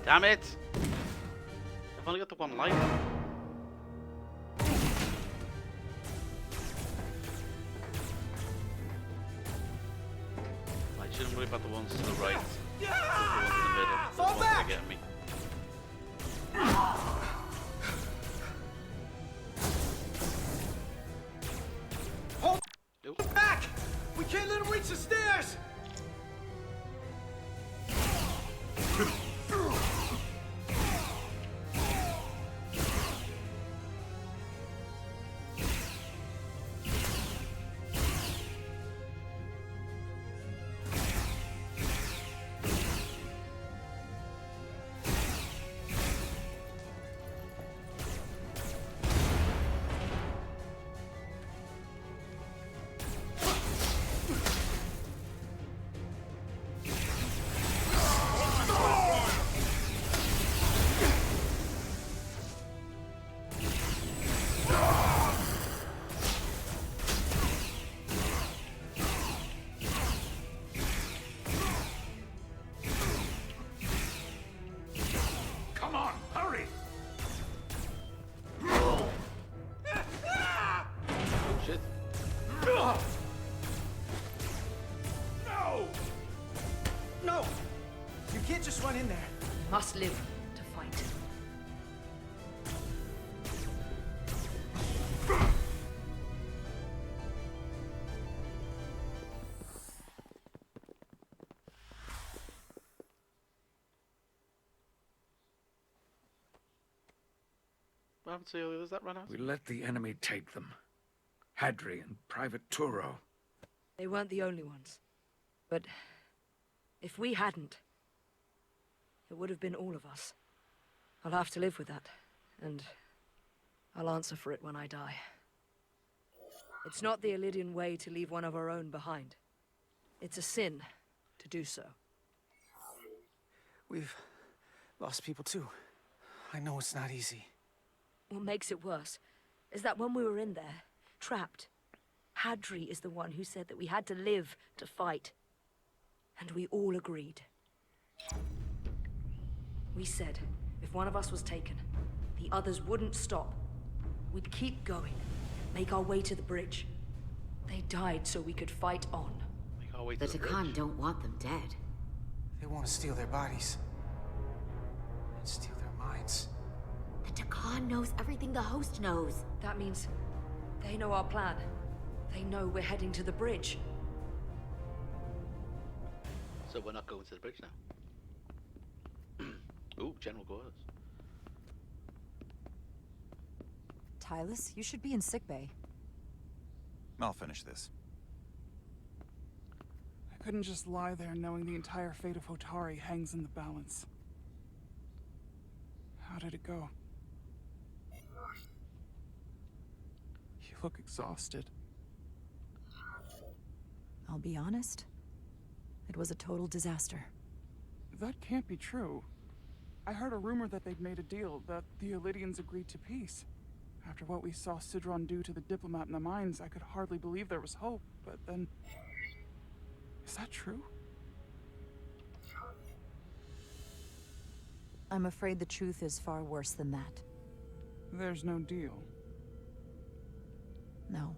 Damn it! I've only got the one life. I shouldn't worry about the ones to the right. The ones in the middle. The ones that are getting me. Hold back! We can't let him reach the stairs! No! You can't just run in there. Must live to fight. What happened to the others that ran out? We let the enemy take them. Hadri and Private Turo. They weren't the only ones. But if we hadn't, it would have been all of us. I'll have to live with that, and I'll answer for it when I die. It's not the Illidian way to leave one of our own behind. It's a sin to do so. We've lost people too. I know it's not easy. What makes it worse is that when we were in there, trapped, Hadri is the one who said that we had to live to fight. And we all agreed. We said, if one of us was taken, the others wouldn't stop. We'd keep going, make our way to the bridge. They died so we could fight on. Make our way The to the Takan bridge. don't want them dead. They want to steal their bodies. And steal their minds. The Takan knows everything the host knows. That means they know our plan. They know we're heading to the bridge. So we're not going to the bridge now. Ooh, General Quarters. Tylus, you should be in sickbay. I'll finish this. I couldn't just lie there knowing the entire fate of Hotari hangs in the balance. How did it go? You look exhausted. I'll be honest. It was a total disaster. That can't be true. I heard a rumor that they'd made a deal, that the Illidians agreed to peace. After what we saw Sidron do to the diplomat in the mines, I could hardly believe there was hope, but then... Is that true? I'm afraid the truth is far worse than that. There's no deal. No.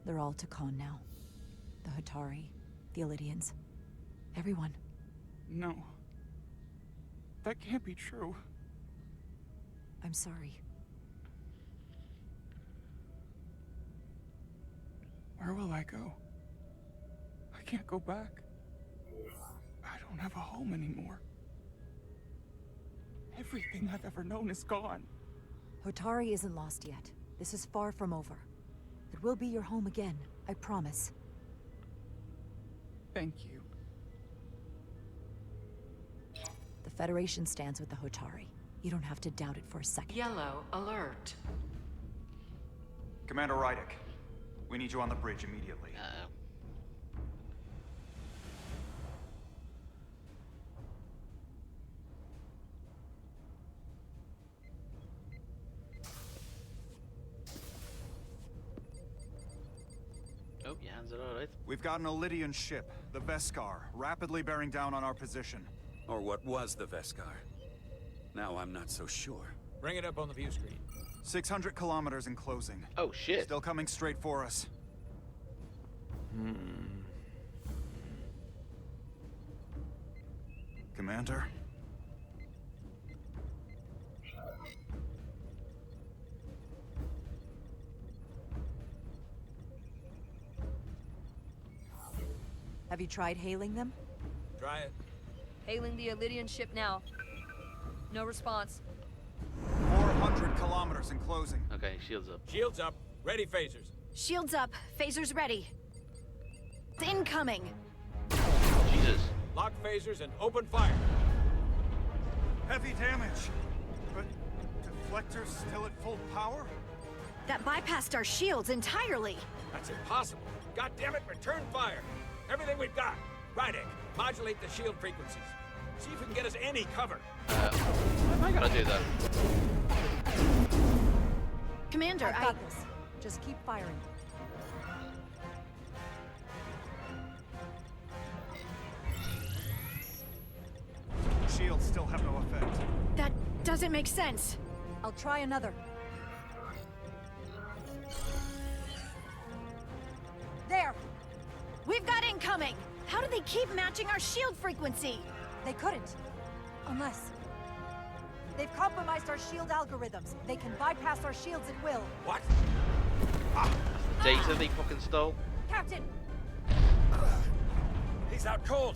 They're all Takan now. The Hotari, the Illidians. Everyone. No. That can't be true. I'm sorry. Where will I go? I can't go back. I don't have a home anymore. Everything I've ever known is gone. Hotari isn't lost yet. This is far from over. It will be your home again, I promise. Thank you. The Federation stands with the Hotari. You don't have to doubt it for a second. Yellow alert. Commander Rydick, we need you on the bridge immediately. Oh, your hands are alright. We've got an Illydian ship, the Veskar, rapidly bearing down on our position. Or what was the Veskar. Now I'm not so sure. Bring it up on the view screen. 600 kilometers in closing. Oh, shit. Still coming straight for us. Commander? Have you tried hailing them? Try it. Hailing the Illydian ship now. No response. 400 kilometers in closing. Okay, shields up. Shields up. Ready phasers. Shields up. Phasers ready. Incoming. Jesus. Lock phasers and open fire. Heavy damage. But deflectors still at full power? That bypassed our shields entirely. That's impossible. God damn it, return fire. Everything we've got. Rydick, modulate the shield frequencies. See if we can get us any cover. I gotta do that. Commander, I've got this. Just keep firing. Shields still have no effect. That doesn't make sense. I'll try another. There! We've got incoming! How do they keep matching our shield frequency? They couldn't. Unless... They've compromised our shield algorithms. They can bypass our shields at will. What? Data they fucking stole. Captain! He's out cold.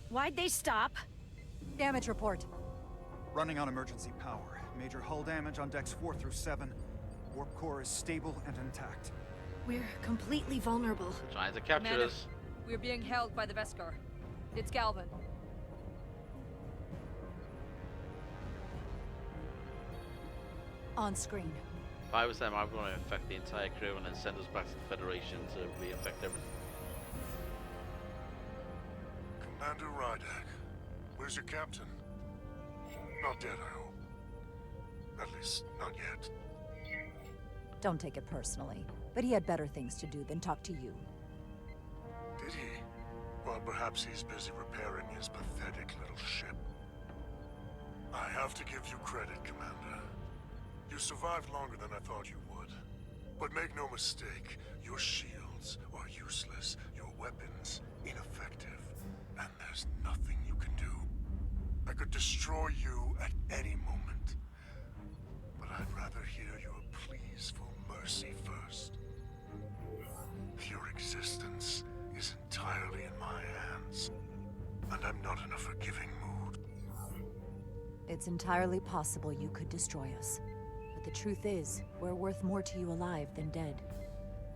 Why'd they stop? Damage report. Running on emergency power. Major hull damage on decks 4 through 7. Warp core is stable and intact. We're completely vulnerable. Trying to capture Commander, us. we're being held by the Veskar. It's Galvin. On screen. If I was them, I'm going to infect the entire crew and then send us back to the Federation to re-infect everything. Commander Rydick, where's your captain? Not dead, I hope. At least, not yet. Don't take it personally, but he had better things to do than talk to you. Did he? Well, perhaps he's busy repairing his pathetic little ship. I have to give you credit, Commander. You survived longer than I thought you would. But make no mistake, your shields are useless, your weapons ineffective, and there's nothing you can do. I could destroy you at any moment. But I'd rather hear your pleas for mercy first. Your existence is entirely in my hands, and I'm not in a forgiving mood. It's entirely possible you could destroy us. But the truth is, we're worth more to you alive than dead.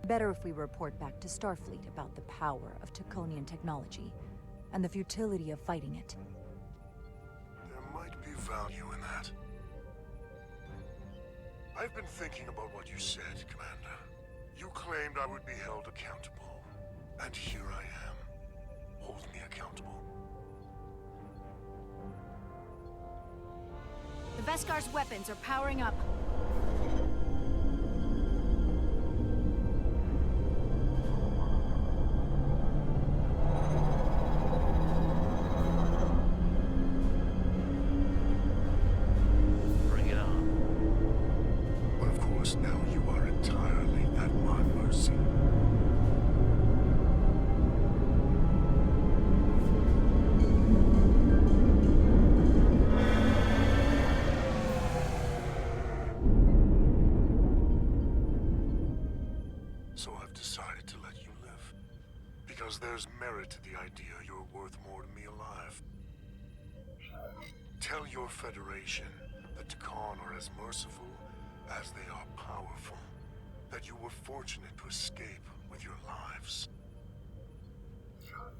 Better if we report back to Starfleet about the power of Taconian technology, and the futility of fighting it. There might be value in that. I've been thinking about what you said, Commander. You claimed I would be held accountable. And here I am. Hold me accountable. The Veskar's weapons are powering up. Bring it on. But of course, now you are entirely at my mercy. So I've decided to let you live. Because there's merit to the idea you're worth more to me alive. Tell your Federation that Takan are as merciful as they are powerful. That you were fortunate to escape with your lives.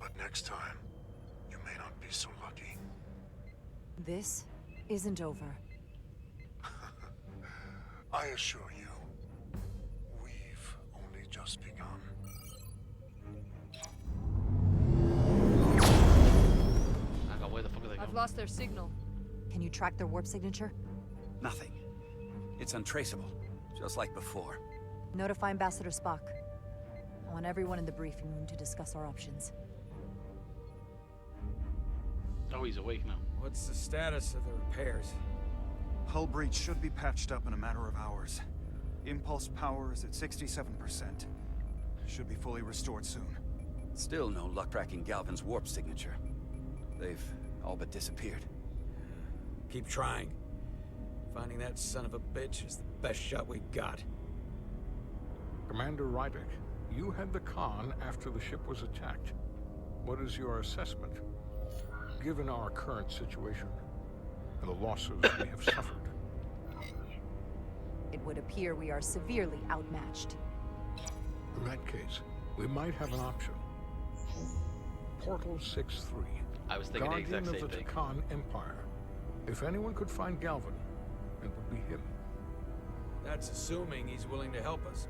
But next time, you may not be so lucky. This isn't over. I assure you, we've only just begun. Hang on, where the fuck are they going? I've lost their signal. Can you track their warp signature? Nothing. It's untraceable, just like before. Notify Ambassador Spock. I want everyone in the briefing room to discuss our options. Oh, he's awake now. What's the status of the repairs? Hull breach should be patched up in a matter of hours. Impulse power is at 67%. Should be fully restored soon. Still no luck tracking Galvin's warp signature. They've all but disappeared. Keep trying. Finding that son of a bitch is the best shot we've got. Commander Rydick, you had the Khan after the ship was attacked. What is your assessment? Given our current situation and the losses we have suffered. It would appear we are severely outmatched. In that case, we might have an option. Portal 6-3. I was thinking the exact Guardian same of the thing. Takan Empire. If anyone could find Galvin, it would be him. That's assuming he's willing to help us.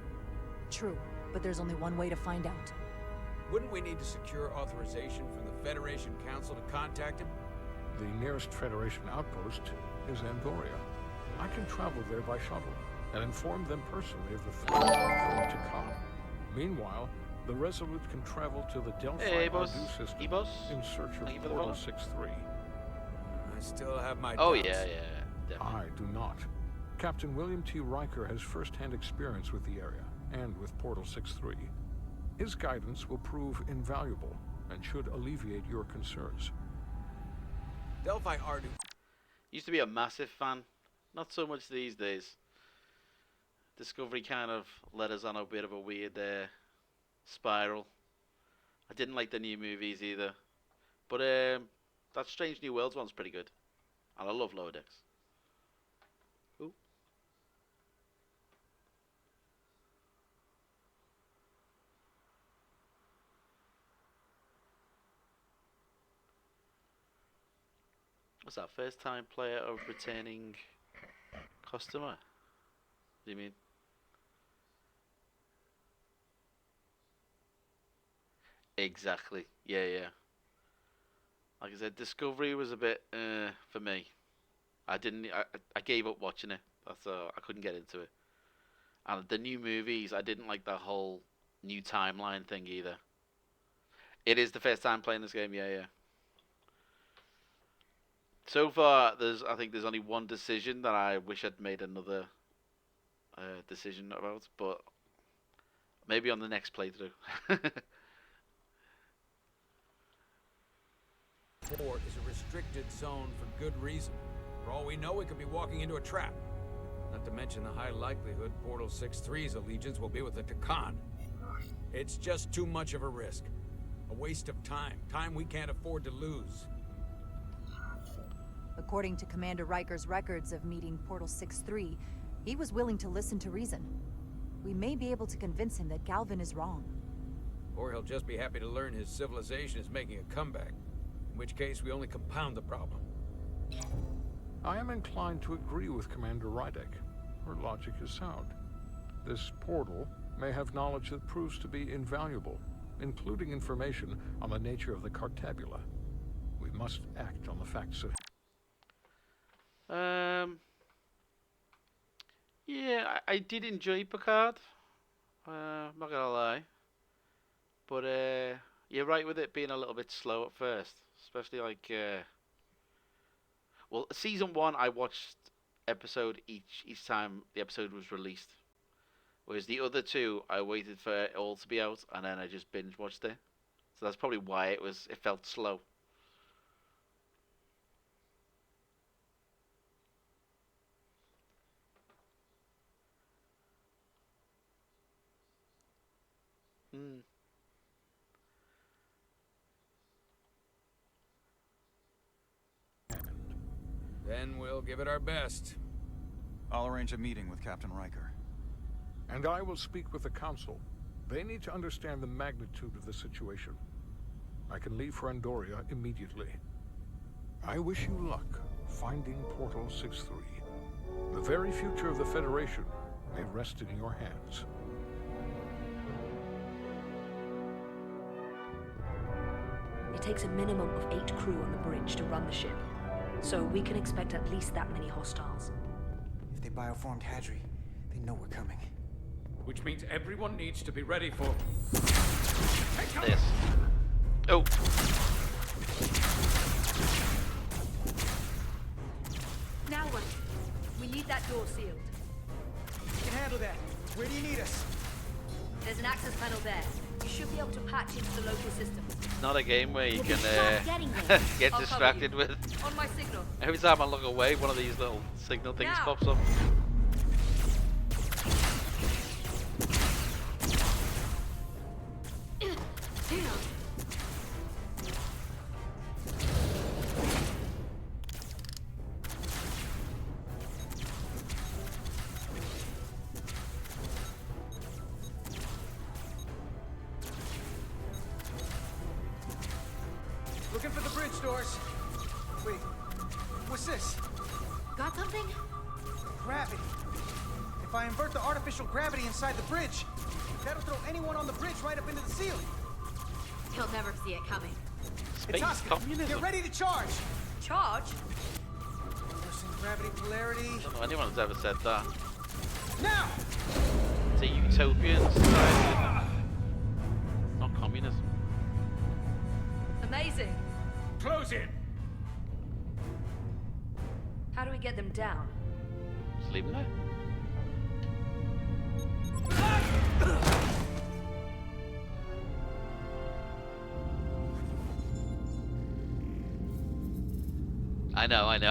True, but there's only one way to find out. Wouldn't we need to secure authorization from the Federation Council to contact him? The nearest Federation outpost is Andoria. I can travel there by shuttle and inform them personally of the threat from Takan. Meanwhile, the Resolute can travel to the Delphi Ardu system in search of Portal 6-3. I still have my Oh, doubts. yeah. I do not. Captain William T. Riker has first-hand experience with the area and with Portal 6-3. His guidance will prove invaluable and should alleviate your concerns. Delphi Ardu. Used to be a massive fan. Not so much these days. Discovery kind of led us on a bit of a weird spiral. I didn't like the new movies either. But that Strange New Worlds one's pretty good. And I love Lower Decks. Ooh. What's that? First time player or returning customer? What do you mean? Exactly. Yeah. Like I said, Discovery was a bit for me. I gave up watching it. I couldn't get into it. And the new movies, I didn't like the whole new timeline thing either. It is the first time playing this game, yeah. So far, I think there's only one decision that I wish I'd made another decision about, but maybe on the next playthrough. Port is a restricted zone for good reason. For all we know, we could be walking into a trap. Not to mention the high likelihood Portal 6-3's allegiance will be with the Takan. It's just too much of a risk. A waste of time. Time we can't afford to lose. According to Commander Riker's records of meeting Portal 6-3, he was willing to listen to reason. We may be able to convince him that Galvin is wrong. Or he'll just be happy to learn his civilization is making a comeback. In which case, we only compound the problem. I am inclined to agree with Commander Rydick. Her logic is sound. This portal may have knowledge that proves to be invaluable, including information on the nature of the Cartabula. We must act on the facts of... Yeah, I did enjoy Picard. I'm not gonna lie. But you're right with it being a little bit slow at first. Especially like... well, season 1 I watched episode each time the episode was released. Whereas the other two, I waited for it all to be out and then I just binge watched it. So that's probably why it felt slow. Mm. Then we'll give it our best. I'll arrange a meeting with Captain Riker. And I will speak with the Council. They need to understand the magnitude of the situation. I can leave for Andoria immediately. I wish you luck finding Portal 6-3. The very future of the Federation may rest in your hands. It takes a minimum of 8 crew on the bridge to run the ship, so we can expect at least that many hostiles. If they bioformed Hadri, they know we're coming. Which means everyone needs to be ready for... This. Oh. Now what? We need that door sealed. We can handle that. Where do you need us? There's an access panel there. You should be able to patch into the local system. It's not a game where you can get I'll distracted cover you. with. On my signal. Every time I look away, one of these little signal things Now. pops up. Looking for the bridge doors. Wait, what's this? Got something? Gravity. If I invert the artificial gravity inside the bridge, that'll throw anyone on the bridge right up into the ceiling. He'll never see it coming. Space Itosca, communism. get ready to charge. Charge? Reversing gravity polarity. I don't know anyone has ever said that. Now! It's a utopian society. Not communism. Amazing. Close in! How do we get them down? Just leave them there. I know. Like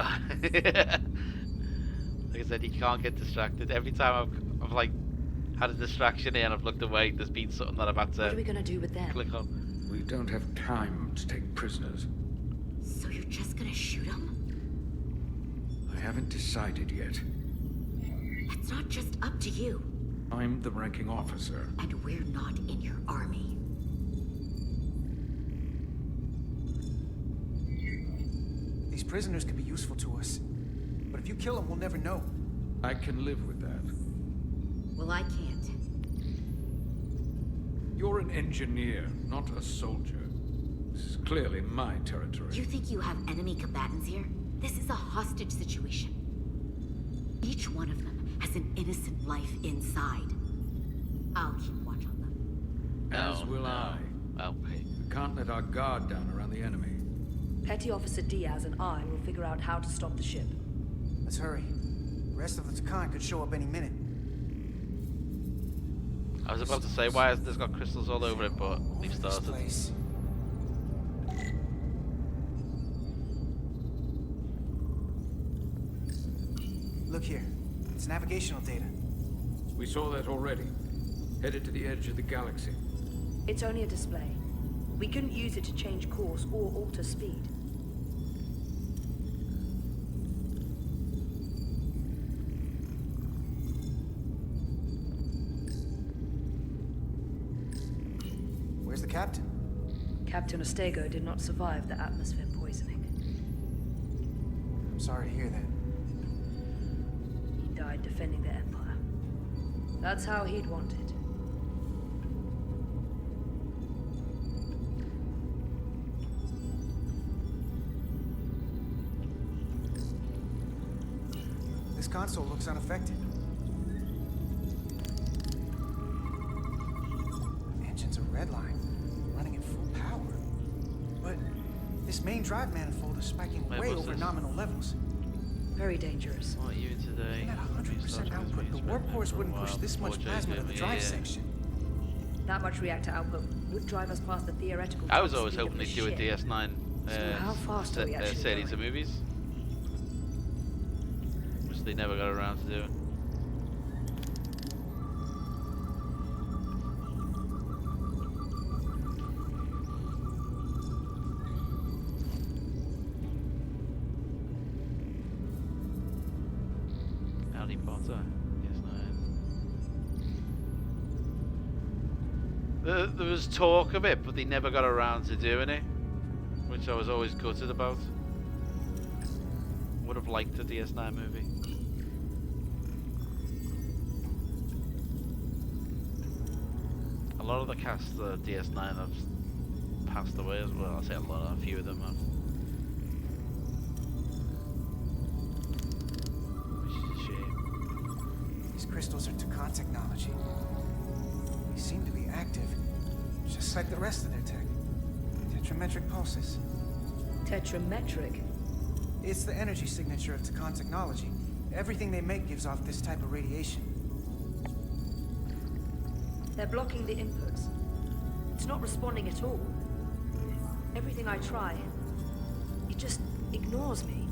I said, you can't get distracted. Every time I've like had a distraction here and I've looked away, there's been something that I've had to What are we gonna do with them? click on. We don't have time to take prisoners. So you're just gonna shoot him? I haven't decided yet. It's not just up to you. I'm the ranking officer. And we're not in your army. These prisoners could be useful to us. But if you kill them, we'll never know. I can live with that. Well, I can't. You're an engineer, not a soldier. This is clearly my territory. You think you have enemy combatants here? This is a hostage situation. Each one of them has an innocent life inside. I'll keep watch on them. As will I. Okay. We can't let our guard down around the enemy. Petty Officer Diaz and I will figure out how to stop the ship. Let's hurry. The rest of the Takan could show up any minute. I was about to say, why has this got crystals all over it, but we've started. Place. Look here. It's navigational data. We saw that already. Headed to the edge of the galaxy. It's only a display. We couldn't use it to change course or alter speed. Where's the captain? Captain Ostego did not survive the atmosphere poisoning. I'm sorry to hear that. He died defending the Empire. That's how he'd want it. This console looks unaffected. Engines are redline, running at full power. But this main drive manifold is spiking Wait, way what's over this? nominal levels. Very dangerous. What are you today? Even at 100% output, the warp cores wouldn't push this much plasma to the drive section. That much reactor output would drive us past the theoretical. I was top always speed of hoping the they'd do a ship. DS9 So how fast are we actually series going? of movies, which they never got around to doing. Harry Potter. Yes, no. There was talk of it, but they never got around to doing it, which I was always gutted about. Would have liked a DS9 movie. A lot of the cast of DS9 have passed away as well. I say a lot, a few of them have. Which is a shame. These crystals are Takan technology. They seem to be active, just like the rest of their tech. Tetrametric pulses. Tetrametric? It's the energy signature of Takan technology. Everything they make gives off this type of radiation. They're blocking the inputs. It's not responding at all. Everything I try, it just ignores me.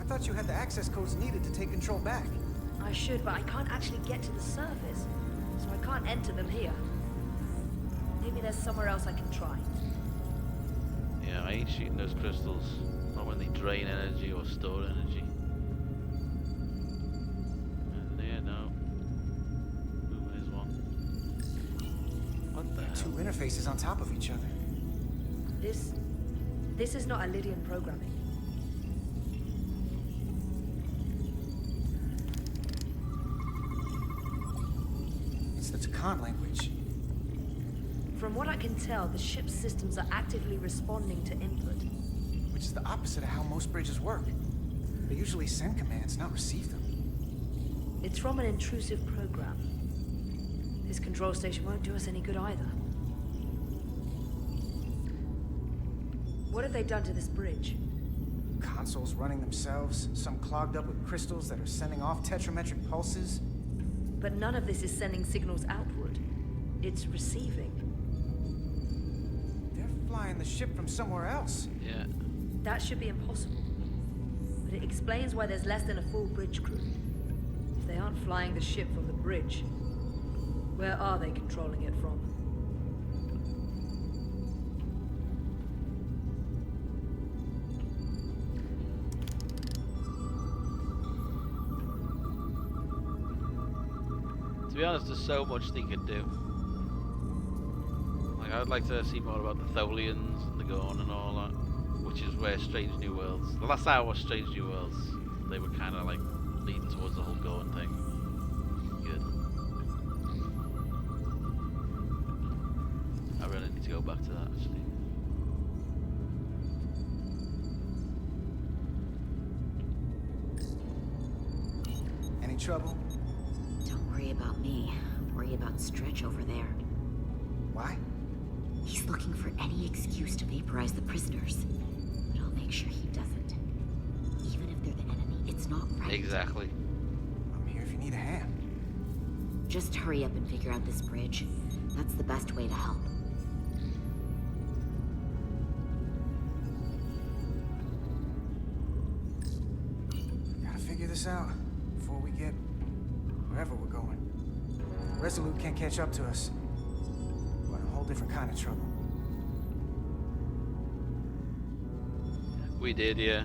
I thought you had the access codes needed to take control back. I should, but I can't actually get to the surface, so I can't enter them here. Maybe there's somewhere else I can try. Yeah, I ain't shooting those crystals. Not when they drain energy or store energy. There, no. Ooh, there's one. What the hell? Two interfaces on top of each other. This is not Lydian programming. It's the Takan language. From what I can tell, the ship's systems are actively responding to input. Which is the opposite of how most bridges work. They usually send commands, not receive them. It's from an intrusive program. This control station won't do us any good either. What have they done to this bridge? Consoles running themselves, some clogged up with crystals that are sending off tetrametric pulses. But none of this is sending signals outward. It's receiving. They're flying the ship from somewhere else. Yeah. That should be impossible. But it explains why there's less than a full bridge crew. If they aren't flying the ship from the bridge, where are they controlling it from? To be honest, there's so much they could do. Like, I'd like to see more about the Tholians and the Gorn and all that, which is where Strange New Worlds. The last time I watched Strange New Worlds, they were kind of like leading towards the whole Gorn thing. Good. I really need to go back to that actually. Any trouble? Don't worry about me. Worry about Stretch over there. Why? He's looking for any excuse to vaporize the prisoners. But I'll make sure he doesn't. Even if they're the enemy, it's not right. Exactly. I'm here if you need a hand. Just hurry up and figure out this bridge. That's the best way to help. Gotta figure this out before we get wherever we're going. Resolute can't catch up to us. We're in a whole different kind of trouble. We did, yeah.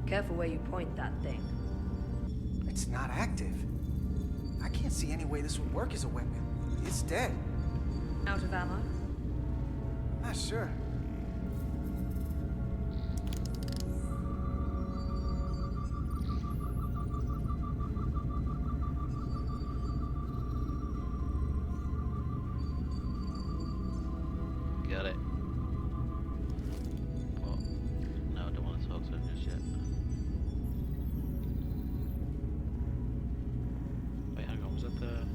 Careful where you point that thing. It's not active. I can't see any way this would work as a weapon. It's dead. Out of ammo? Not sure. Got it. Well, no, I don't want to talk to him just yet. Wait, hang on, was that the...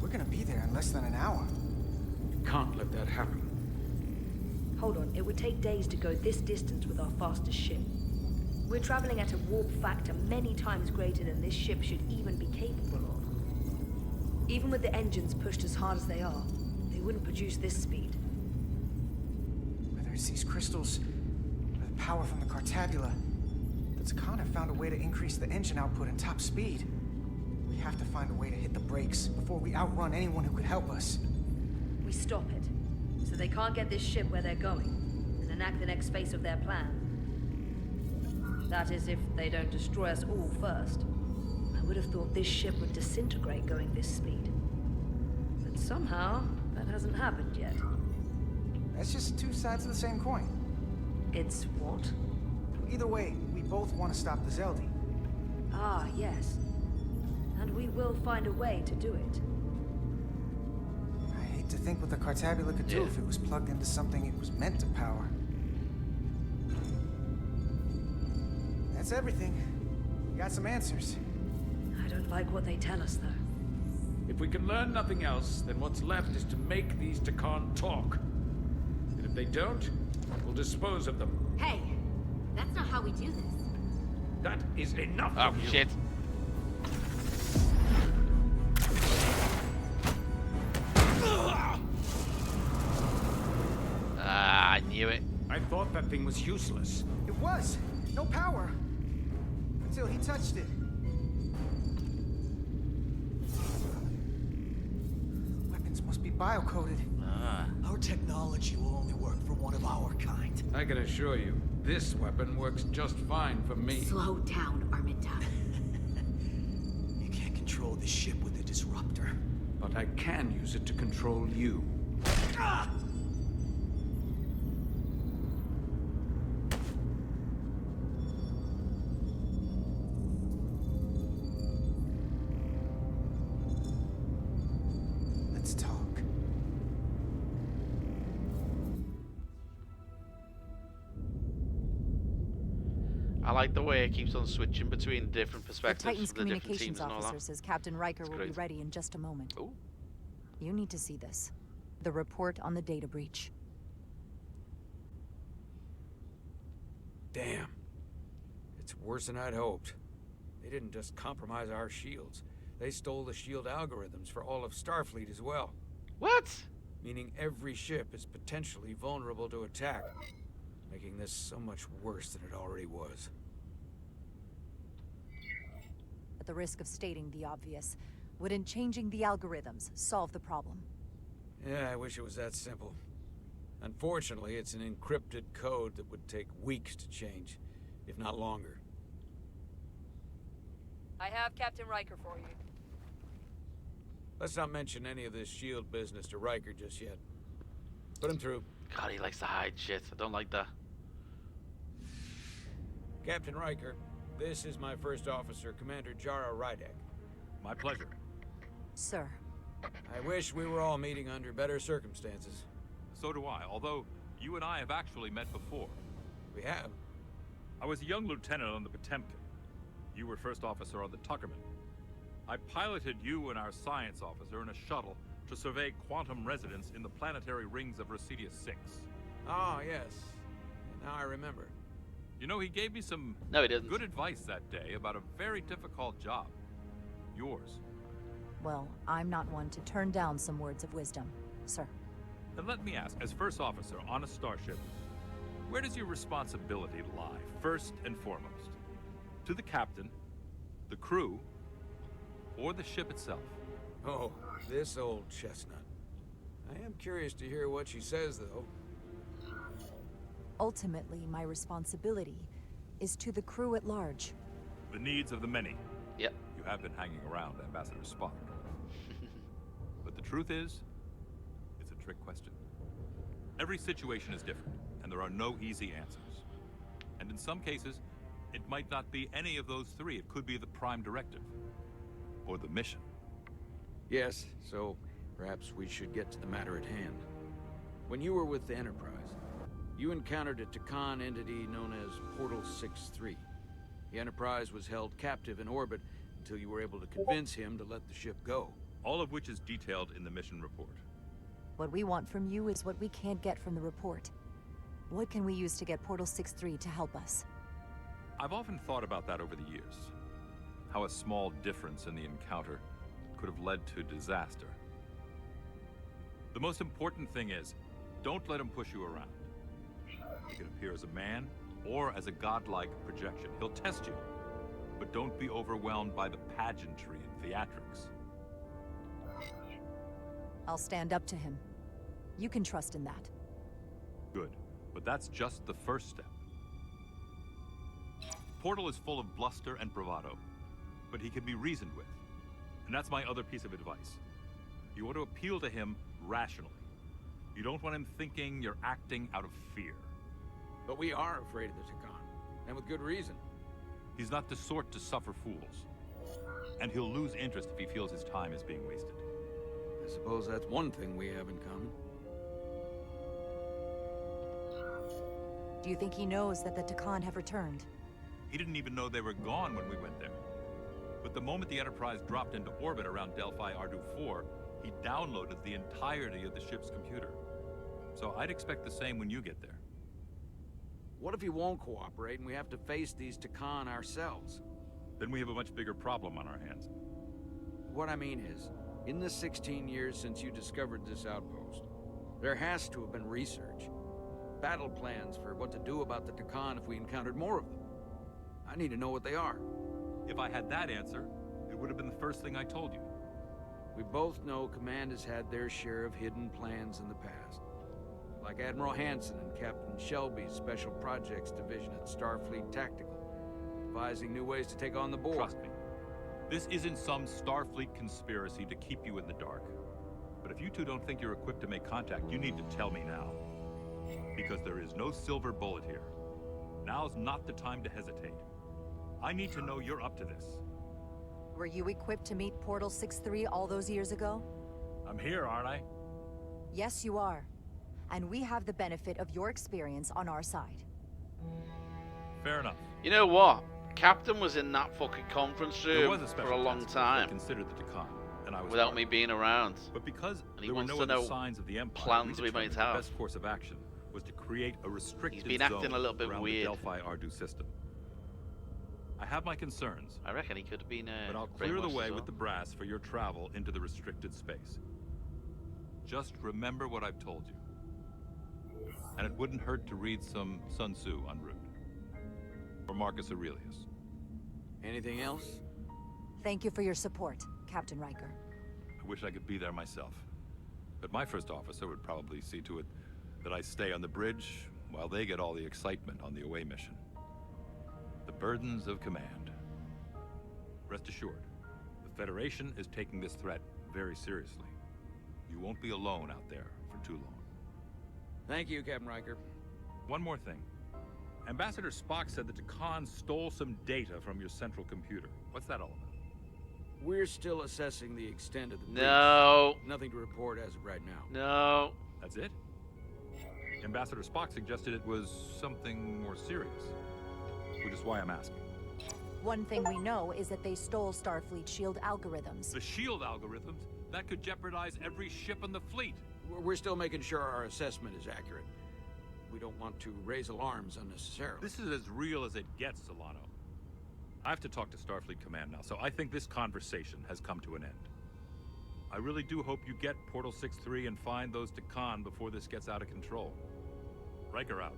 We're gonna be there in less than an hour. Can't let that happen. Hold on, it would take days to go this distance with our fastest ship. We're traveling at a warp factor many times greater than this ship should even be capable of. Even with the engines pushed as hard as they are, they wouldn't produce this speed. Whether it's these crystals, or the power from the Cartabula, the Takana found a way to increase the engine output and top speed. We have to find a way to hit the brakes before we outrun anyone who could help us. We stop it, so they can't get this ship where they're going, and enact the next phase of their plan. That is, if they don't destroy us all first. I would have thought this ship would disintegrate going this speed. But somehow, that hasn't happened yet. That's just two sides of the same coin. It's what? Either way, we both want to stop the Zeldi. Ah, yes. And we will find a way to do it. I hate to think what the Cartabula could do if it was plugged into something it was meant to power. That's everything. We got some answers. I don't like what they tell us, though. If we can learn nothing else, then what's left is to make these Takan talk. And if they don't, we'll dispose of them. Hey, that's not how we do this. That is enough Oh, of you. shit. Ah, I knew it. I thought that thing was useless. It was. No power. Until he touched it. Weapons must be biocoded. Our technology will only work for one of our kind. I can assure you, this weapon works just fine for me. Slow down, Arminta. You can't control the ship with a disruptor. But I can use it to control you. Ah! Let's talk. I like the way it keeps on switching between different The perspectives Titan's from the different communications teams and all officer that. says Captain Riker will be great. ready in just a moment. Ooh. You need to see this. The report on the data breach. Damn. It's worse than I'd hoped. They didn't just compromise our shields. They stole the shield algorithms for all of Starfleet as well. What? Meaning every ship is potentially vulnerable to attack, making this so much worse than it already was. At the risk of stating the obvious, wouldn't changing the algorithms solve the problem? Yeah, I wish it was that simple. Unfortunately, it's an encrypted code that would take weeks to change, if not longer. I have Captain Riker for you. Let's not mention any of this shield business to Riker just yet. Put him through. God, he likes to hide shit. I don't like that. Captain Riker, this is my first officer, Commander Jara Rydek. My pleasure. Sir. I wish we were all meeting under better circumstances. So do I, although you and I have actually met before. We have? I was a young lieutenant on the Potemkin. You were first officer on the Tuckerman. I piloted you and our science officer in a shuttle to survey quantum resonance in the planetary rings of Resurgence 6. Oh, yes. Now I remember. You know, he gave me some good advice that day about a very difficult job. Yours. Well, I'm not one to turn down some words of wisdom, sir. Then let me ask, as first officer on a starship, where does your responsibility lie, first and foremost? To the captain, the crew, or the ship itself? Oh, this old chestnut. I am curious to hear what she says, though. Ultimately, my responsibility is to the crew at large. The needs of the many. Yep. You have been hanging around Ambassador Spock. But the truth is, it's a trick question. Every situation is different, and there are no easy answers. And in some cases, it might not be any of those three. It could be the prime directive. Or the mission. Yes, so perhaps we should get to the matter at hand. When you were with the Enterprise, you encountered a Takan entity known as Portal 6-3. The Enterprise was held captive in orbit until you were able to convince him to let the ship go. All of which is detailed in the mission report. What we want from you is what we can't get from the report. What can we use to get Portal 6-3 to help us? I've often thought about that over the years. How a small difference in the encounter could have led to disaster. The most important thing is, don't let him push you around. He can appear as a man or as a godlike projection. He'll test you, but don't be overwhelmed by the pageantry and theatrics. I'll stand up to him. You can trust in that. Good, but that's just the first step. Portal is full of bluster and bravado, but he can be reasoned with. And that's my other piece of advice. You want to appeal to him rationally. You don't want him thinking you're acting out of fear. But we are afraid of the Takan, and with good reason. He's not the sort to suffer fools. And he'll lose interest if he feels his time is being wasted. I suppose that's one thing we have in common. Do you think he knows that the Takan have returned? He didn't even know they were gone when we went there. But the moment the Enterprise dropped into orbit around Delphi Ardu 4, he downloaded the entirety of the ship's computer. So I'd expect the same when you get there. What if he won't cooperate and we have to face these Takan ourselves? Then we have a much bigger problem on our hands. What I mean is, in the 16 years since you discovered this outpost, there has to have been research. Battle plans for what to do about the Takan if we encountered more of them. I need to know what they are. If I had that answer, it would have been the first thing I told you. We both know Command has had their share of hidden plans in the past. Like Admiral Hansen and Captain Shelby's Special Projects Division at Starfleet Tactical, devising new ways to take on the board. Trust me, this isn't some Starfleet conspiracy to keep you in the dark. But if you two don't think you're equipped to make contact, you need to tell me now. Because there is no silver bullet here. Now's not the time to hesitate. I need to know you're up to this. Were you equipped to meet Portal 6-3 all those years ago? I'm here, aren't I? Yes, you are. And we have the benefit of your experience on our side. Fair enough. You know what? Captain was in that fucking conference There was room a for a special long task force that time considered the Takan, and I was without part me of it. being around. But because And he there were wants no to other know signs of the Empire, plans we might determined have. the best course of action was to create a restricted He's been acting zone a little bit around weird. the Delphi Ardu system. I have my concerns, I reckon he could have been but I'll clear the brainwashed way as well. with the brass for your travel into the restricted space. Just remember what I've told you. And it wouldn't hurt to read some Sun Tzu en route. Or Marcus Aurelius. Anything else? Thank you for your support, Captain Riker. I wish I could be there myself. But my first officer would probably see to it that I stay on the bridge while they get all the excitement on the away mission. The burdens of command. Rest assured, the Federation is taking this threat very seriously. You won't be alone out there for too long. Thank you, Captain Riker. One more thing. Ambassador Spock said that Takan stole some data from your central computer. What's that all about? We're still assessing the extent of the breach. No. Nothing to report as of right now. No. That's it? Ambassador Spock suggested it was something more serious. Which is why I'm asking. One thing we know is that they stole Starfleet shield algorithms. The shield algorithms? That could jeopardize every ship in the fleet. We're still making sure our assessment is accurate. We don't want to raise alarms unnecessarily. This is as real as it gets, Solano. I have to talk to Starfleet Command now, so I think this conversation has come to an end. I really do hope you get Portal 6-3 and find those Takan before this gets out of control. Riker out.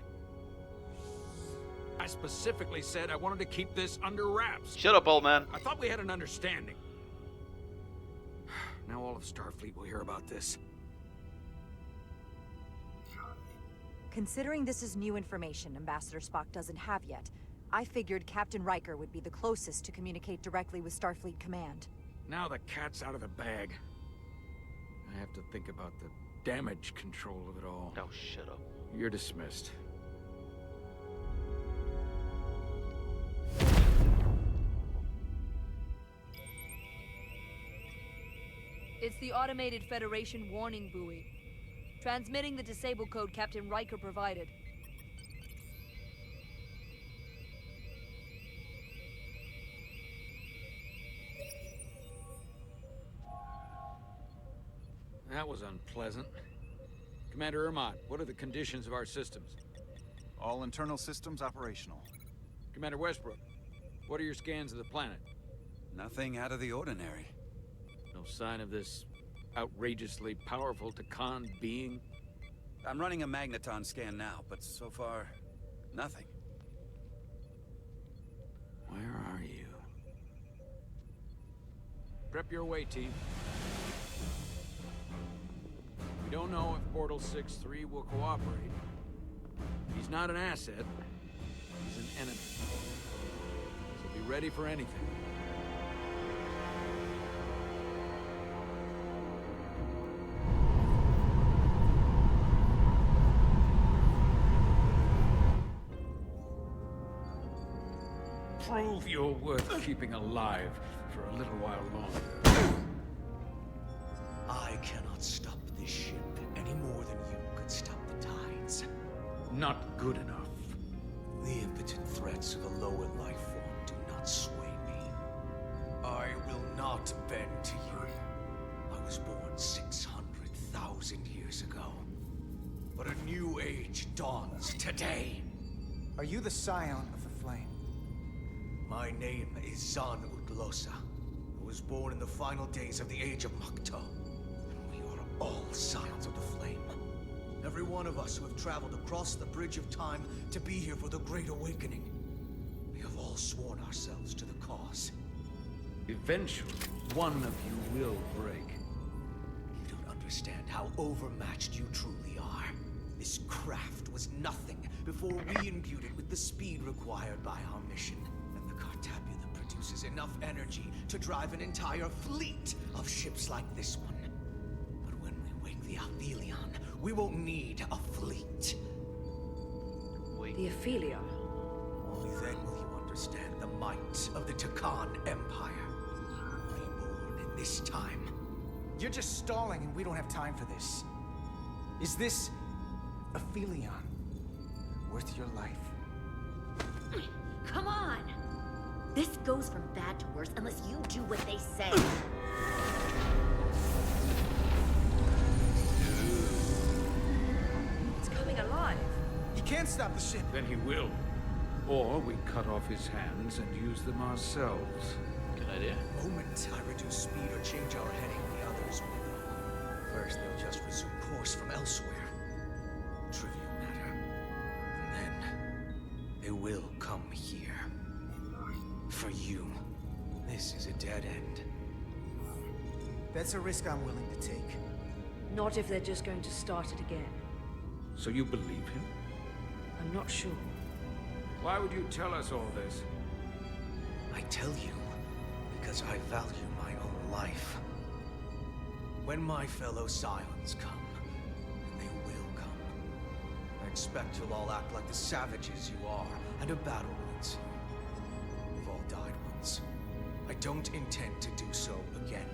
I specifically said I wanted to keep this under wraps. Shut up, old man. I thought we had an understanding. Now all of Starfleet will hear about this. Considering this is new information Ambassador Spock doesn't have yet, I figured Captain Riker would be the closest to communicate directly with Starfleet Command. Now the cat's out of the bag. I have to think about the damage control of it all. Oh, shut up. You're dismissed. It's the automated Federation warning buoy. Transmitting the disable code Captain Riker provided. That was unpleasant. Commander Ermont, what are the conditions of our systems? All internal systems operational. Commander Westbrook, what are your scans of the planet? Nothing out of the ordinary. No sign of this outrageously powerful Takan being? I'm running a magneton scan now, but so far, nothing. Where are you? Prep your way, team. We don't know if Portal 6-3 will cooperate. He's not an asset. He's an enemy. So be ready for anything. Prove you're worth keeping alive for a little while longer. I cannot stop this ship any more than you could stop the tides. Not good enough. The impotent threats of a lower life form do not sway me. I will not bend to you. I was born 600,000 years ago. But a new age dawns today. Are you the scion of the flame? My name is Zan Utlosa. I was born in the final days of the Age of Makto. And we are all scions of the flame. Every one of us who have traveled across the bridge of time to be here for the Great Awakening. We have all sworn ourselves to the cause. Eventually, one of you will break. You don't understand how overmatched you truly are. This craft was nothing before we imbued it with the speed required by our mission. And the Cartabula produces enough energy to drive an entire fleet of ships like this one. But when we wake the Aphelion, we won't need a fleet. The Aphelion? Only then will you understand the might of the Takan Empire. Reborn in this time. You're just stalling and we don't have time for this. Is this Aphelion worth your life? Come on! This goes from bad to worse unless you do what they say. It's coming alive. He can't stop the ship. Then he will. Or we cut off his hands and use them ourselves. Good idea. The moment I reduce speed or change our heading, the others will. First, they'll just resume course from elsewhere. Trivial matter. And then, they will come here. For you, this is a dead end. That's a risk I'm willing to take. Not if they're just going to start it again. So you believe him? I'm not sure. Why would you tell us all this? I tell you because I value my own life. When my fellow scions come, and they will come, I expect you'll all act like the savages you are, and a battle wounds you. We've all died once. I don't intend to do so again.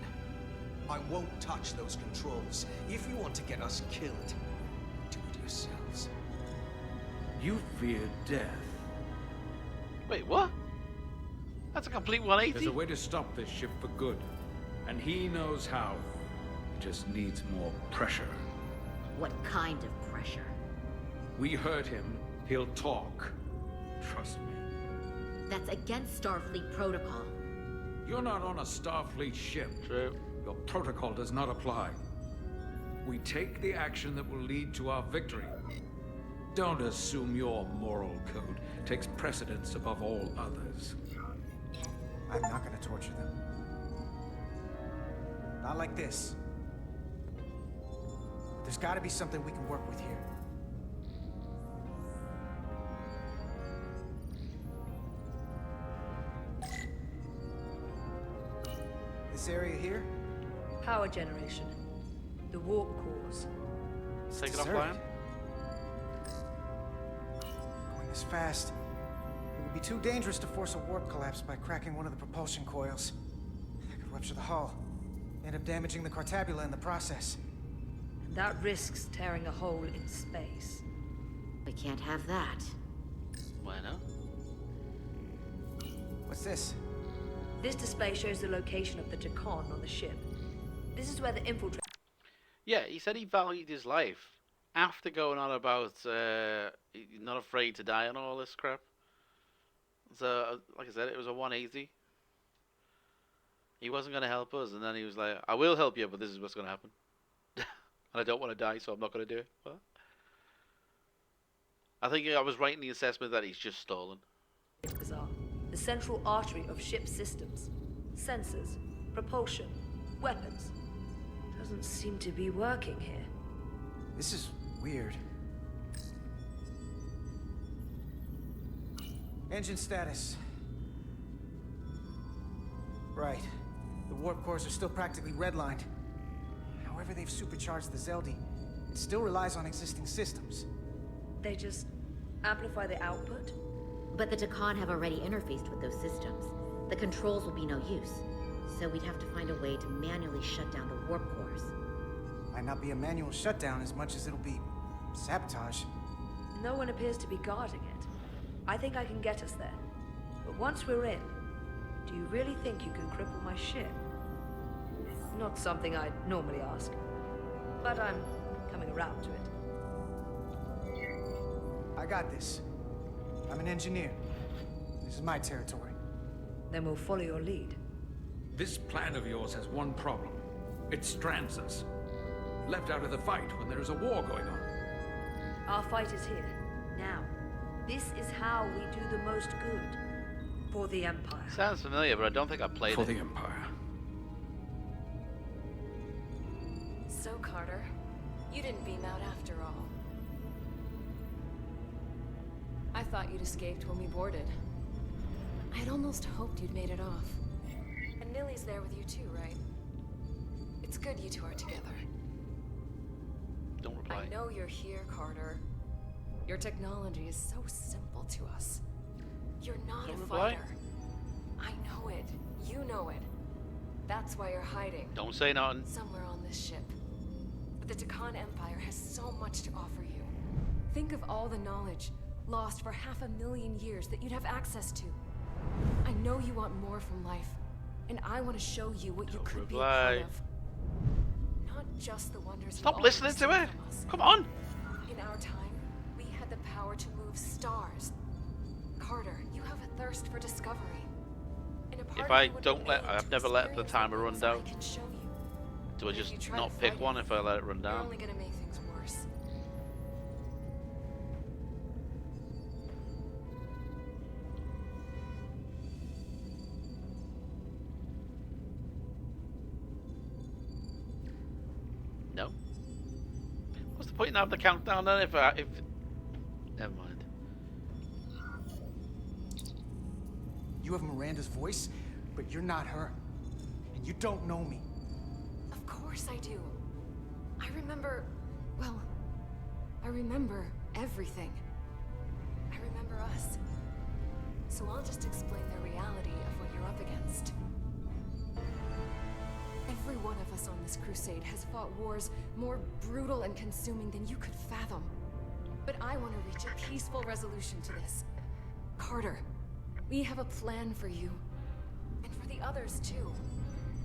I won't touch those controls. If you want to get us killed, do it yourselves. You fear death. Wait, what? That's a complete 180. There's a way to stop this ship for good. And he knows how. He just needs more pressure. What kind of pressure? We hurt him, he'll talk. Trust me. That's against Starfleet protocol. You're not on a Starfleet ship. True. Your protocol does not apply. We take the action that will lead to our victory. Don't assume your moral code takes precedence above all others. I'm not gonna torture them. Not like this. There's gotta be something we can work with here. This area here? Power generation. The warp cores. Take it deserted. offline. Going this fast, it would be too dangerous to force a warp collapse by cracking one of the propulsion coils. I could rupture the hull, end up damaging the Cartabula in the process. And that risks tearing a hole in space. We can't have that. Why not? What's this? This display shows the location of the Takan on the ship. This is where the infiltrators... Yeah, he said he valued his life. after going on about you're not afraid to die and all this crap. So, like I said, it was a 180. He wasn't going to help us, and then he was like, I will help you, but this is what's going to happen. And I don't want to die, so I'm not going to do it. What? I think I was right in the assessment that he's just stolen. It's bizarre. The central artery of ship systems. Sensors, propulsion, weapons. Doesn't seem to be working here. This is weird. Engine status. Right. The warp cores are still practically redlined. However they've supercharged the Zeldi, it still relies on existing systems. They just amplify the output? But the Takan have already interfaced with those systems. The controls will be no use. So we'd have to find a way to manually shut down the warp cores. Might not be a manual shutdown as much as it'll be sabotage. No one appears to be guarding it. I think I can get us there. But once we're in, do you really think you can cripple my ship? Not something I'd normally ask. But I'm coming around to it. I got this. I'm an engineer. This is my territory. Then we'll follow your lead. This plan of yours has one problem. It strands us. Left out of the fight when there is a war going on. Our fight is here, now. This is how we do the most good. For the Empire. Sounds familiar, but I don't think I played it. For the Empire. So, Carter, you didn't beam out after all. I thought you'd escaped when we boarded. I had almost hoped you'd made it off. And Nilly's there with you too, right? It's good you two are together. Don't reply. I know you're here, Carter. Your technology is so simple to us. You're not Don't a reply. fighter. I know it. You know it. That's why you're hiding. Don't say nothing. Somewhere on this ship. But the Takan Empire has so much to offer you. Think of all the knowledge lost for 500,000 years that you'd have access to. I know you want more from life, and I want to show you what you could be a part of. Not just the wonders. Stop listening to it. Come on. In our time, we had the power to move stars. Carter, you have a thirst for discovery. And a part If of I you would don't be let, able I've to never let the experience timer run things down. I can show you. Do I But if just you try not to pick fight one it, if I let it run You're down? only gonna make things worse. No. What's the point in having the countdown then if never mind. You have Miranda's voice, but you're not her. And you don't know me. Of course I do. I remember... well... I remember everything. I remember us. So I'll just explain the reality of what you're up against. Every one of us on this crusade has fought wars more brutal and consuming than you could fathom. But I want to reach a peaceful resolution to this. Carter, we have a plan for you. And for the others, too.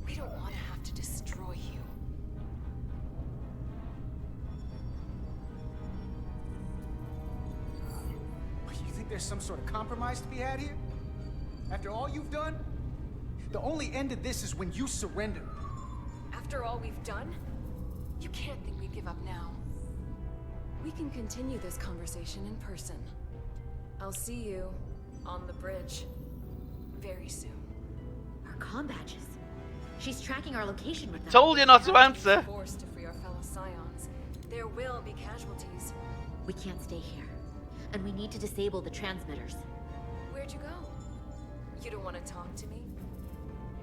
We don't want to have to destroy you. You think there's some sort of compromise to be had here? After all you've done? The only end of this is when you surrender. After all we've done, you can't think we'd give up now. We can continue this conversation in person. I'll see you on the bridge very soon. Our comm badges. She's tracking our location with them. Told you not to answer. Forced to free our fellow Scions. There will be casualties. We can't stay here. And we need to disable the transmitters. Where'd you go? You don't want to talk to me?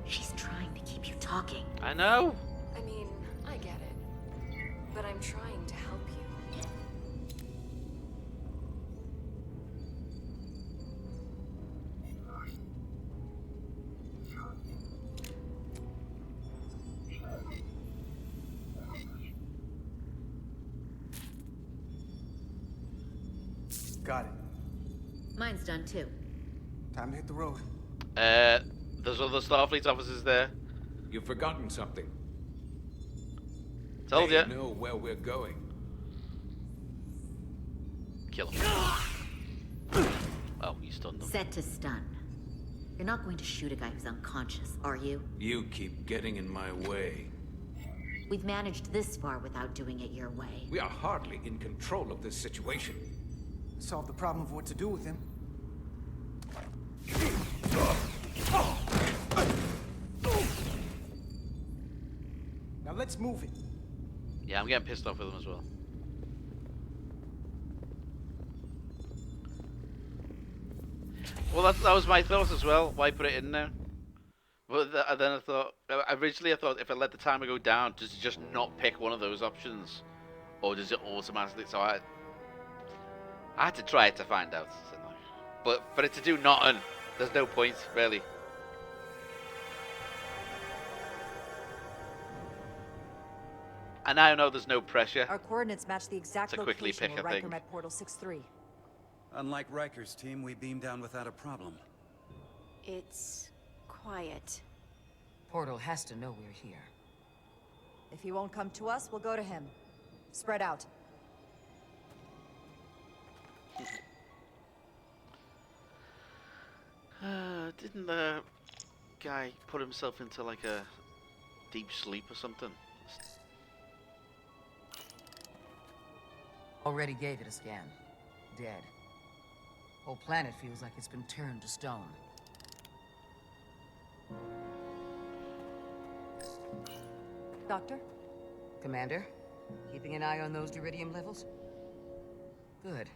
She's trying to keep you talking. I know. I mean, I get it. But I'm trying to help you. Got it. Mine's done too. Time to hit the road. There's other Starfleet officers there. You've forgotten something. Told They ya. know where we're going. Kill him. Oh, you stunned him. Set to stun. You're not going to shoot a guy who's unconscious, are you? You keep getting in my way. We've managed this far without doing it your way. We are hardly in control of this situation. Solve the problem of what to do with him. Now let's move it. Yeah, I'm getting pissed off with him as well. Well, that was my thought as well. Why put it in there? But then I thought, originally I thought if I let the timer go down, does it just not pick one of those options? Or does it automatically? So I had to try it to find out. But for it to do nothing, there's no point, really. And I know there's no pressure. Our coordinates match the exact to quickly location pick where a Riker thing. met Portal 6-3. Unlike Riker's team, we beamed down without a problem. It's quiet. Portal has to know we're here. If he won't come to us, we'll go to him. Spread out. Didn't the guy put himself into like a deep sleep or something? Already gave it a scan. Dead. Whole planet feels like it's been turned to stone. Doctor? Commander? Keeping an eye on those duridium levels? Good.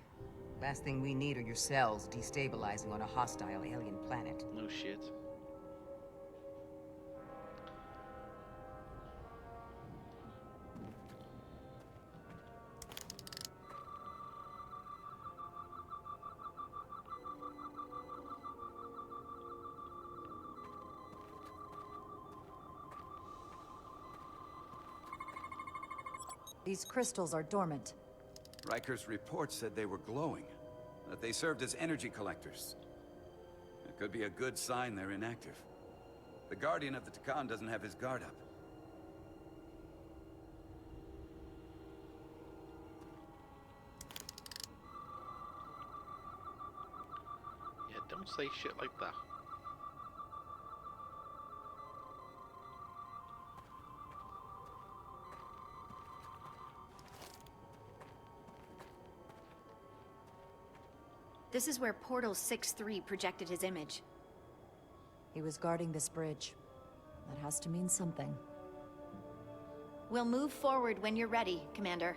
Last thing we need are your cells destabilizing on a hostile alien planet. No shit. These crystals are dormant. Riker's report said they were glowing, that they served as energy collectors. It could be a good sign they're inactive. The Guardian of the Takan doesn't have his guard up. Yeah, don't say shit like that. This is where Portal 6-3 projected his image. He was guarding this bridge. That has to mean something. We'll move forward when you're ready, Commander.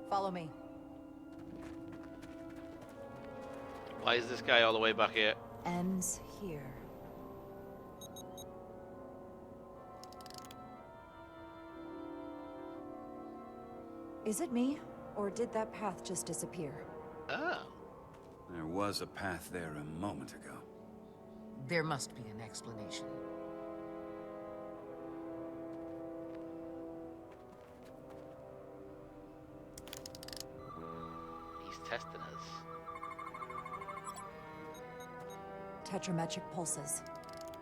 Follow me. Why is this guy all the way back here? Ends here. Is it me, or did that path just disappear? Oh. There was a path there a moment ago. There must be an explanation. He's testing us. Tetrametric pulses.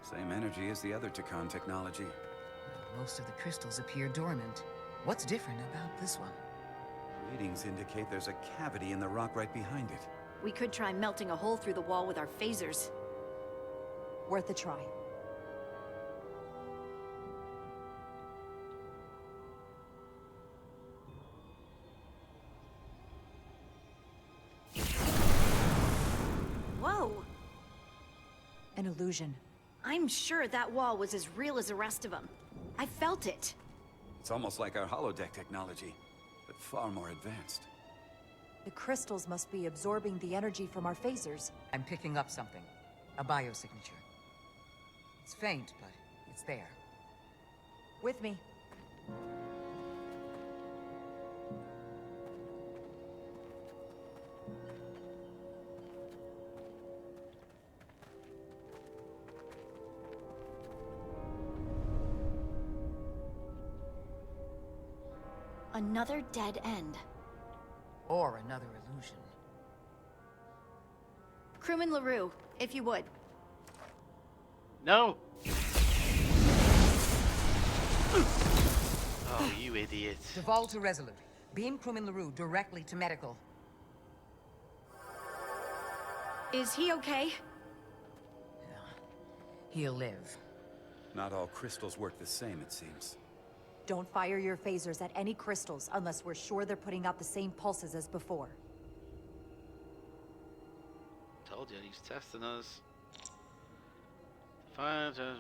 Same energy as the other Takan technology. Most of the crystals appear dormant. What's different about this one? Readings indicate there's a cavity in the rock right behind it. We could try melting a hole through the wall with our phasers. Worth a try. Whoa! An illusion. I'm sure that wall was as real as the rest of them. I felt it. It's almost like our holodeck technology, but far more advanced. The crystals must be absorbing the energy from our phasers. I'm picking up something. A biosignature. It's faint, but it's there. With me. Another dead end. Or another illusion. Crewman LaRue, if you would. No! Oh, you idiot. Duval to Resolute. Beam crewman LaRue directly to medical. Is he okay? He'll live. Not all crystals work the same, it seems. Don't fire your phasers at any crystals unless we're sure they're putting out the same pulses as before. Told you, he's testing us. Fine. Okay.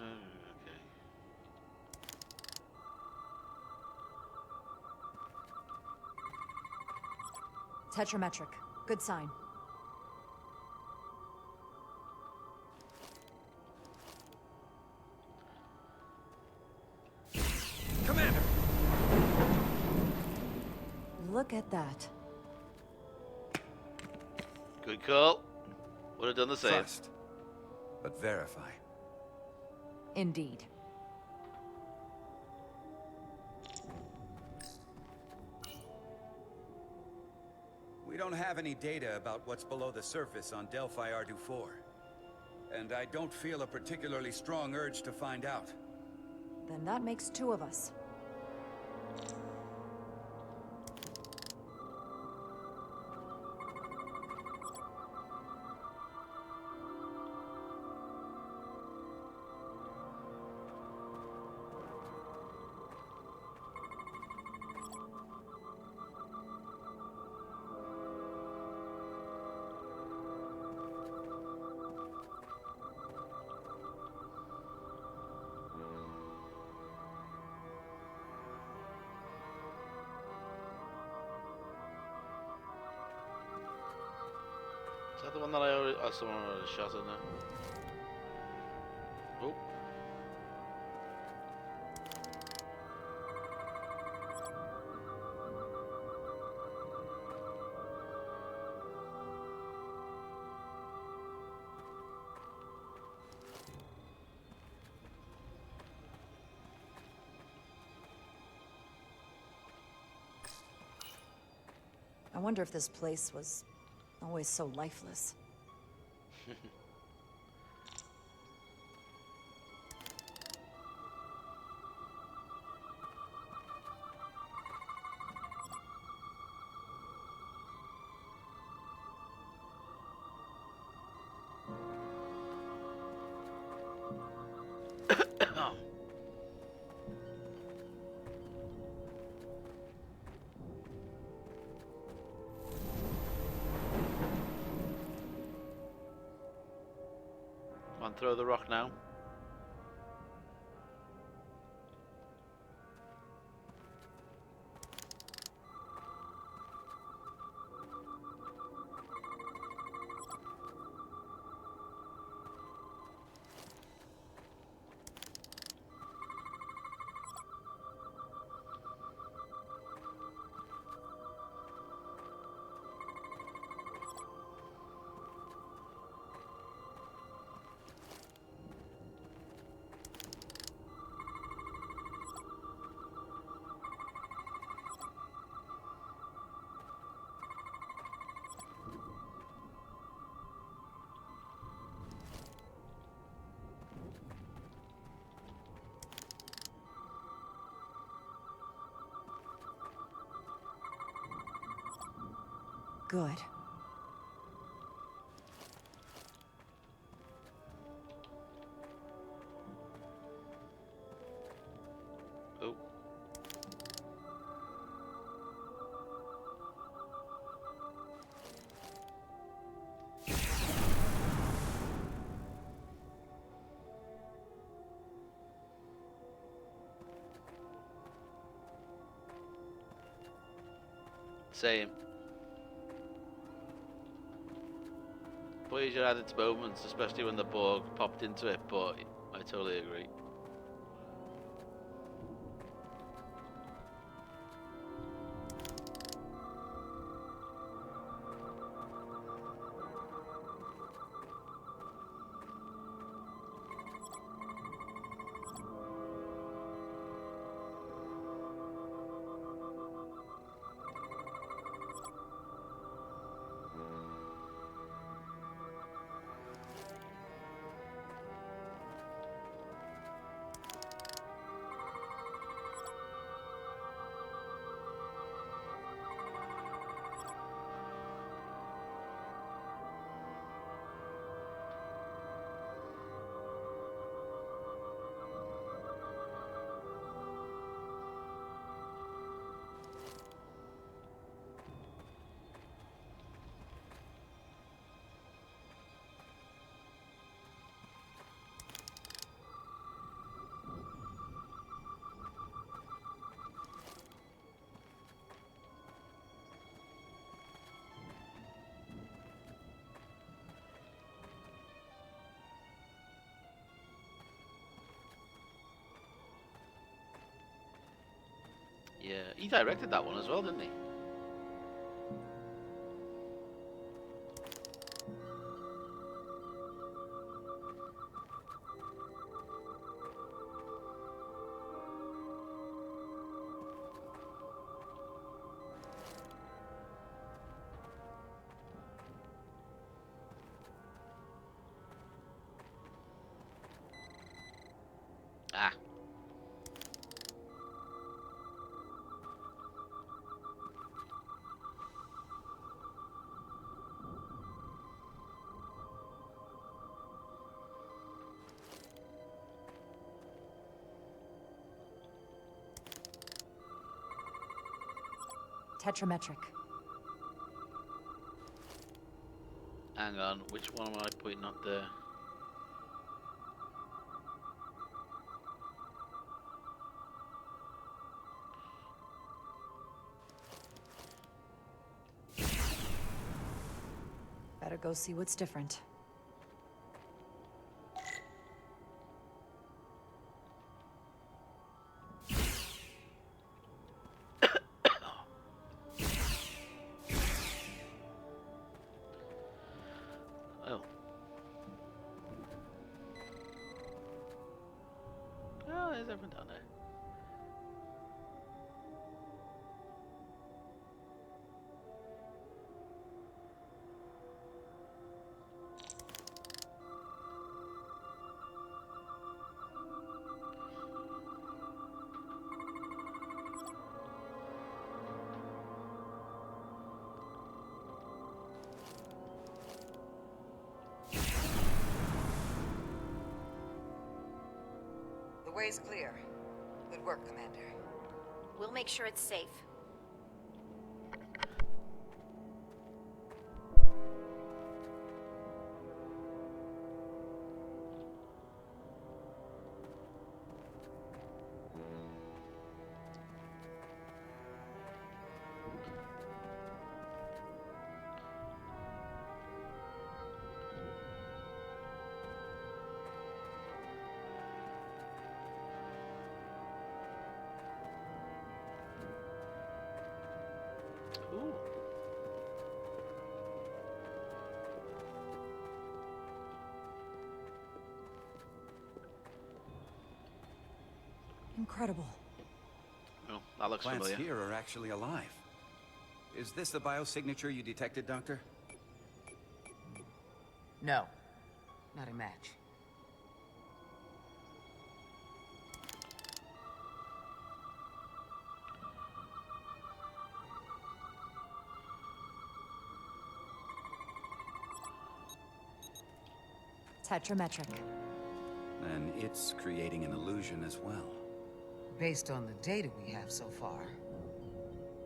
Tetrametric. Good sign. Commander! Look at that. Good call. Would have done the same. Trust, but verify. Indeed. We don't have any data about what's below the surface on Delphi Ardu 4. And I don't feel a particularly strong urge to find out. Then that makes two of us. Is that the one that I already... Oh, someone already shot in there. Oh. I wonder if this place was always so lifeless. Throw the rock now. Good. Oh. Same. Voyager had its moments, especially when the Borg popped into it, but I totally agree. Yeah, he directed that one as well, didn't he? Ah. Tetrametric. Hang on, which one am I putting up there? Better go see what's different. Oh. Oh, there's everything down there. The way's clear. Good work, Commander. We'll make sure it's safe. Ooh. Incredible. Oh, that looks Plants familiar. here are actually alive. Is this the biosignature you detected, Doctor? No. Not a match. Tetrametric. Then it's creating an illusion as well. Based on the data we have so far.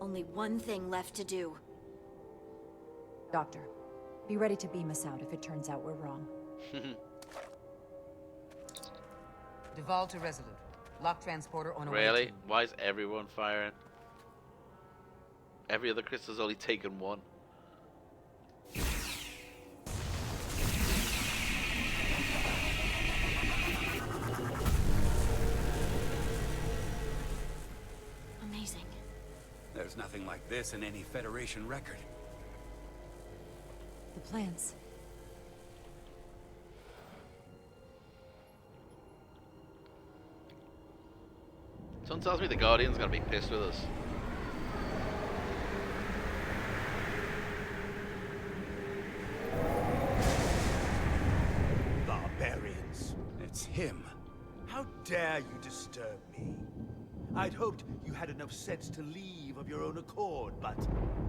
Only one thing left to do. Doctor, be ready to beam us out if it turns out we're wrong. Duval to Resolute. Lock transporter on a way Really? to... Why is everyone firing? Every other crystal's only taken one. Amazing. There's nothing like this in any Federation record. The plans. Someone tells me the Guardian's gonna be pissed with us. Barbarians. It's him. How dare you disturb me? I'd hoped you had enough sense to leave of your own accord, but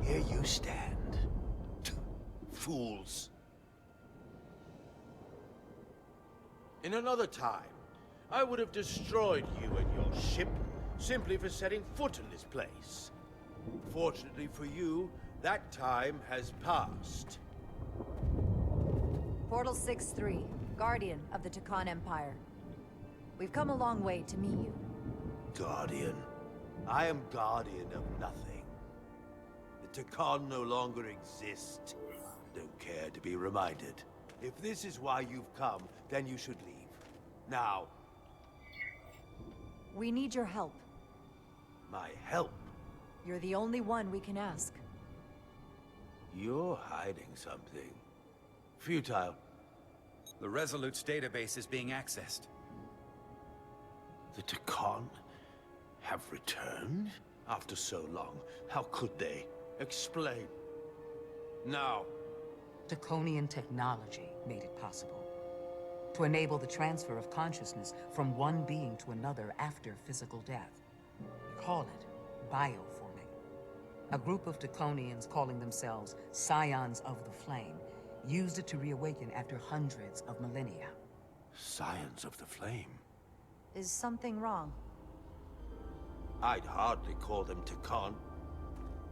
here you stand. Fools. In another time, I would have destroyed you and your ship simply for setting foot in this place. Fortunately for you, that time has passed. Portal 6-3, Guardian of the Takan Empire. We've come a long way to meet you. Guardian? I am guardian of nothing. The Takan no longer exist. Don't care to be reminded. If this is why you've come, then you should leave. Now. We need your help. My help? You're the only one we can ask. You're hiding something. Futile. The Resolute's database is being accessed. The Takan have returned? After so long, how could they? Explain. Now. Draconian technology made it possible. To enable the transfer of consciousness from one being to another after physical death. We call it bioforming. A group of Draconians calling themselves Scions of the Flame used it to reawaken after hundreds of millennia. Scions of the Flame? Is something wrong? I'd hardly call them Takan.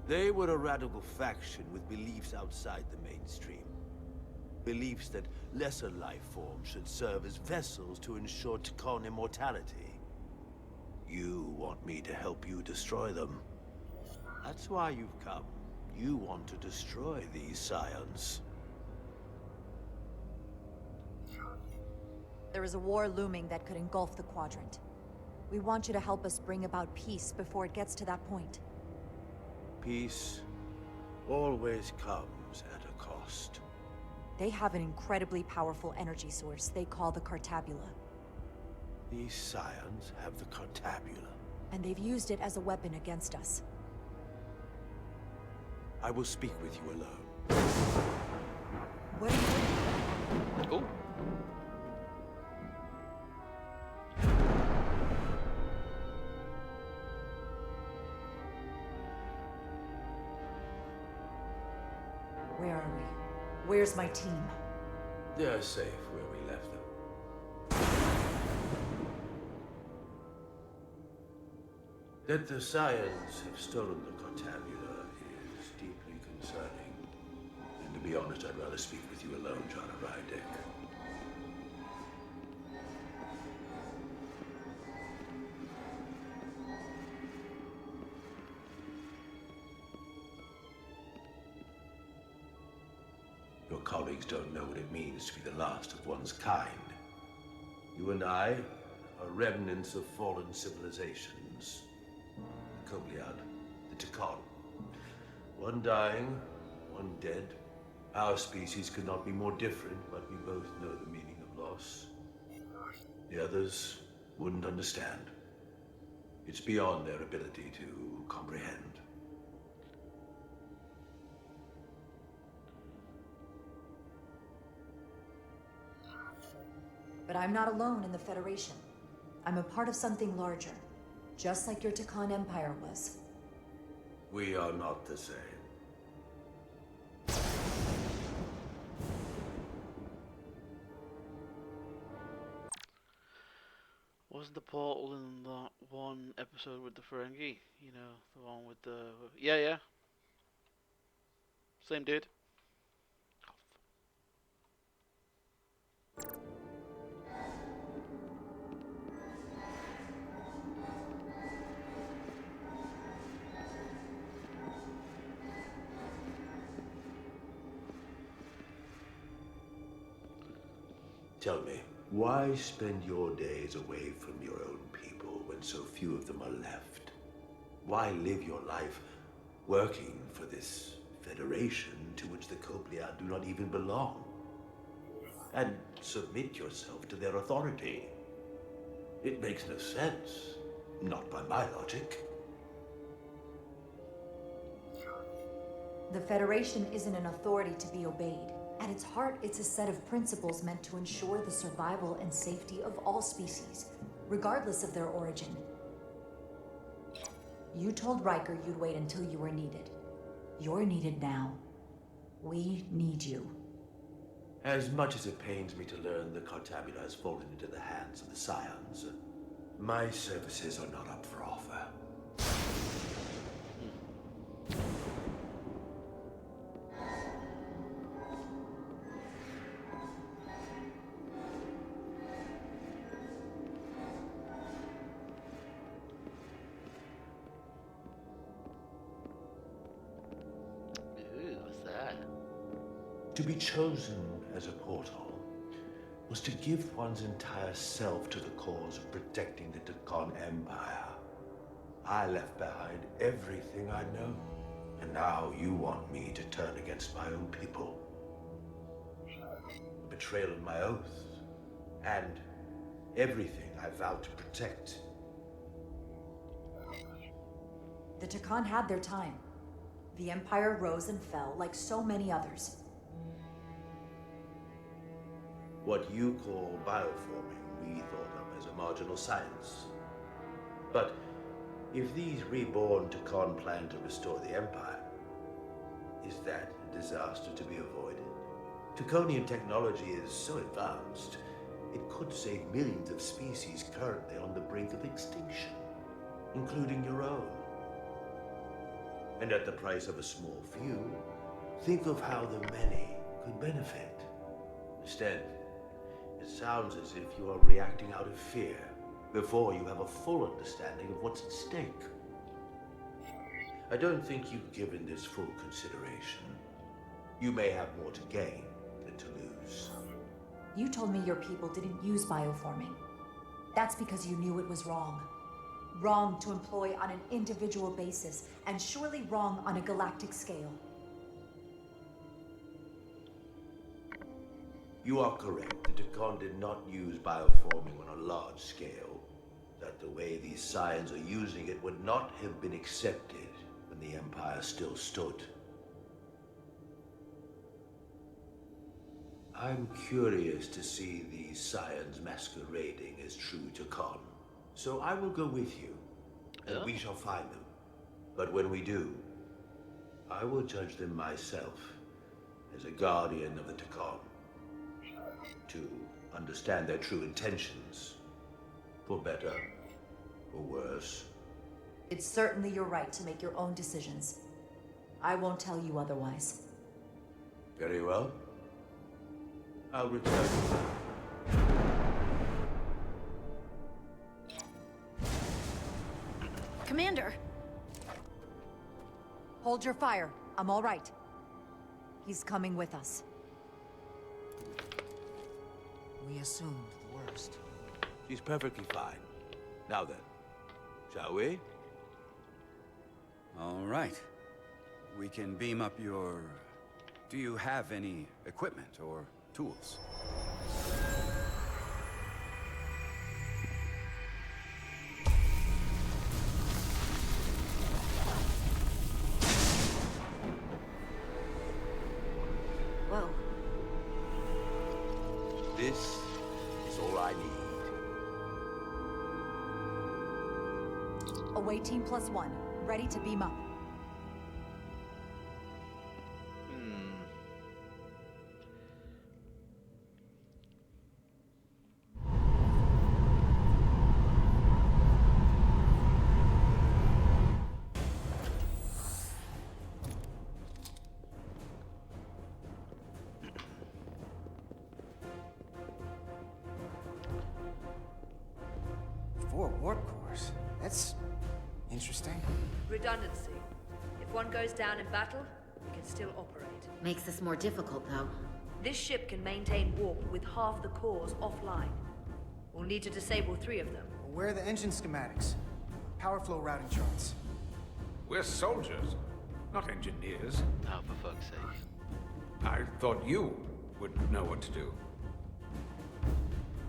They were a radical faction with beliefs outside the mainstream. Beliefs that lesser life forms should serve as vessels to ensure Takan immortality. You want me to help you destroy them. That's why you've come. You want to destroy these scions. There is a war looming that could engulf the Quadrant. We want you to help us bring about peace before it gets to that point. Peace always comes at a cost. They have an incredibly powerful energy source they call the Cartabula. These scions have the Cartabula. And they've used it as a weapon against us. I will speak with you alone. What are you doing? Oh. Where are we? Where's my team? They're safe where we left them. That the scions have stolen the Cartabula is deeply concerning. And to be honest, I'd rather speak with you alone, John Rydick. Your colleagues don't know what it means to be the last of one's kind. You and I are remnants of fallen civilizations. The Kobliad, the Takan. One dying, one dead. Our species could not be more different, but we both know the meaning of loss. The others wouldn't understand. It's beyond their ability to comprehend. But I'm not alone in the Federation. I'm a part of something larger, just like your Takan Empire was. We are not the same. Wasn't the portal in that one episode with the Ferengi? You know, the one with the... Yeah. Same dude. Tell me, why spend your days away from your own people when so few of them are left? Why live your life working for this federation to which the Kobliad do not even belong? And submit yourself to their authority? It makes no sense. Not by my logic. The Federation isn't an authority to be obeyed. At its heart, it's a set of principles meant to ensure the survival and safety of all species, regardless of their origin. You told Riker you'd wait until you were needed. You're needed now. We need you. As much as it pains me to learn the Cartabula has fallen into the hands of the Scions, my services are not up for offer. To be chosen as a portal was to give one's entire self to the cause of protecting the Takan Empire. I left behind everything I know. And now you want me to turn against my own people. Betrayal of my oath. And everything I vowed to protect. The Takan had their time. The Empire rose and fell like so many others. What you call bioforming, we thought of as a marginal science. But if these reborn Takan plan to restore the Empire, is that a disaster to be avoided? Takonian technology is so advanced, it could save millions of species currently on the brink of extinction, including your own. And at the price of a small few, think of how the many could benefit. Instead, it sounds as if you are reacting out of fear before you have a full understanding of what's at stake. I don't think you've given this full consideration. You may have more to gain than to lose. You told me your people didn't use bioforming. That's because you knew it was wrong. Wrong to employ on an individual basis, and surely wrong on a galactic scale. You are correct. The Takan did not use bioforming on a large scale. That the way these scions are using it would not have been accepted when the Empire still stood. I'm curious to see these scions masquerading as true Takan. So I will go with you, and we shall find them. But when we do, I will judge them myself as a guardian of the Takan. To understand their true intentions. For better, or worse. It's certainly your right to make your own decisions. I won't tell you otherwise. Very well. I'll return. Commander! Hold your fire. I'm all right. He's coming with us. We assumed the worst. She's perfectly fine. Now then, shall we? All right. We can beam up your... Do you have any equipment or tools? Whoa. This is all I need. Away team +1, ready to beam up. For warp cores. That's interesting. Redundancy. If one goes down in battle, we can still operate. Makes this more difficult, though. This ship can maintain warp with half the cores offline. We'll need to disable 3 of them. Where are the engine schematics? Power flow routing charts. We're soldiers, not engineers. Oh, for fuck's sake. I thought you would know what to do.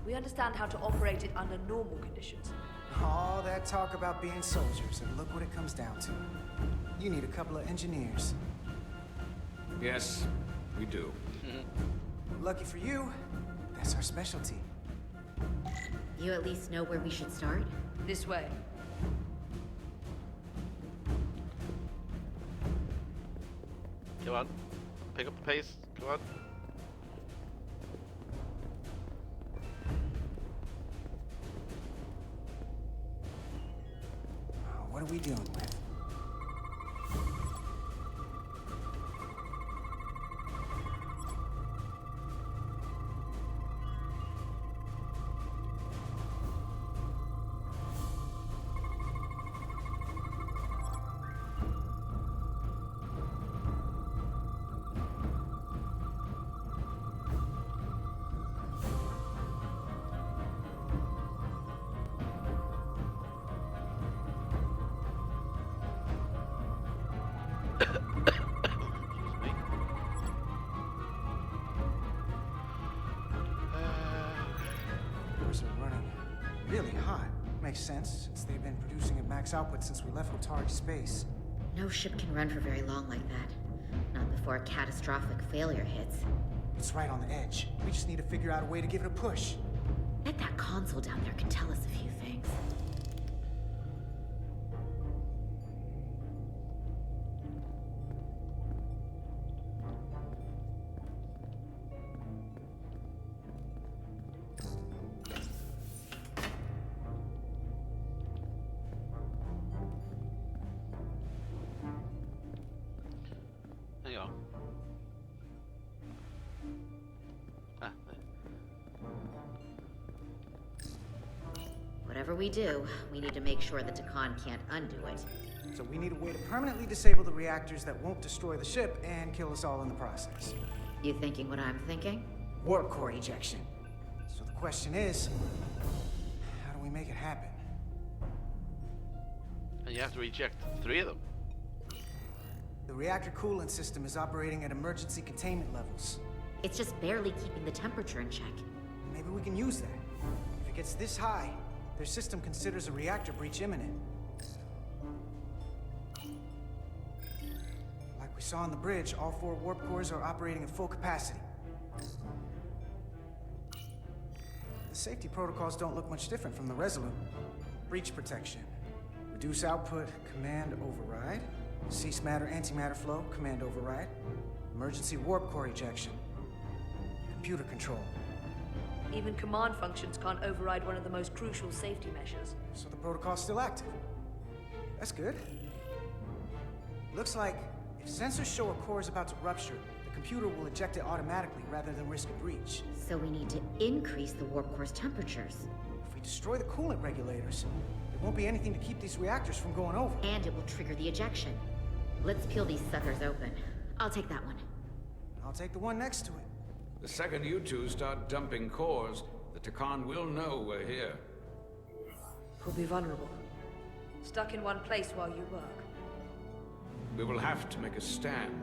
We understand how to operate it under normal conditions. All that talk about being soldiers, and look what it comes down to. You need a couple of engineers. Yes, we do. Lucky for you, that's our specialty. You at least know where we should start? This way. Come on. Pick up the pace. Come on. What are we dealing with? cores are running really hot. Makes sense, since they've been producing at max output since we left Otari space. No ship can run for very long like that. Not before a catastrophic failure hits. It's right on the edge. We just need to figure out a way to give it a push. Bet that console down there can tell us a few things. Hang on. Ah, there. Whatever we do, we need to make sure the Takan can't undo it. So we need a way to permanently disable the reactors that won't destroy the ship and kill us all in the process. You thinking what I'm thinking? Warp core ejection. So the question is, how do we make it happen? And you have to reject 3 of them. The reactor coolant system is operating at emergency containment levels. It's just barely keeping the temperature in check. Maybe we can use that. If it gets this high, their system considers a reactor breach imminent. Like we saw on the bridge, all 4 warp cores are operating at full capacity. The safety protocols don't look much different from the Resolute. Breach protection. Reduce output, command override. Cease matter, antimatter flow, command override. Emergency warp core ejection. Computer control. Even command functions can't override one of the most crucial safety measures. So the protocol's still active. That's good. Looks like if sensors show a core is about to rupture, the computer will eject it automatically rather than risk a breach. So we need to increase the warp core's temperatures. If we destroy the coolant regulators, there won't be anything to keep these reactors from going over. And it will trigger the ejection. Let's peel these suckers open. I'll take that one. I'll take the one next to it. The second you two start dumping cores, the Takan will know we're here. We'll be vulnerable. Stuck in one place while you work. We will have to make a stand.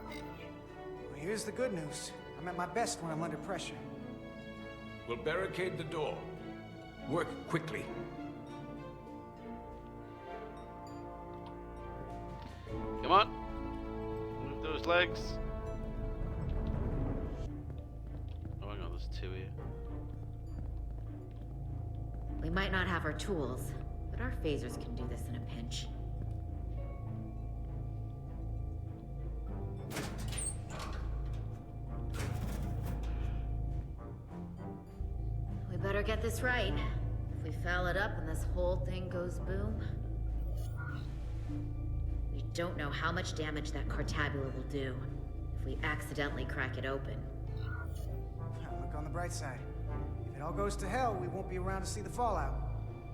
Well, here's the good news. I'm at my best when I'm under pressure. We'll barricade the door. Work quickly. Come on. Move those legs. Oh, hang on, there's 2 here. We might not have our tools, but our phasers can do this in a pinch. We better get this right. If we foul it up and this whole thing goes boom... We don't know how much damage that Cartabula will do if we accidentally crack it open. Look on the bright side. If it all goes to hell, we won't be around to see the fallout.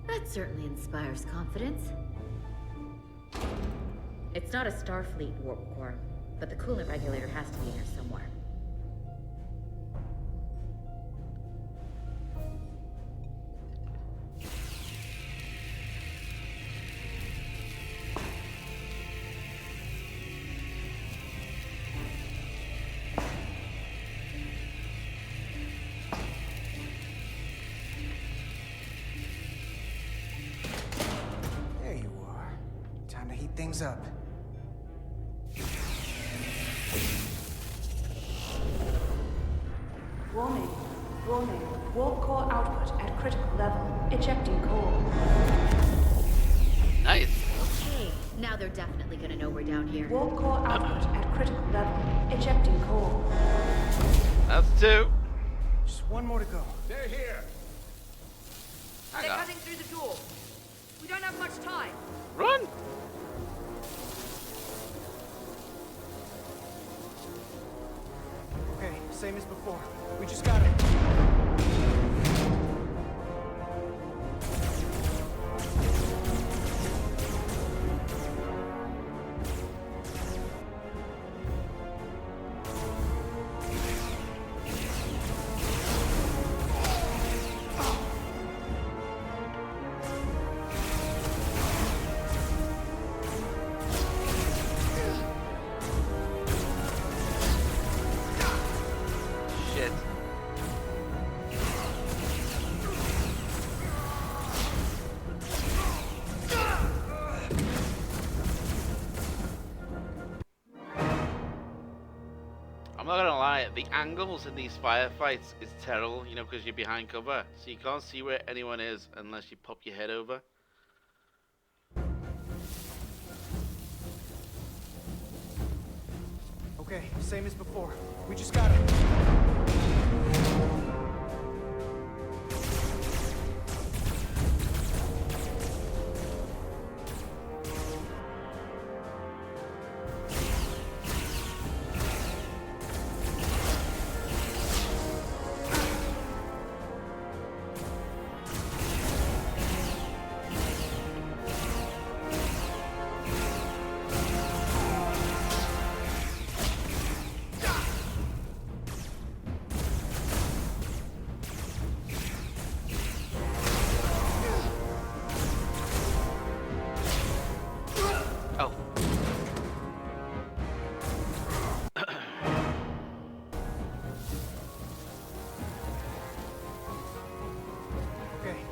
That certainly inspires confidence. It's not a Starfleet warp core, but the coolant regulator has to be in here somewhere. There you are. Time to heat things up. Warning. Warning. Warp core output at critical level. Ejecting core. Nice. Okay, now they're definitely gonna know we're down here. Warp core output at critical level. Ejecting core. That's 2. Just one more to go. They're here. They're cutting through the door. We don't have much time. Run! Okay, same as before. We just gotta... I'm not gonna lie, the angles in these firefights is terrible, you know, because you're behind cover, so you can't see where anyone is unless you pop your head over. Okay, same as before. We just gotta...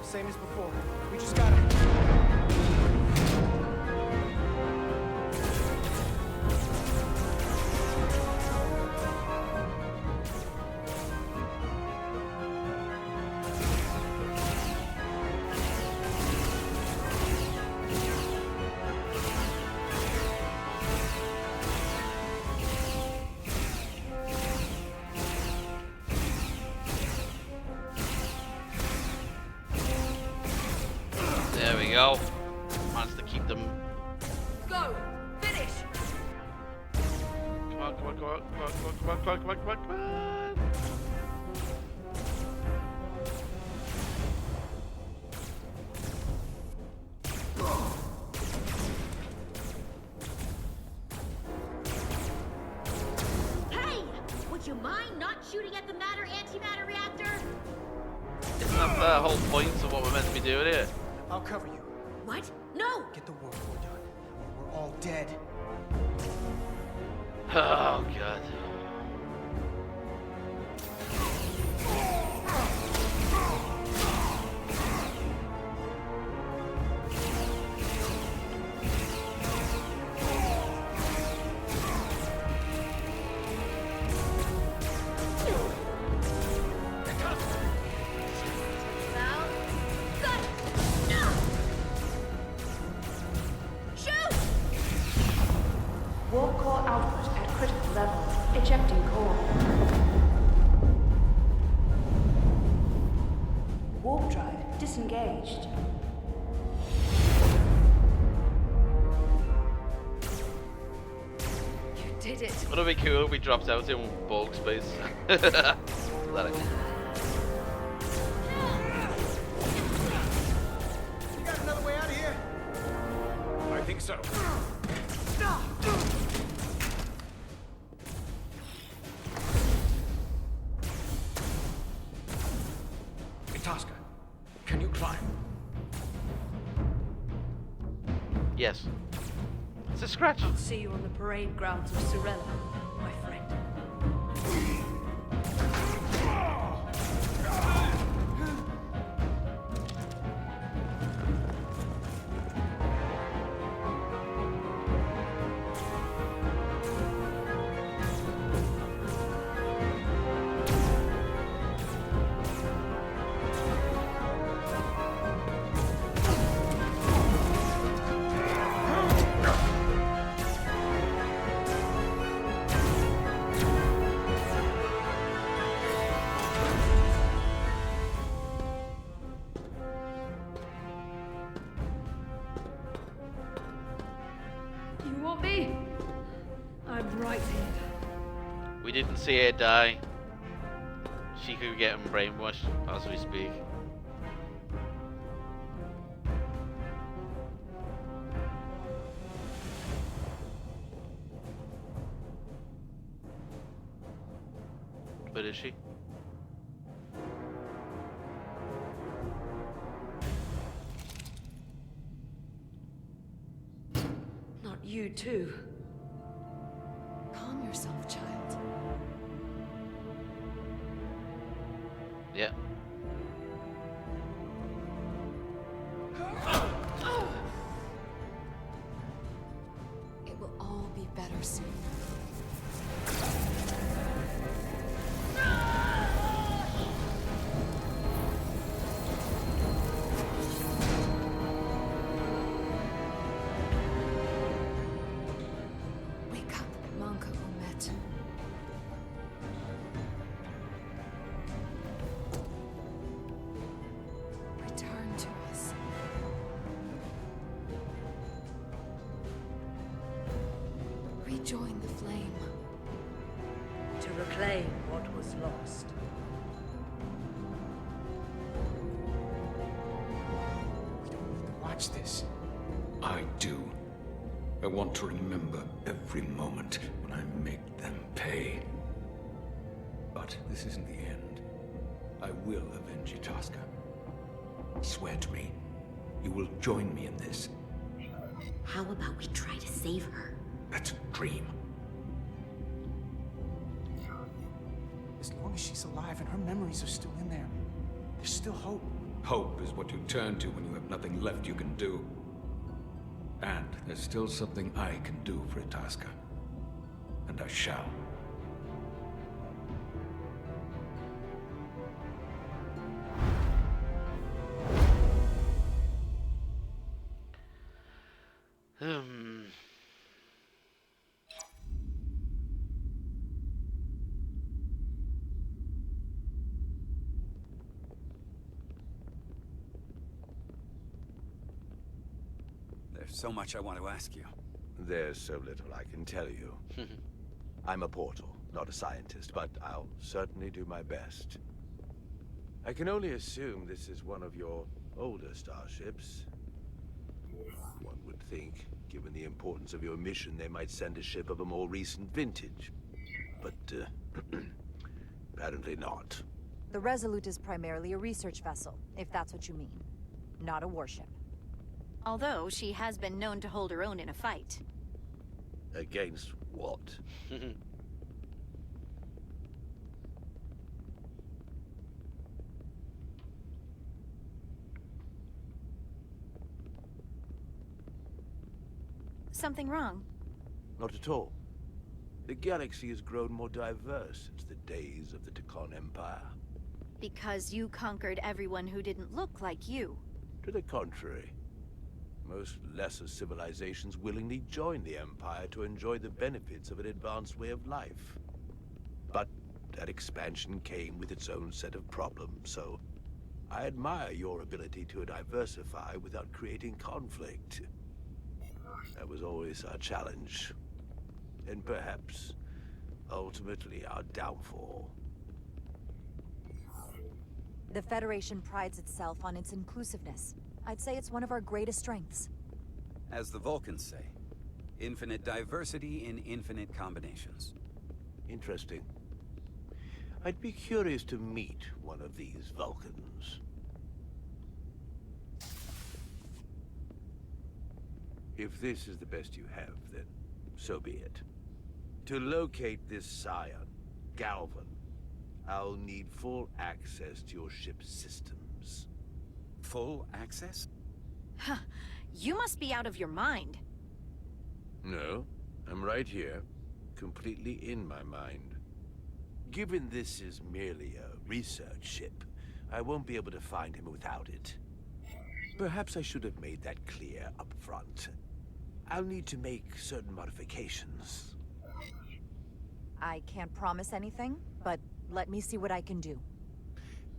Same as before. We just gotta... There we go. Managed to keep them. Go! Finish! Come on, come on, come on, come on, come on, come on, come on, come on, come on. Hey! Would you mind not shooting at the matter-antimatter reactor? Isn't that the whole point of what we're meant to be doing here? I'll cover you. What? No! Get the war core done, or we're all dead. Oh, God. Warp core output at critical level. Ejecting core. Warp drive disengaged. You did it. Would it be cool if we dropped out in bulk space? Let it. You got another way out of here? I think so. Tosca, can you climb? Yes. It's a scratch. I'll see you on the parade grounds of Sorella, my friend. You want me? I'm right here. We didn't see her die. She could get him brainwashed as we speak. But is she? Not you too. Calm yourself, child. Yeah. It will all be better soon. reclaim what was lost. Watch this. I do. I want to remember every moment when I make them pay. But this isn't the end. I will avenge Itasca. Swear to me, you will join me in this. How about we try to save her? That's a dream. As long as she's alive and her memories are still in there, there's still hope. Hope is what you turn to when you have nothing left you can do. And there's still something I can do for Itasca. And I shall. There's so much I want to ask you. There's so little I can tell you. I'm a portal, not a scientist, but I'll certainly do my best. I can only assume this is one of your older starships. One would think, given the importance of your mission, they might send a ship of a more recent vintage. But, apparently not. The Resolute is primarily a research vessel, if that's what you mean. Not a warship. Although she has been known to hold her own in a fight. Against what? Something wrong? Not at all. The galaxy has grown more diverse since the days of the Takan Empire. Because you conquered everyone who didn't look like you. To the contrary. Most lesser civilizations willingly joined the Empire to enjoy the benefits of an advanced way of life. But that expansion came with its own set of problems, so I admire your ability to diversify without creating conflict. That was always our challenge. And perhaps, ultimately, our downfall. The Federation prides itself on its inclusiveness. I'd say it's one of our greatest strengths. As the Vulcans say, infinite diversity in infinite combinations. Interesting. I'd be curious to meet one of these Vulcans. If this is the best you have, then so be it. To locate this scion, Galvan, I'll need full access to your ship's systems. Full access? Huh. You must be out of your mind. No, I'm right here, completely in my mind. Given this is merely a research ship, I won't be able to find him without it. Perhaps I should have made that clear up front. I'll need to make certain modifications. I can't promise anything, but let me see what I can do.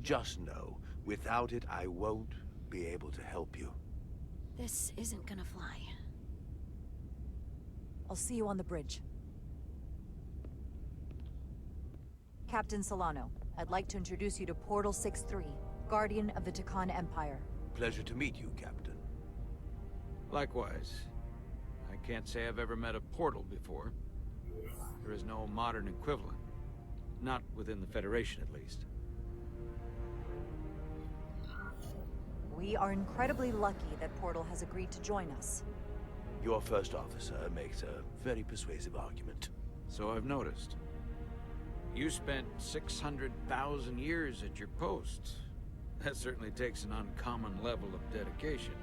Just know, without it, I won't be able to help you. This isn't gonna fly. I'll see you on the bridge. Captain Solano, I'd like to introduce you to Portal 6-3, Guardian of the Takan Empire. Pleasure to meet you, Captain. Likewise. I can't say I've ever met a portal before. There is no modern equivalent. Not within the Federation, at least. We are incredibly lucky that Portal has agreed to join us. Your first officer makes a very persuasive argument. So I've noticed. You spent 600,000 years at your post. That certainly takes an uncommon level of dedication.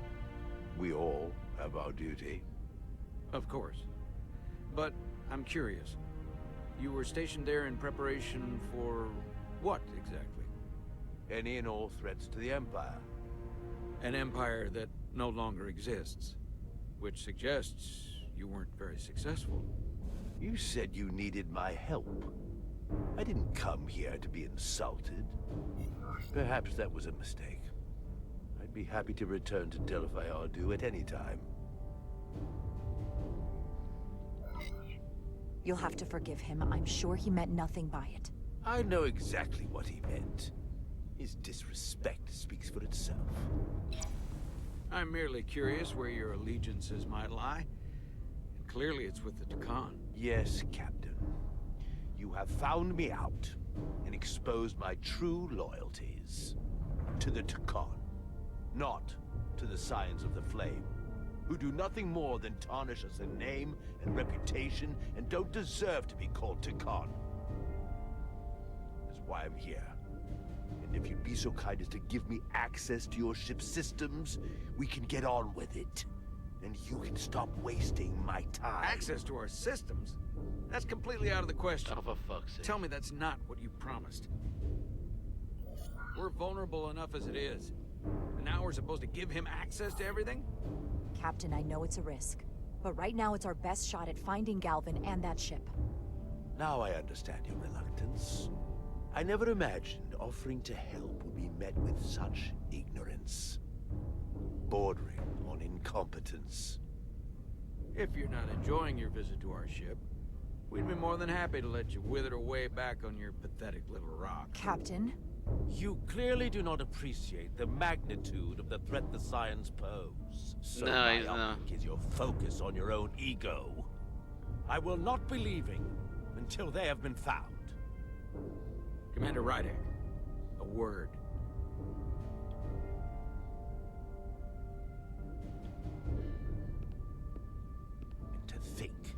We all have our duty. Of course. But I'm curious. You were stationed there in preparation for what, exactly? Any and all threats to the Empire. An empire that no longer exists. Which suggests you weren't very successful. You said you needed my help. I didn't come here to be insulted. Perhaps that was a mistake. I'd be happy to return to Delphi Ardu at any time. You'll have to forgive him. I'm sure he meant nothing by it. I know exactly what he meant. His disrespect speaks for itself. I'm merely curious where your allegiances might lie. And clearly it's with the Takan. Yes, Captain. You have found me out and exposed my true loyalties. To the Takan, not to the Scions of the Flame, who do nothing more than tarnish us in name and reputation and don't deserve to be called Takan. That's why I'm here. And if you'd be so kind as to give me access to your ship's systems, we can get on with it. And you can stop wasting my time. Access to our systems? That's completely out of the question. Oh, for fuck's sake. Tell me that's not what you promised. We're vulnerable enough as it is. And now we're supposed to give him access to everything? Captain, I know it's a risk. But right now it's our best shot at finding Galvin and that ship. Now I understand your reluctance. I never imagined offering to help would be met with such ignorance. Bordering on incompetence. If you're not enjoying your visit to our ship, we'd be more than happy to let you wither away back on your pathetic little rock. Captain? You clearly do not appreciate the magnitude of the threat the Scions pose. So myopic is your focus on your own ego. I will not be leaving until they have been found. Commander Rydek, a word. And to think,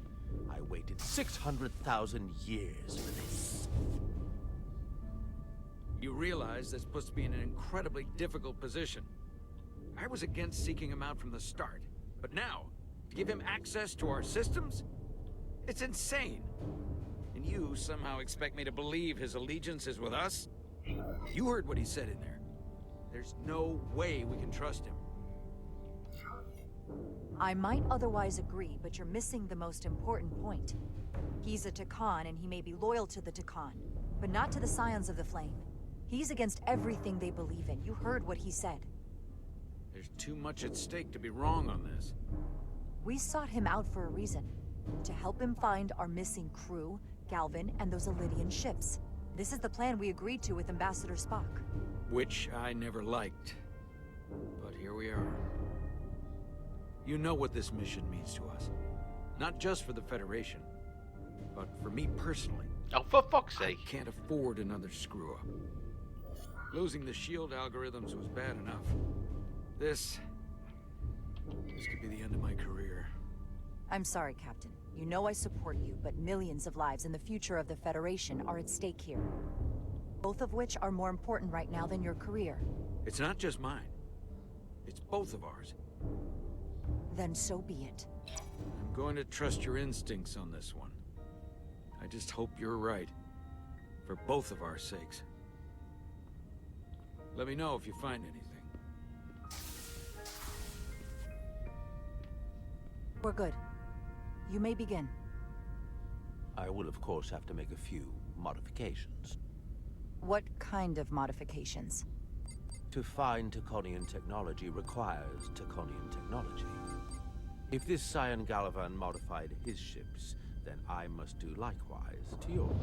I waited 600,000 years for this. You realize this puts me in an incredibly difficult position. I was against seeking him out from the start, but now, to give him access to our systems? It's insane. And you somehow expect me to believe his allegiance is with us? You heard what he said in there. There's no way we can trust him. I might otherwise agree, but you're missing the most important point. He's a Takan, and he may be loyal to the Takan, but not to the Scions of the Flame. He's against everything they believe in. You heard what he said. There's too much at stake to be wrong on this. We sought him out for a reason. To help him find our missing crew, Galvin, and those Elydian ships. This is the plan we agreed to with Ambassador Spock. Which I never liked. But here we are. You know what this mission means to us. Not just for the Federation, but for me personally. Oh, for fuck's sake. I can't afford another screw-up. Losing the shield algorithms was bad enough. This could be the end of my career. I'm sorry, Captain. You know I support you, but millions of lives and the future of the Federation are at stake here. Both of which are more important right now than your career. It's not just mine. It's both of ours. Then so be it. I'm going to trust your instincts on this one. I just hope you're right. For both of our sakes. Let me know if you find anything. We're good. You may begin. I will, of course, have to make a few modifications. What kind of modifications? To find Taconian technology requires Taconian technology. If this Scion Gallivan modified his ships, then I must do likewise to yours.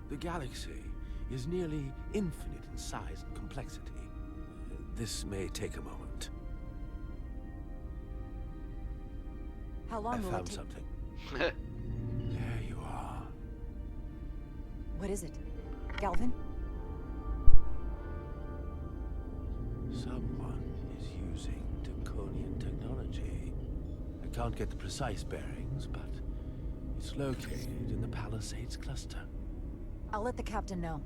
The galaxy is nearly infinite in size and complexity. This may take a moment. How long will it found take? something. There you are. What is it? Galvin? Someone is using Taconian technology. I can't get the precise bearings, but it's located in the Palisades cluster. I'll let the captain know.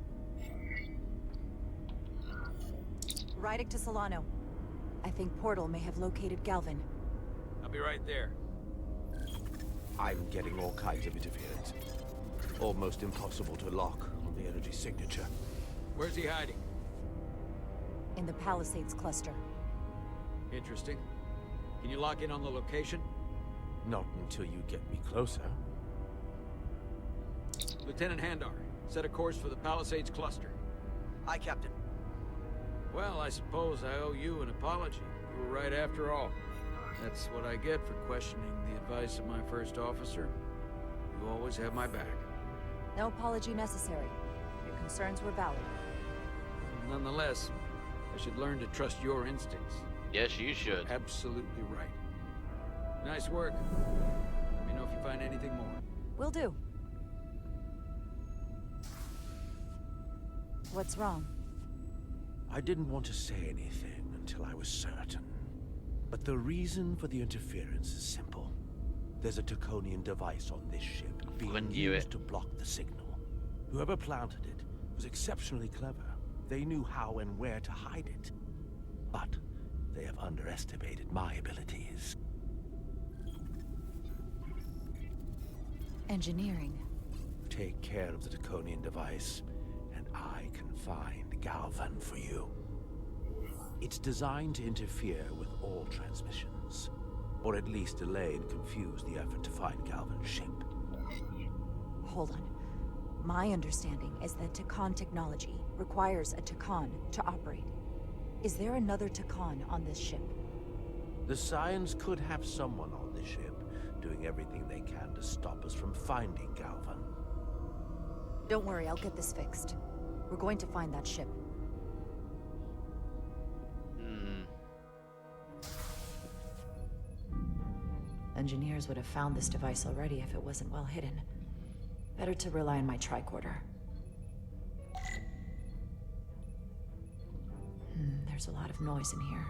Rydek to Solano. I think Portal may have located Galvin. I'll be right there. I'm getting all kinds of interference. Almost impossible to lock on the energy signature. Where's he hiding? In the Palisades cluster. Interesting. Can you lock in on the location? Not until you get me closer. Lieutenant Handar, set a course for the Palisades cluster. Aye, Captain. Well, I suppose I owe you an apology. were right after all. That's what I get for questioning the advice of my first officer. You always have my back. No apology necessary. Your concerns were valid. Nonetheless, I should learn to trust your instincts. Yes, you should. Absolutely right. Nice work. Let me know if you find anything more. Will do. What's wrong? I didn't want to say anything until I was certain. But the reason for the interference is simple. There's a Draconian device on this ship being used to block the signal. Whoever planted it was exceptionally clever. They knew how and where to hide it. But they have underestimated my abilities. Engineering. Take care of the Draconian device, and I can find Galvan for you. It's designed to interfere with all transmissions, or at least delay and confuse the effort to find Galvan's ship. Hold on. My understanding is that Takan technology requires a Takan to operate. Is there another Takan on this ship? The Scions could have someone on the ship, doing everything they can to stop us from finding Galvan. Don't worry, I'll get this fixed. We're going to find that ship. Engineers would have found this device already if it wasn't well hidden. Better to rely on my tricorder. There's a lot of noise in here.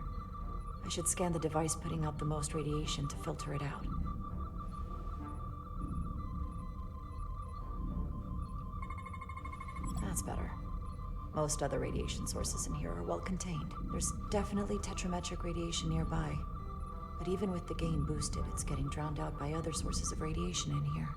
I should scan the device putting out the most radiation to filter it out. That's better. Most other radiation sources in here are well contained. There's definitely tetrametric radiation nearby. But even with the gain boosted, it's getting drowned out by other sources of radiation in here.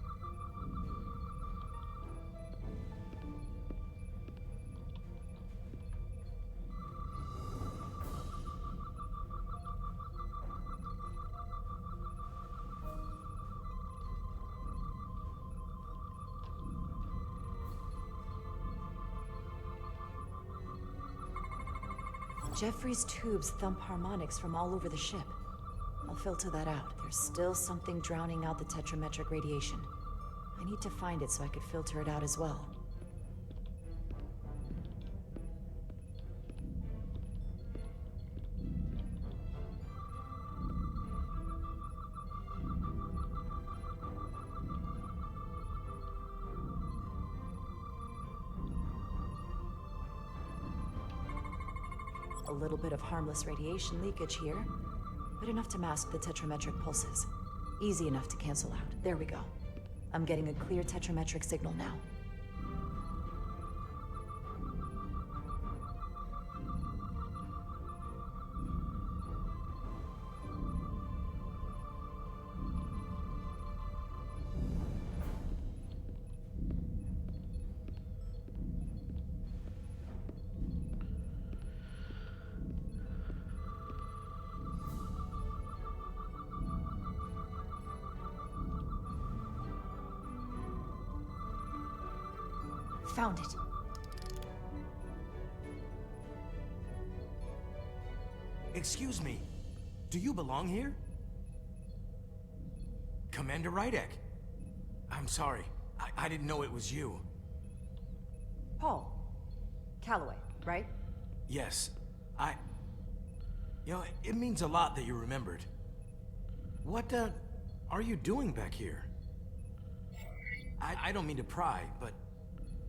Jeffrey's tubes thump harmonics from all over the ship. I'll filter that out. There's still something drowning out the tetrametric radiation. I need to find it so I could filter it out as well. A little bit of harmless radiation leakage here, but enough to mask the tetrametric pulses. Easy enough to cancel out. There we go. I'm getting a clear tetrametric signal now. Found it. Excuse me. Do you belong here? Commander Rydek. I'm sorry. I didn't know it was you. Paul. Calloway, right? Yes. You know, it means a lot that you remembered. What, are you doing back here? I don't mean to pry, but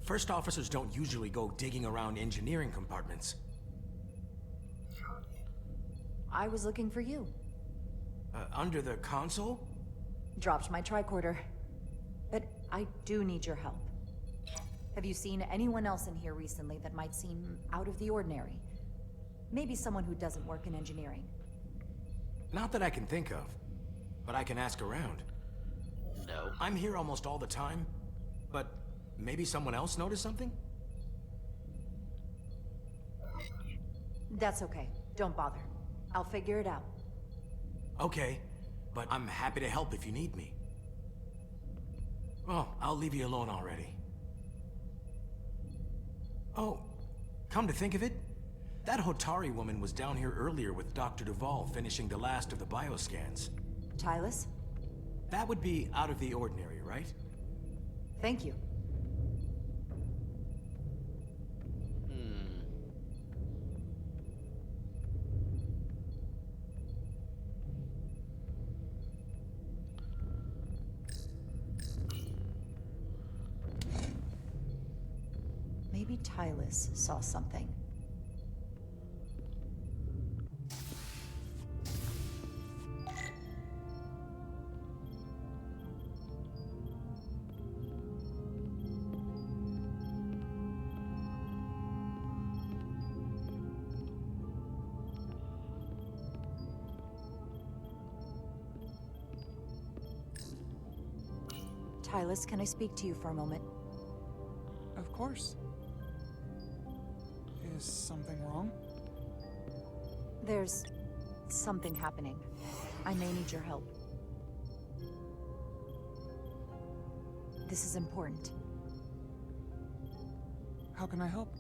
first officers don't usually go digging around engineering compartments. I was looking for you. Under the console? Dropped my tricorder. But I do need your help. Have you seen anyone else in here recently that might seem out of the ordinary? Maybe someone who doesn't work in engineering. Not that I can think of, but I can ask around. No. I'm here almost all the time, but maybe someone else noticed something? That's okay. Don't bother. I'll figure it out. Okay, but I'm happy to help if you need me. Well, I'll leave you alone already. Oh, come to think of it, That Hotari woman was down here earlier with Dr. Duval finishing the last of the bioscans. Tylus? That would be out of the ordinary, right? Thank you. Maybe Tylus saw something. Tylus, can I speak to you for a moment? Of course. Is something wrong? There's something happening. I may need your help. This is important. How can I help?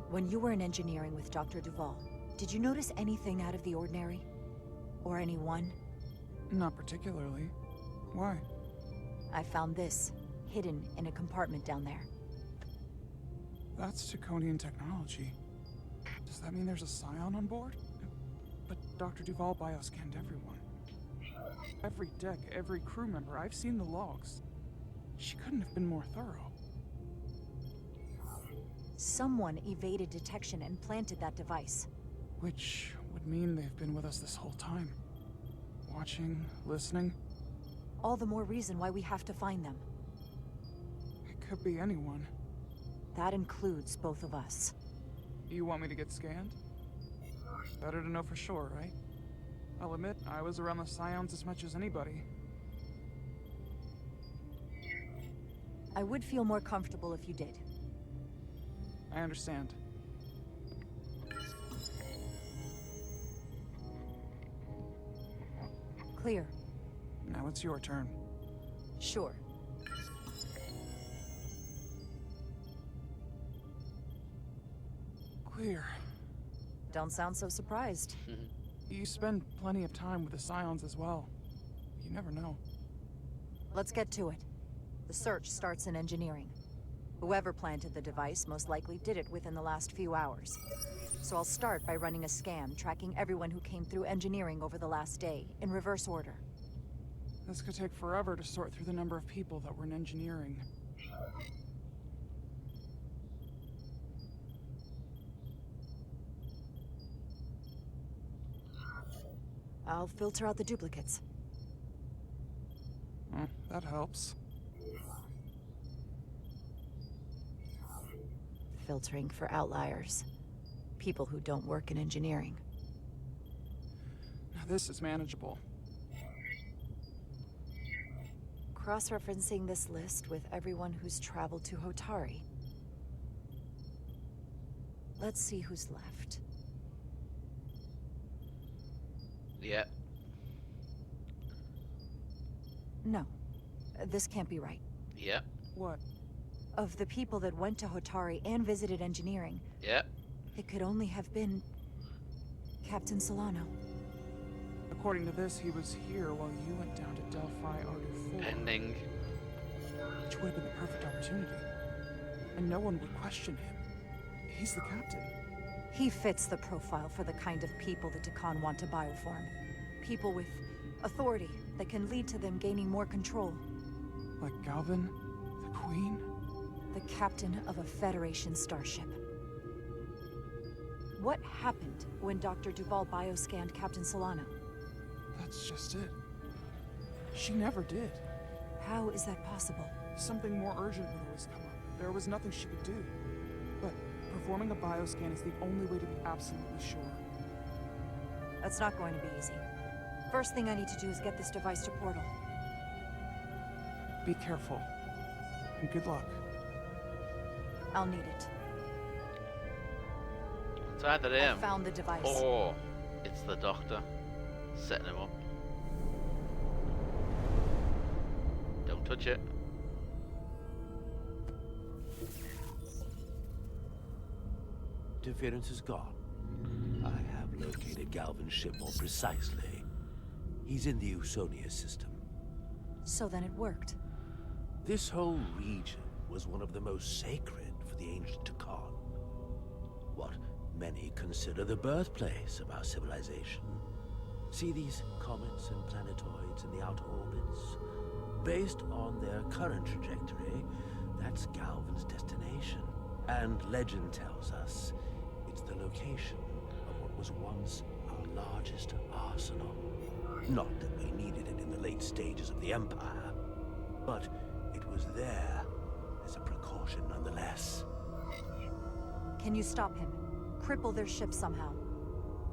When you were in engineering with Dr. Duval, did you notice anything out of the ordinary? Or anyone? Not particularly. Why? I found this, hidden in a compartment down there. That's Draconian technology. Does that mean there's a scion on board? But Dr. Duval bioscanned everyone. Every deck, every crew member. I've seen the logs. She couldn't have been more thorough. Someone evaded detection and planted that device. Which would mean they've been with us this whole time. Watching, listening. All the more reason why we have to find them. It could be anyone. That includes both of us. You want me to get scanned? Better to know for sure, right? I'll admit, I was around the Scions as much as anybody. I would feel more comfortable if you did. I understand. Clear. Now it's your turn. Sure. Clear. Don't sound so surprised. You spend plenty of time with the Scions as well. You never know. Let's get to it. The search starts in engineering. Whoever planted the device most likely did it within the last few hours. So I'll start by running a scan, tracking everyone who came through engineering over the last day, in reverse order. This could take forever to sort through the number of people that were in engineering. I'll filter out the duplicates. That helps. Filtering for outliers. People who don't work in engineering. Now this is manageable. Cross-referencing this list with everyone who's traveled to Hotari. Let's see who's left. Yeah. No. This can't be right. Yeah. What? Of the people that went to Hotari and visited engineering, Yeah. it could only have been Captain Solano. According to this, he was here while you went down to Delphi Ardu 4. Pending. Which would have been the perfect opportunity. And no one would question him. He's the captain. He fits the profile for the kind of people the Takan want to bioform. People with authority that can lead to them gaining more control. Like Galvin? The Queen? The captain of a Federation starship. What happened when Dr. Duval bioscanned Captain Solano? That's just it. She never did. How is that possible? Something more urgent would always come up. There was nothing she could do. But performing a bioscan is the only way to be absolutely sure. That's not going to be easy. First thing I need to do is get this device to Portal. Be careful. And good luck. I'll need it. It's either him I found the device. or it's the doctor setting him up. Don't touch it. Interference is gone. located Galvin's ship more precisely. He's in the Usonia system. So then it worked. This whole region was one of the most sacred for the ancient Takan. What many consider the birthplace of our civilization. See these comets and planetoids in the outer orbits? Based on their current trajectory, that's Galvin's destination. And legend tells us it's the location of what was once our largest arsenal. Not that we needed it in the late stages of the Empire, but it was there as a precaution nonetheless. Can you stop him? Cripple their ship somehow?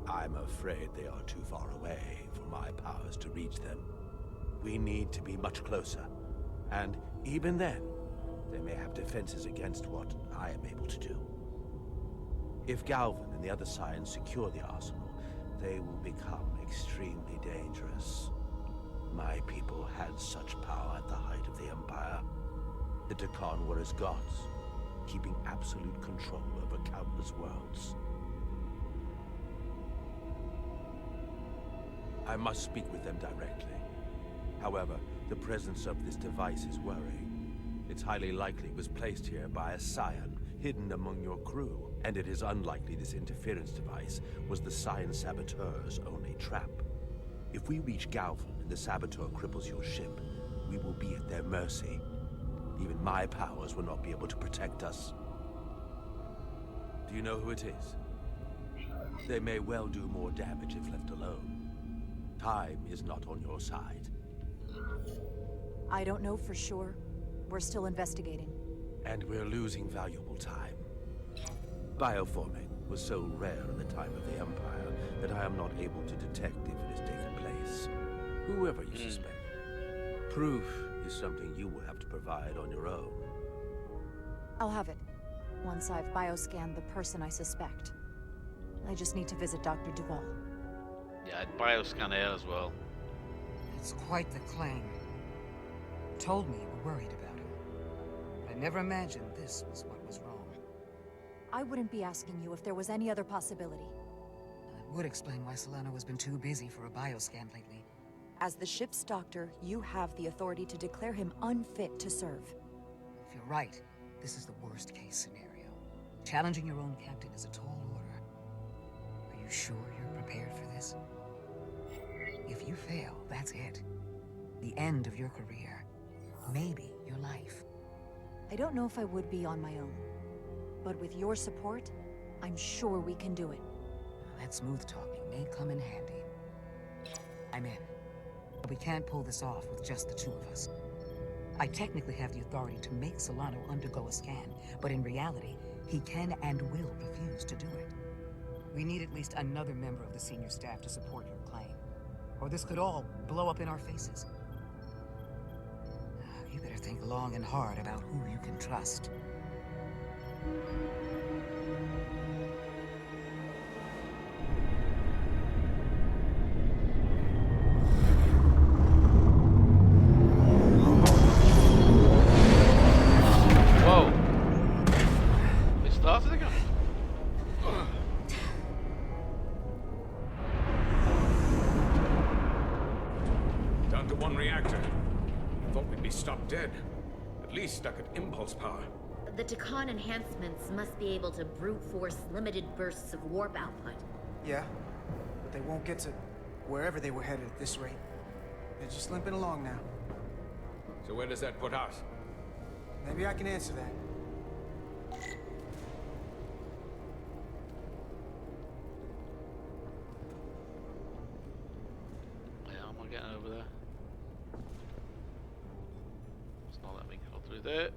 I'm afraid they are too far away for my powers to reach them. We need to be much closer. And even then, they may have defenses against what I am able to do. If Galvin and the other Scions secure the arsenal, they will become extremely dangerous. My people had such power at the height of the Empire. The Takan were as gods, keeping absolute control over countless worlds. I must speak with them directly. However, the presence of this device is worrying. It's highly likely it was placed here by a Scion, hidden among your crew. And it is unlikely this interference device was the Scion Saboteur's only trap. If we reach Galvin and the Saboteur cripples your ship, we will be at their mercy. Even my powers will not be able to protect us. Do you know who it is? They may well do more damage if left alone. Time is not on your side. I don't know for sure. We're still investigating. And we're losing valuable time. Bioforming was so rare in the time of the Empire that I am not able to detect if it has taken place. Whoever you suspect, proof is something you will have to provide on your own. I'll have it. Once I've bioscanned the person I suspect. I just need to visit Dr. Duval. Yeah, I'd bioscan Air as well. It's quite the claim. Told me you were worried about him. But I never imagined this was what was wrong. I wouldn't be asking you if there was any other possibility. That would explain why Solano has been too busy for a bioscan lately. As the ship's doctor, you have the authority to declare him unfit to serve. If you're right, this is the worst case scenario. Challenging your own captain is a tall order. Are you sure you're prepared for this? If you fail, that's it. The end of your career. Maybe your life. I don't know if I would be on my own. But with your support, I'm sure we can do it. That smooth talking may come in handy. I'm in. But we can't pull this off with just the two of us. I technically have the authority to make Solano undergo a scan, but in reality, he can and will refuse to do it. We need at least another member of the senior staff to support your claim. Or this could all blow up in our faces. You better think long and hard about who you can trust. Whoa! It started again. Down to one reactor. Thought we'd be stopped dead. At least stuck at impulse power. The Takan enhancements must be able to brute force limited bursts of warp output. Yeah, but they won't get to wherever they were headed at this rate. They're just limping along now. So where does that put us? Maybe I can answer that. Yeah, am I getting over there? It's not letting me go through there.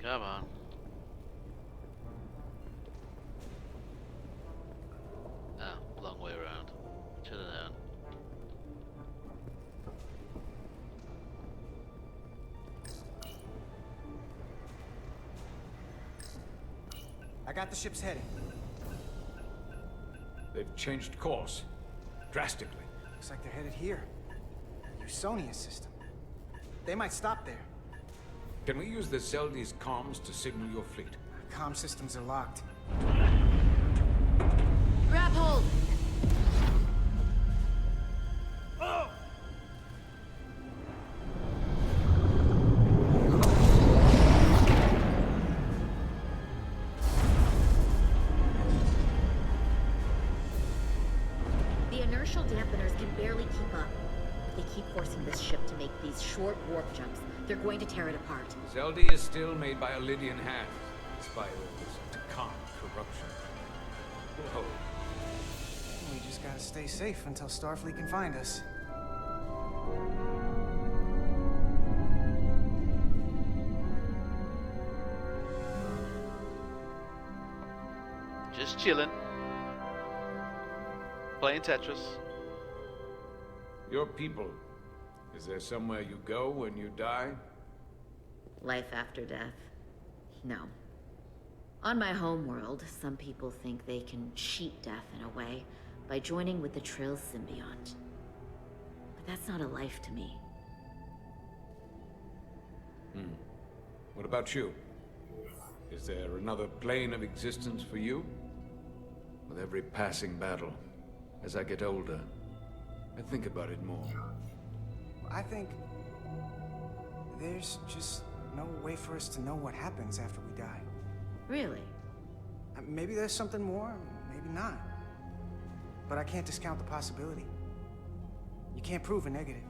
Come on. Ah, long way around. Should have known. I got the ship's heading. They've changed course. Drastically. Looks like they're headed here. Usonia system. They might stop there. Can we use the Zeldy's comms to signal your fleet? Comm systems are locked. Grab hold! The inertial dampeners can barely keep up. If they keep forcing this ship to make these short warp jumps, they're going to tear it apart. Zeldy is still made by Lydian hands, despite all this Takan corruption. Whoa. We just gotta stay safe until Starfleet can find us. Just chilling. Playing Tetris. Your people. Is there somewhere you go when you die? Life after death? No. On my homeworld, some people think they can cheat death in a way by joining with the Trill symbiont. But that's not a life to me. What about you? Is there another plane of existence for you? With every passing battle, as I get older, I think about it more. I think there's just no way for us to know what happens after we die. Really? Maybe there's something more, maybe not. But I can't discount the possibility. You can't prove a negative.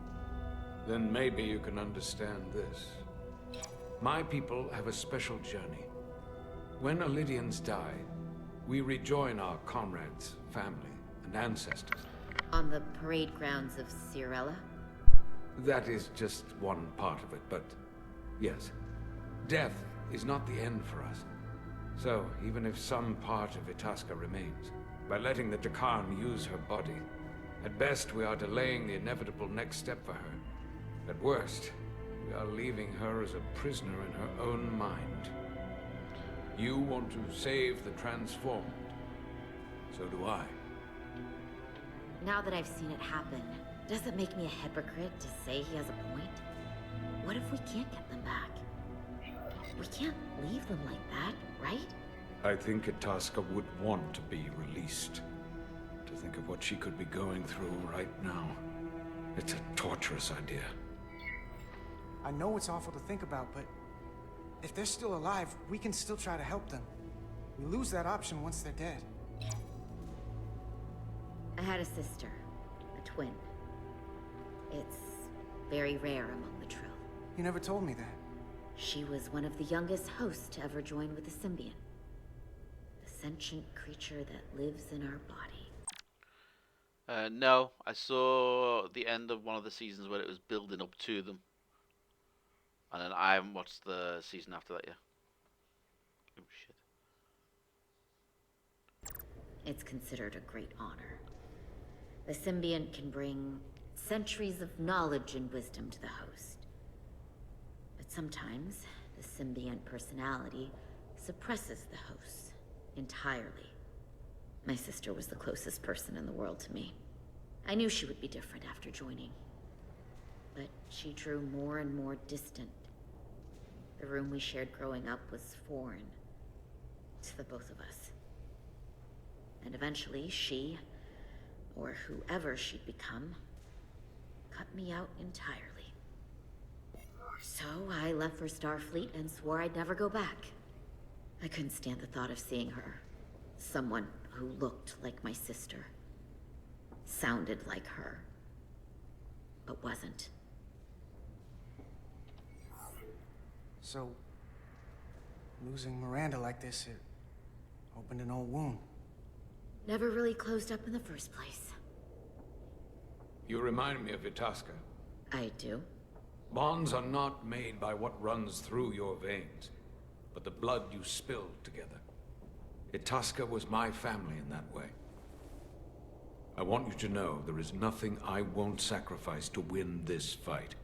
Then maybe you can understand this. My people have a special journey. When Lydians die, we rejoin our comrades, family, and ancestors. On the parade grounds of Cirella? That is just one part of it, but yes. Death is not the end for us. So, even if some part of Itasca remains, by letting the Takan use her body, at best we are delaying the inevitable next step for her. At worst, we are leaving her as a prisoner in her own mind. You want to save the transformed. So do I. Now that I've seen it happen, does it make me a hypocrite to say he has a point? What if we can't get them back? We can't leave them like that, right? I think Itasca would want to be released. To think of what she could be going through right now. It's a torturous idea. I know it's awful to think about, but if they're still alive, we can still try to help them. We lose that option once they're dead. I had a sister, a twin. It's very rare among the Trill. You never told me that. She was one of the youngest hosts to ever join with the symbiont. The sentient creature that lives in our body. No, I saw the end of one of the seasons where it was building up to them. And then I haven't watched the season after that yet. Oh, shit. It's considered a great honor. The symbiont can bring centuries of knowledge and wisdom to the host. But sometimes, the symbiont personality suppresses the host entirely. My sister was the closest person in the world to me. I knew she would be different after joining. But she drew more and more distant. The room we shared growing up was foreign to the both of us. And eventually she, or whoever she'd become, cut me out entirely. So I left for Starfleet and swore I'd never go back. I couldn't stand the thought of seeing her. Someone who looked like my sister. Sounded like her. But wasn't. So, losing Miranda like this, it opened an old wound. Never really closed up in the first place. You remind me of Itasca. I do? Bonds are not made by what runs through your veins, but the blood you spill together. Itasca was my family in that way. I want you to know there is nothing I won't sacrifice to win this fight.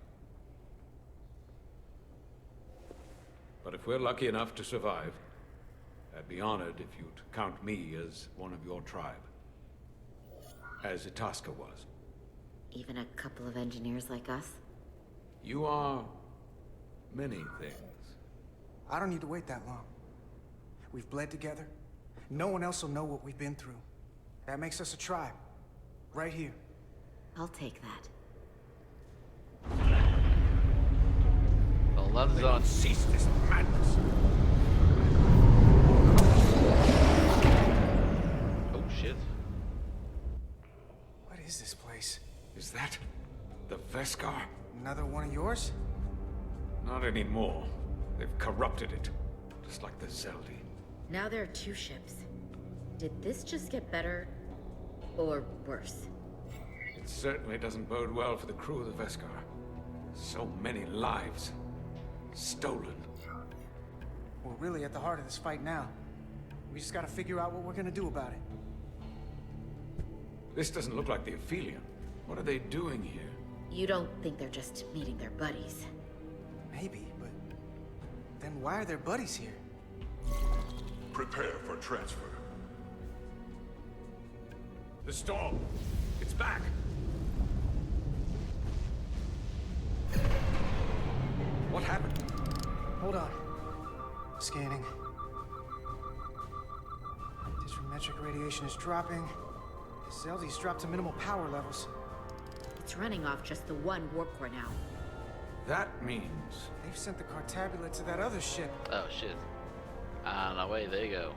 But if we're lucky enough to survive, I'd be honored if you'd count me as one of your tribe. As Itasca was. Even a couple of engineers like us? You are Many things. I don't need to wait that long. We've bled together. No one else will know what we've been through. That makes us a tribe. Right here. I'll take that. Well, that's on. Cease this madness. Oh shit. What is this place? Is that the Veskar? Another one of yours? Not anymore. They've corrupted it. Just like the Zeldi. Now there are 2 ships. Did this just get better or worse? It certainly doesn't bode well for the crew of the Veskar. So many lives stolen. We're really at the heart of this fight now. We just gotta figure out what we're gonna do about it. This doesn't look like the Aphelion. What are they doing here? You don't think they're just meeting their buddies? Maybe, but then why are their buddies here? Prepare for transfer. The storm! It's back! What happened? Hold on. Scanning. Digimetric radiation is dropping. The Zeldi's dropped to minimal power levels. It's running off just the one warp core now. That means... They've sent the Cartabula to that other ship. Oh shit. And away they go.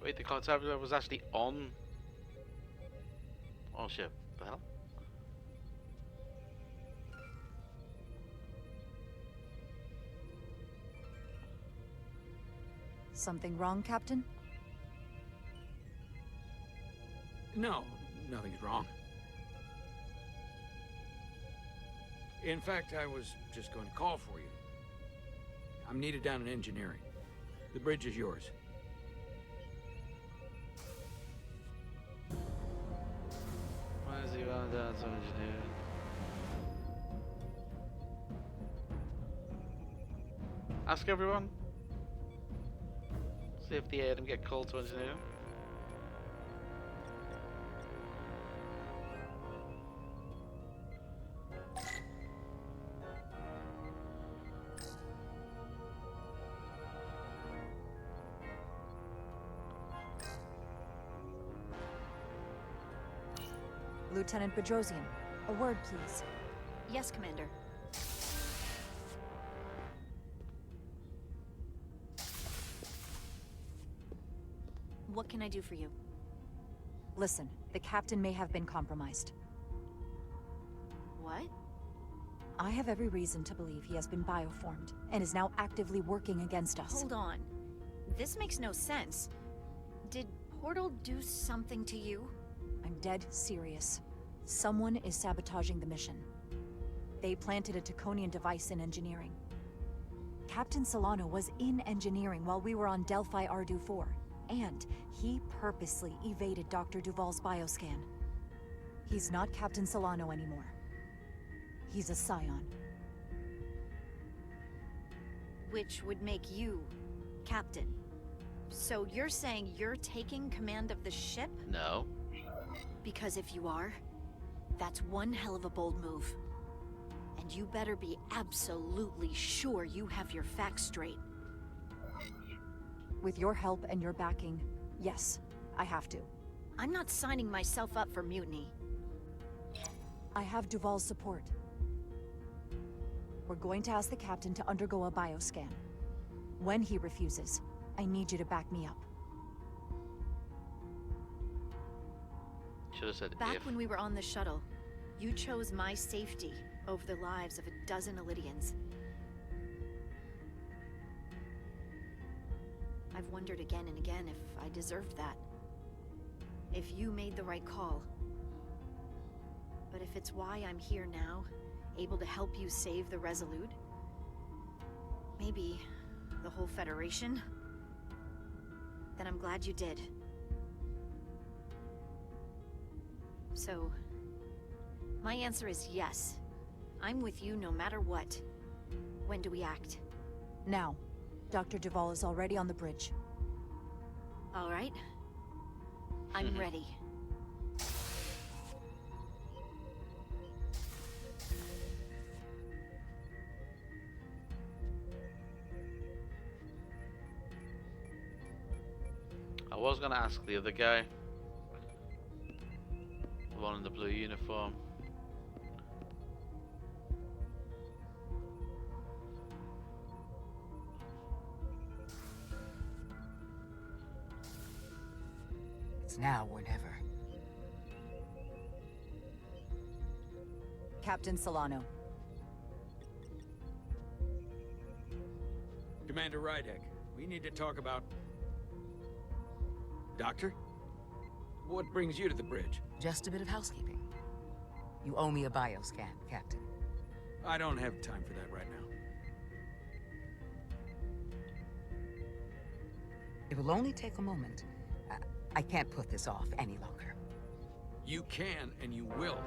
Wait, the Cartabula was actually on... Oh shit, the hell? Something wrong, Captain? No, nothing's wrong. In fact, I was just going to call for you. I'm needed down in engineering. The bridge is yours. Why is he going down to engineering? Ask everyone. See if they heard him get called to engineering. Lieutenant Bedrosian, a word, please. Yes, Commander. What can I do for you? Listen, the captain may have been compromised. What? I have every reason to believe he has been bioformed, and is now actively working against us. Hold on. This makes no sense. Did Portal do something to you? I'm dead serious. Someone is sabotaging the mission. They planted a Taconian device in engineering. Captain Solano was in engineering while we were on Delphi Ardu-4, and he purposely evaded Dr. Duval's bioscan. He's not Captain Solano anymore. He's a Scion. Which would make you Captain. So you're saying you're taking command of the ship? No. Because if you are, that's one hell of a bold move. And you better be absolutely sure you have your facts straight. With your help and your backing, yes, I have to. I'm not signing myself up for mutiny. I have Duval's support. We're going to ask the captain to undergo a bioscan. When he refuses, I need you to back me up. Should have said Back if. when we were on the shuttle, you chose my safety over the lives of a dozen Elydians. I've wondered again and again if I deserved that. If you made the right call. But if it's why I'm here now, able to help you save the Resolute, maybe the whole Federation, then I'm glad you did. So, my answer is yes. I'm with you no matter what. When do we act? Now. Dr. Duval is already on the bridge. All right. I'm ready. I was gonna ask the other guy, the one in the blue uniform. It's now or never. Captain Solano. Commander Rydek, we need to talk about... Doctor? What brings you to the bridge? Just a bit of housekeeping. You owe me a bioscan, Captain. I don't have time for that right now. It will only take a moment. I can't put this off any longer. You can, and you will.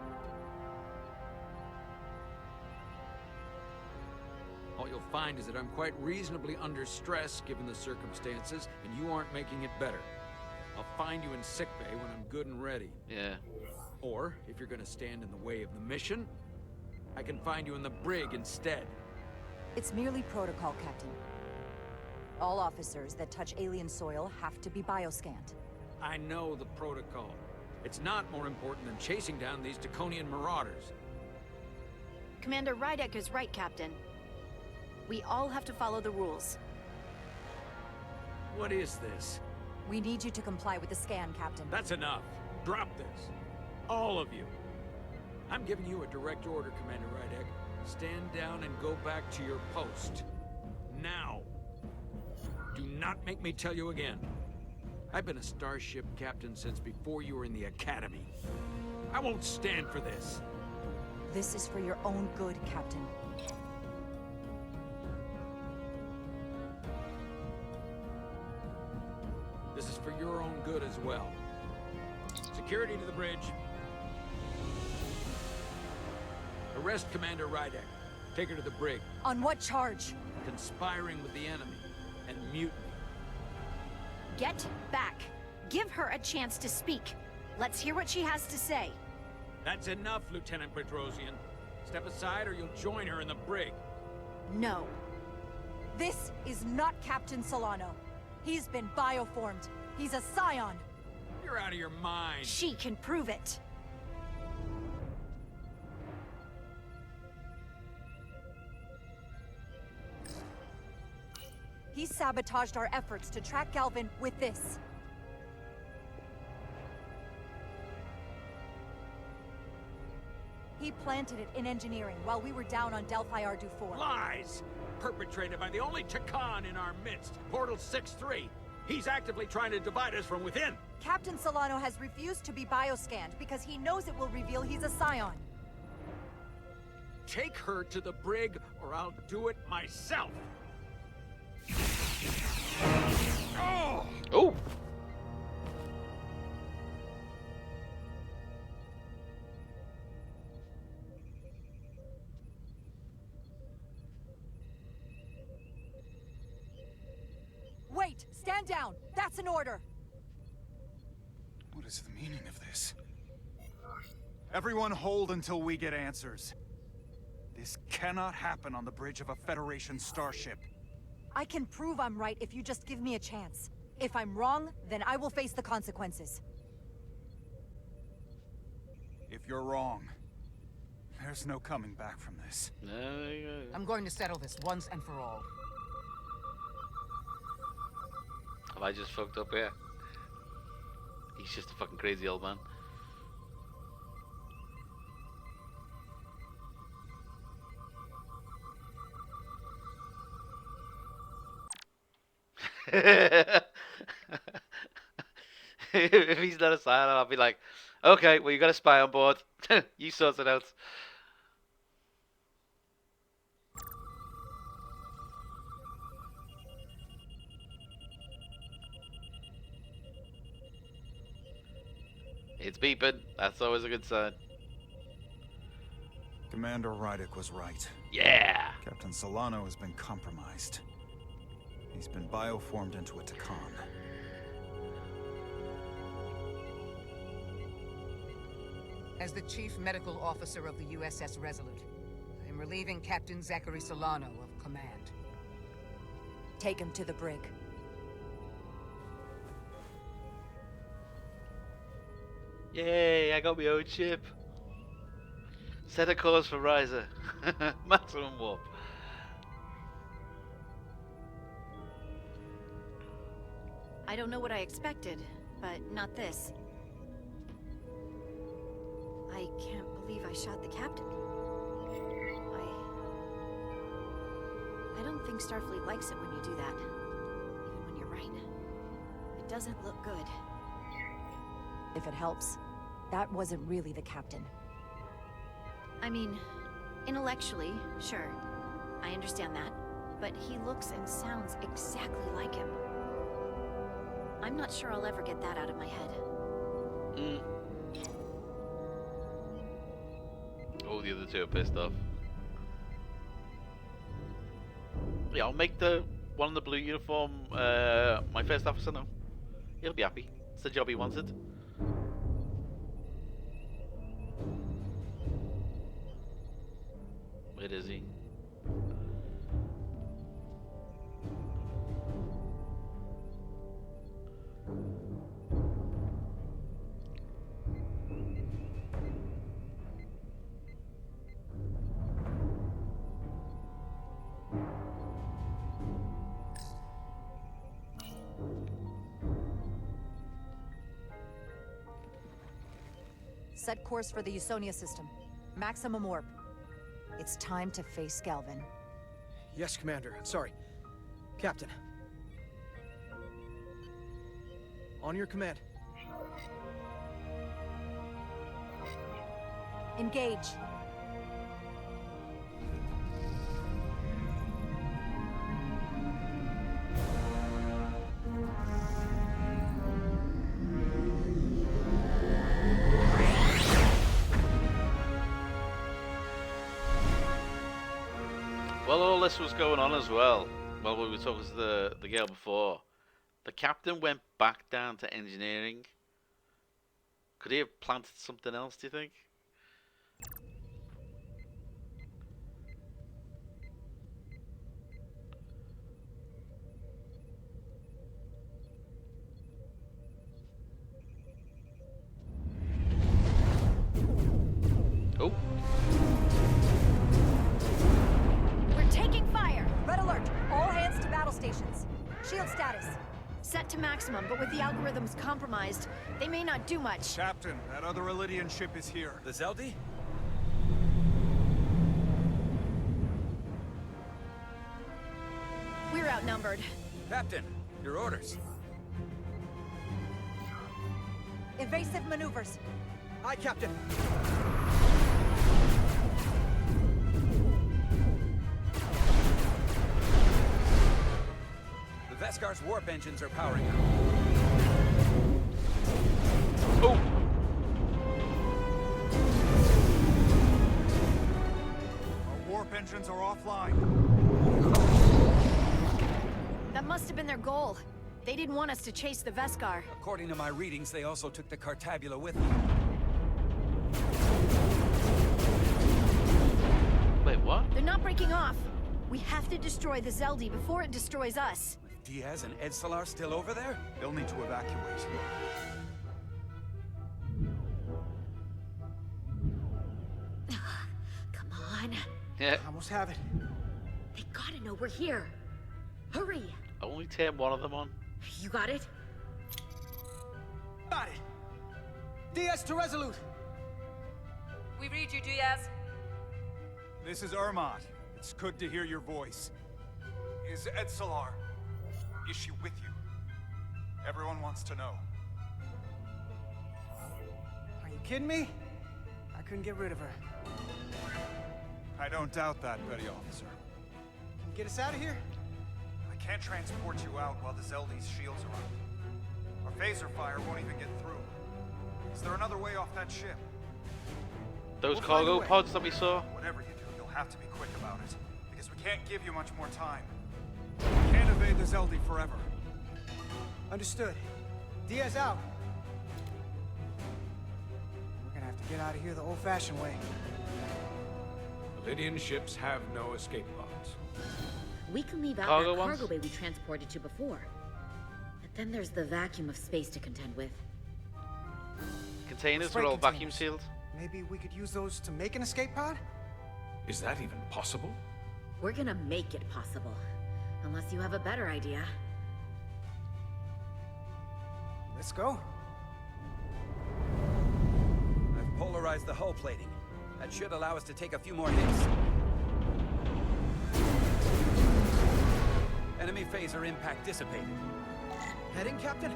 All you'll find is that I'm quite reasonably under stress given the circumstances, and you aren't making it better. I'll find you in sickbay when I'm good and ready. Yeah. Or, if you're gonna stand in the way of the mission, I can find you in the brig instead. It's merely protocol, Captain. All officers that touch alien soil have to be bioscanned. I know the protocol. It's not more important than chasing down these Draconian marauders. Commander Rydek is right, Captain. We all have to follow the rules. What is this? We need you to comply with the scan, Captain. That's enough. Drop this. All of you. I'm giving you a direct order, Commander Rydek. Stand down and go back to your post. Now. Do not make me tell you again. I've been a starship captain since before you were in the academy. I won't stand for this. This is for your own good, Captain. This is for your own good as well. Security to the bridge. Arrest Commander Rydek. Take her to the brig. On what charge? Conspiring with the enemy and mutiny. Get back. Give her a chance to speak. Let's hear what she has to say. That's enough, Lieutenant Bedrosian. Step aside or you'll join her in the brig. No. This is not Captain Solano. He's been bioformed. He's a scion. You're out of your mind. She can prove it. He sabotaged our efforts to track Galvin with this. He planted it in engineering while we were down on Delphi Ardu-4. Lies! Perpetrated by the only Takan in our midst, Portal 6-3. He's actively trying to divide us from within. Captain Solano has refused to be bioscanned because he knows it will reveal he's a scion. Take her to the brig, or I'll do it myself. Oh! Oh! Wait! Stand down! That's an order! What is the meaning of this? Everyone hold until we get answers. This cannot happen on the bridge of a Federation starship. I can prove I'm right if you just give me a chance. If I'm wrong, then I will face the consequences. If you're wrong, there's no coming back from this. I'm going to settle this once and for all. Have I just fucked up here? He's just a fucking crazy old man. If he's not a silent, I'll be like, okay, well, you got a spy on board. You sort it out. It's beeping. That's always a good sign. Commander Rydek was right. Yeah! Captain Solano has been compromised. He's been bioformed into a Takan. As the Chief Medical Officer of the USS Resolute, I am relieving Captain Zachary Solano of command. Take him to the brig. Yay, I got my own ship. Set a course for Riser. Maximum warp. I don't know what I expected, but not this. I can't believe I shot the captain. I don't think Starfleet likes it when you do that. Even when you're right. It doesn't look good. If it helps, that wasn't really the captain. I mean, intellectually, sure. I understand that. But he looks and sounds exactly like him. I'm not sure I'll ever get that out of my head. All the other two are pissed off. Yeah, I'll make the one in the blue uniform my first officer now. He'll be happy. It's the job he wanted. Where is he? Set course for the Usonia system. Maximum warp. It's time to face Galvin. Yes, Commander. Sorry. Captain. On your command. Engage. Well, all this was going on as well. While we were talking to the girl before, the captain went back down to engineering. Could he have planted something else, do you think? Oh. We're taking fire! Red alert! All hands to battle stations. Shield status. Set to maximum, but with the algorithms compromised, they may not do much. Captain, that other Elydian ship is here. The Zeldi? We're outnumbered. Captain, your orders. Evasive maneuvers. Aye, Captain. The Vescar's warp engines are powering up. Oh! Our warp engines are offline. That must have been their goal. They didn't want us to chase the Vescar. According to my readings, they also took the Cartabula with them. Wait, what? They're not breaking off. We have to destroy the Zeldi before it destroys us. Diaz and Edsalar still over there? They'll need to evacuate. Come on. Yeah. Almost have it. They gotta know we're here. Hurry. I only turned one of them on. You got it? Got it. Diaz to Resolute. We read you, Diaz. This is Ermot. It's good to hear your voice. Is Edsalar? Is she with you? Everyone wants to know. Are you kidding me? I couldn't get rid of her. I don't doubt that, Petty Officer. Can you get us out of here? I can't transport you out while the Zeldi's shields are up. Our phaser fire won't even get through. Is there another way off that ship? Those We'll find a cargo way. pods that we saw? Whatever you do, you'll have to be quick about it. Because we can't give you much more time. We can't evade the Zeldi forever. Understood. Diaz out. We're gonna have to Get out of here the old-fashioned way. Lydian ships have no escape pods. We can leave out Cargo that cargo ones? bay we transported to before. But then there's the vacuum of space to contend with. Containers Freight are all vacuum containers. sealed. Maybe we could use those to make an escape pod? Is that even possible? We're gonna make it possible. Unless you have a better idea. Let's go. I've polarized the hull plating. That should allow us to take a few more hits. Enemy phaser impact dissipated. Heading, Captain?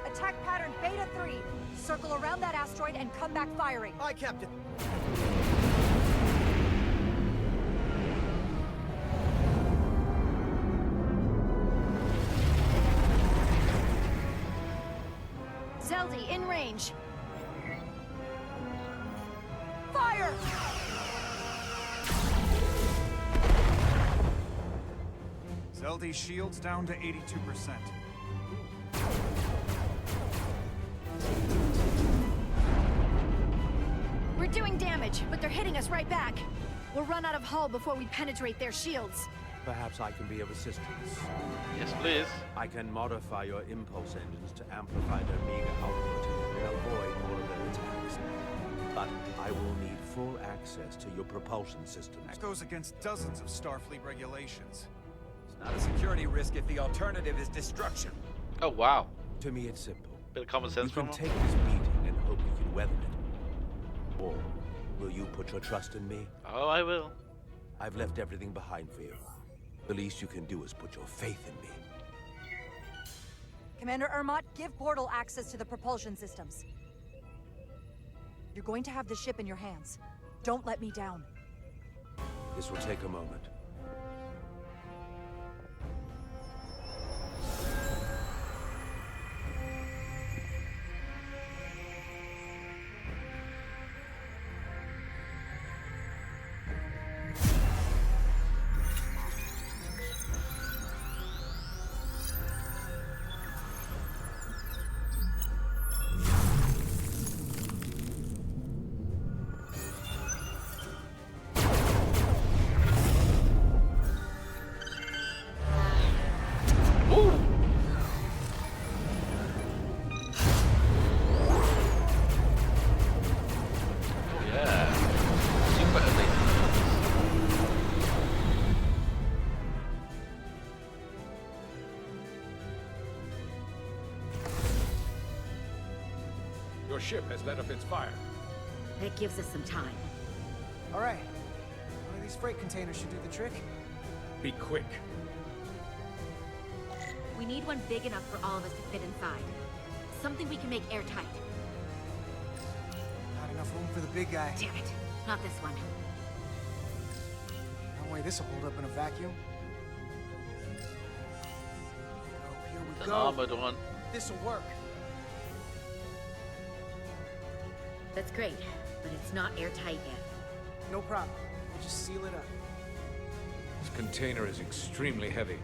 Attack pattern Beta 3. Circle around that asteroid and come back firing. Aye, Captain. Zeldy, in range. Fire! Zeldy's shield's down to 82%. We're doing damage, but they're hitting us right back. We'll run out of hull before we penetrate their shields. Perhaps I can be of assistance. Yes, please. I can modify your impulse engines to amplify their meager output and avoid all of their attacks. But I will need full access to your propulsion systems. That goes against dozens of Starfleet regulations. It's not a security risk if the alternative is destruction. Oh, wow. To me, it's simple. Bit of common sense You can from take this beating and hope you can weather it. Or will you put your trust in me? Oh, I will. I've left everything behind for you. The least you can do is put your faith in me. Commander Ermot, give Portal access to the propulsion systems. You're going to have the ship in your hands. Don't let me down. This will take a moment. Your ship has let up its fire. That gives us some time. All right. One of these freight containers should do the trick. Be quick. We need one big enough for all of us to fit inside. Something we can make airtight. Not enough room for the big guy. Damn it. Not this one. No way this will hold up in a vacuum. Oh, here we An go. armored one. This'll work. That's great, but it's not airtight yet. No problem. We'll just seal it up. This container is extremely heavy.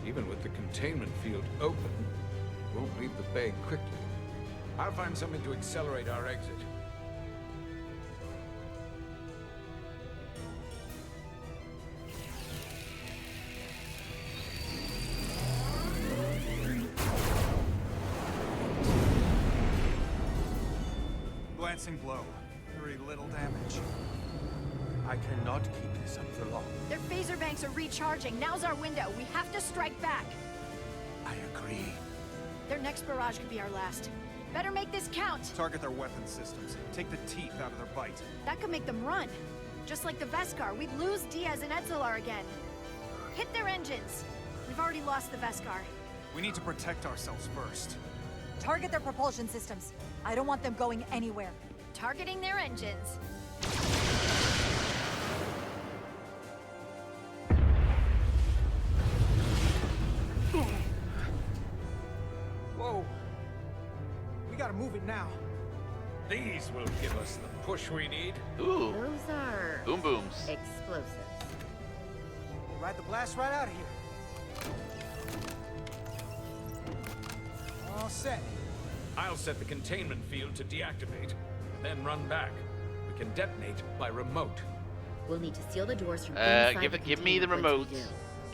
Even with the containment field open, it won't leave the bay quickly. I'll find something to accelerate our exit. Glancing blow. Very little damage. I cannot keep this up for long. Their phaser banks are recharging. Now's our window. We have to strike back. I agree. Their next barrage could be our last. Better make this count. Target their weapon systems. Take the teeth out of their bite. That could make them run. Just like the Veskar, we'd lose Diaz and Etzelar again. Hit their engines. We've already lost the Veskar. We need to protect ourselves first. Target their propulsion systems. I don't want them going anywhere. Targeting their engines. Whoa. We gotta move it now. These will give us the push we need. Ooh. Those are Boom booms. explosives. We'll ride the blast right out of here. All set. I'll set the containment field to deactivate, then run back. We can detonate by remote. We'll need to seal the doors from inside. Give me the remote.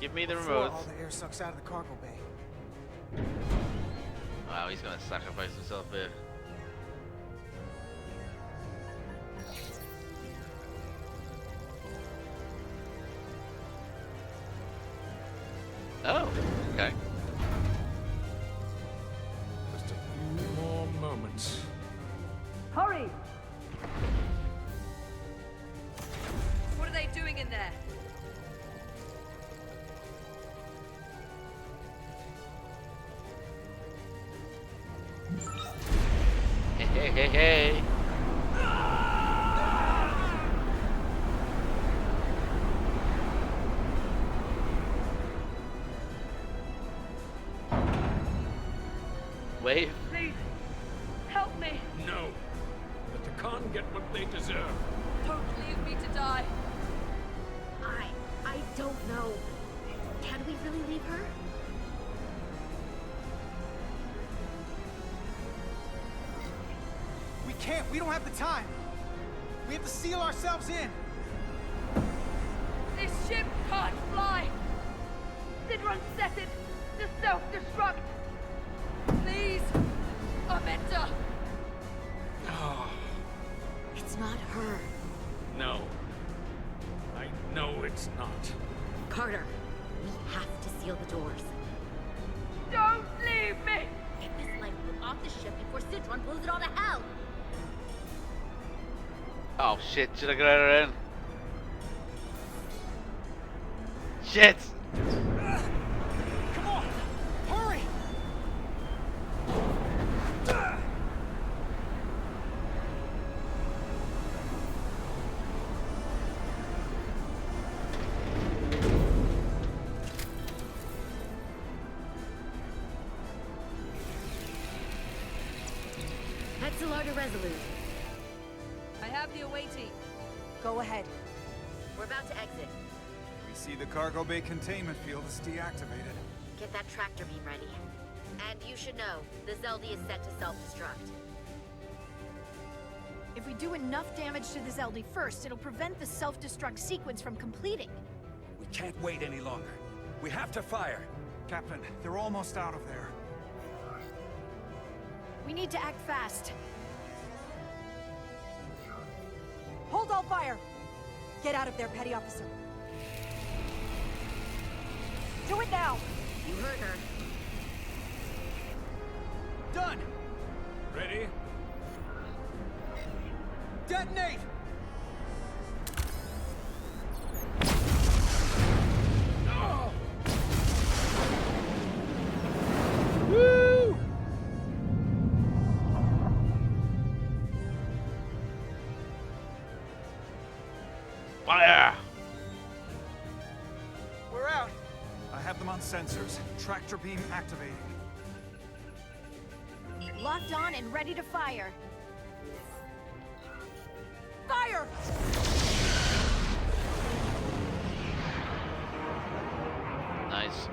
Give me the remote. All the air sucks out of the cargo bay. Wow, he's gonna sacrifice himself here. Oh, okay. Just a few more moments. Hurry! What are they doing in there? Hey, hey, hey. Wave. Please, help me. No. Let the Khan get what they deserve. Don't leave me to die. I don't know. Can we really leave her? We can't. We don't have the time. We have to seal ourselves in. This ship can't fly. Sidron set it to self-destruct. Please, Amenta. Oh, It's not her. no. I know it's not. Carter, we have to seal the doors. Don't leave me. Get this lifeboat off the ship before Sidron blows it all to hell. Oh shit, should I get her in? Shit! Come on, hurry! Hetzelar to Resolute. I have the awaiting. Go ahead. We're about to exit. We see the cargo bay containment field is deactivated. Get that tractor beam ready. And you should know, the Zeldy is set to self-destruct. If we do enough damage to the Zeldy first, it'll prevent the self-destruct sequence from completing. We can't wait any longer. We have to fire. Captain, they're almost out of there. We need to act fast. Hold all fire! Get out of there, Petty Officer. Do it now! You heard her. Done! Ready? Detonate! Woo! Fire! We're out. I have them on sensors. Tractor beam activating. Locked on and ready to fire. Fire! Nice.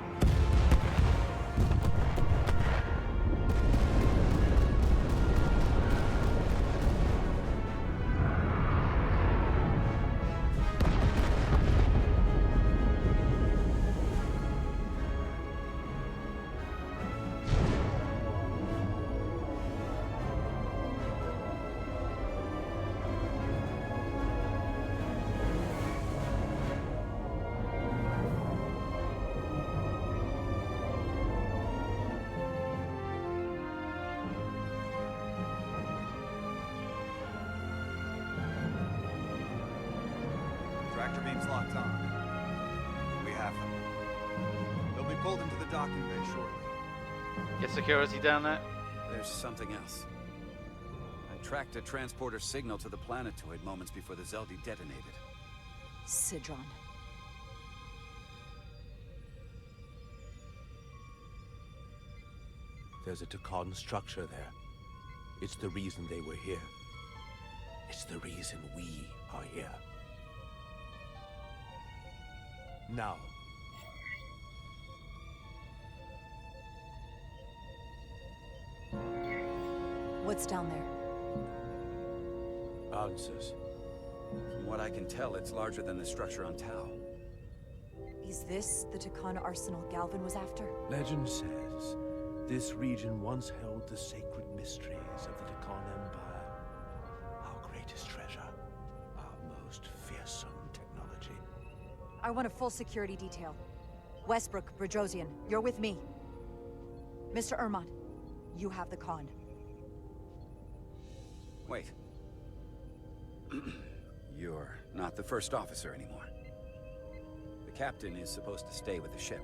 Tractor beam's locked on. We have them. They'll be pulled into the docking bay shortly. Get security down there. There's something else. I tracked a transporter signal to the planetoid moments before the Zeldy detonated. Sidron. There's a Takan structure there. It's the reason they were here. is the reason we are here. Now, What's down there? Answers. From what I can tell, it's larger than the structure on Tau. Is this the Takana arsenal Galvin was after? Legend says this region once held the sacred mysteries of the Deccan Empire. Our greatest treasure, our most fearsome technology. I want a full security detail. Westbrook, Brodrosian, you're with me. Mr. Ermont, you have the con. Wait. You're not the first officer anymore. The captain is supposed to stay with the ship.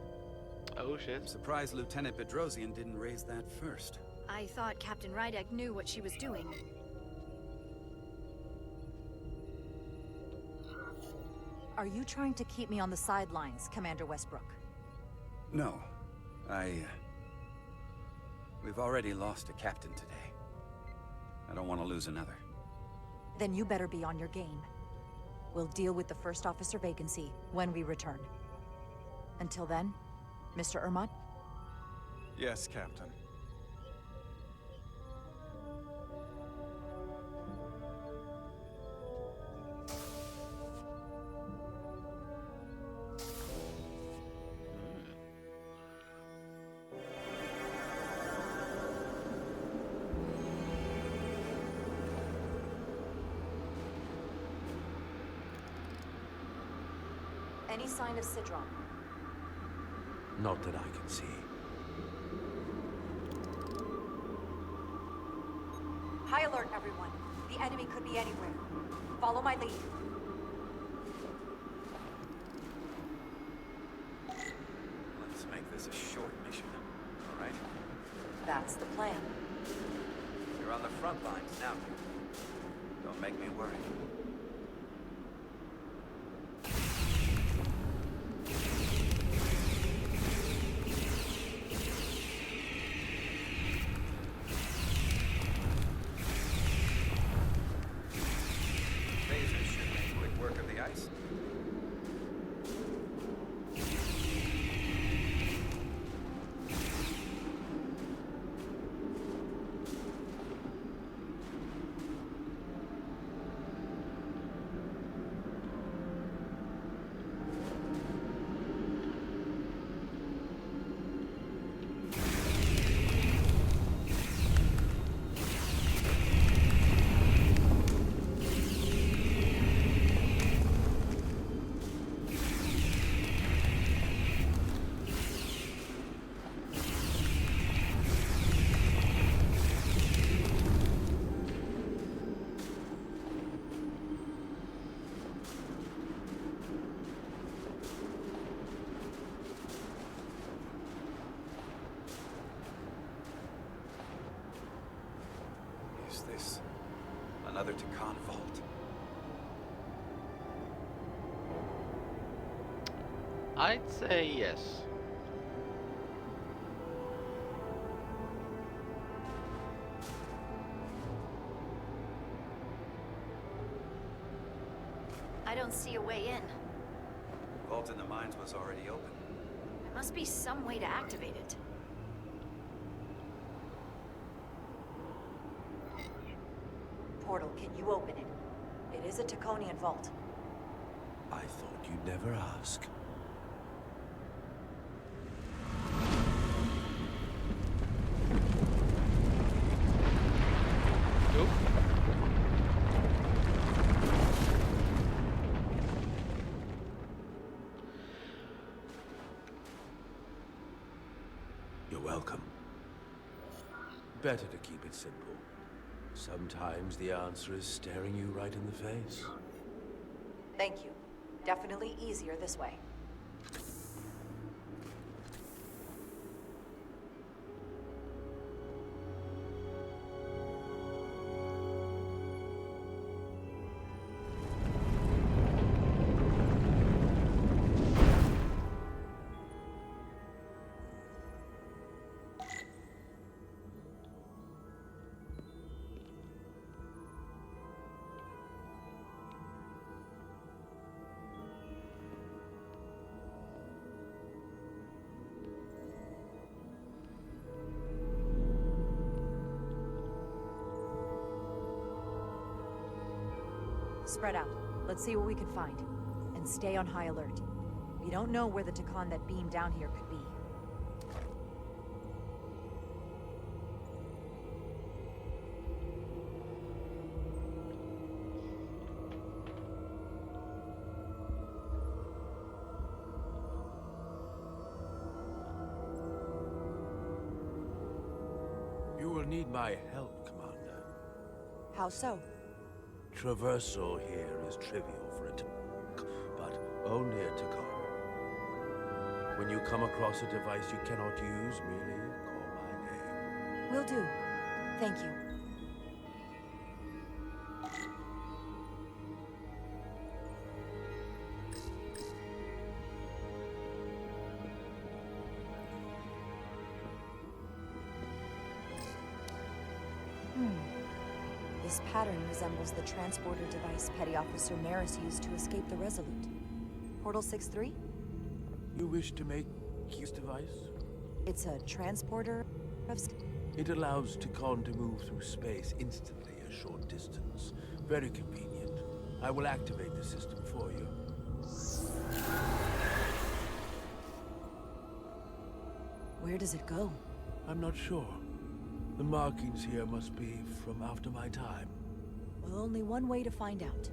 Oh shit. I'm surprised Lieutenant Bedrosian didn't raise that first. I thought Captain Rydek knew what she was doing. Are you trying to keep me on the sidelines, Commander Westbrook? No. We've already lost a captain today. I don't want to lose another. Then you better be on your game. We'll deal with the first officer vacancy when we return. Until then, Mr. Ermont? Yes, Captain. Any sign of Sidron? Not that I can see. High alert, everyone. The enemy could be anywhere. Follow my lead. Let's make this a short mission, all right? That's the plan. You're on the front lines now. Don't make me worry. Phasers should make quick work of the ice. Is this another Takan vault? I'd say yes. I don't see a way in. Vault in the mines was already open. There must be some way to activate it. Portal, can you open it? It is a Taconian vault. I thought you'd never ask. Nope. You're welcome. Better to keep it simple. Sometimes the answer is staring you right in the face. Thank you. Definitely easier this way. Spread out. Let's see what we can find. And stay on high alert. We don't know where the Takan that beamed down here could be. You will need my help, Commander. How so? Traversal here is trivial for a but only a Takan. When you come across a device you cannot use, merely call my name. Will do. Thank you. This pattern resembles the transporter device Petty Officer Maris used to escape the Resolute. Portal 6-3? You wish to make this device? It's a transporter of... It allows Takan to move through space instantly a short distance. Very convenient. I will activate the system for you. Where does it go? I'm not sure. The markings here must be from after my time. Well, only one way to find out.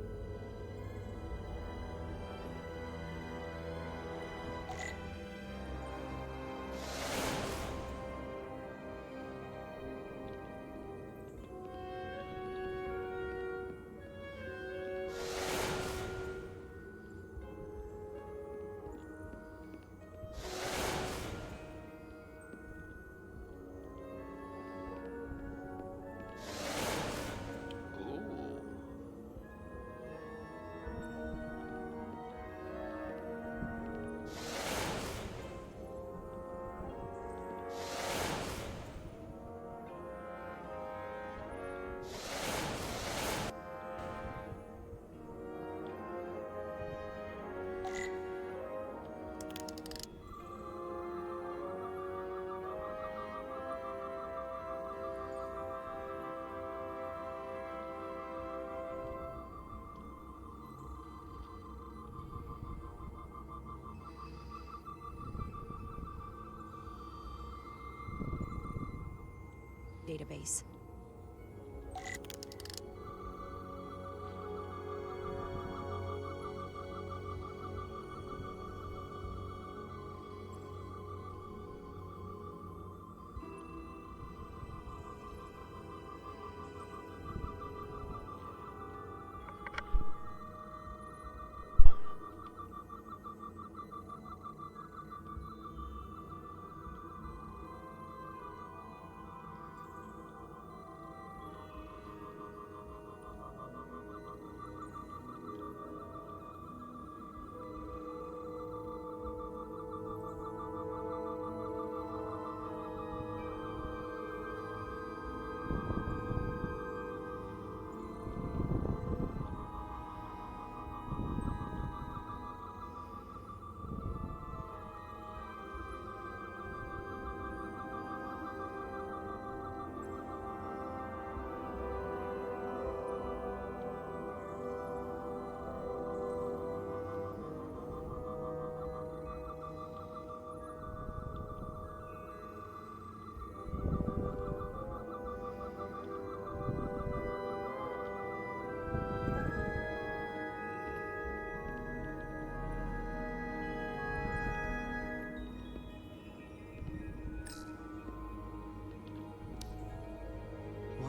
Database.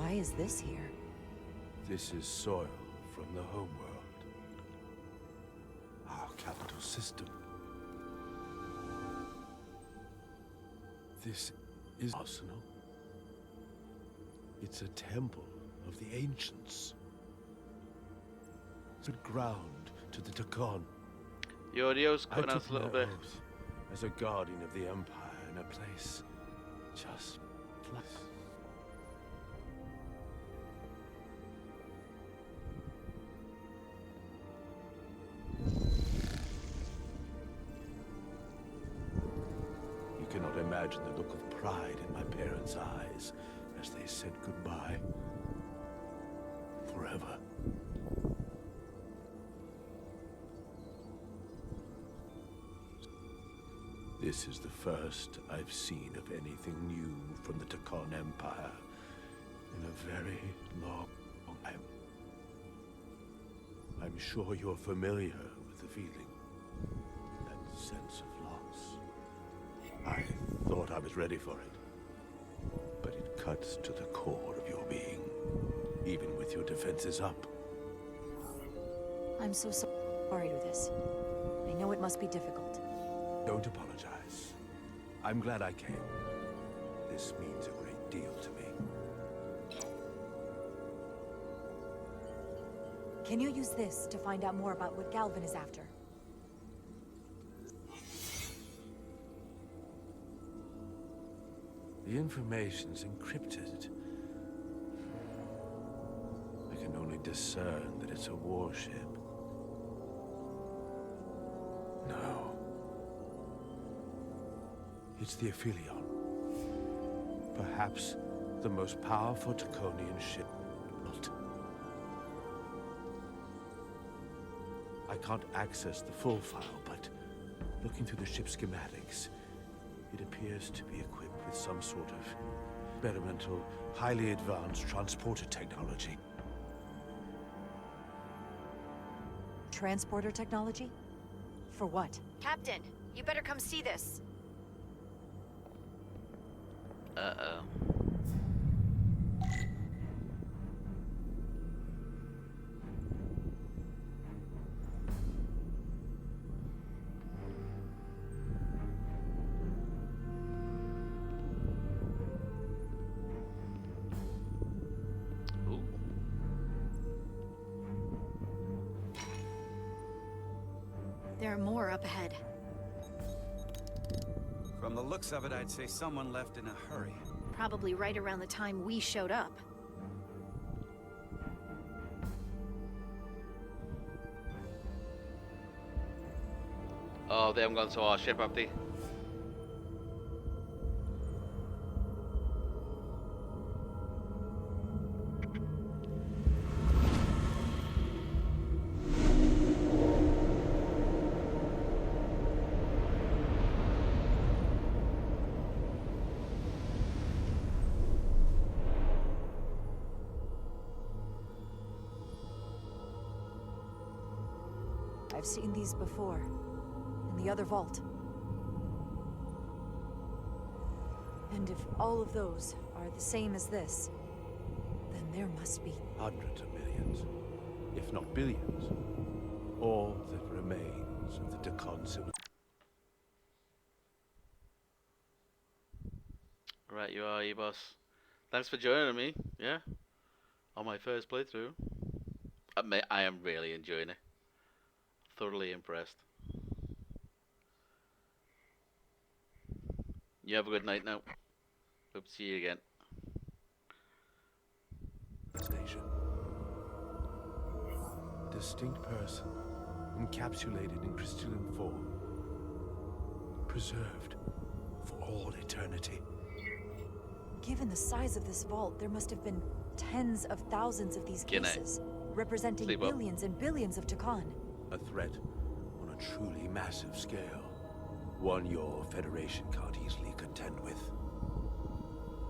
Why is this here? This is soil from the homeworld. Our capital system. This is arsenal. It's a temple of the ancients. It's a ground to the Takan. The audio's I cutting out took a little my bit. oath as a guardian of the Empire in a place just place. You cannot imagine the look of pride in my parents' eyes as they said goodbye. Forever. This is the first I've seen of anything new from the Takan Empire in a very long time. I'm sure you're familiar with the feeling, that sense of loss. I thought I was ready for it, but it cuts to the core of your being, even with your defenses up. I'm so sorry to this. I know it must be difficult. Don't apologize. I'm glad I came. This means a great deal to me. Can you use this to find out more about what Galvin is after? The information's encrypted. I can only discern that it's a warship. No. It's the Aphelion. Perhaps the most powerful Draconian ship built. I can't access the full file, but looking through the ship's schematics, it appears to be equipped with some sort of experimental, highly advanced transporter technology. Transporter technology? For what? Captain, you better come see this. Uh-oh. There are more up ahead. From the looks of it, I'd say someone left in a hurry. Probably right around the time we showed up. Oh, they haven't gone to our ship, have they? I've seen these before. In the other vault. And if all of those are the same as this, then there must be Hundreds of millions, if not billions. All that remains of the Takan civilization. Right, you are, boss. Thanks for joining me, yeah? On my first playthrough. I am really enjoying it. Thoroughly impressed. You have a good night now. Hope to see you again. Station. Distinct person, encapsulated in crystalline form, preserved for all eternity. Given the size of this vault, there must have been tens of thousands of these cases, representing billions and billions of Takan. A threat on a truly massive scale. One your Federation can't easily contend with.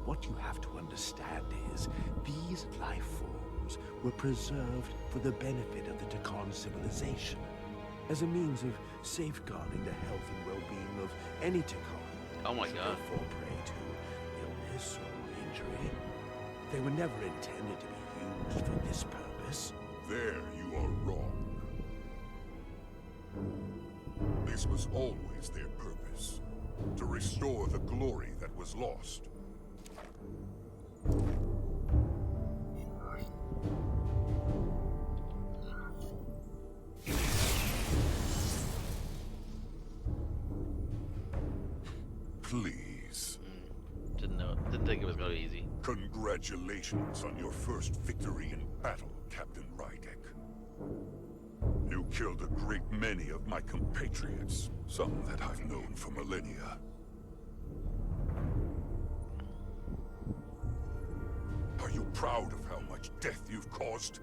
What you have to understand is, these life forms were preserved for the benefit of the Takan civilization, as a means of safeguarding the health and well-being of any Takan. Oh my god. They fall prey to illness or injury. They were never intended to be used for this purpose. There you are wrong. This was always their purpose, to restore the glory that was lost. Please. Didn't think it was gonna be easy. Congratulations on your first victory in battle, Captain Rydek. You killed a great many of my compatriots, some that I've known for millennia. Are you proud of how much death you've caused?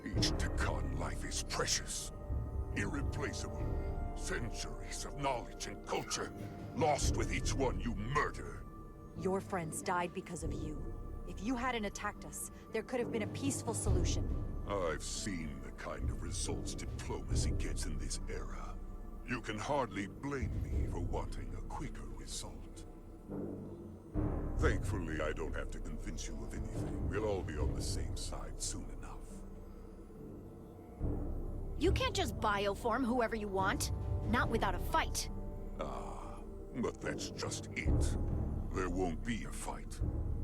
Each Takan life is precious, irreplaceable, Centuries of knowledge and culture, lost with each one you murder. Your friends died because of you. If you hadn't attacked us, there could have been a peaceful solution. I've seen the kind of results diplomacy gets in this era. You can hardly blame me for wanting a quicker result. Thankfully, I don't have to convince you of anything. We'll all be on the same side soon enough. You can't just bioform whoever you want. Not without a fight. Ah, but that's just it. There won't be a fight.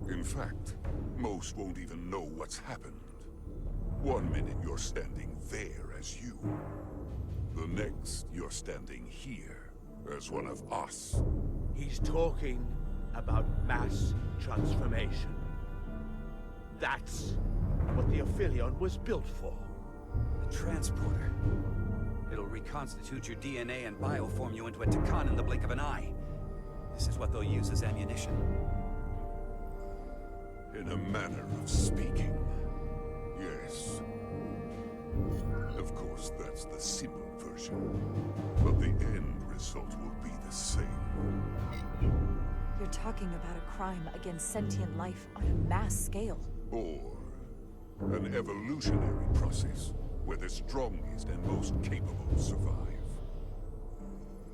In fact, most won't even know what's happened. One minute you're standing there as you. The next, you're standing here as one of us. He's talking about mass transformation. That's what the Aphelion was built for. The transporter. It'll reconstitute your DNA and bioform you into a Takan in the blink of an eye. This is what they'll use as ammunition. In a manner of speaking, yes. Of course, that's the simple version. But the end result will be the same. You're talking about a crime against sentient life on a mass scale. Or an evolutionary process where the strongest and most capable survive.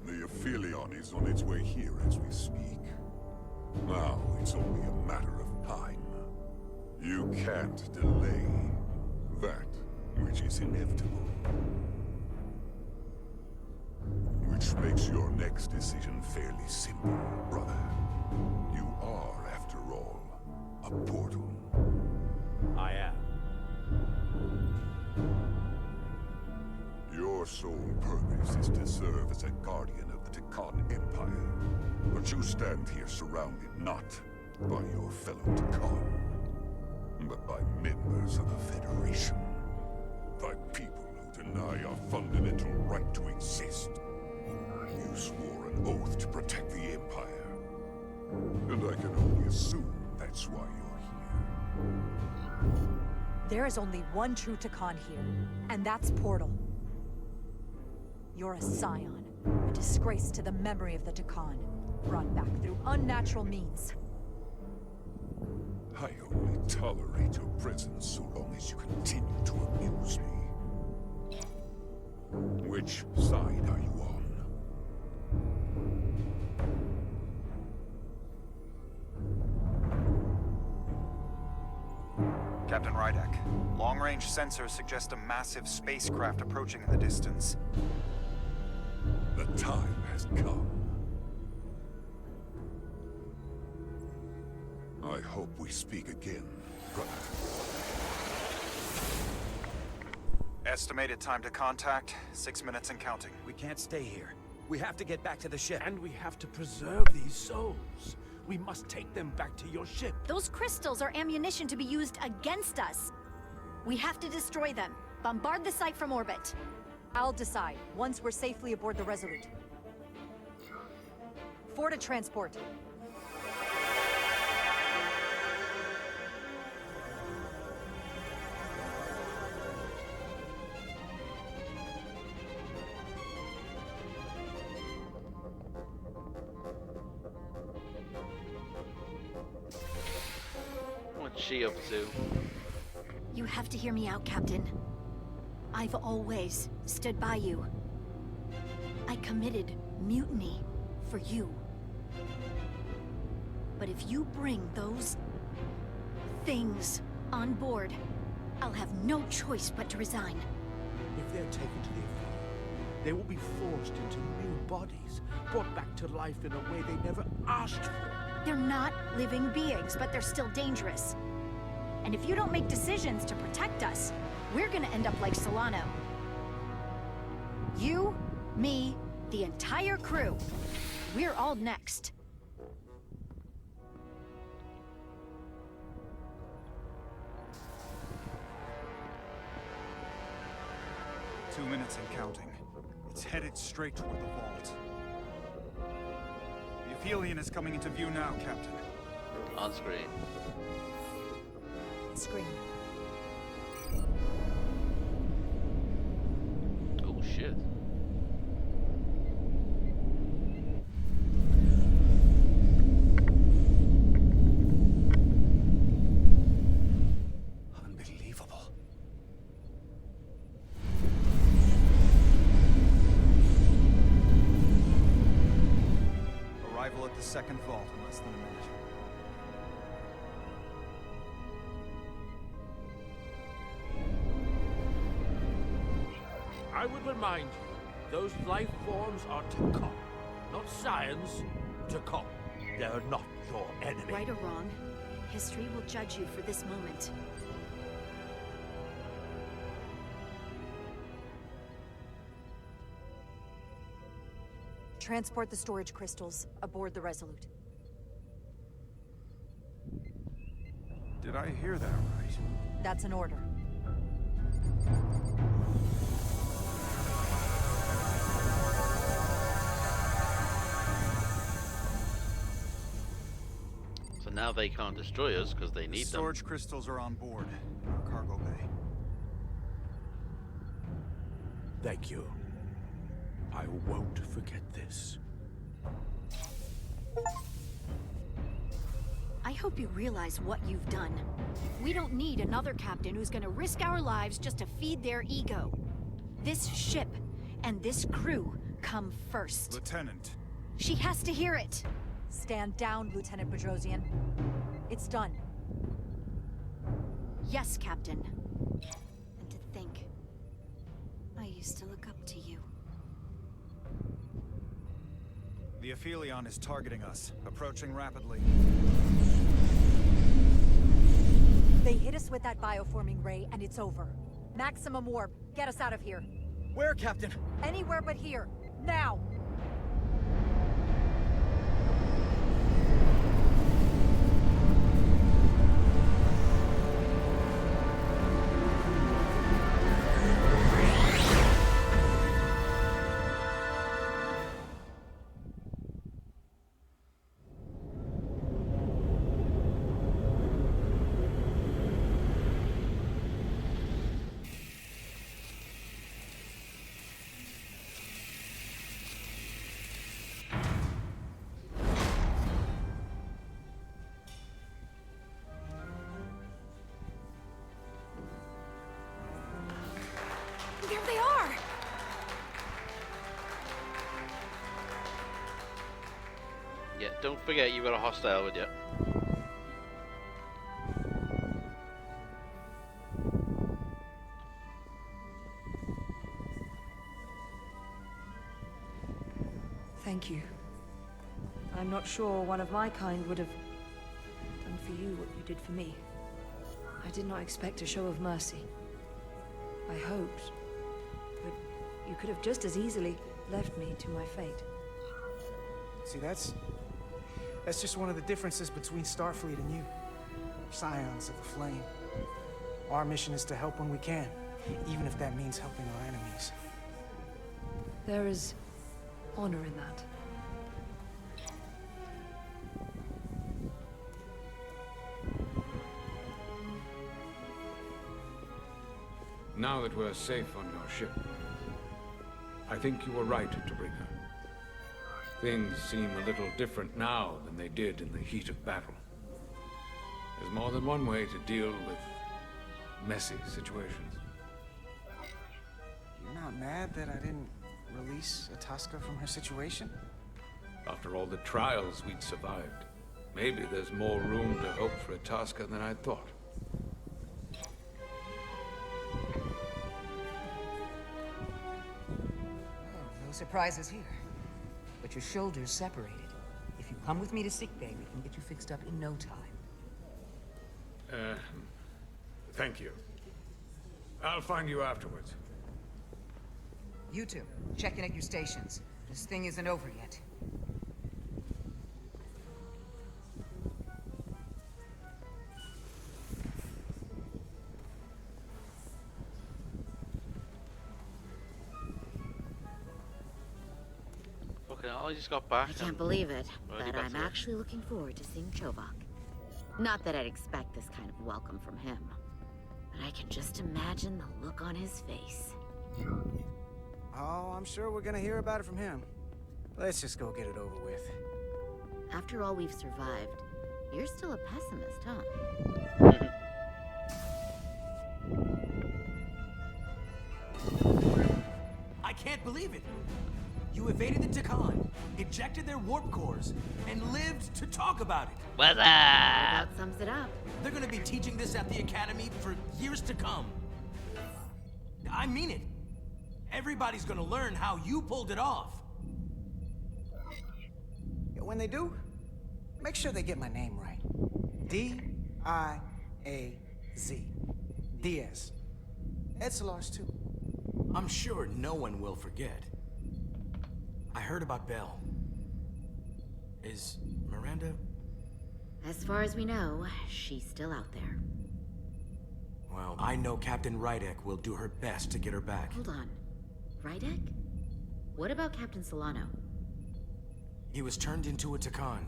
The Aphelion is on its way here as we speak. Now it's only a matter of time. You can't delay that which is inevitable. Which makes your next decision fairly simple, brother. You are, after all, a portal. I am. Your sole purpose is to serve as a guardian of the Takan Empire. But you stand here surrounded not by your fellow Takan, but by members of the Federation. By people who deny our fundamental right to exist. You swore an oath to protect the Empire. And I can only assume that's why you're here. There is only one true Takan here, and that's Portal. You're a scion, a disgrace to the memory of the Takan, brought back through unnatural means. I only tolerate your presence so long as you continue to amuse me. Which side are you on? Captain Rydek, long-range sensors suggest a massive spacecraft approaching in the distance. The time has come. I hope we speak again, brother. Estimated time to contact, 6 minutes and counting. We can't stay here. We have to get back to the ship. And we have to preserve these souls. We must take them back to your ship. Those crystals are ammunition to be used against us. We have to destroy them. Bombard the site from orbit. I'll decide, once we're safely aboard the Resolute. 4 to transport. What's she up to? You have to hear me out, Captain. I've always stood by you. I committed mutiny for you. But if you bring those things on board, I'll have no choice but to resign. If they're taken to the Aphelion, they will be forced into new bodies, brought back to life in a way they never asked for. They're not living beings, but they're still dangerous. And if you don't make decisions to protect us, we're gonna end up like Solano. You, me, the entire crew. We're all next. Two minutes and counting. It's headed straight toward the vault. The Aphelion is coming into view now, Captain. On screen. Screen. Oh shit. second vault in less than a minute. I would remind you, those life forms are Takon. Not science, Takon. They're not your enemy. Right or wrong, history will judge you for this moment. Transport the storage crystals aboard the Resolute. Did I hear that right? That's an order. So now they can't destroy us because they need them. Storage crystals are on board in our cargo bay. Thank you. I won't forget this. I hope you realize what you've done. We don't need another captain who's gonna risk our lives just to feed their ego. This ship and this crew come first. Lieutenant. She has to hear it. Stand down, Lieutenant Bedrosian. It's done. Yes, Captain. And to think, I used to look up to you. The Aphelion is targeting us, approaching rapidly. They hit us with that bioforming ray, and it's over. Maximum warp. Get us out of here. Where, Captain? Anywhere but here. Now! There they are! Yeah, don't forget you've got a hostile with you. Thank you. I'm not sure one of my kind would have done for you what you did for me. I did not expect a show of mercy. I hoped, but you could have just as easily left me to my fate. See, that's just one of the differences between Starfleet and you. Scions of the Flame. Our mission is to help when we can, even if that means helping our enemies. There is honor in that. Now that we're safe on your ship, I think you were right to bring her. Things seem a little different now than they did in the heat of battle. There's more than one way to deal with messy situations. You're not mad that I didn't release Ataska from her situation? After all the trials we'd survived, maybe there's more room to hope for Ataska than I thought. No surprises here. But your shoulders separated. If you come with me to sickbay, we can get you fixed up in no time. Thank you. I'll find you afterwards. You two, check in at your stations. This thing isn't over yet. Fucking hell, I just got back. I can't believe it, Already but back I'm to work. actually looking forward to seeing Chovok. Not that I'd expect this kind of welcome from him, but I can just imagine the look on his face. Oh, I'm sure we're gonna hear about it from him. Let's just go get it over with. After all we've survived, you're still a pessimist, huh? I can't believe it. You evaded the Takan, ejected their warp cores, and lived to talk about it. What's That up? about sums it up. They're gonna be teaching this at the Academy for years to come. I mean it. Everybody's gonna learn how you pulled it off. When they do, make sure they get my name right. D-I-A-Z. Diaz. Edsolar's too. I'm sure no one will forget. I heard about Belle. Is Miranda? As far as we know, she's still out there. Well, I know Captain Rydek will do her best to get her back. Hold on. Rydek? What about Captain Solano? He was turned into a Takan.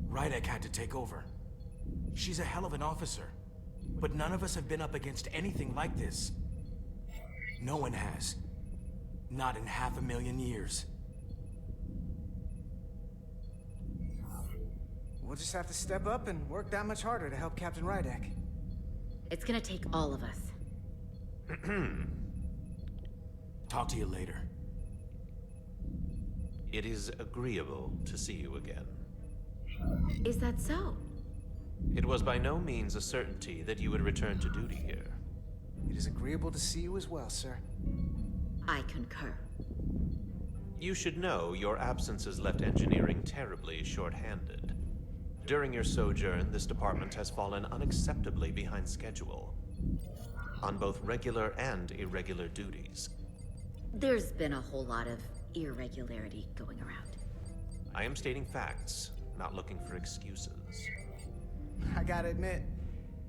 Rydek had to take over. She's a hell of an officer. But none of us have been up against anything like this. No one has. Not in 500,000 years. We'll just have to step up and work that much harder to help Captain Rydek. It's gonna take all of us. Talk to you later. It is agreeable to see you again. Is that so? It was by no means a certainty that you would return to duty here. It is agreeable to see you as well, sir. I concur. You should know your absence has left engineering terribly short-handed. During your sojourn, this department has fallen unacceptably behind schedule, on both regular and irregular duties. There's been a whole lot of irregularity going around. I am stating facts, not looking for excuses. I gotta admit,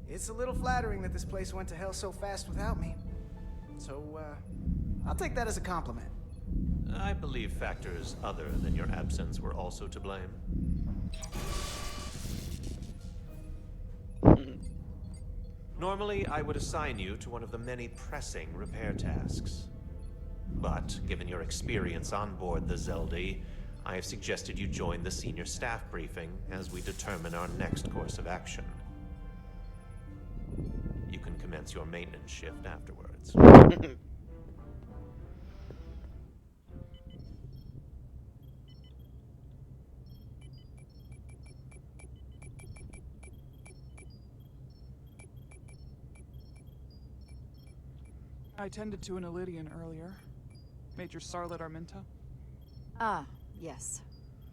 it's a little flattering that this place went to hell so fast without me. So, I'll take that as a compliment. I believe factors other than your absence were also to blame. Normally, I would assign you to one of the many pressing repair tasks. But, given your experience on board the Zeldi, I have suggested you join the senior staff briefing as we determine our next course of action. You can commence your maintenance shift afterwards. I tended to an Elydian earlier. Major Sarlet Arminta. Ah, yes.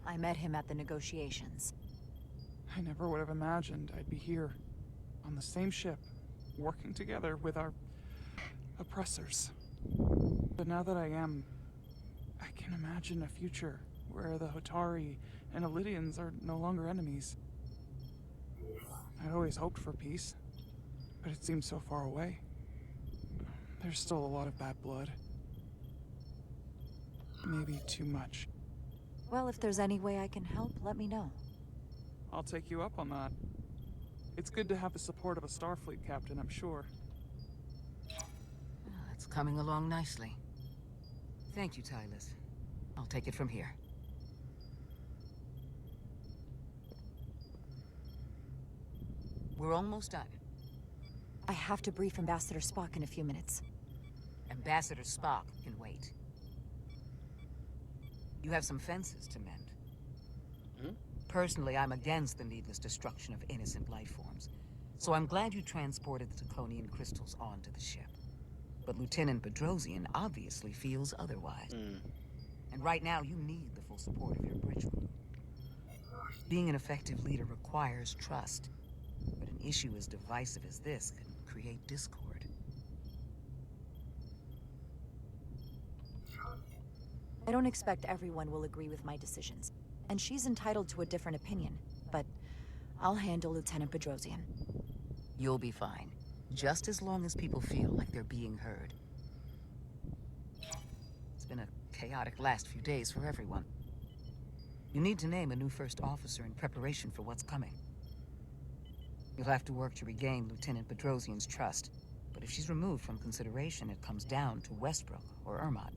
I met him at the negotiations. I never would have imagined I'd be here, on the same ship, working together with our oppressors. But now that I am, I can imagine a future where the Hotari and Elydians are no longer enemies. I'd always hoped for peace, but it seems so far away. There's still a lot of bad blood. Maybe too much. Well, if there's any way I can help, let me know. I'll take you up on that. It's good to have the support of a Starfleet captain, I'm sure. It's coming along nicely. Thank you, Tylus. I'll take it from here. We're almost done. I have to brief Ambassador Spock in a few minutes. Ambassador Spock can wait. You have some fences to mend. Personally, I'm against the needless destruction of innocent life forms. So I'm glad you transported the Taconian crystals onto the ship. But Lieutenant Bedrosian obviously feels otherwise. And right now, you need the full support of your bridge crew. Being an effective leader requires trust. But an issue as divisive as this can create discord. I don't expect everyone will agree with my decisions. And she's entitled to a different opinion. But I'll handle Lieutenant Bedrosian. You'll be fine. Just as long as people feel like they're being heard. It's been a chaotic last few days for everyone. You need to name a new first officer in preparation for what's coming. You'll have to work to regain Lieutenant Bedrosian's trust. But if she's removed from consideration, it comes down to Westbrook or Ermot.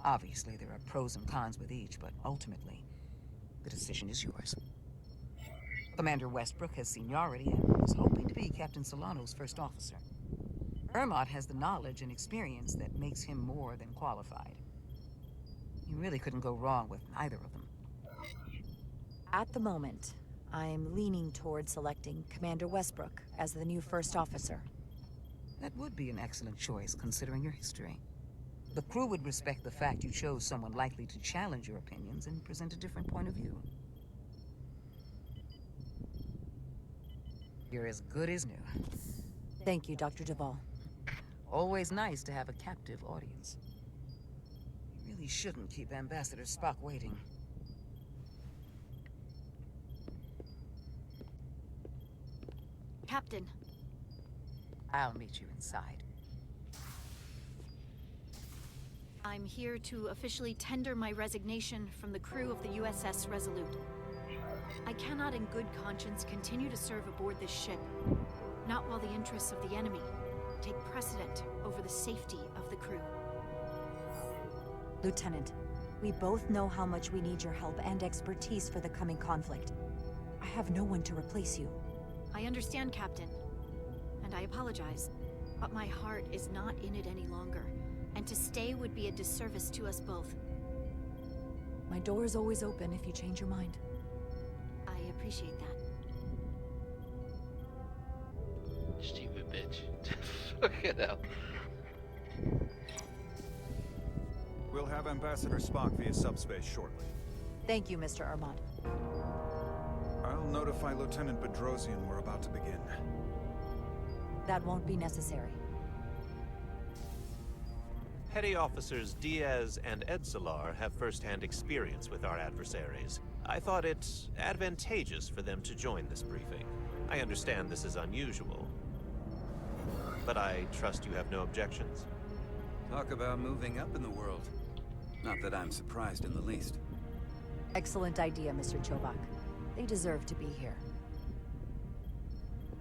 Obviously, there are pros and cons with each, but ultimately, the decision is yours. Commander Westbrook has seniority and is hoping to be Captain Solano's first officer. Ermot has the knowledge and experience that makes him more than qualified. You really couldn't go wrong with either of them. At the moment, I'm leaning toward selecting Commander Westbrook as the new first officer. That would be an excellent choice, considering your history. The crew would respect the fact you chose someone likely to challenge your opinions and present a different point of view. You're as good as new. Thank you, Dr. Duvall. Always nice to have a captive audience. You really shouldn't keep Ambassador Spock waiting. Captain. I'll meet you inside. I'm here to officially tender my resignation from the crew of the USS Resolute. I cannot in good conscience continue to serve aboard this ship, not while the interests of the enemy take precedent over the safety of the crew. Lieutenant, we both know how much we need your help and expertise for the coming conflict. I have no one to replace you. I understand, Captain, and I apologize, but my heart is not in it any longer, and to stay would be a disservice to us both. My door is always open if you change your mind. I appreciate that. Stupid bitch. Fucking hell. We'll have Ambassador Spock via subspace shortly. Thank you, Mr. Armand. I'll notify Lieutenant Bedrosian we're about to begin. That won't be necessary. Petty Officers Diaz and Edsolar have first-hand experience with our adversaries. I thought it advantageous for them to join this briefing. I understand this is unusual, but I trust you have no objections? Talk about moving up in the world. Not that I'm surprised in the least. Excellent idea, Mr. Chobak. They deserve to be here.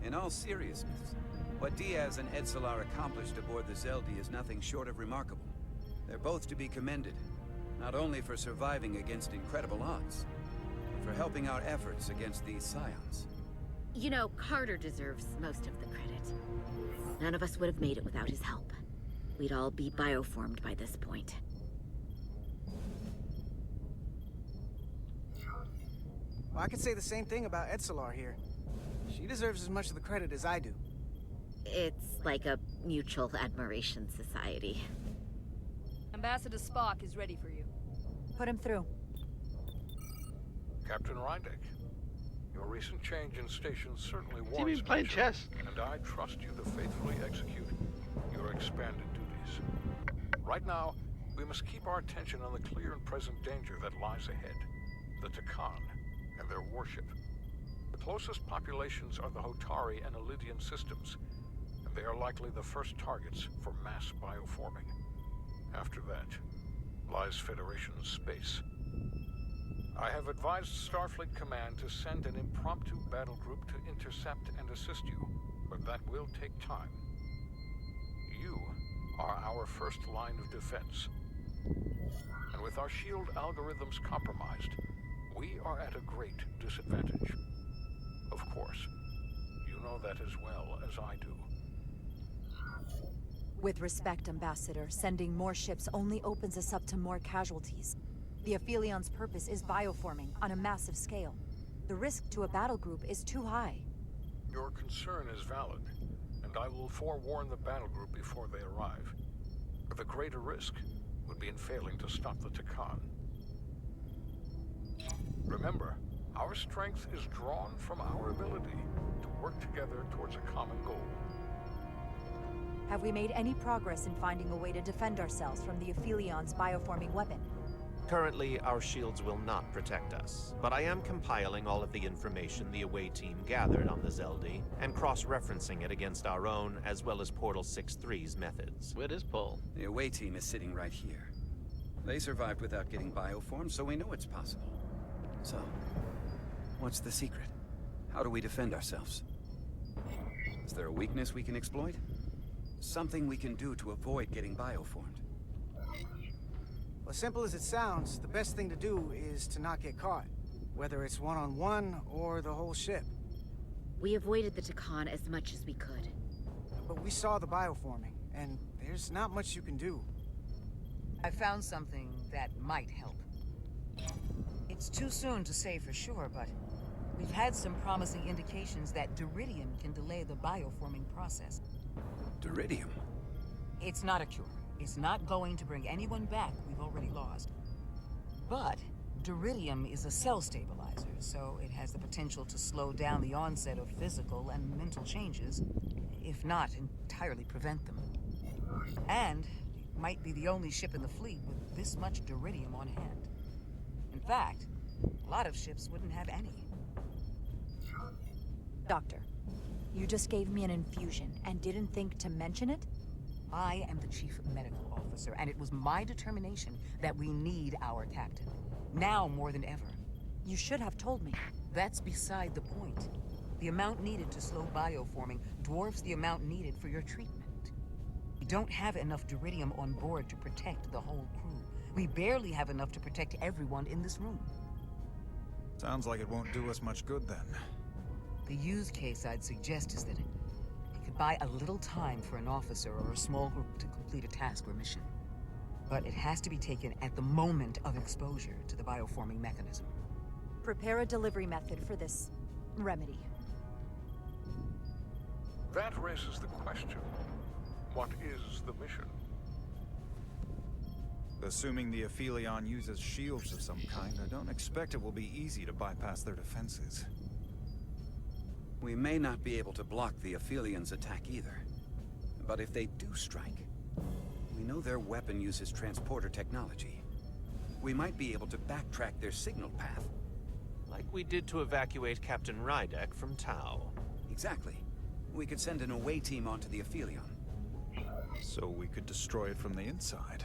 In all seriousness, what Diaz and Edsolar accomplished aboard the Zeldi is nothing short of remarkable. They're both to be commended, not only for surviving against incredible odds, but for helping our efforts against these scions. You know, Carter deserves most of the credit. None of us would have made it without his help. We'd all be bioformed by this point. Well, I could say the same thing about Edsolar here. She deserves as much of the credit as I do. It's like a mutual admiration society. Ambassador Spock is ready for you. Put him through. Captain Rydek, your recent change in station certainly You warrants mean playing mention, chess? and I trust you to faithfully execute your expanded duties. Right now, we must keep our attention on the clear and present danger that lies ahead. The Takan and their warship. The closest populations are the Hotari and Elydian systems, and they are likely the first targets for mass bioforming. After that, lies Federation space. I have advised Starfleet Command to send an impromptu battle group to intercept and assist you, but that will take time. You are our first line of defense. And with our shield algorithms compromised, we are at a great disadvantage. Of course, you know that as well as I do. With respect, Ambassador, sending more ships only opens us up to more casualties. The Aphelion's purpose is bioforming on a massive scale. The risk to a battle group is too high. Your concern is valid, and I will forewarn the battle group before they arrive. But the greater risk would be in failing to stop the Takan. Remember, our strength is drawn from our ability to work together towards a common goal. Have we made any progress in finding a way to defend ourselves from the Aphelion's bioforming weapon? Currently, our shields will not protect us, but I am compiling all of the information the away team gathered on the Zeldi and cross-referencing it against our own as well as Portal 6-3's methods. Where is Paul? The away team is sitting right here. They survived without getting bioformed, so we know it's possible. So, what's the secret? How do we defend ourselves? Is there a weakness we can exploit? Something we can do to avoid getting bioformed? Well, as simple as it sounds, the best thing to do is to not get caught. Whether it's one-on-one or the whole ship. We avoided the Takan as much as we could. But we saw the bioforming, and there's not much you can do. I found something that might help. It's too soon to say for sure, but we've had some promising indications that Duridium can delay the bioforming process. Duridium? It's not a cure. It's not going to bring anyone back we've already lost. But Duridium is a cell stabilizer, so it has the potential to slow down the onset of physical and mental changes, if not entirely prevent them. And it might be the only ship in the fleet with this much Duridium on hand. In fact, a lot of ships wouldn't have any. Doctor, you just gave me an infusion and didn't think to mention it? I am the chief medical officer, and it was my determination that we need our captain. Now more than ever. You should have told me. That's beside the point. The amount needed to slow bioforming dwarfs the amount needed for your treatment. We don't have enough Duridium on board to protect the whole crew. We barely have enough to protect everyone in this room. Sounds like it won't do us much good then. The use case I'd suggest is that it could buy a little time for an officer or a small group to complete a task or mission. But it has to be taken at the moment of exposure to the bioforming mechanism. Prepare a delivery method for this remedy. That raises the question. What is the mission? Assuming the Aphelion uses shields of some kind, I don't expect it will be easy to bypass their defenses. We may not be able to block the Aphelions' attack either. But if they do strike, we know their weapon uses transporter technology. We might be able to backtrack their signal path. Like we did to evacuate Captain Rydek from Tau. Exactly. We could send an away team onto the Aphelion. So we could destroy it from the inside.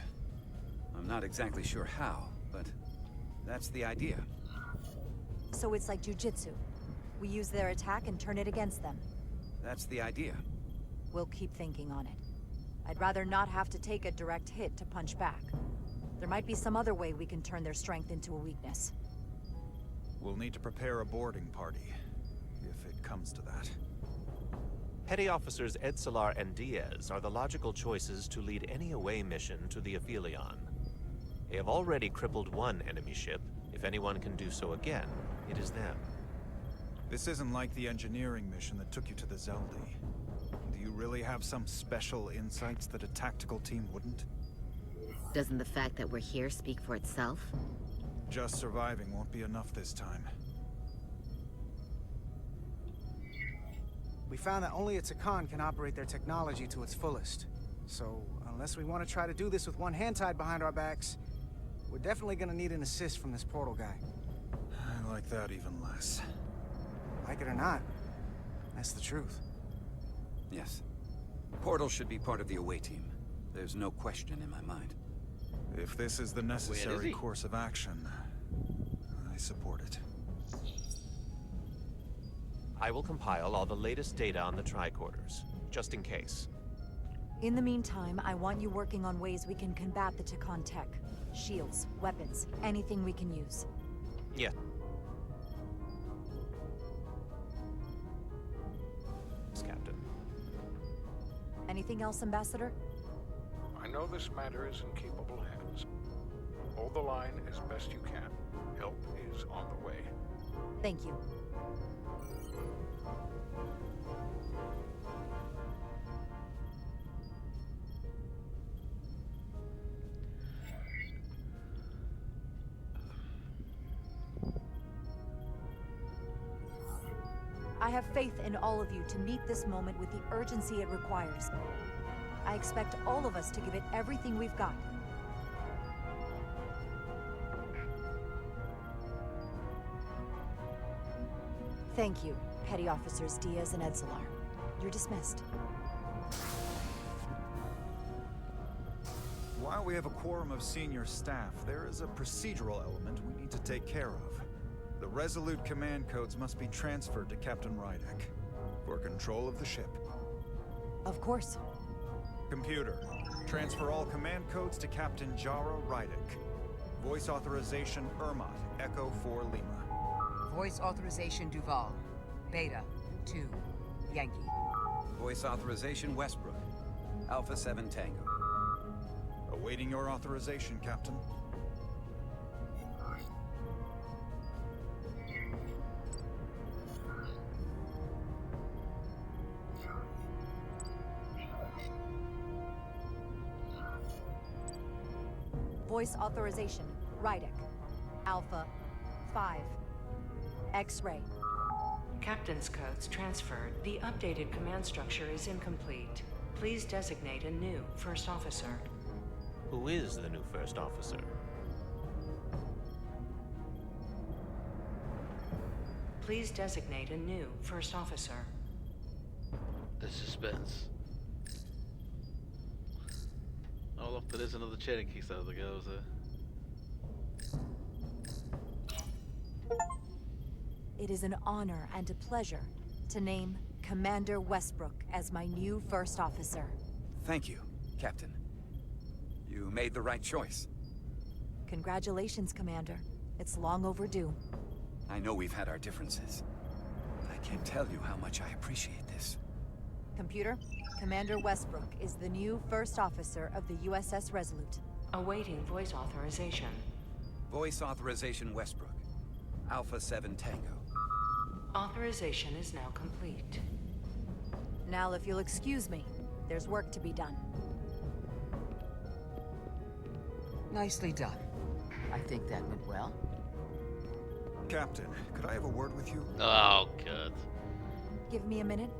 I'm not exactly sure how, but that's the idea. So it's like jujitsu. We use their attack and turn it against them. That's the idea. We'll keep thinking on it. I'd rather not have to take a direct hit to punch back. There might be some other way we can turn their strength into a weakness. We'll need to prepare a boarding party, if it comes to that. Petty Officers Edsalar and Diaz are the logical choices to lead any away mission to the Aphelion. They have already crippled one enemy ship. If anyone can do so again, it is them. This isn't like the engineering mission that took you to the Zeldi. Do you really have some special insights that a tactical team wouldn't? Doesn't the fact that we're here speak for itself? Just surviving won't be enough this time. We found that only a Takan can operate their technology to its fullest. So, unless we want to try to do this with one hand tied behind our backs, we're definitely gonna need an assist from this portal guy. I like that even less. Like it or not, that's the truth. Yes. Portal should be part of the away team. There's no question in my mind. If this is the necessary course of action, I support it. I will compile all the latest data on the tricorders, just in case. In the meantime, I want you working on ways we can combat the Takan tech. Shields, weapons, anything we can use. Yeah. Captain. Anything else, Ambassador? I know this matter is in capable hands. Hold the line as best you can. Help is on the way. Thank you. I have faith in all of you to meet this moment with the urgency it requires. I expect all of us to give it everything we've got. Thank you, Petty Officers Diaz and Edsalar. You're dismissed. While we have a quorum of senior staff, there is a procedural element we need to take care of. The Resolute command codes must be transferred to Captain Rydek for control of the ship. Of course. Computer, transfer all command codes to Captain Jara Rydek. Voice authorization Ermot, Echo 4 Lima. Voice authorization Duval. Beta 2 Yankee. Voice authorization Westbrook. Alpha 7 Tango. Awaiting your authorization, Captain. Voice authorization. Rydek. Alpha 5. X-ray. Captain's codes transferred. The updated command structure is incomplete. Please designate a new first officer. Who is the new first officer? Please designate a new first officer. The suspense. Oh look, there is another chain that kicks out of the girls there. It is an honor and a pleasure to name Commander Westbrook as my new first officer. Thank you, Captain. You made the right choice. Congratulations, Commander. It's long overdue. I know we've had our differences. I can't tell you how much I appreciate this. Computer, Commander Westbrook is the new first officer of the USS Resolute. Awaiting voice authorization. Voice authorization Westbrook. Alpha 7 Tango. Authorization is now complete. Now, if you'll excuse me, there's work to be done. Nicely done. I think that went well. Captain, could I have a word with you? Oh, God. Give me a minute.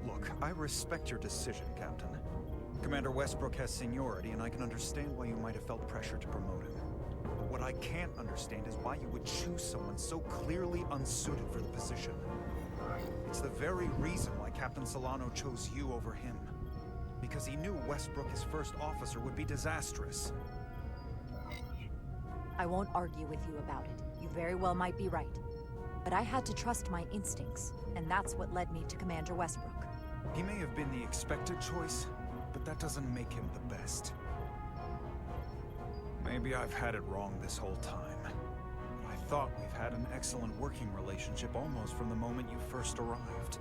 Look, I respect your decision, Captain. Commander Westbrook has seniority, and I can understand why you might have felt pressure to promote him. But what I can't understand is why you would choose someone so clearly unsuited for the position. It's the very reason why Captain Solano chose you over him. Because he knew Westbrook as first officer would be disastrous. I won't argue with you about it. You very well might be right. But I had to trust my instincts, and that's what led me to Commander Westbrook. He may have been the expected choice, but that doesn't make him the best. Maybe I've had it wrong this whole time. I thought we've had an excellent working relationship almost from the moment you first arrived.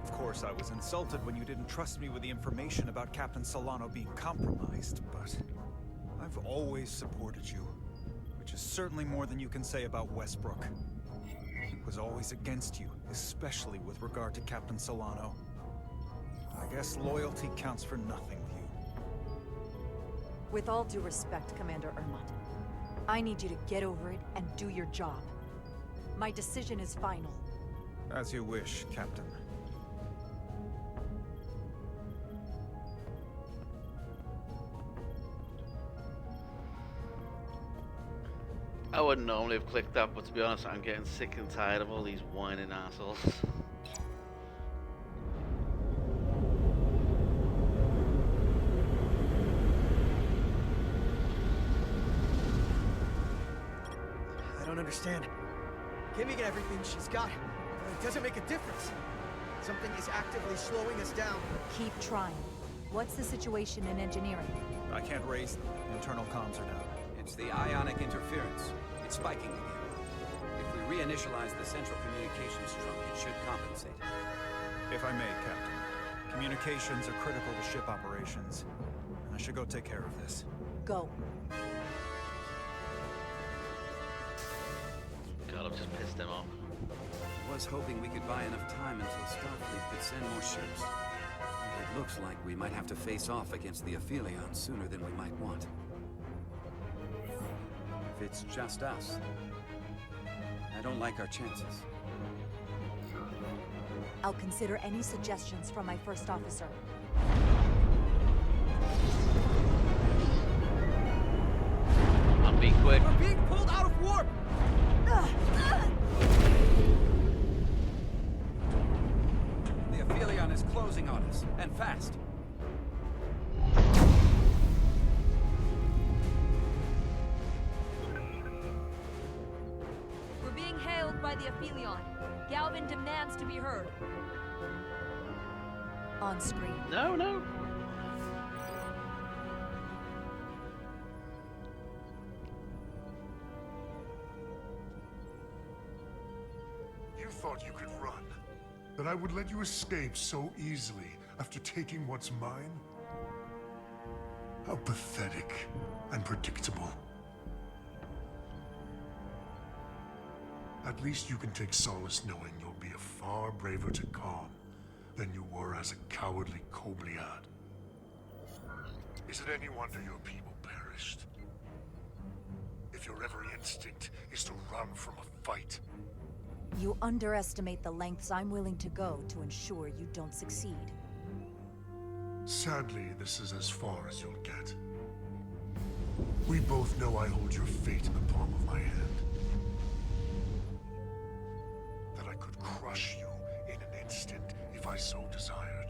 Of course, I was insulted when you didn't trust me with the information about Captain Solano being compromised, but I've always supported you, which is certainly more than you can say about Westbrook. He was always against you, especially with regard to Captain Solano. I guess loyalty counts for nothing with you. With all due respect, Commander Ermont, I need you to get over it and do your job. My decision is final. As you wish, Captain. I wouldn't normally have clicked that, but to be honest, I'm getting sick and tired of all these whining assholes. I don't understand. Kimmy get everything she's got. It doesn't make a difference. Something is actively slowing us down. Keep trying. What's the situation in engineering? I can't raise them. Internal comms are down. It's the ionic interference. It's spiking again. If we reinitialize the central communications trunk, it should compensate. If I may, Captain. Communications are critical to ship operations. I should go take care of this. Go. God, I've just pissed them off. I was hoping we could buy enough time until Starfleet could send more ships. It looks like we might have to face off against the Aphelion sooner than we might want. If it's just us, I don't like our chances. I'll consider any suggestions from my first officer. I'm being quick. We're being pulled out of warp! The Aphelion is closing on us, and fast. We're being hailed by the Aphelion. Galvin demands to be heard. On screen. No, no. You thought you could run? That I would let you escape so easily after taking what's mine? How pathetic and predictable. At least you can take solace knowing you'll be a far braver Takan than you were as a cowardly Kobliad. Is it any wonder your people perished? If your every instinct is to run from a fight. You underestimate the lengths I'm willing to go to ensure you don't succeed. Sadly, this is as far as you'll get. We both know I hold your fate in the palm of my hand. That I could crush you in an instant if I so desired.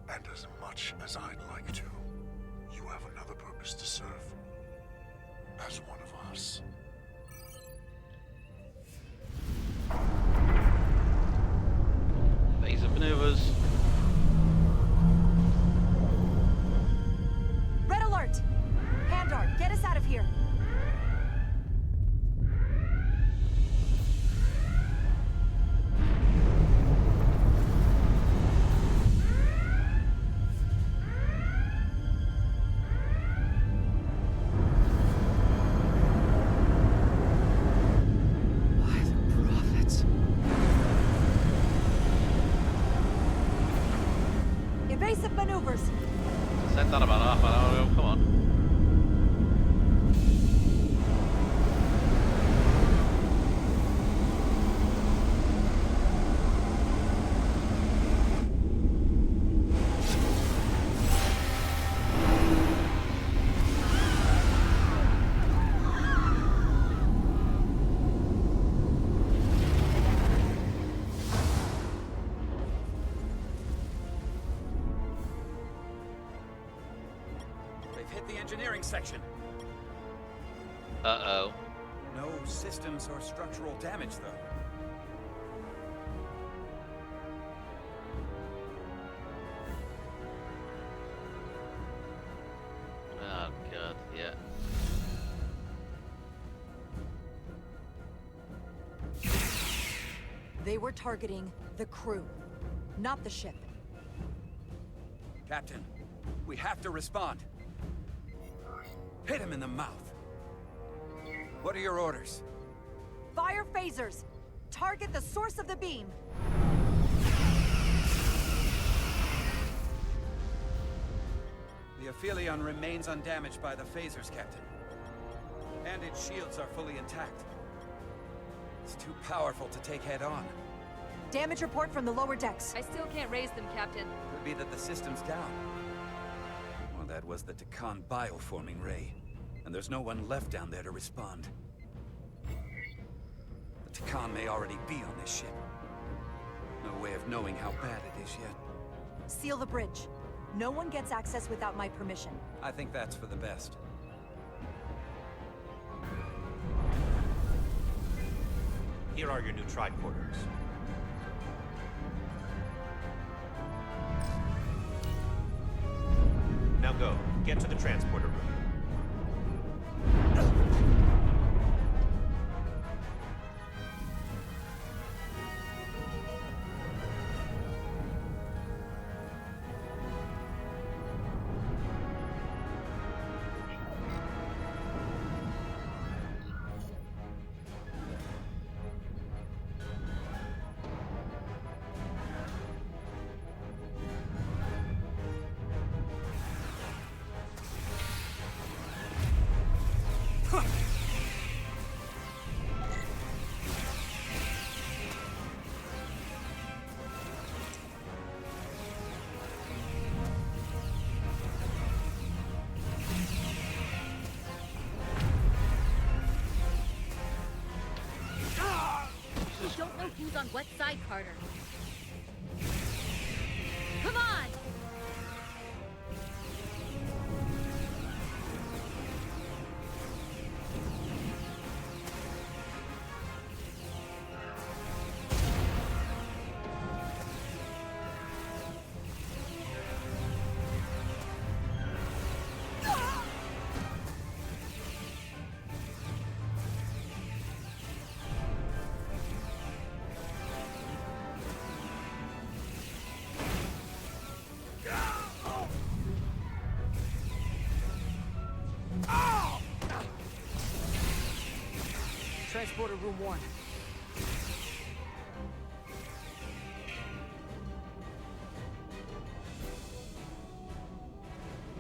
And as much as I'd like to, you have another purpose to serve. As one of us. Phase of maneuvers. Red alert! Handar, get us out of here! Evasive maneuvers! Said that about half an hour ago, come on. Hit the engineering section. Uh-oh. No systems or structural damage, though. Oh, God, yeah. They were targeting the crew, not the ship. Captain, we have to respond. Hit him in the mouth. What are your orders? Fire phasers! Target the source of the beam! The Aphelion remains undamaged by the phasers, Captain. And its shields are fully intact. It's too powerful to take head-on. Damage report from the lower decks. I still can't raise them, Captain. Could be that the system's down. Well, that was the Takan bioforming ray. And there's no one left down there to respond. The Takan may already be on this ship. No way of knowing how bad it is yet. Seal the bridge. No one gets access without my permission. I think that's for the best. Here are your new tricorders. Now go. Get to the transporter room. Don't know who's on what side, Carter. Come on! transporter room 1.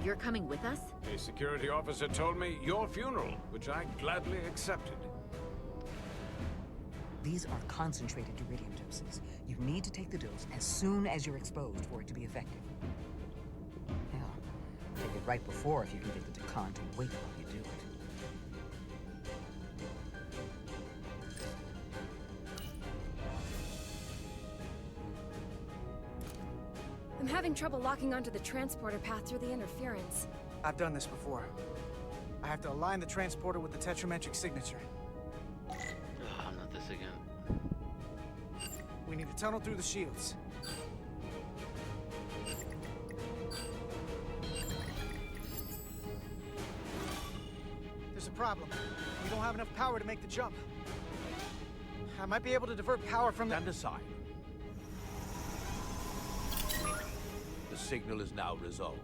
You're coming with us? A security officer told me your funeral, which I gladly accepted. These are concentrated uridium doses. You need to take the dose as soon as you're exposed for it to be effective. Hell, take it right before if you can get the Takan to wait while you do it. I'm having trouble locking onto the transporter path through the interference. I've done this before. I have to align the transporter with the tetrametric signature. Not this again. We need to tunnel through the shields. There's a problem. We don't have enough power to make the jump. I might be able to divert power from Stand aside. The signal is now resolved.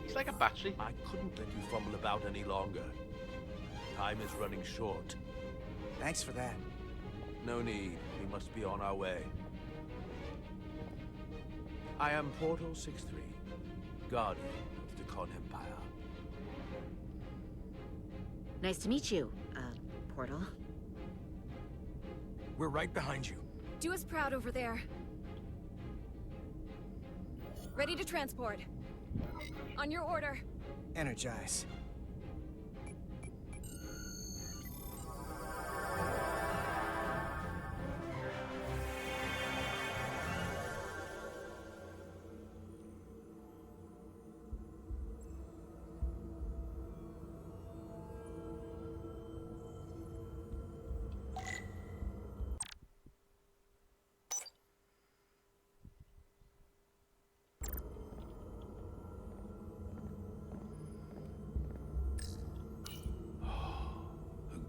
He's like a battery. I couldn't let you fumble about any longer. Time is running short. Thanks for that. No need. We must be on our way. I am Portal 63, Guardian of the Con Empire. Nice to meet you, Portal. We're right behind you. Do us proud over there. Ready to transport. On your order. Energize.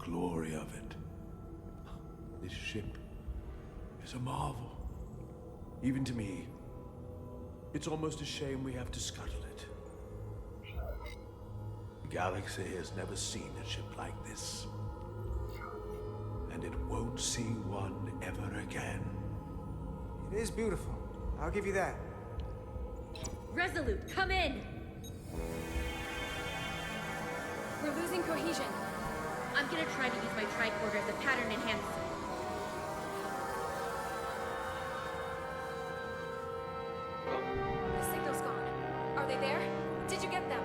Glory of it. This ship is a marvel. Even to me. It's almost a shame we have to scuttle it. The galaxy has never seen a ship like this. And it won't see one ever again. It is beautiful. I'll give you that. Resolute, come in! We're losing cohesion. I'm gonna try to use my tricorder as a pattern enhancer. The signal's gone. Are they there? Did you get them?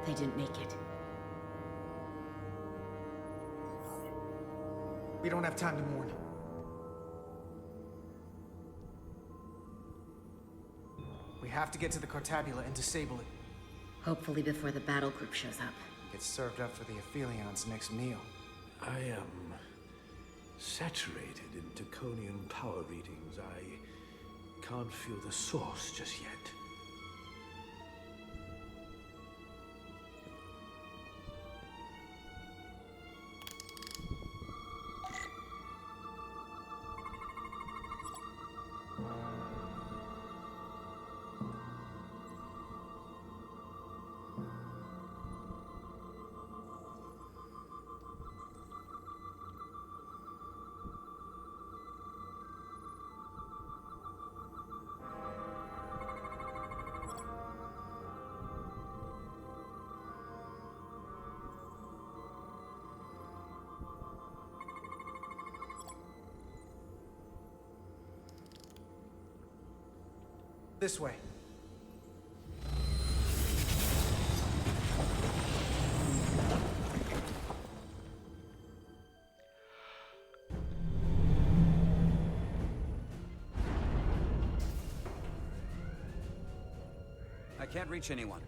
They didn't make it. We don't have time to mourn. We have to get to the Cartabula and disable it. Hopefully before the battle group shows up. It's served up for the Aphelions' next meal. I am saturated in Taconian power readings. I can't feel the source just yet. This way. I can't reach anyone.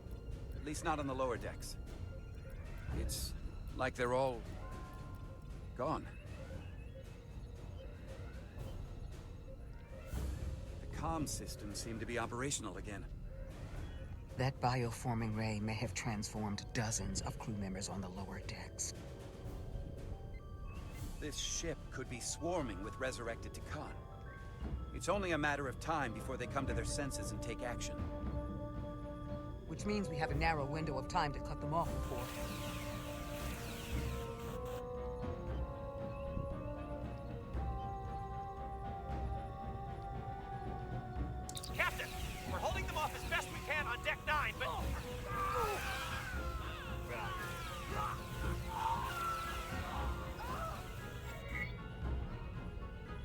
At least not on the lower decks. It's like they're all gone. The comm systems seem to be operational again. That bioforming ray may have transformed dozens of crew members on the lower decks. This ship could be swarming with resurrected Takan. It's only a matter of time before they come to their senses and take action. Which means we have a narrow window of time to cut them off before. off as best we can on Deck 9, but...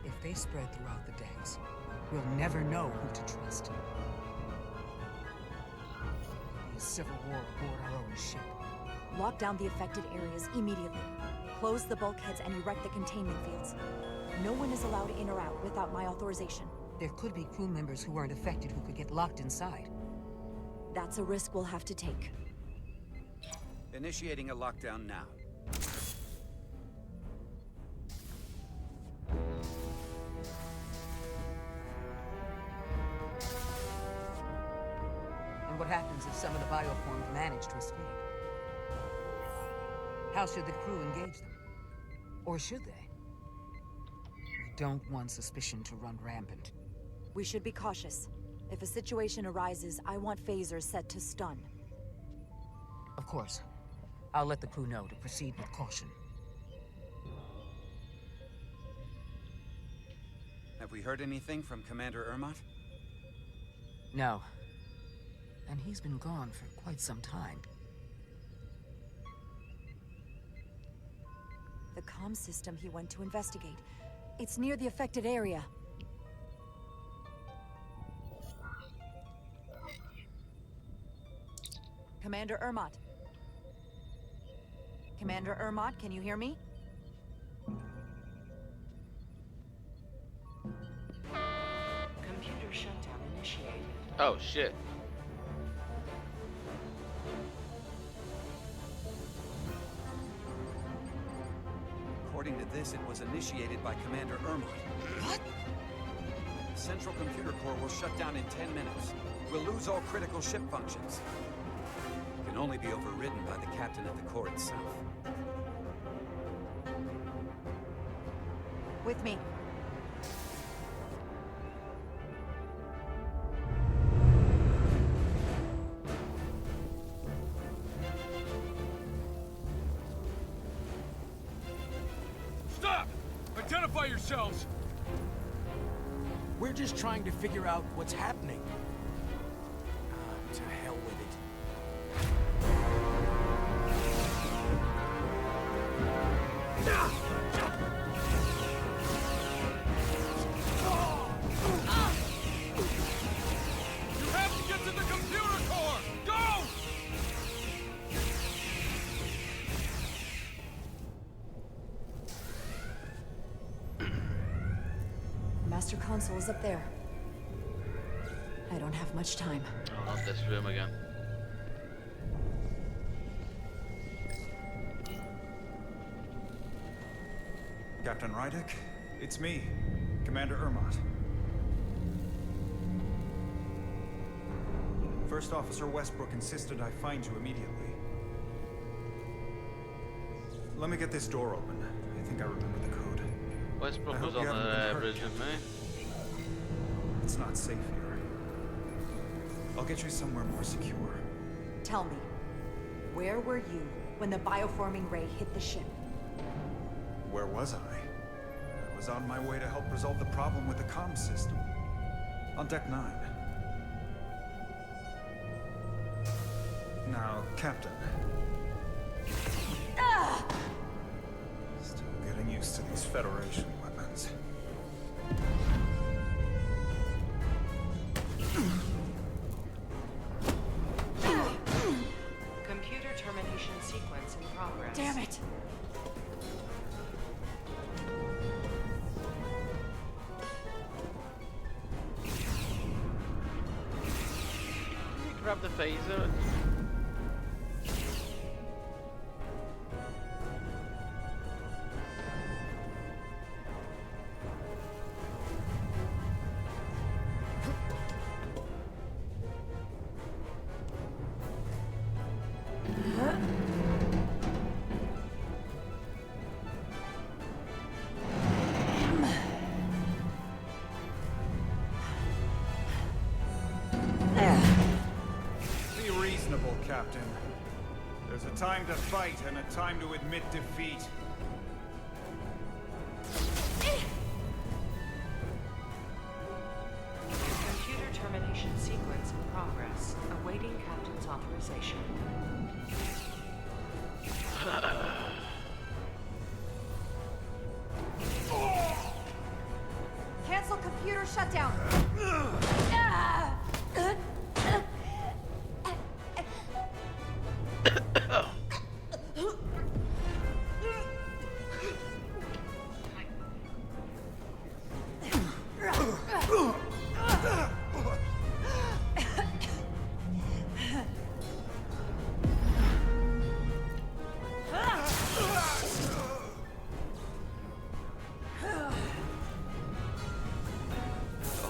If they spread throughout the decks, we'll never know who to trust. It'll be a civil war aboard our own ship. Lock down the affected areas immediately. Close the bulkheads and erect the containment fields. No one is allowed in or out without my authorization. There could be crew members who weren't affected who could get locked inside. That's a risk we'll have to take. Initiating a lockdown now. And what happens if some of the bioforms manage to escape? How should the crew engage them? Or should they? We don't want suspicion to run rampant. We should be cautious. If a situation arises, I want phasers set to stun. Of course. I'll let the crew know to proceed with caution. Have we heard anything from Commander Ermot? No. And he's been gone for quite some time. The comm system he went to investigate. It's near the affected area. Commander Ermot. Commander Ermot, can you hear me? Computer shutdown initiated. Oh, shit. According to this, it was initiated by Commander Ermot. What? The central computer core will shut down in 10 minutes. We'll lose all critical ship functions. It can only be overridden by the captain at the core itself. With me. Stop! Identify yourselves! We're just trying to figure out what's happening. To hell with it. You have to get to the computer core! Go! Master console is up there. I don't have much time. Oh, not this room again. Captain Rydick, it's me, Commander Ermot. First Officer Westbrook insisted I find you immediately. Let me get this door open. I think I remember the code. Westbrook was on the resume. It's not safe here. I'll get you somewhere more secure. Tell me, where were you when the bioforming ray hit the ship? Where was I? I was on my way to help resolve the problem with the comm system. On Deck 9. Now, Captain. Still getting used to these Federation weapons. Computer termination sequence in progress. Damn it! Can you grab the phaser? Be reasonable, Captain. There's a time to fight and a time to admit defeat. Computer termination sequence in progress. authorization. Cancel computer shutdown.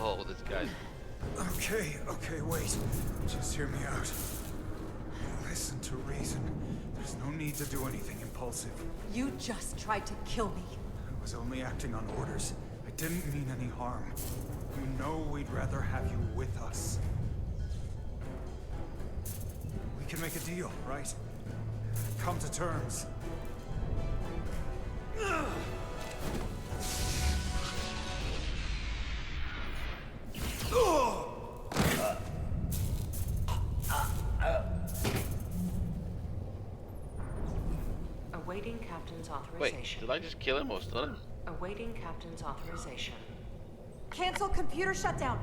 Oh, this guy's. Okay, wait. Just hear me out. Listen to reason. There's no need to do anything impulsive. You just tried to kill me. I was only acting on orders. I didn't mean any harm. You know we'd rather have you with us. We can make a deal, right? Come to terms. Awaiting Captain's Wait, authorization. did I just kill him or stun him? Awaiting Captain's authorization. Cancel computer shutdown.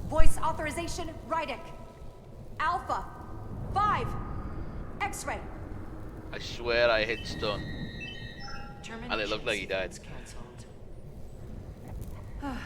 Voice authorization, Rydick. Alpha. 5. X-ray. I swear I hit stun. And it looked like he died. Cancelled. Uh-oh.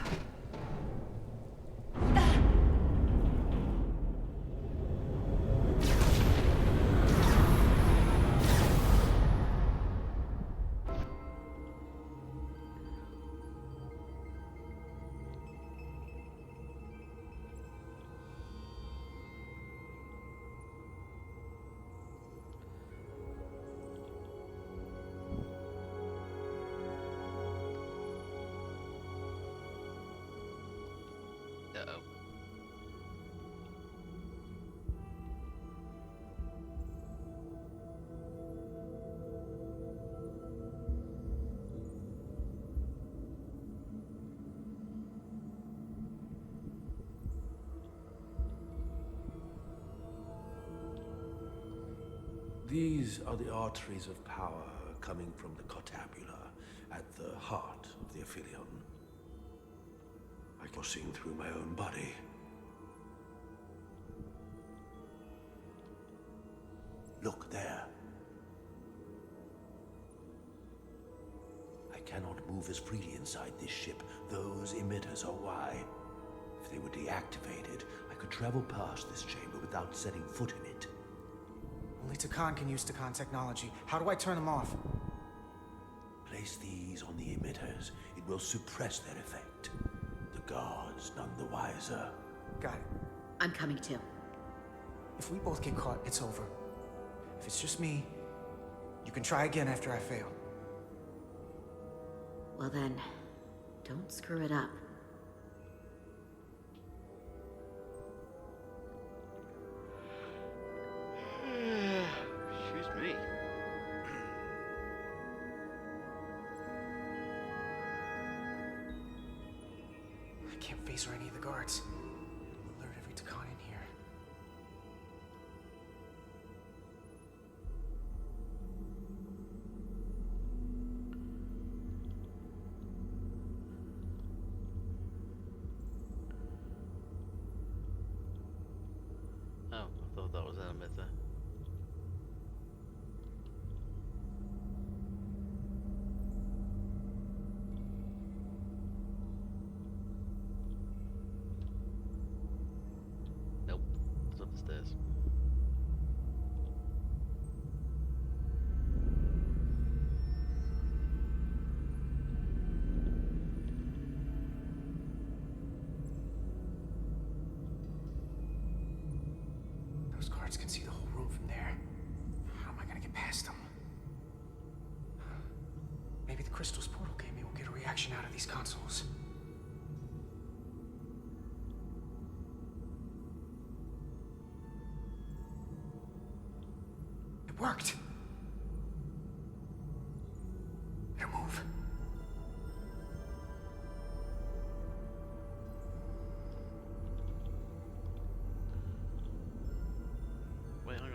These are the arteries of power coming from the cortabula at the heart of the Aphelion. I can see through my own body. Look there. I cannot move as freely inside this ship. Those emitters are why. If they were deactivated, I could travel past this chamber without setting foot in it. Only Takan can use Takan technology. How do I turn them off? Place these on the emitters. It will suppress their effect. The guards none the wiser. Got it. I'm coming too. If we both get caught, it's over. If it's just me, you can try again after I fail. Well then, don't screw it up. Excuse me. I can't face or any of the guards. It'll alert every Takan in here. Oh, I thought that was an emitter. Nope, it's up the stairs. Those guards can see the whole room from there. How am I gonna get past them? Maybe the crystals portal gave me will get a reaction out of these consoles. It worked! Better move. Wait, hang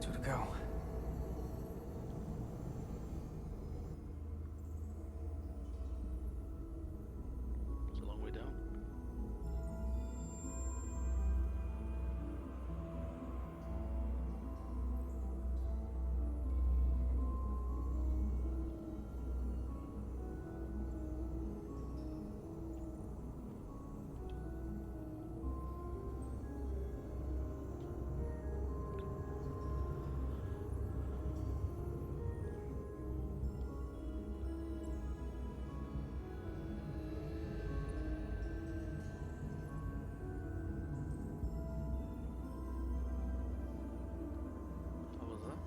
Two to go. It's a long way down. What was that?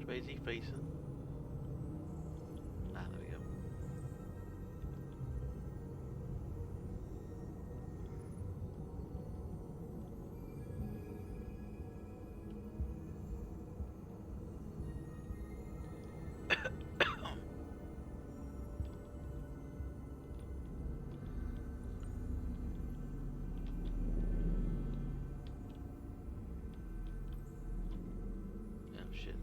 Where's he facing? Ah, there we go. Oh shit.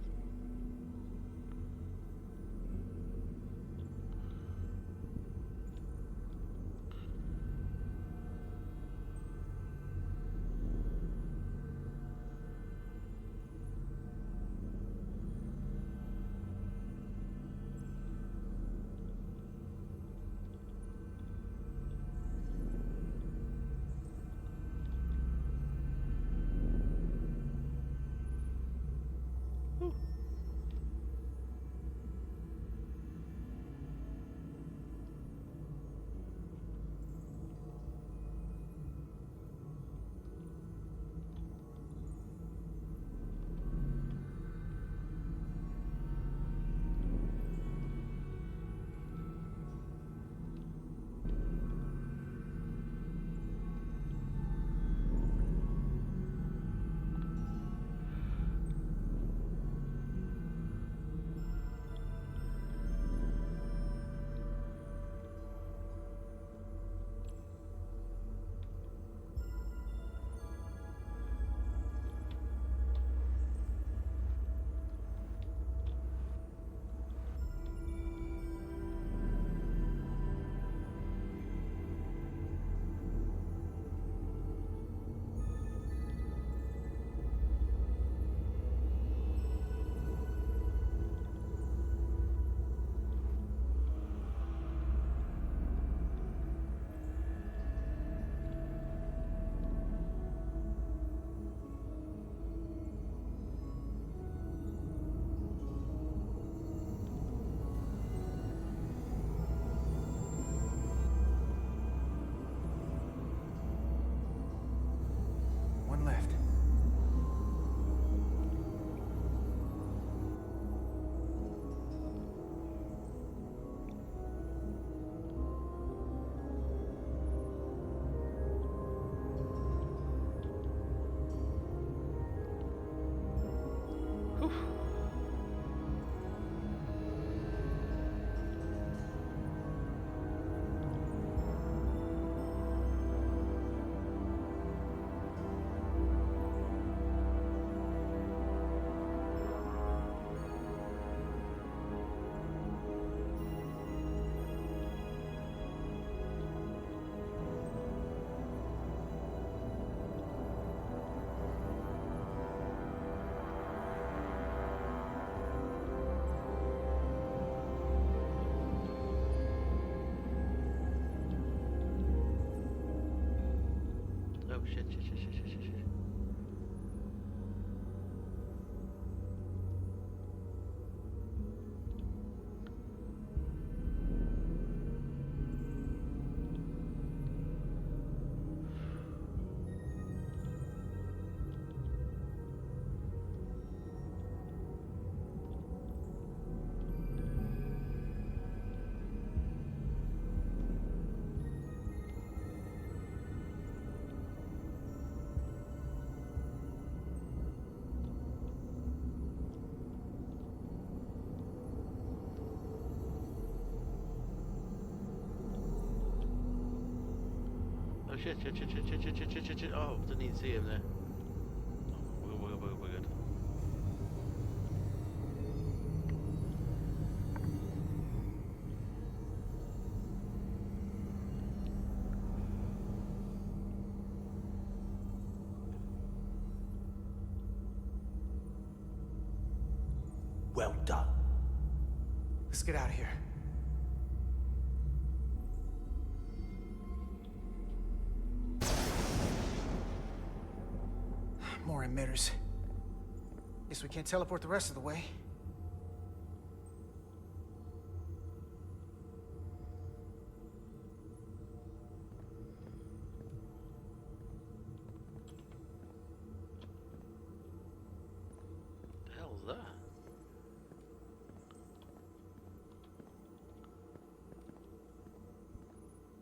One left. Oh shit, shit, shit, shit, shit, shit, shit. Shit, shit, shit, shit, shit, shit, shit, shit, shit, shit. Oh, didn't even see him there. Oh, we're good. Well done. Let's get out of here. More emitters. Guess we can't teleport the rest of the way. The hell's that?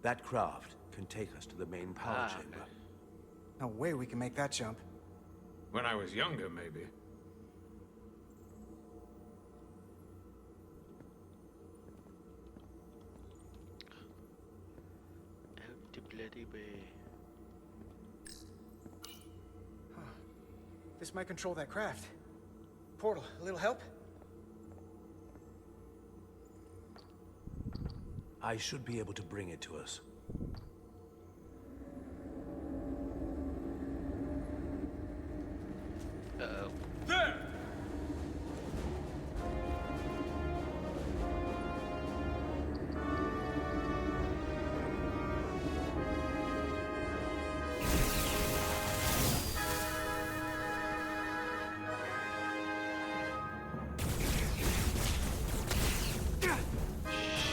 That craft can take us to the main power chamber. Okay. No way we can make that jump. When I was younger, maybe. Out the bloody way. Huh. This might control that craft. Portal, a little help? I should be able to bring it to us. Uh-oh. There!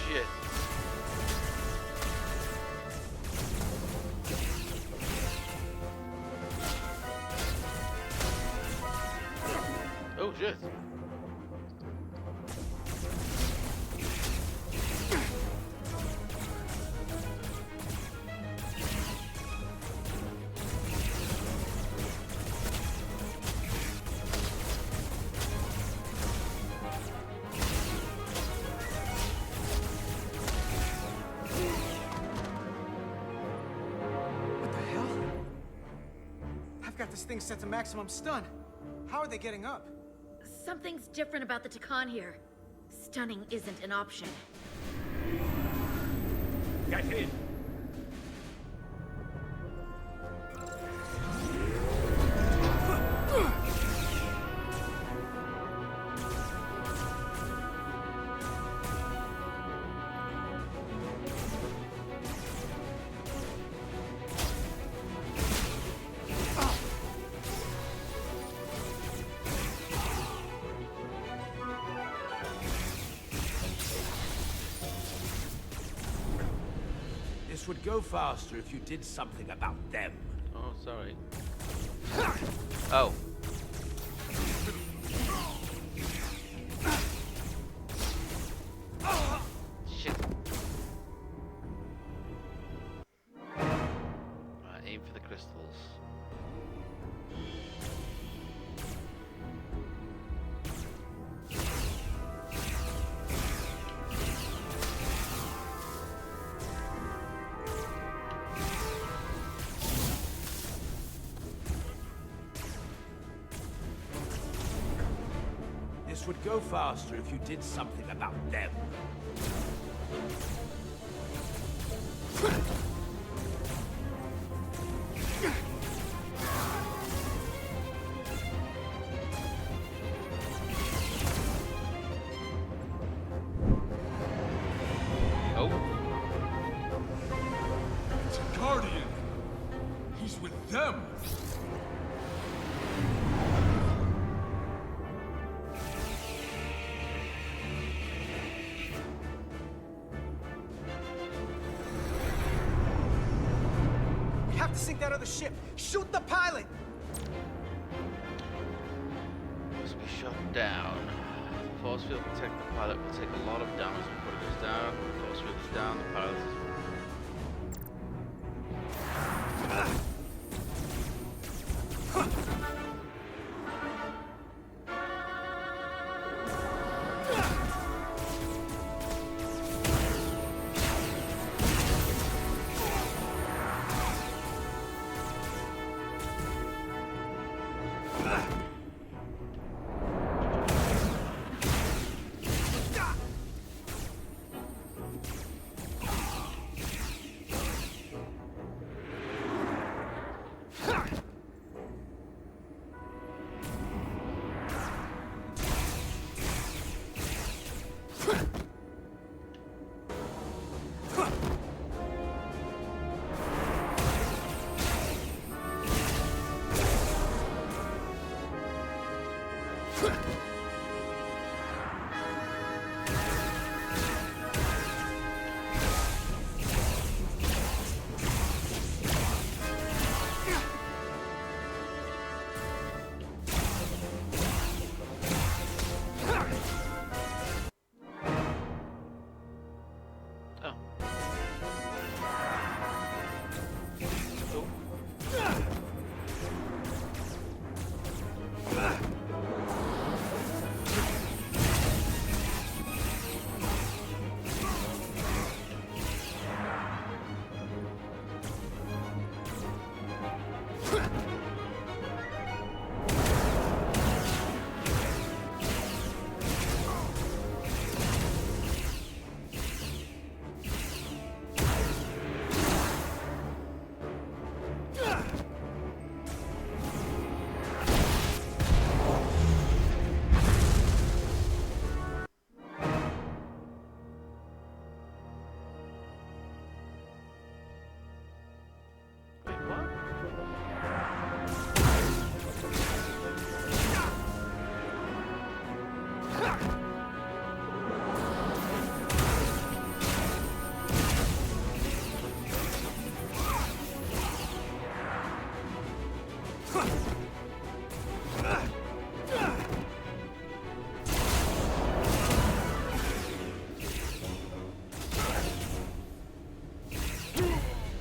Shit. Oh shit. What the hell? I've got this thing set to maximum stun. How are they getting up? Something's different about the Takan here. Stunning isn't an option. Get in! This would go faster if you did something about them. Oh, sorry. Oh. Shit. Aim for the crystals. This would go faster if you did something about them. Oh. It's a guardian. He's with them. We have to sink that other ship. Shoot the pilot! Must be shut down. The force field protect the pilot will take a lot of damage when it goes down. The force field is down, the pilot is...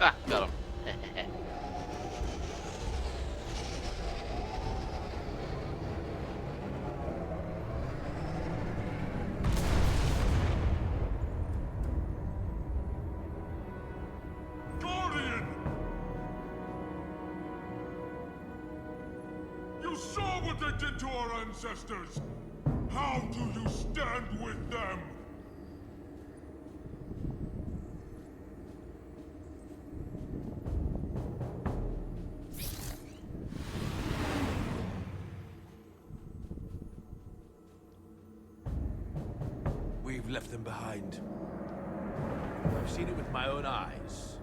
Ah, got him. Guardian! You saw what they did to our ancestors! How do you stand with them? We've left them behind. I've seen it with my own eyes.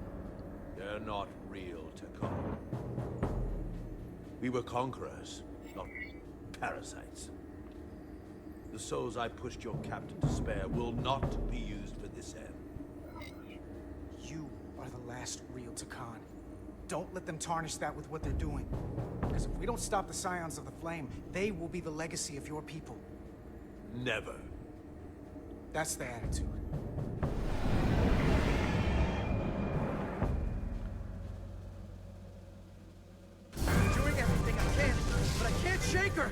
They're not real Takan. We were conquerors, not parasites. The souls I pushed your captain to spare will not be used for this end. You are the last real Takan. Don't let them tarnish that with what they're doing. Because if we don't stop the Scions of the Flame, they will be the legacy of your people. Never. That's the attitude. I'm doing everything I can, but I can't shake her!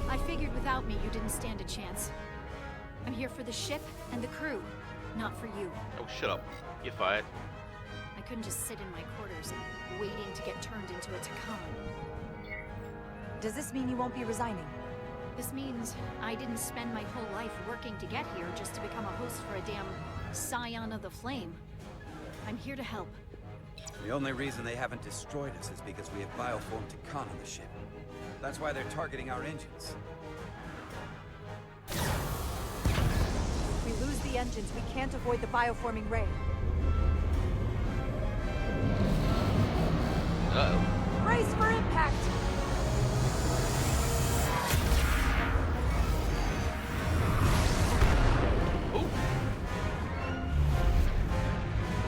I figured without me you didn't stand a chance. I'm here for the ship and the crew, not for you. Oh, shut up. You're fired. I couldn't just sit in my quarters waiting to get turned into a Takan. Does this mean you won't be resigning? This means I didn't spend my whole life working to get here just to become a host for a damn Scion of the Flame. I'm here to help. The only reason they haven't destroyed us is because we have bioformed Takan on the ship. That's why they're targeting our engines. If we lose the engines, we can't avoid the bioforming ray. Uh-oh. Brace for impact! Ooh.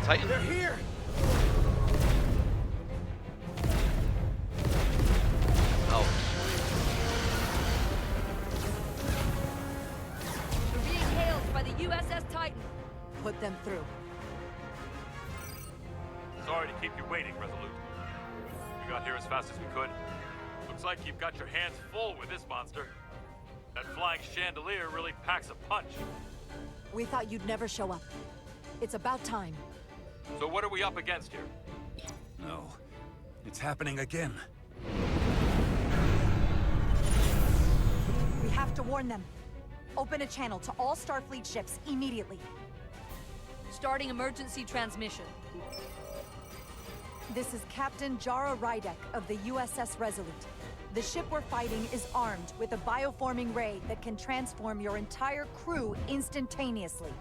Titan. They're here! Oh. We're being hailed by the USS Titan. Put them through. Sorry to keep you waiting, Resolute. We got here as fast as we could. Looks like you've got your hands full with this monster. That flying chandelier really packs a punch. We thought you'd never show up. It's about time. So what are we up against here? No. It's happening again. We have to warn them. Open a channel to all Starfleet ships immediately. Starting emergency transmission. This is Captain Jara Rydek of the USS Resolute. The ship we're fighting is armed with a bioforming ray that can transform your entire crew instantaneously.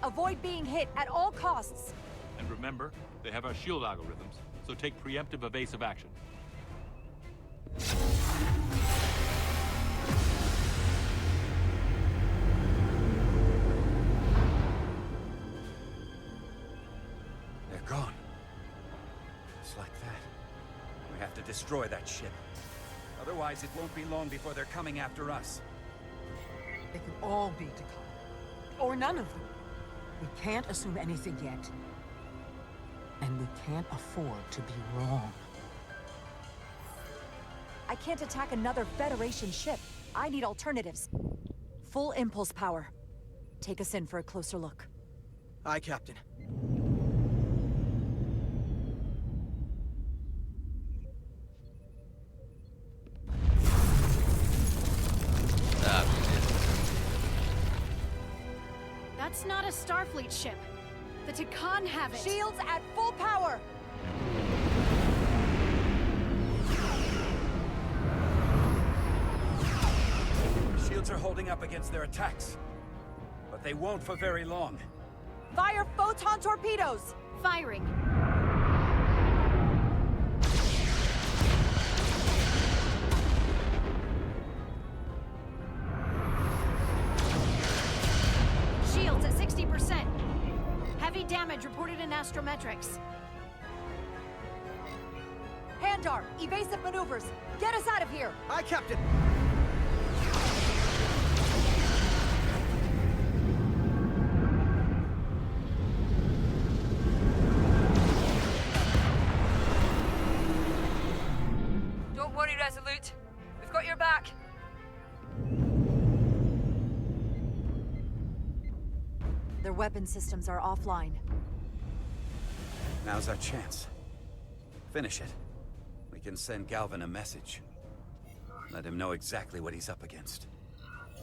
Avoid being hit at all costs. And remember, they have our shield algorithms, so take preemptive evasive action. They're gone. Just like that. We have to destroy that ship. Otherwise, it won't be long before they're coming after us. They could all be Takal. Or none of them. We can't assume anything yet. And we can't afford to be wrong. I can't attack another Federation ship. I need alternatives. Full impulse power. Take us in for a closer look. Aye, Captain. That's not a Starfleet ship. The Takan have it. Shields at full power! Shields are holding up against their attacks. But they won't for very long. Fire photon torpedoes! Firing. Shields at 60%. Heavy damage reported in astrometrics. Handar, evasive maneuvers. Get us out of here! Aye, Captain! Don't worry, Resolute. We've got your back. Their weapon systems are offline. Now's our chance. Finish it. We can send Galvin a message. Let him know exactly what he's up against.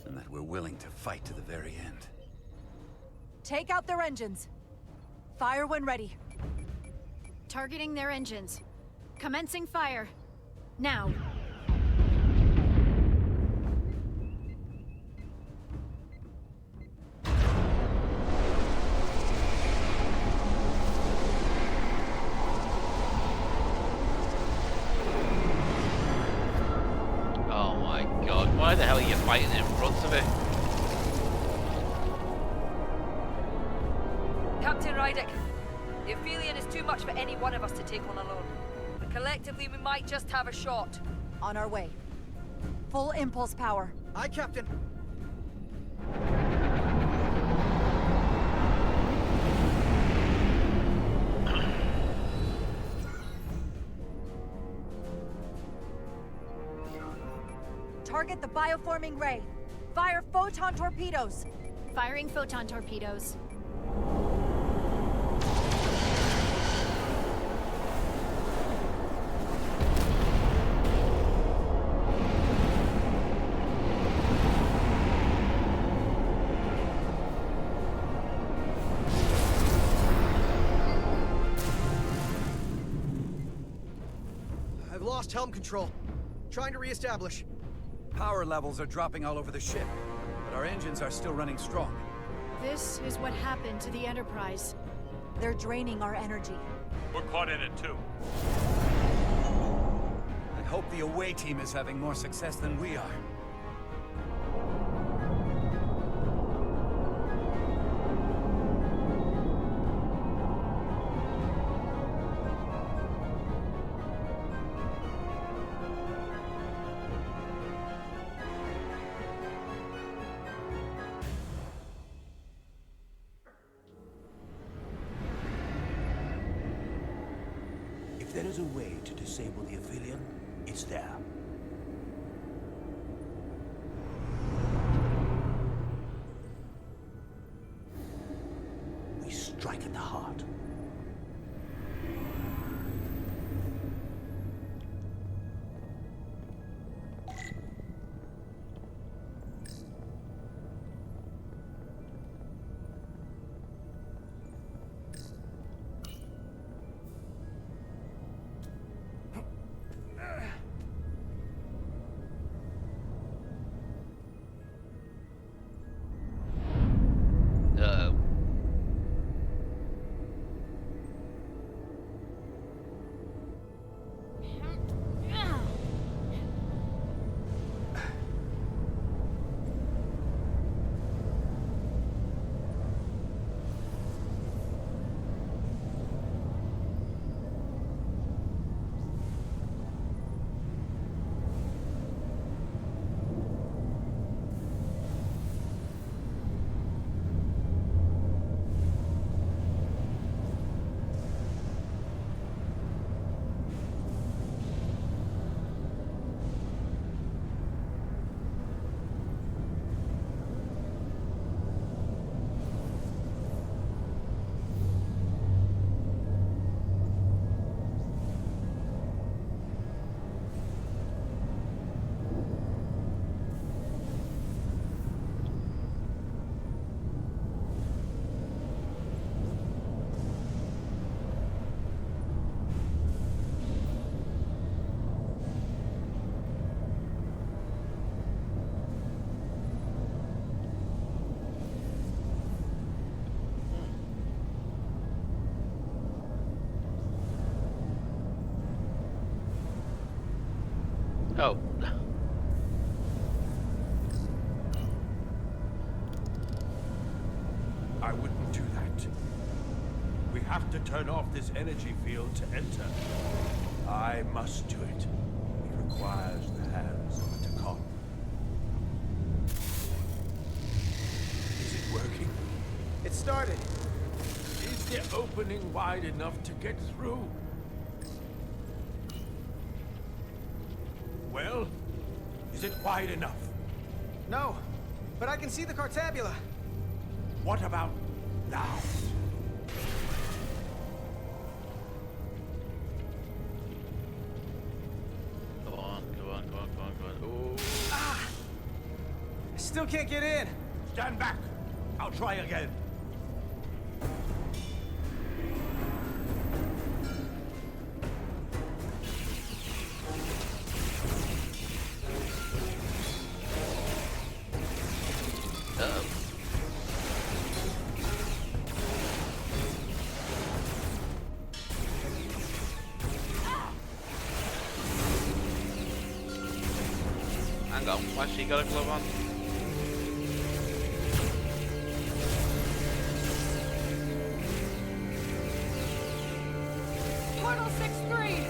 And that we're willing to fight to the very end. Take out their engines. Fire when ready. Targeting their engines. Commencing fire. Now. Oh my god, why the hell are you fighting in front of it? Captain Rydick, the Aphelion is too much for any one of us to take on alone. But collectively, we might just have a shot. On our way. Full impulse power. Aye, Captain. Target the bioforming ray. Fire photon torpedoes. Firing photon torpedoes. I've lost helm control. Trying to re-establish. Power levels are dropping all over the ship, but our engines are still running strong. This is what happened to the Enterprise. They're draining our energy. We're caught in it too. I hope the away team is having more success than we are. If there is a way to disable the Aphelion, it's there. We strike at the heart. Oh. I wouldn't do that. We have to turn off this energy field to enter. I must do it. It requires the hands of a Takon. Is it working? It started. Is the opening wide enough to get through? Well, is it wide enough? No, but I can see the Cartabula. What about now? Go on, go on, go on, go on, go on. Ooh. Ah! I still can't get in. Stand back. I'll try again. Hang on, why she got a glove on? Portal 6-3!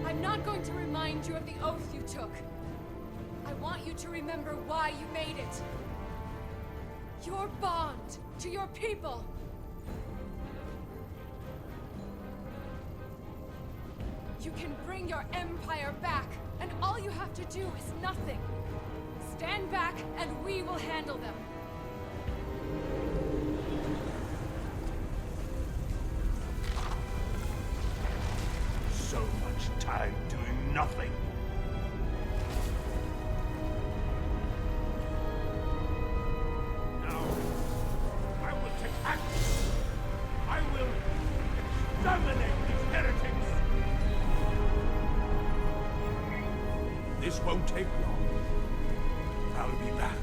I'm not going to remind you of the oath you took. I want you to remember why you made it. Your bond to your people. You can bring your empire back, and all you have to do is nothing. Stand back, and we will handle them. So much time doing nothing. Now, I will take action. I will exterminate these heretics. This won't take long. I'll be back.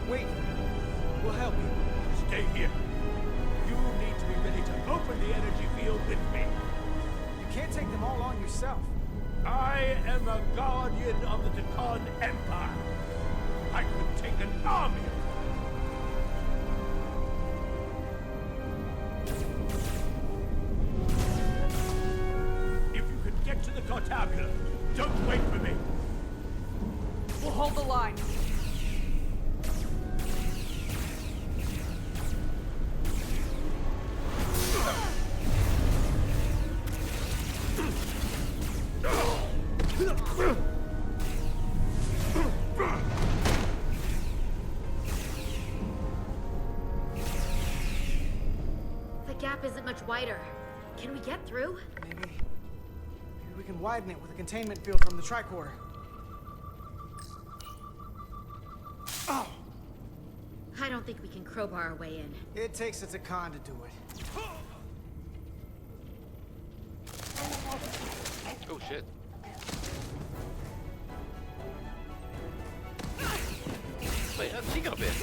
Wait. We'll help you. Stay here. You need to be ready to open the energy field with me. You can't take them all on yourself. I am a guardian of the Takon Empire. I could take an army of them. If you can get to the Cartabula, don't wait for me. We'll hold the line. The gap isn't much wider. Can we get through? Maybe we can widen it with a containment field from the tricorder. Oh! I don't think we can crowbar our way in. It takes a Takon to do it. Oh shit. Wait, how'd she get up here?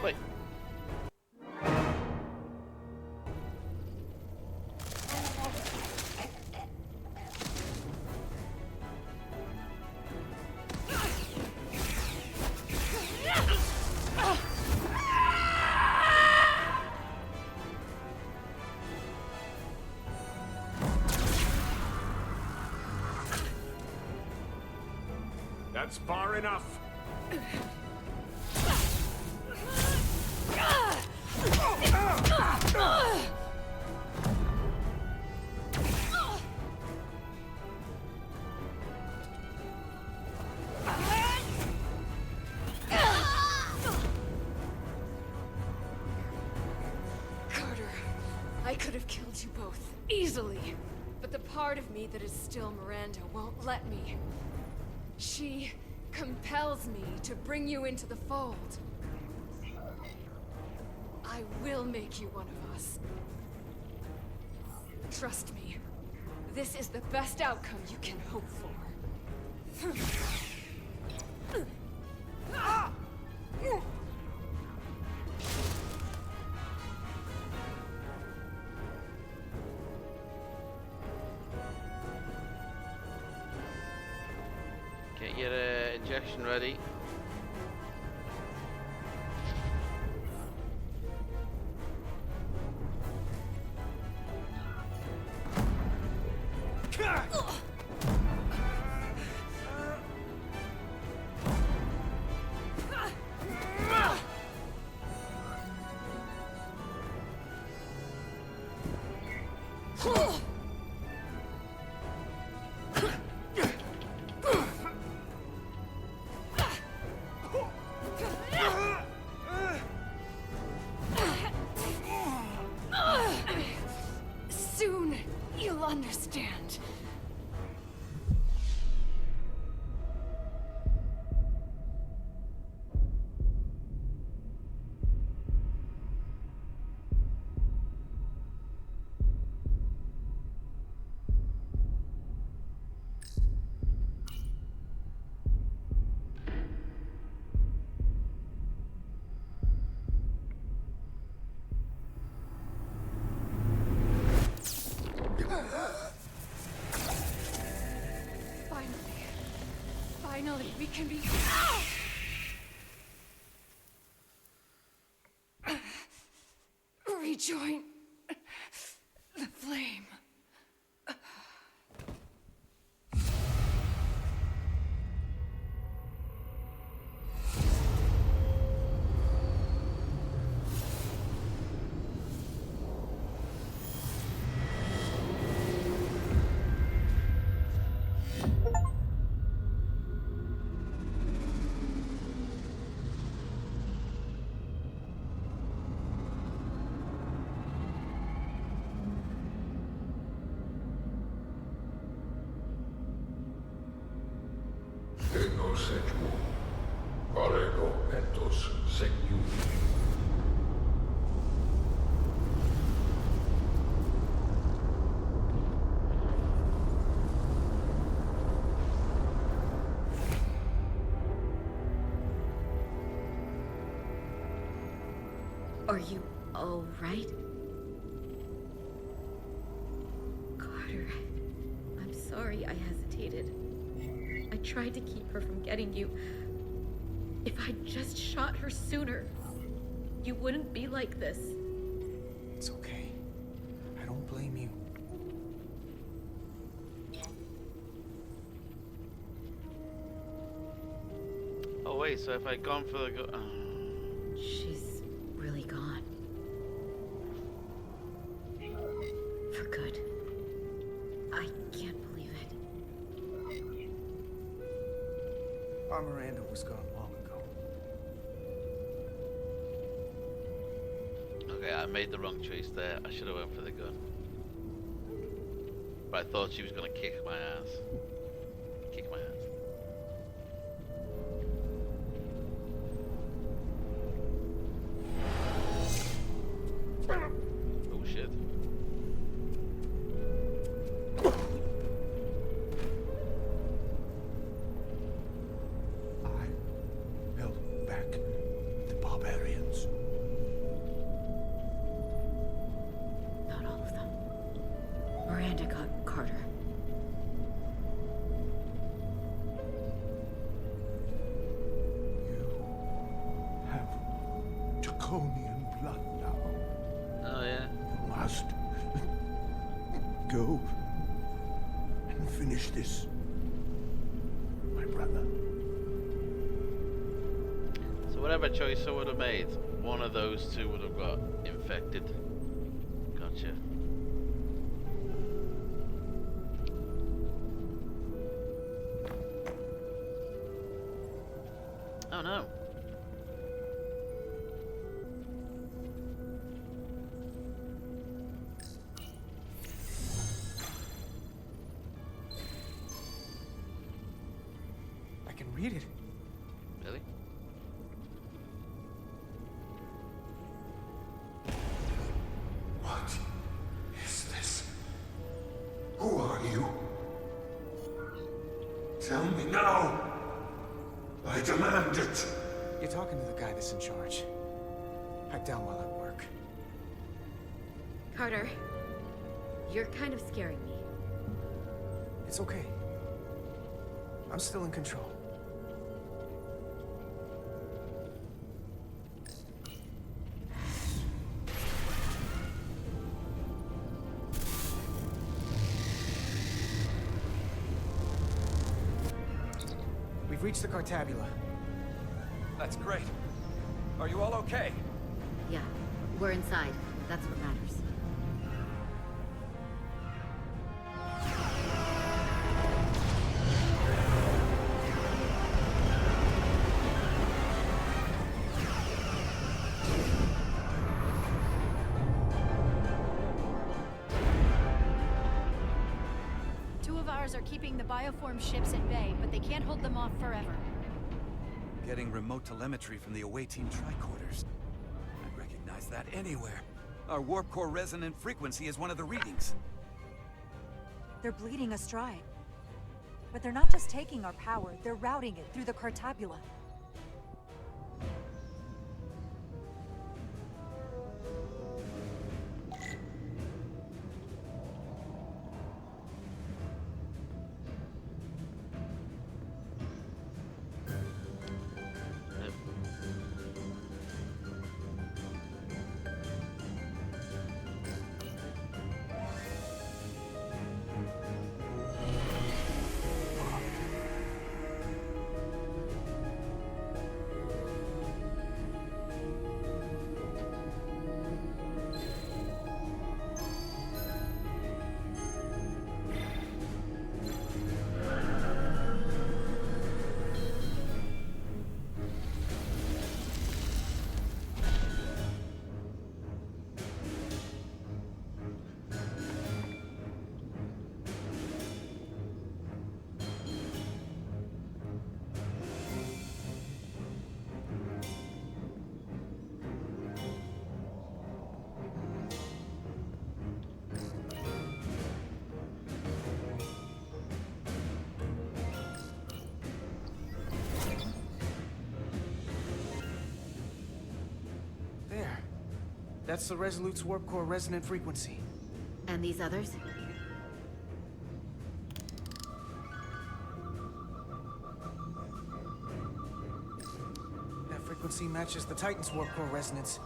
Wait. That's far enough. Carter, I could have killed you both, easily. But the part of me that is still Miranda won't let me. She compels me to bring you into the fold. I will make you one of us. Trust me, This is the best outcome you can hope for. Get your injection ready. Soon, you'll understand. Finally, we can be... rejoin the flame. Tengo sequum, parego etos sequium. Are you all right? Carter, I'm sorry I hesitated. I tried to keep her from getting you. If I'd just shot her sooner, you wouldn't be like this. It's okay. I don't blame you. Oh wait, so if I'd gone for the She's really gone. For good. I can't believe it. Our Miranda was gone long ago. Okay, I made the wrong choice there. I should have went for the gun. But I thought she was gonna kick my ass. Kick my ass. Oh shit. Held back the barbarians. Not all of them. Miranda got Carter. Have draconian blood now. Oh yeah. You must go and finish this, my brother. So whatever choice I would have made, one of those two would have got infected. Gotcha. Oh no. I can read it. Really? What is this? Who are you? Tell me now! I demand it! You're talking to the guy that's in charge. Pipe down while I work. Carter, you're kind of scaring me. It's okay. I'm still in control. We've reached the Cartabula. That's great. Are you all okay? Yeah, we're inside. That's what matters. Two of ours are keeping the bioform ships at bay, but they can't hold them off forever. Getting remote telemetry from the away team tricorders. I'd recognize that anywhere. Our warp core resonant frequency is one of the readings. They're bleeding us dry. But they're not just taking our power, they're routing it through the Cartabula. That's the Resolute's warp core resonant frequency. And these others? That frequency matches the Titan's warp core resonance.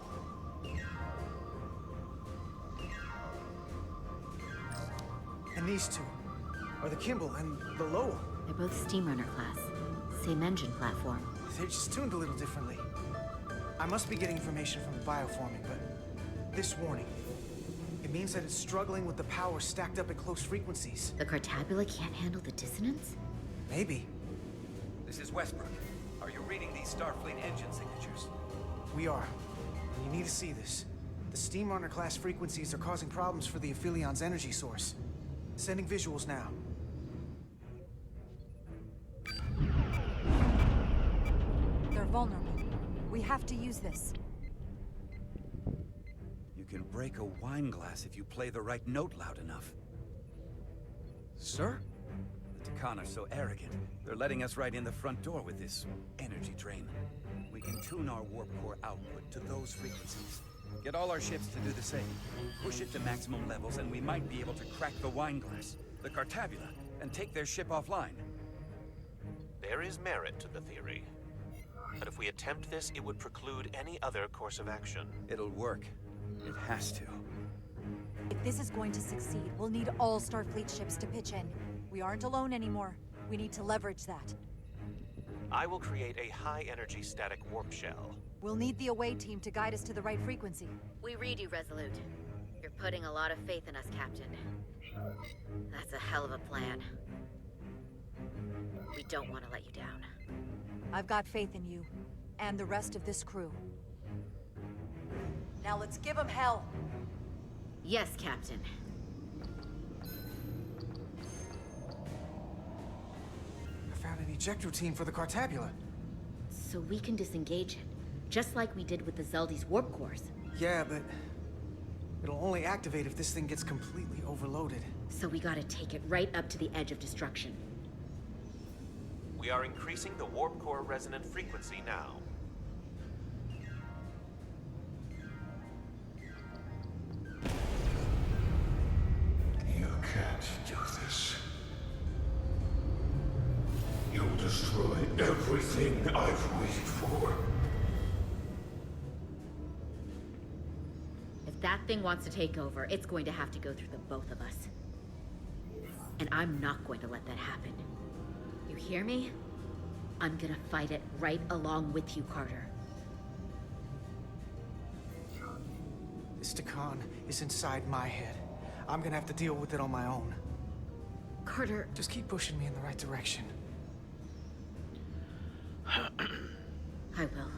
And these two are the Kimball and the Lowell. They're both Steamrunner class. Same engine platform. They're just tuned a little differently. I must be getting information from the bioforming, but this warning, it means that it's struggling with the power stacked up at close frequencies. The Cartabula can't handle the dissonance? Maybe. This is Westbrook. Are you reading these Starfleet engine signatures? We are. You need to see this. The Steamrunner class frequencies are causing problems for the Aphilion's energy source. Sending visuals now. They're vulnerable. We have to use this. You can break a wine glass if you play the right note loud enough. Sir? The Takan are so arrogant. They're letting us right in the front door with this energy drain. We can tune our warp core output to those frequencies. Get all our ships to do the same. Push it to maximum levels and we might be able to crack the wine glass, the Cartabula, and take their ship offline. There is merit to the theory. But if we attempt this, it would preclude any other course of action. It'll work. It has to. If this is going to succeed, we'll need all Starfleet ships to pitch in. We aren't alone anymore. We need to leverage that. I will create a high-energy static warp shell. We'll need the away team to guide us to the right frequency. We read you, Resolute. You're putting a lot of faith in us, Captain. That's a hell of a plan. We don't want to let you down. I've got faith in you, and the rest of this crew. Now let's give them hell! Yes, Captain. I found an ejector team for the Cartabula. So we can disengage it, just like we did with the Zeldy's warp cores. Yeah, but it'll only activate if this thing gets completely overloaded. So we gotta take it right up to the edge of destruction. We are increasing the warp core resonant frequency now. You can't do this. You'll destroy everything I've waited for. If that thing wants to take over, it's going to have to go through the both of us. And I'm not going to let that happen. You hear me? I'm gonna fight it right along with you, Carter. This Takan is inside my head. I'm gonna have to deal with it on my own. Carter... Just keep pushing me in the right direction. I will.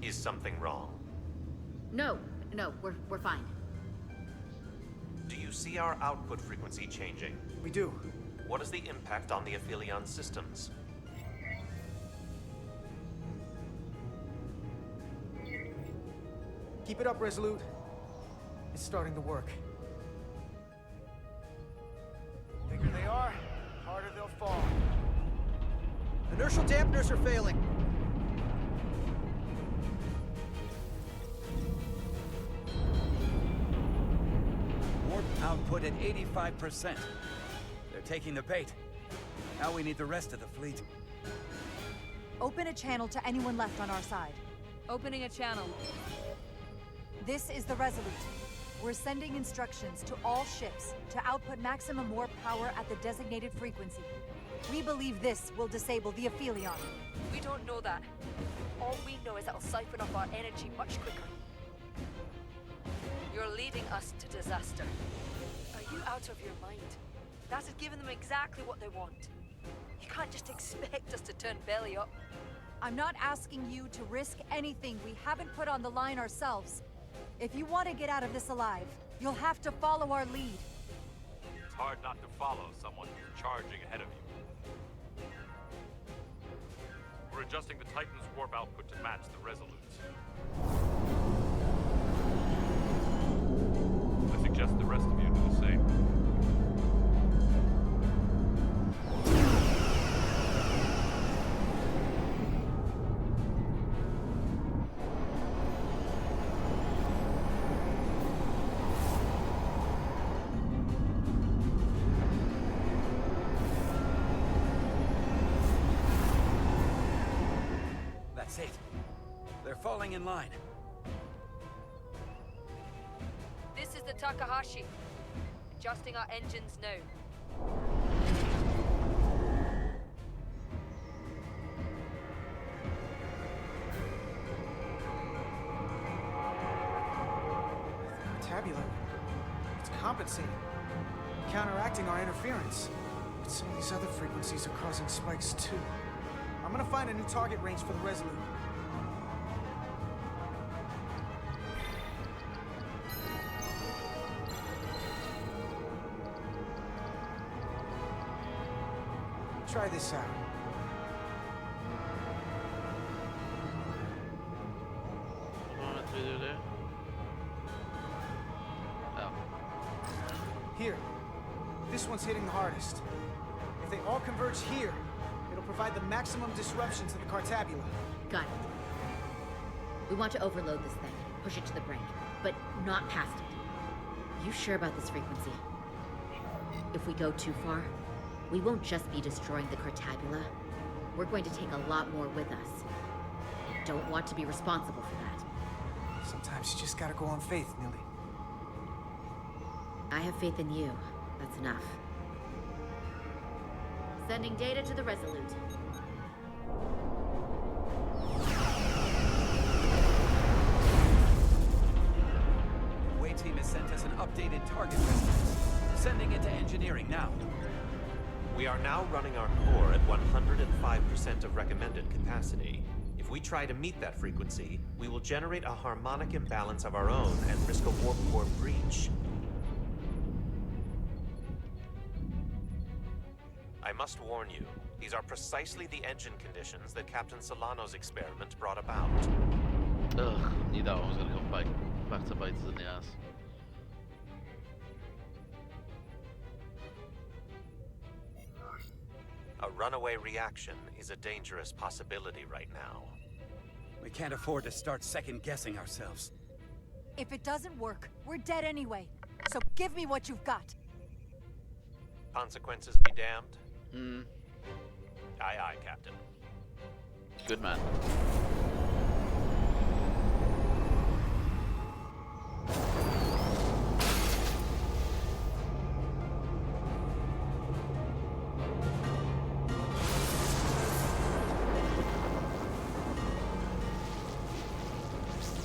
Is something wrong? No, we're fine. Do you see our output frequency changing? We do. What is the impact on the Aphelion systems? Keep it up, Resolute. It's starting to work. Bigger they are, harder they'll fall. Inertial dampeners are failing. Warp output at 85%. They're taking the bait. Now we need the rest of the fleet. Open a channel to anyone left on our side. Opening a channel. This is the Resolute. We're sending instructions to all ships to output maximum warp power at the designated frequency. We believe this will disable the Aphelion. We don't know that. All we know is it'll siphon off our energy much quicker. You're leading us to disaster. Are you out of your mind? That has given them exactly what they want. You can't just expect us to turn belly up. I'm not asking you to risk anything we haven't put on the line ourselves. If you want to get out of this alive, you'll have to follow our lead. It's hard not to follow someone who's charging ahead of you. We're adjusting the Titan's warp output to match the Resolute's. I suggest the rest of you do the same. That's it. They're falling in line. This is the Takahashi. Adjusting our engines now. Tabula. It's compensating. Counteracting our interference. But some of these other frequencies are causing spikes too. I'm gonna find a new target range for the Resolute. Try this out. What do we do there? Oh. Here. This one's hitting the hardest. If they all converge here, it'll provide the maximum disruption to the Cartabula. Got it. We want to overload this thing, push it to the brink, but not past it. You sure about this frequency? If we go too far, we won't just be destroying the Cartabula. We're going to take a lot more with us. I don't want to be responsible for that. Sometimes you just gotta go on faith, Millie. I have faith in you. That's enough. Sending data to the Resolute. The Way team has sent us an updated target response. Sending it to engineering now. We are now running our core at 105% of recommended capacity. If we try to meet that frequency, we will generate a harmonic imbalance of our own and risk a warp core breach. I must warn you, these are precisely the engine conditions that Captain Solano's experiment brought about. Ugh, knew that one was gonna come back to bite us in the ass. A runaway reaction is a dangerous possibility right now. We can't afford to start second-guessing ourselves. If it doesn't work, we're dead anyway. So give me what you've got. Consequences be damned? Aye, aye, Captain. Good man.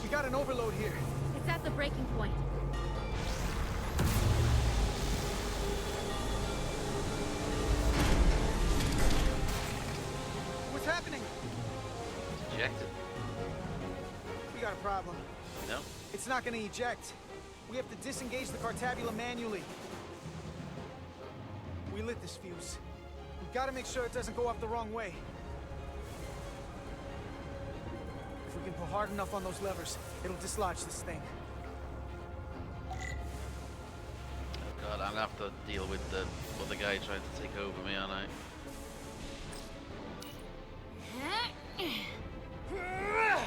We got an overload here. It's at the breaking point. What's happening? Ejected. We got a problem. No? It's not gonna eject. We have to disengage the Cartabula manually. We lit this fuse. We've got to make sure it doesn't go off the wrong way. If we can pull hard enough on those levers, it'll dislodge this thing. Oh god, I'm gonna have to deal with the other guy trying to take over me, aren't I? Well.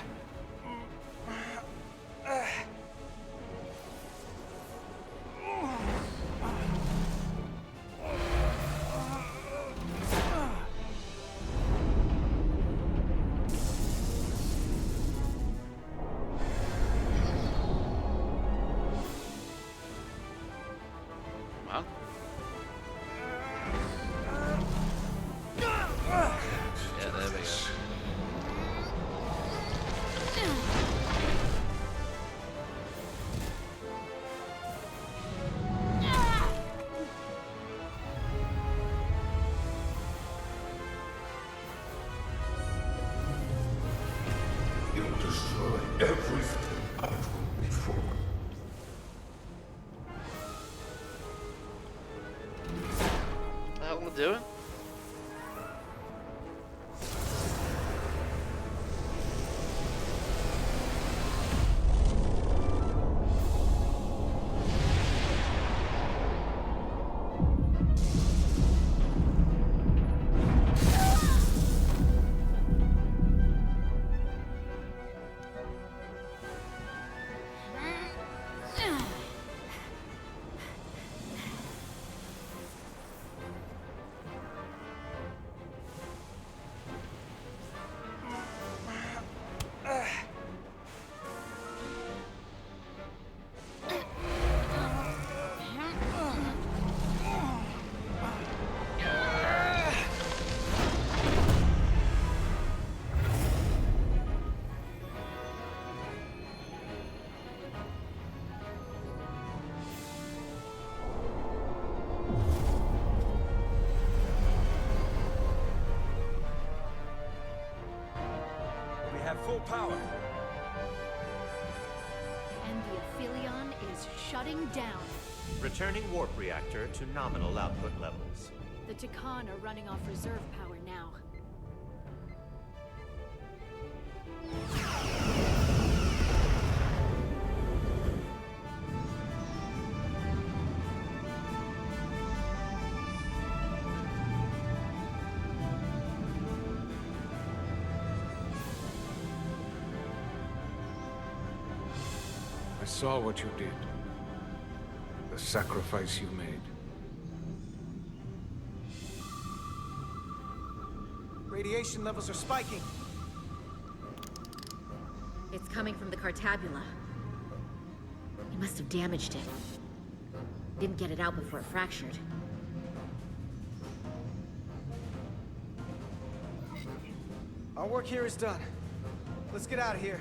Yeah, there we go. You'll destroy everything I put before. What the hell am I doing? We have full power. And the Aphelion is shutting down. Returning warp reactor to nominal output levels. The Takan are running off reserve power now. I saw what you did. The sacrifice you made. Radiation levels are spiking. It's coming from the Cartabula. He must have damaged it. Didn't get it out before it fractured. Our work here is done. Let's get out of here.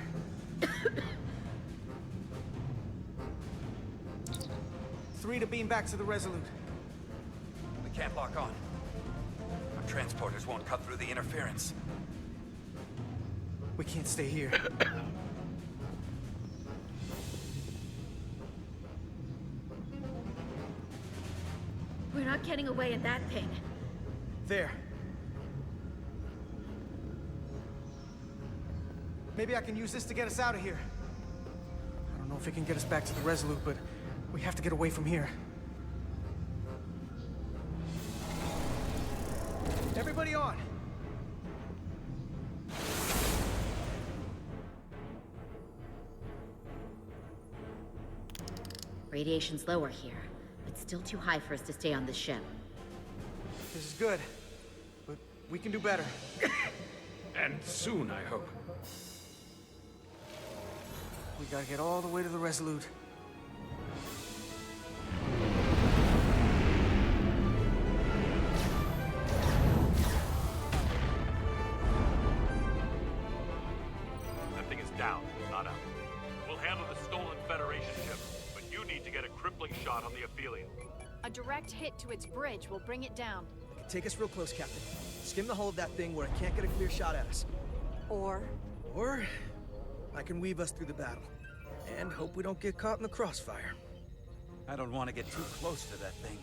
3 to beam back to the Resolute. We can't lock on. Our transporters won't cut through the interference. We can't stay here. We're not getting away in that thing. There. Maybe I can use this to get us out of here. I don't know if it can get us back to the Resolute, but we have to get away from here. Everybody on! Radiation's lower here, but still too high for us to stay on this ship. This is good, but we can do better. And soon, I hope. We gotta get all the way to the Resolute. That thing is down, not up. We'll handle the stolen Federation ship, but you need to get a crippling shot on the Aphelion. A direct hit to its bridge will bring it down. Take us real close, Captain. Skim the hull of that thing where it can't get a clear shot at us. Or I can weave us through the battle. And hope we don't get caught in the crossfire. I don't want to get too close to that thing.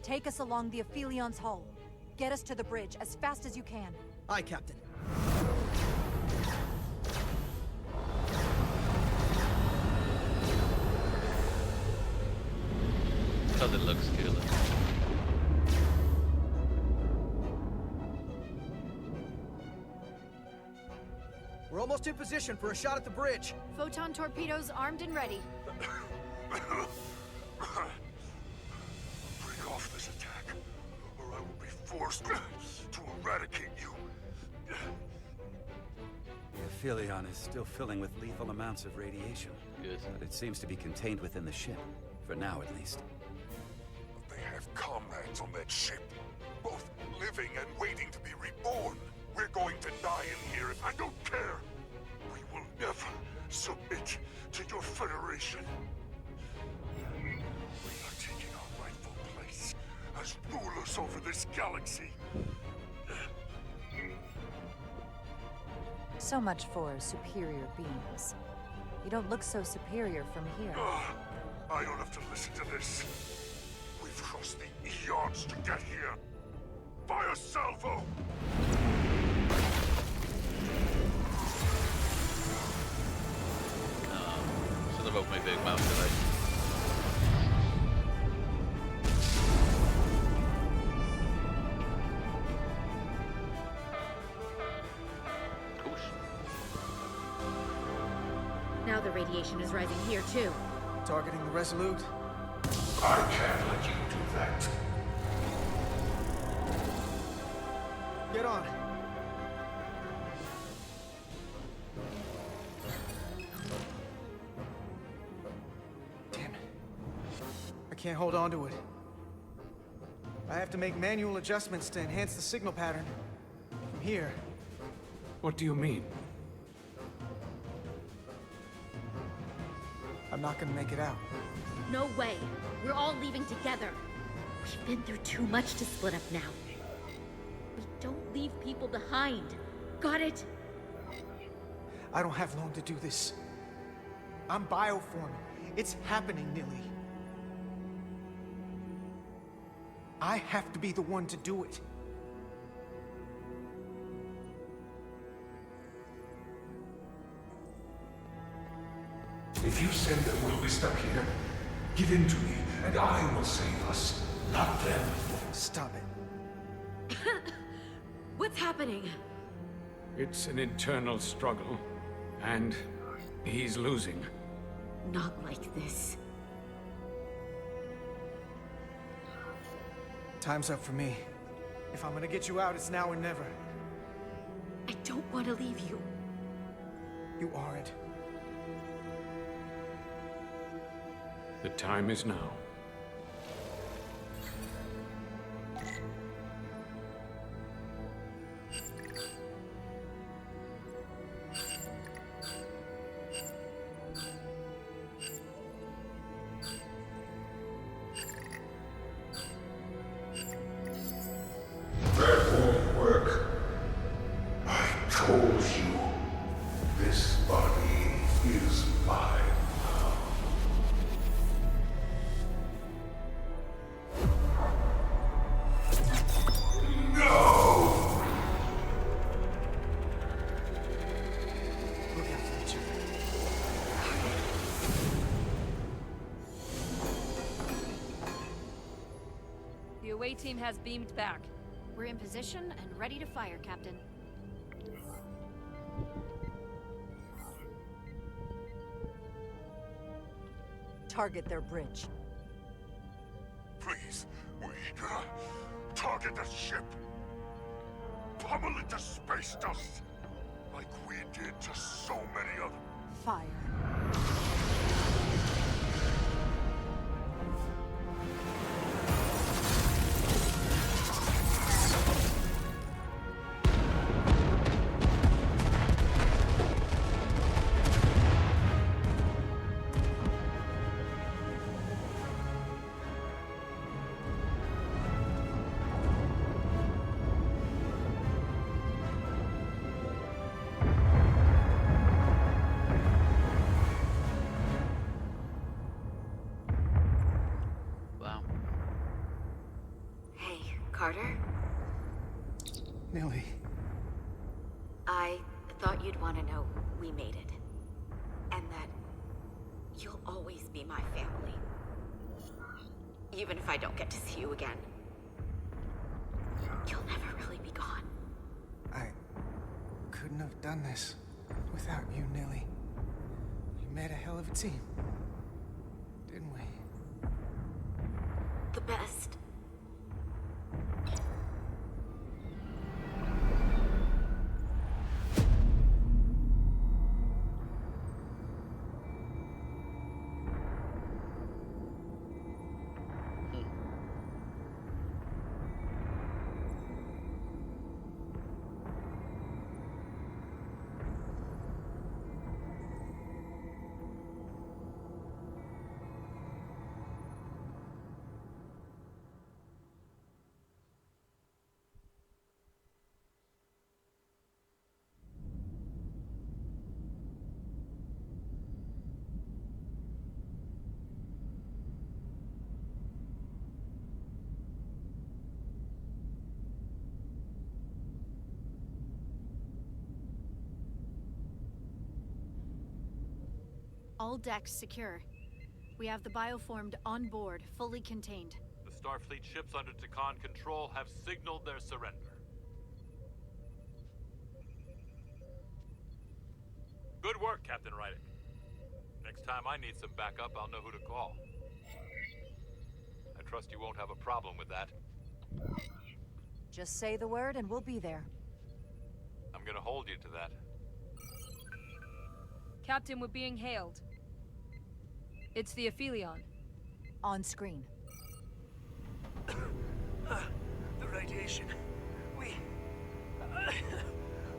take us along the Aphelion's hull. Get us to the bridge as fast as you can. Aye, Captain. Because it looks cool. We're almost in position for a shot at the bridge. Photon torpedoes armed and ready. Break off this attack, or I will be forced to eradicate you. The Aphelion is still filling with lethal amounts of radiation. Good. But it seems to be contained within the ship. For now, at least. But they have comrades on that ship, both living and waiting to be reborn. We're going to die in here if I don't care. We will never submit to your Federation. We are taking our rightful place as rulers over this galaxy. So much for superior beings. You don't look so superior from here. I don't have to listen to this. We've crossed the eons to get here. Fire salvo! Should have opened my big mouth, did I? Now the radiation is rising here, too. Targeting the Resolute. I can't let you do that. Get on. Damn it. I can't hold on to it. I have to make manual adjustments to enhance the signal pattern. From here. What do you mean? I'm not gonna make it out. No way. We're all leaving together. We've been through too much to split up now. We don't leave people behind. Got it? I don't have long to do this. I'm bioforming. It's happening, Nilly. I have to be the one to do it. If you send them, we'll be stuck here. Give in to me, and I will save us, not them. Stop it. What's happening? It's an internal struggle, and he's losing. Not like this. Time's up for me. If I'm gonna get you out, it's now or never. I don't want to leave you. You aren't. The time is now. That won't work. I told you, this body is mine now. No! Look out for each other. The away team has beamed back. We're in position and ready to fire, Captain. Target their bridge. Please, we target the ship. Pummel it to space dust, like we did to so many of them. Fire. Wow. Hey, Carter? Millie. I thought you'd want to know we made it. And that you'll always be my family. Even if I don't get to see you again. You'll never really be gone. I couldn't have done this without you, Nilly. We made a hell of a team, didn't we? The best. All decks secure. We have the bioformed on board, fully contained. The Starfleet ships under Takan control have signaled their surrender. Good work, Captain Rydick. Next time I need some backup, I'll know who to call. I trust you won't have a problem with that. Just say the word and we'll be there. I'm gonna hold you to that. Captain, we're being hailed. It's the Aphelion. On screen. The radiation. We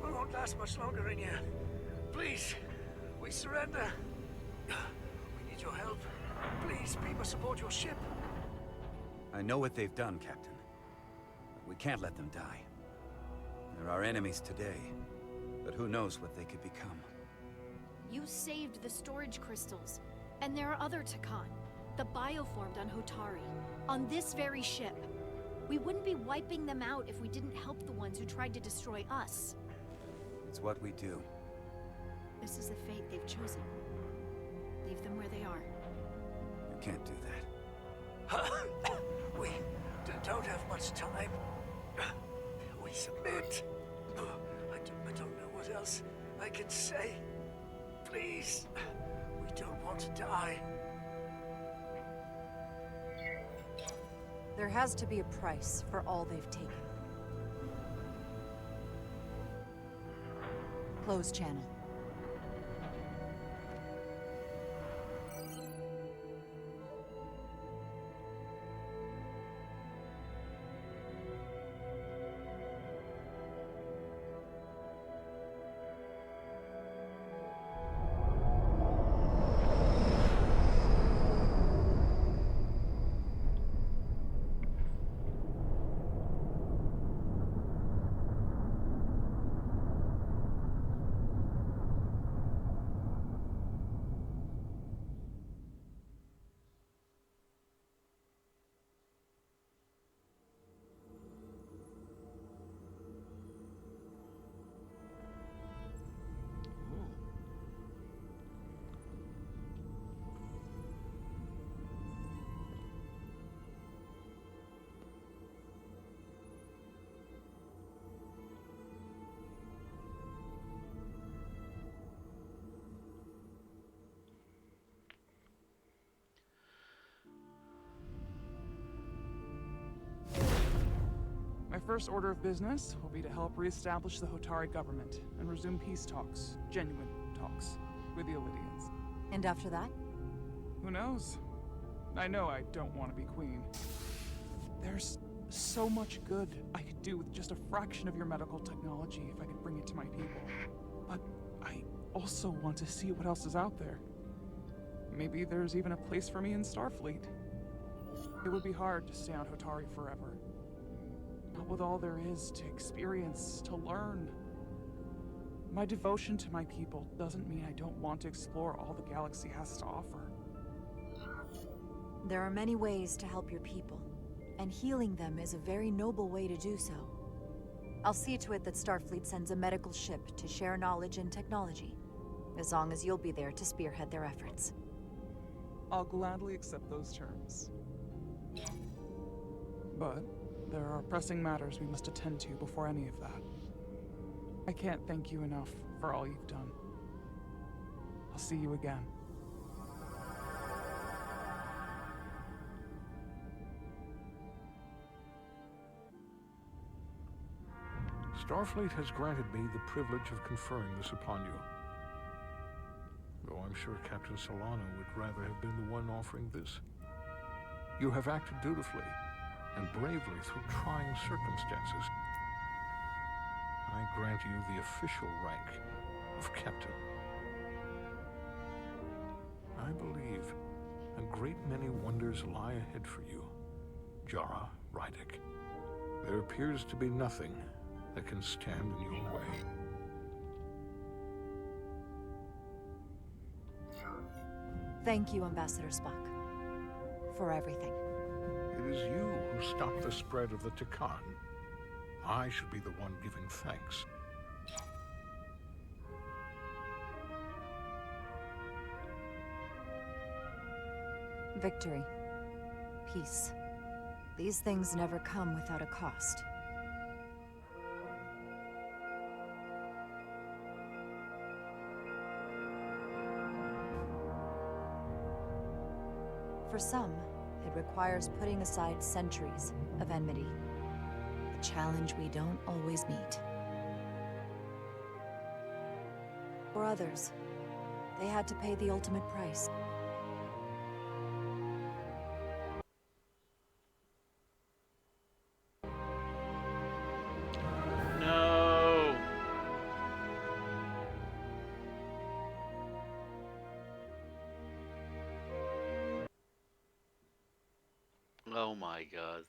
won't last much longer in here. Please, we surrender. We need your help. Please, people support your ship. I know what they've done, Captain. We can't let them die. They're our enemies today, but who knows what they could become. You saved the storage crystals. And there are other Takan. The bioformed on Hotari. On this very ship. We wouldn't be wiping them out if we didn't help the ones who tried to destroy us. It's what we do. This is the fate they've chosen. Leave them where they are. You can't do that. We don't have much time. We submit. I don't know what else I can say. Please. We don't want to die. There has to be a price for all they've taken. Close channel. first order of business will be to help reestablish the Hotari government and resume peace talks, genuine talks, with the Illidians. And after that? Who knows? I know I don't want to be queen. There's so much good I could do with just a fraction of your medical technology if I could bring it to my people. But I also want to see what else is out there. Maybe there's even a place for me in Starfleet. It would be hard to stay on Hotari forever. Not with all there is to experience, to learn. My devotion to my people doesn't mean I don't want to explore all the galaxy has to offer. There are many ways to help your people, and healing them is a very noble way to do so. I'll see to it that Starfleet sends a medical ship to share knowledge and technology, as long as you'll be there to spearhead their efforts. I'll gladly accept those terms. But there are pressing matters we must attend to before any of that. I can't thank you enough for all you've done. I'll see you again. Starfleet has granted me the privilege of conferring this upon you. Though I'm sure Captain Solano would rather have been the one offering this. You have acted dutifully and bravely through trying circumstances. I grant you the official rank of Captain. I believe a great many wonders lie ahead for you, Jara Rydek. There appears to be nothing that can stand in your way. Thank you, Ambassador Spock, for everything. It is you who stopped the spread of the Takan. I should be the one giving thanks. Victory. Peace. These things never come without a cost. For some, it requires putting aside centuries of enmity. A challenge we don't always meet. For others, they had to pay the ultimate price. No! Oh my god.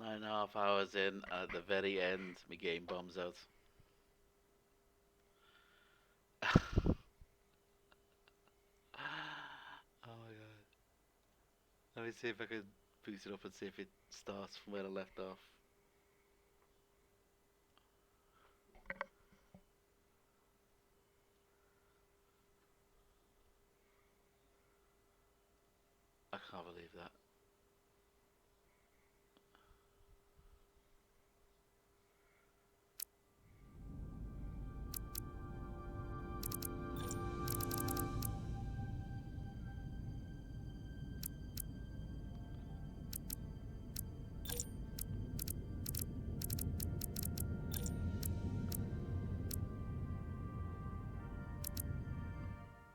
9.5 hours in, at the very end, my game bombs out. Oh my god. Let me see if I can boost it up and see if it starts from where I left off. I can't believe that.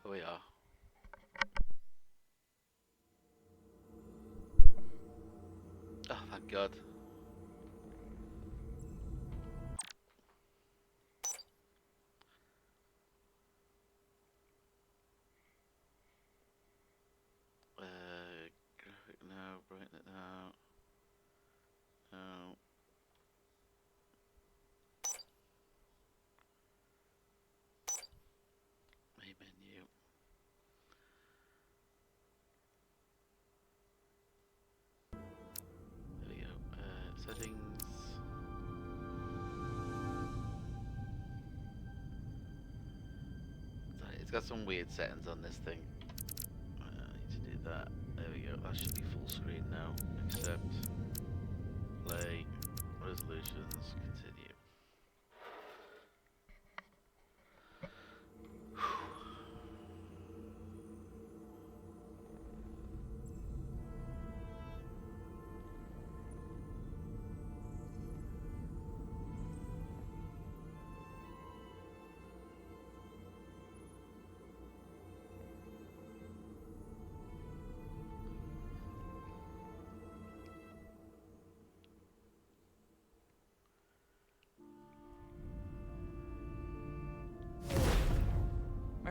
Here we are. Oh, thank God. Graphic now, brighten it now. No. Main menu. There we go. Settings. It's got some weird settings on this thing. I need to do that. There we go. That should be full screen now. Accept. Play. Resolutions. Continue.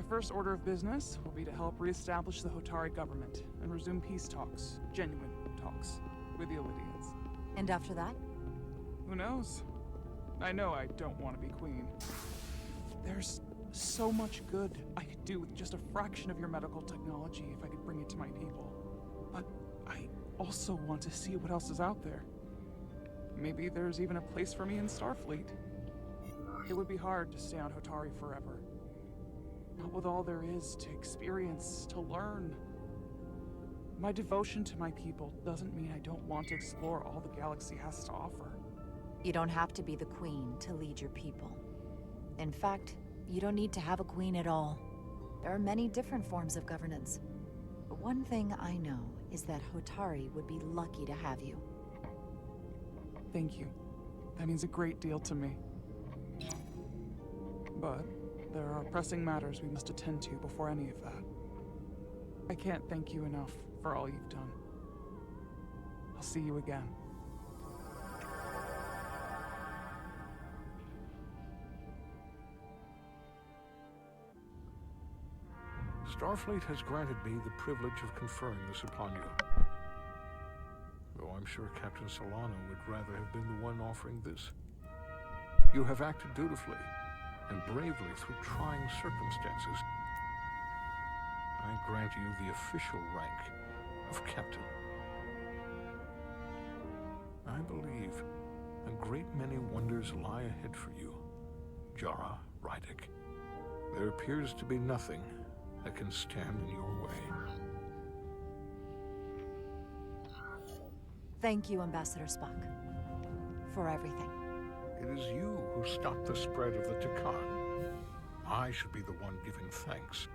first order of business will be to help reestablish the Hotari government and resume peace talks, genuine talks, with the Elydians. And after that? Who knows? I know I don't want to be queen. There's so much good I could do with just a fraction of your medical technology if I could bring it to my people. But I also want to see what else is out there. Maybe there's even a place for me in Starfleet. It would be hard to stay on Hotari forever. Not with all there is to experience, to learn. My devotion to my people doesn't mean I don't want to explore all the galaxy has to offer. You don't have to be the queen to lead your people. In fact, you don't need to have a queen at all. There are many different forms of governance. But one thing I know is that Hotari would be lucky to have you. Thank you. That means a great deal to me. But there are pressing matters we must attend to before any of that. I can't thank you enough for all you've done. I'll see you again. Starfleet has granted me the privilege of conferring this upon you. Though I'm sure Captain Solano would rather have been the one offering this. You have acted dutifully and bravely through trying circumstances. I grant you the official rank of Captain. I believe a great many wonders lie ahead for you, Jara Rydick. There appears to be nothing that can stand in your way. Thank you, Ambassador Spock, for everything. It is you who stopped the spread of the Takan. I should be the one giving thanks.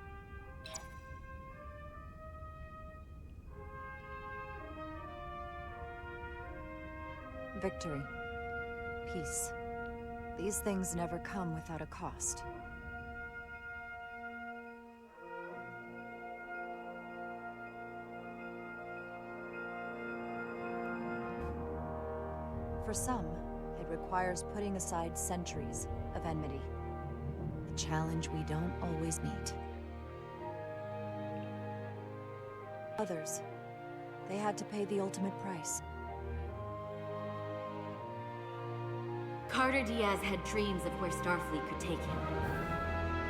Victory. Peace. These things never come without a cost. For some, it requires putting aside centuries of enmity. A challenge we don't always meet. Others, they had to pay the ultimate price. Carter Diaz had dreams of where Starfleet could take him.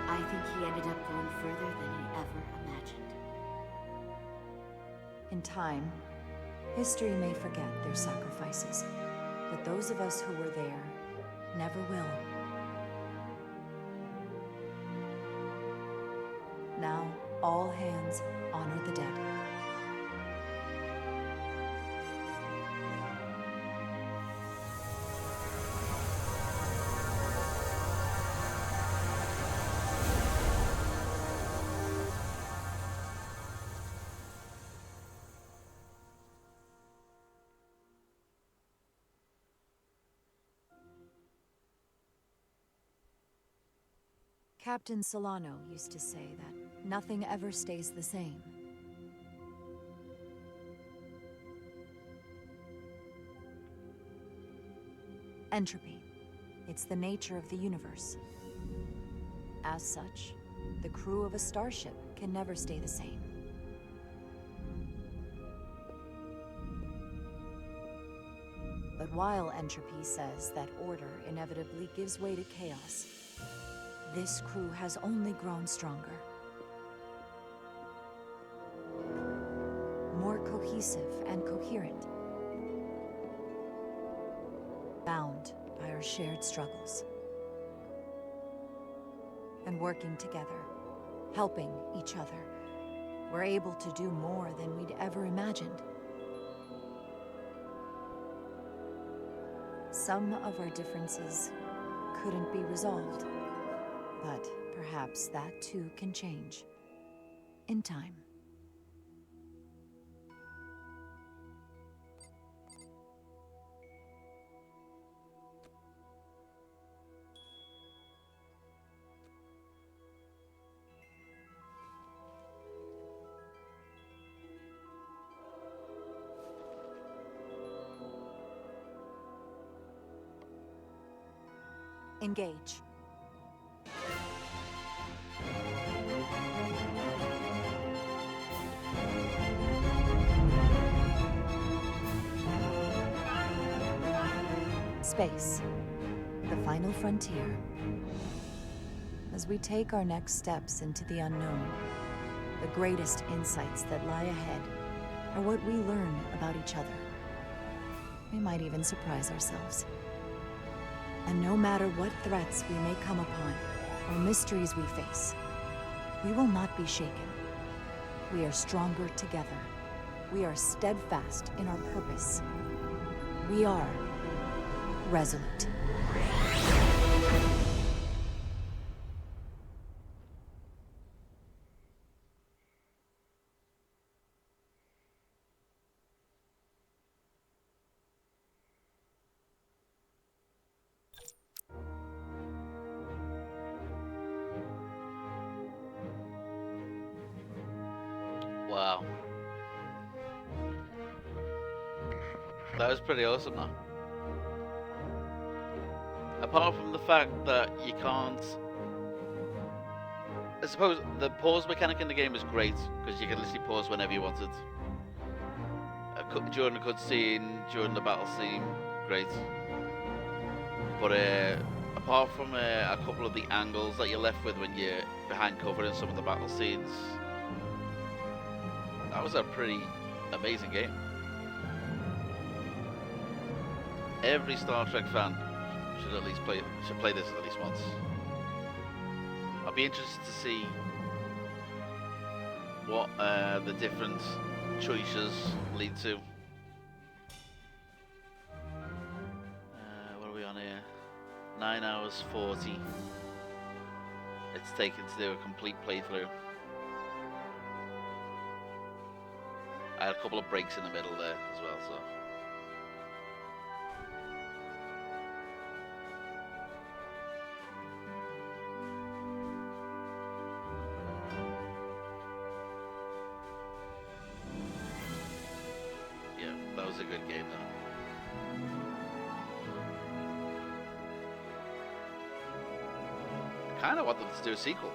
I think he ended up going further than he ever imagined. In time, history may forget their sacrifices, but those of us who were there never will. Now, all hands honor the dead. Captain Solano used to say that nothing ever stays the same. Entropy. It's the nature of the universe. As such, the crew of a starship can never stay the same. But while entropy says that order inevitably gives way to chaos, this crew has only grown stronger. More cohesive and coherent. Bound by our shared struggles. And working together, helping each other, we're able to do more than we'd ever imagined. Some of our differences couldn't be resolved. But perhaps that too can change. In time. Engage. Space. The final frontier. As we take our next steps into the unknown, the greatest insights that lie ahead are what we learn about each other. We might even surprise ourselves. And no matter what threats we may come upon, or mysteries we face, we will not be shaken. We are stronger together. We are steadfast in our purpose. We are resolute. Wow. That was pretty awesome, though. Apart from the fact that you can't... I suppose the pause mechanic in the game is great, because you can literally pause whenever you wanted. During the cutscene, during the battle scene, great. But apart from a couple of the angles that you're left with when you're behind cover in some of the battle scenes, that was a pretty amazing game. Every Star Trek fan should at least play this at least once. I'll be interested to see what the different choices lead to. What are we on here? 9 hours 40. It's taken to do a complete playthrough. I had a couple of breaks in the middle there as well, so. Yeah, that was a good game though. I kind of want them to do a sequel.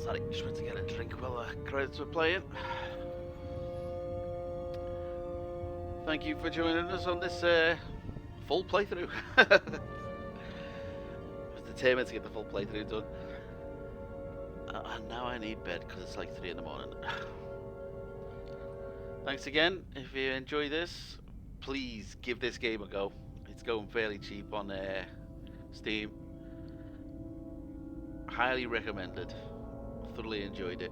Sorry, just went to get a drink while the credits were playing. Thank you for joining us on this full playthrough. I was determined to get the full playthrough done. And now I need bed because it's like 3 in the morning. Thanks again. If you enjoy this, please give this game a go. It's going fairly cheap on Steam. Highly recommended. Thoroughly enjoyed it.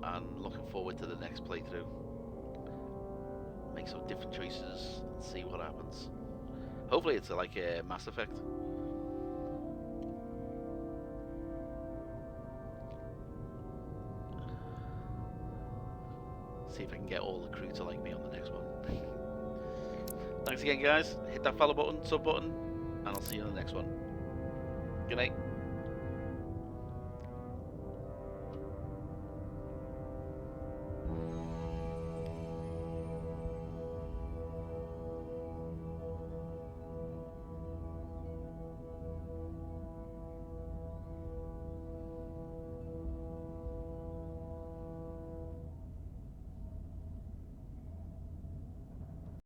And looking forward to the next playthrough. Make some different choices and see what happens. Hopefully it's like a Mass Effect. See if I can get all the crew to like me on the next one. Thanks again, guys. Hit that follow button, sub button, and I'll see you on the next one. Good night.